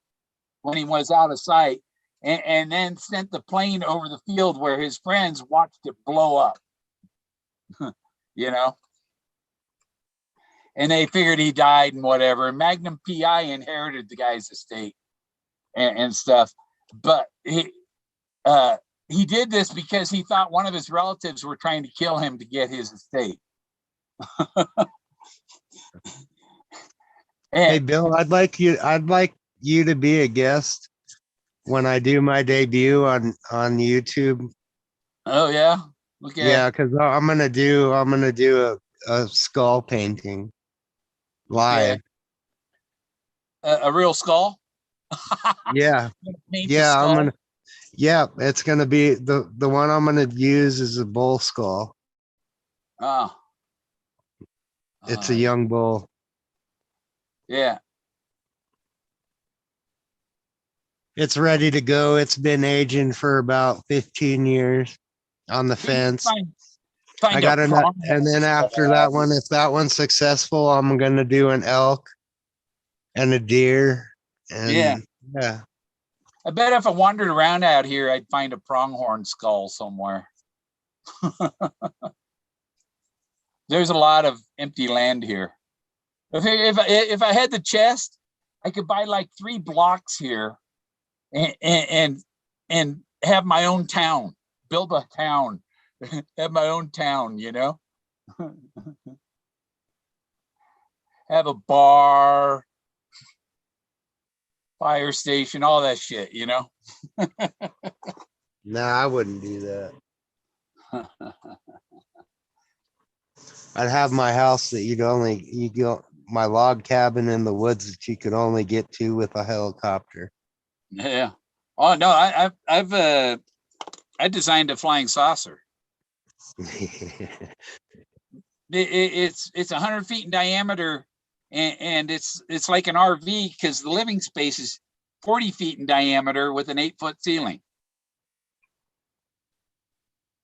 when he was out of sight, and then sent the plane over the field where his friends watched it blow up. And they figured he died and whatever. And Magnum PI inherited the guy's estate and stuff. But he did this because he thought one of his relatives were trying to kill him to get his estate. hey, Bill, I'd like you to be a guest when I do my debut on YouTube. Oh yeah. Okay. Yeah, because I'm gonna do a skull painting live. Okay. A real skull. Yeah, yeah, it's gonna be the one I'm gonna use is a bull skull. Oh. It's a young bull. Yeah. It's ready to go. It's been aging for about 15 years on the fence. I got and then after that one, if that one's successful, I'm gonna do an elk and a deer. And yeah. I bet if I wandered around out here, I'd find a pronghorn skull somewhere. There's a lot of empty land here. If I had the chest, I could buy like 3 blocks here and have my own town, build a town, have my own town, have a bar, fire station, all that shit, Nah, I wouldn't do that. I'd have my house that my log cabin in the woods that you could only get to with a helicopter. Yeah. Oh no, I designed a flying saucer. It's 100 feet in diameter, and it's like an RV because the living space is 40 feet in diameter with an 8-foot ceiling.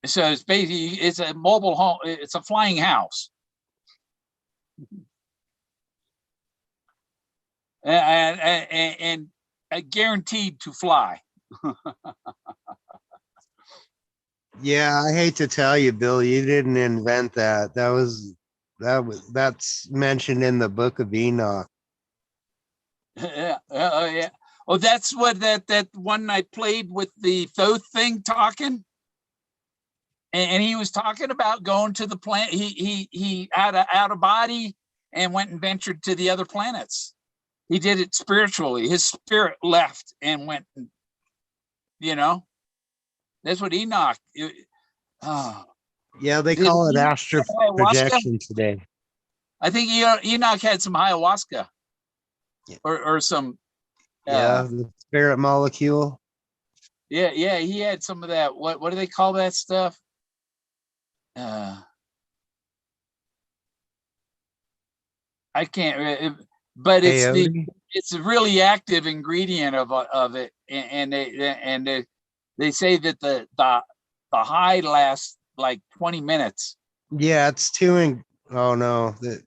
So it's basically a mobile home. It's a flying house. And guaranteed to fly. Yeah, I hate to tell you, Bill, you didn't invent that. That's mentioned in the Book of Enoch. Yeah. Oh, that's what that one I played with the Thoth thing talking. And he was talking about going to the planet. He had out of body and went and ventured to the other planets. He did it spiritually. His spirit left and went, that's what Enoch. Yeah, they call it astral projection today. I think Enoch had some ayahuasca or some. The spirit molecule. Yeah, he had some of that. What do they call that stuff? I can't. But it's a really active ingredient of it, and they say that the high lasts like 20 minutes. Yeah, it's oh no, the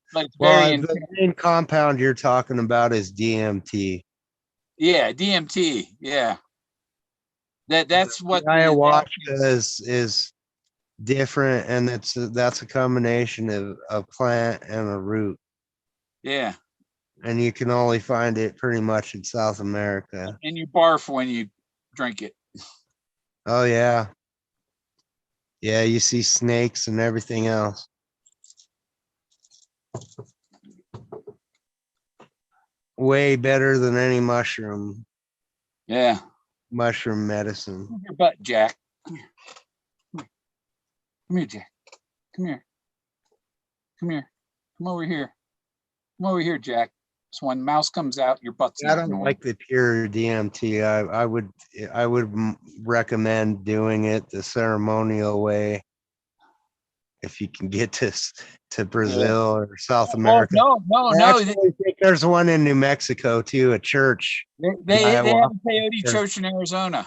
main compound you're talking about is DMT. Yeah, DMT. Yeah, that's what ayahuasca is different, and that's a combination of a plant and a root. Yeah. And you can only find it pretty much in South America. And you barf when you drink it. Oh yeah. Yeah, you see snakes and everything else. Way better than any mushroom. Yeah. Mushroom medicine. Move your butt, Jack. Come here, Jack. Come here. Come over here. Come over here, Jack. So when the mouse comes out, your butt's I not don't normal. like the pure DMT. I would recommend doing it the ceremonial way. If you can get this to Brazil or South Well, America. no. I actually think there's one in New Mexico too, a church. They have a Ayahuasca. peyote church in Arizona.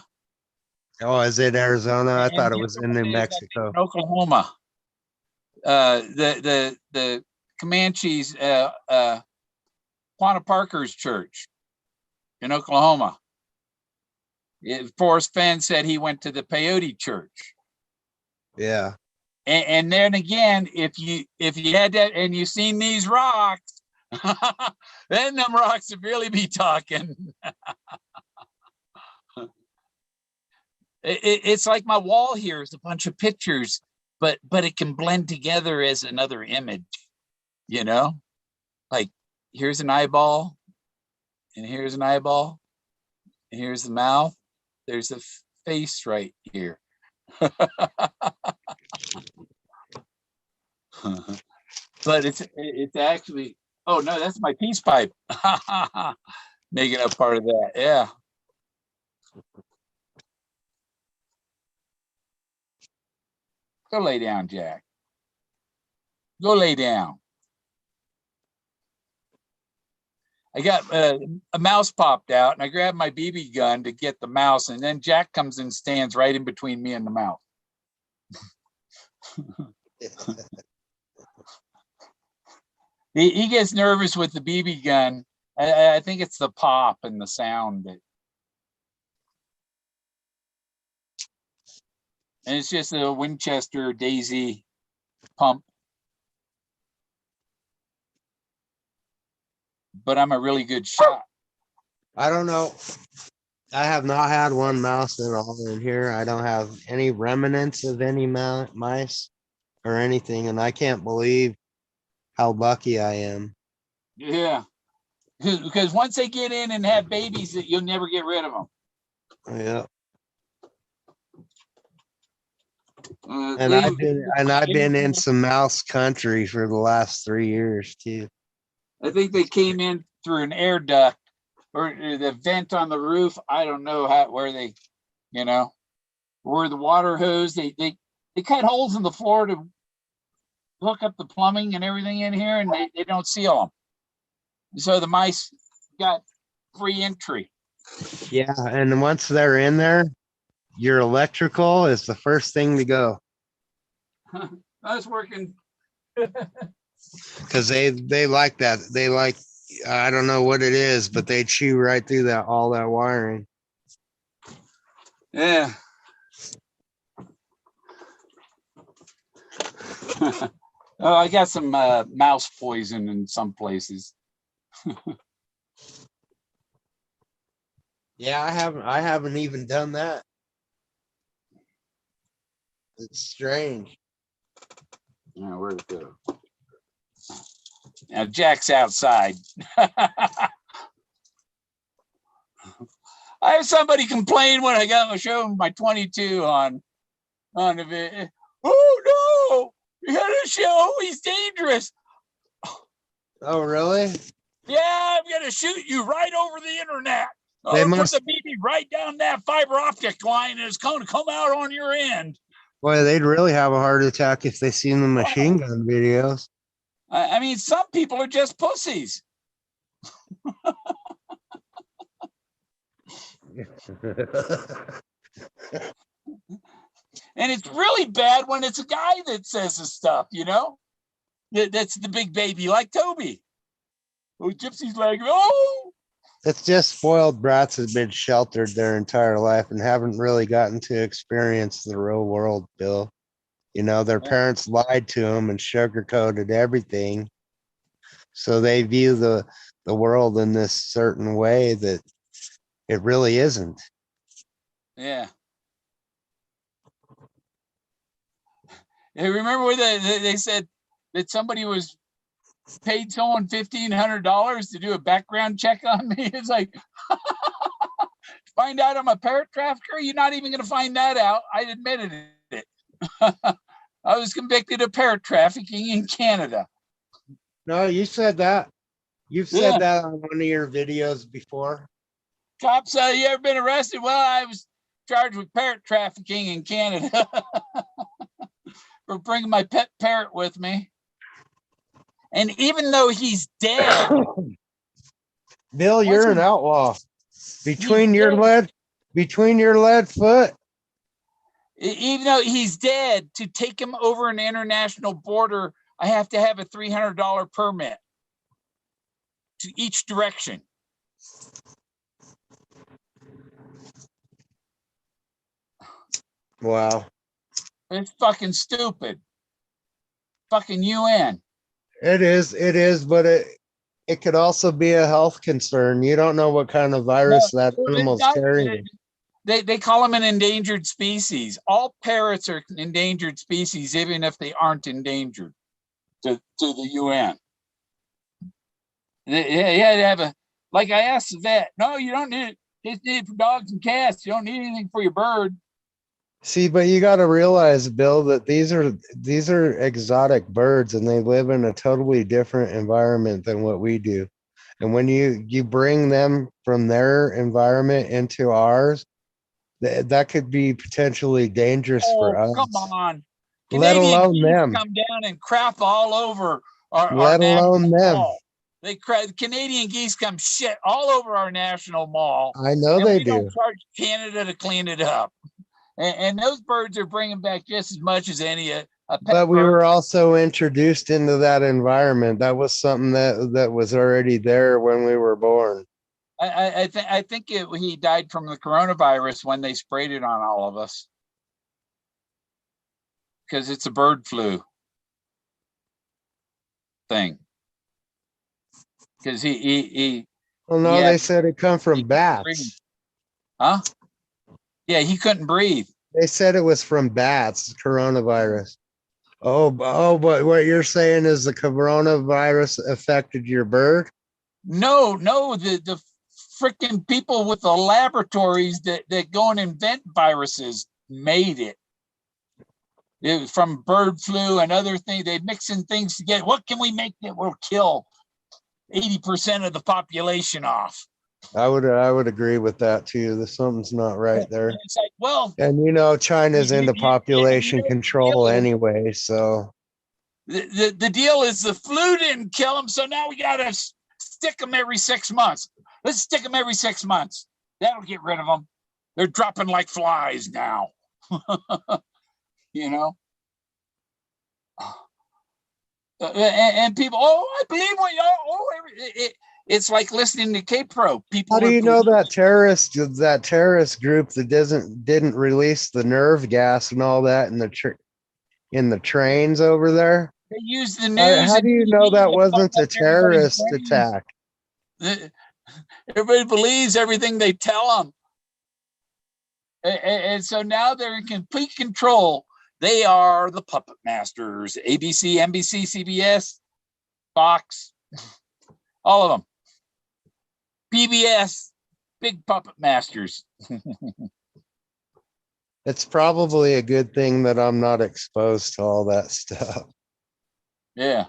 Oh, is it Arizona? I And thought it the was other in one New is, I think, Mexico. in Oklahoma. The Comanches, Quanah Parker's church in Oklahoma. Forrest Fenn said he went to the peyote church. Yeah. And then again, if you had that and you seen these rocks, then them rocks would really be talking. It's like my wall here is a bunch of pictures, but it can blend together as another image, you know? Like here's an eyeball, and here's an eyeball, and here's the mouth. There's a face right here. But it's actually, oh no, that's my peace pipe. Making up part of that. Yeah. Go lay down, Jack. Go lay down. I got a mouse popped out, and I grabbed my BB gun to get the mouse, and then Jack comes and stands right in between me and the mouse. He gets nervous with the BB gun. I think it's the pop and the sound that, and it's just a Winchester Daisy pump. But I'm a really good shot. I don't know. I have not had one mouse at all in here. I don't have any remnants of any mice or anything, and I can't believe how lucky I am. Yeah. Because once they get in and have babies, that you'll never get rid of them. Yeah. And I've been in some mouse country for the last 3 years too. I think they came in through an air duct or the vent on the roof. I don't know where they, where the water hose. They cut holes in the floor to hook up the plumbing and everything in here, and they don't seal them. So the mice got free entry. Yeah, and once they're in there, your electrical is the first thing to go. That's working. Because they like that. They like, I don't know what it is, but they chew right through all that wiring. Yeah. Oh, I got some mouse poison in some places. Yeah, I haven't even done that. It's strange. Yeah, where'd it go? Now Jack's outside. I have somebody complain when I got my 22 on the video. Oh no, you had to show he's dangerous. Oh really? Yeah, I'm gonna shoot you right over the internet. They Put must. the BB right down that fiber optic line, and it's going to come out on your end. Boy, they'd really have a heart attack if they seen the machine gun videos. I mean, some people are just pussies. And it's really bad when it's a guy that says this stuff, That's the big baby, like Toby. Oh, Gypsy's like, oh. It's just spoiled brats have been sheltered their entire life and haven't really gotten to experience the real world, Bill. Their parents lied to them and sugarcoated everything. So they view the world in this certain way that it really isn't. Yeah. Hey, remember when they said that somebody was paid someone $1,500 to do a background check on me? It's like, find out I'm a parrot trafficker? You're not even going to find that out. I admitted it. I was convicted of parrot trafficking in Canada. No, you said that. You've Yeah. said that on one of your videos before. Cops, you ever been arrested? Well, I was charged with parrot trafficking in Canada for bringing my pet parrot with me. And even though he's dead, Bill, you're an outlaw. Between He's your dead. lead foot. Even though he's dead, to take him over an international border, I have to have a $300 permit to each direction. Wow. It's fucking stupid. Fucking UN. It is, but it could also be a health concern. You don't know what kind of virus that animal's carrying. They call them an endangered species. All parrots are endangered species, even if they aren't endangered to the UN. They have a, like I asked the vet, no, you don't need it. It's needed for dogs and cats. You don't need anything for your bird. See, but you got to realize, Bill, that these are exotic birds and they live in a totally different environment than what we do. And when you bring them from their environment into ours, that could be potentially dangerous for us. Come on. Let Canadian alone geese them. come down and crap all over our Let alone national them. mall. Canadian geese come shit all over our national mall. I know and they we don't do. charge Canada to clean it up. And those birds are bringing back just as much as any a pet But we bird. were also introduced into that environment. That was something that was already there when we were born. I think he died from the coronavirus when they sprayed it on all of us, because it's a bird flu thing. Because he Well, no, they said it come from bats. Huh? Yeah, he couldn't breathe. They said it was from bats, coronavirus. Oh, but what you're saying is the coronavirus affected your bird? No, the freaking people with the laboratories that go and invent viruses made it. It was from bird flu and other things. They mixing things together. What can we make that will kill 80% of the population off? I would agree with that too. There's something's not right there. And it's like, well, And China's into population the control deal is- anyway, so the deal is the flu didn't kill them, so now we gotta stick them every 6 months. Let's stick them every 6 months. That'll get rid of them. They're dropping like flies now. And people, I believe what y'all. It's like listening to K-Pro. People. how do you know that terrorist group that didn't release the nerve gas and all that in the trains over there? They use the news. How do you know that wasn't a terrorist attack? Everybody believes everything they tell them. And so now they're in complete control. They are the puppet masters. ABC, NBC, CBS, Fox, all of them. PBS, big puppet masters. It's probably a good thing that I'm not exposed to all that stuff. Yeah.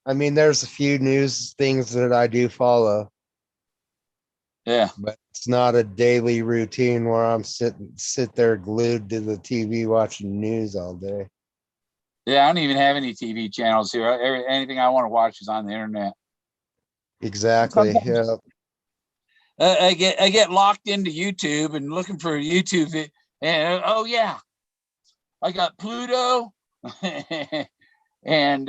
I mean, there's a few news things that I do follow. Yeah. But it's not a daily routine where I'm sit there glued to the TV watching news all day. Yeah, I don't even have any TV channels here. Anything I want to watch is on the internet. Exactly. Sometimes, yeah. I get locked into YouTube and looking for YouTube. And oh yeah, I got Pluto. And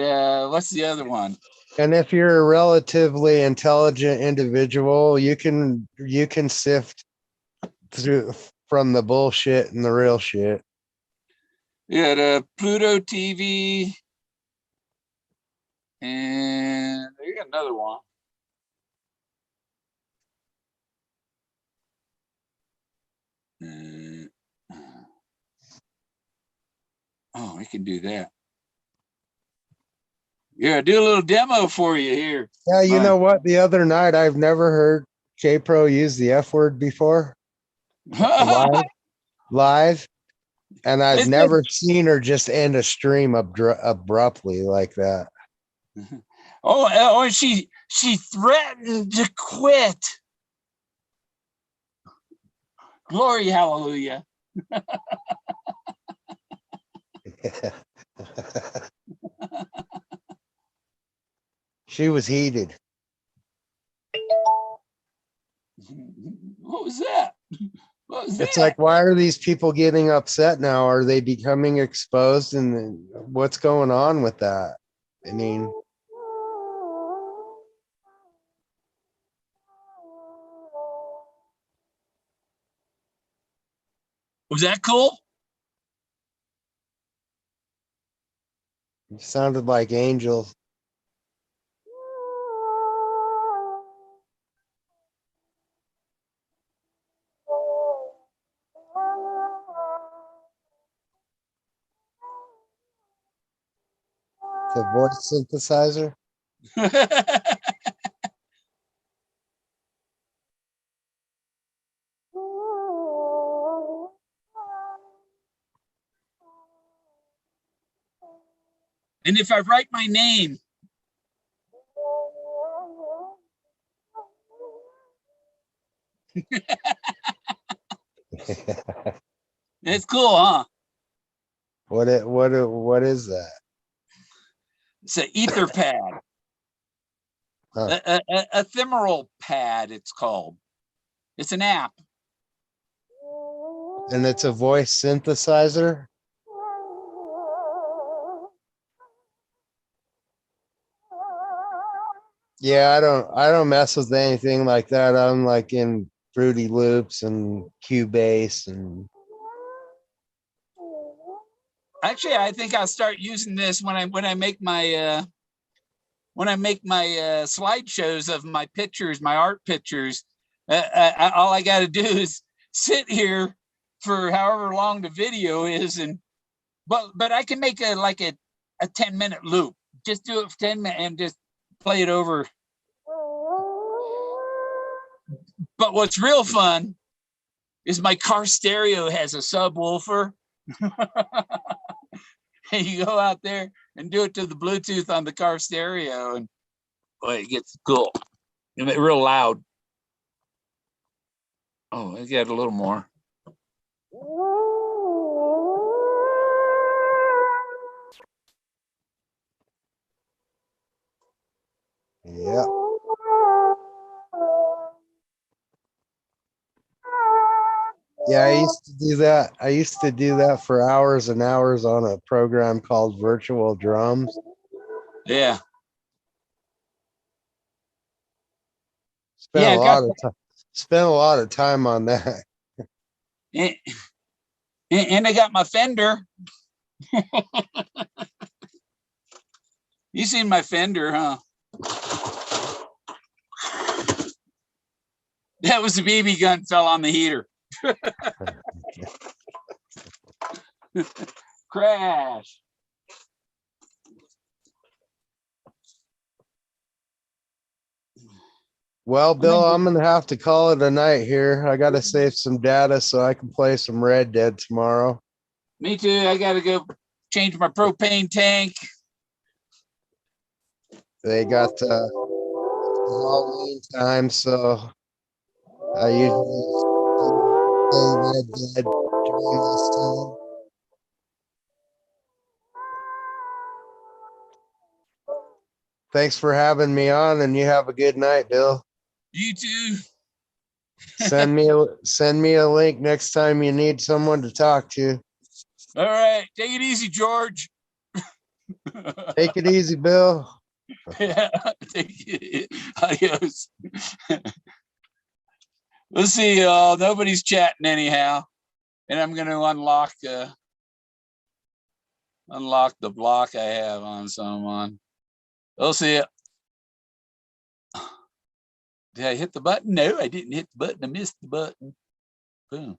what's the other one? And if you're a relatively intelligent individual, you can sift through from the bullshit and the real shit. Yeah, the Pluto TV, and you got another one. Oh, we can do that. Yeah, do a little demo for you here. Yeah, you know what? The other night, I've never heard K-Pro use the F word before. Live. And I've never seen her just end a stream abruptly like that. Oh, and she threatened to quit. Glory, hallelujah. She was heated. What was that? What was It's that? like, why are these people getting upset now? Are they becoming exposed? And what's going on with that? I mean, Was that cool? it sounded like angels. The voice synthesizer. And if I write my name, it's cool, huh? What is that? It's an ether pad, Huh. a ephemeral pad. It's called. It's an app. And it's a voice synthesizer. Yeah, I don't mess with anything like that. I'm like in Fruity Loops and Cubase and Actually, I think I'll start using this when I make my slideshows of my pictures, my art pictures. All I got to do is sit here for however long the video is, and but I can make a 10-minute loop. Just do it for 10 minutes and just play it over. But what's real fun is my car stereo has a subwoofer. And you go out there and do it to the Bluetooth on the car stereo, and boy, it gets cool. And it's real loud. Oh, I got a little more. yeah. Yeah, I used to do that. I used to do that for hours and hours on a program called Virtual Drums. Yeah. Spent Yeah, a I got lot of time. Spent a lot of time on that. and I got my Fender. You seen my Fender, huh? That was the BB gun fell on the heater. Crash. Well, Bill, I'm gonna have to call it a night here. I gotta save some data so I can play some Red Dead tomorrow. Me too. I got to go change my propane tank. They got Halloween time, so I usually play Red Dead during this time. Thanks for having me on, and you have a good night, Bill. You too. Send me a link next time you need someone to talk to. All right. Take it easy, George. Take it easy, Bill. Yeah. Adios. Let's see, y'all. Nobody's chatting anyhow. And I'm going to unlock the block I have on someone. We'll see it. Did I hit the button? No, I didn't hit the button. I missed the button. Boom.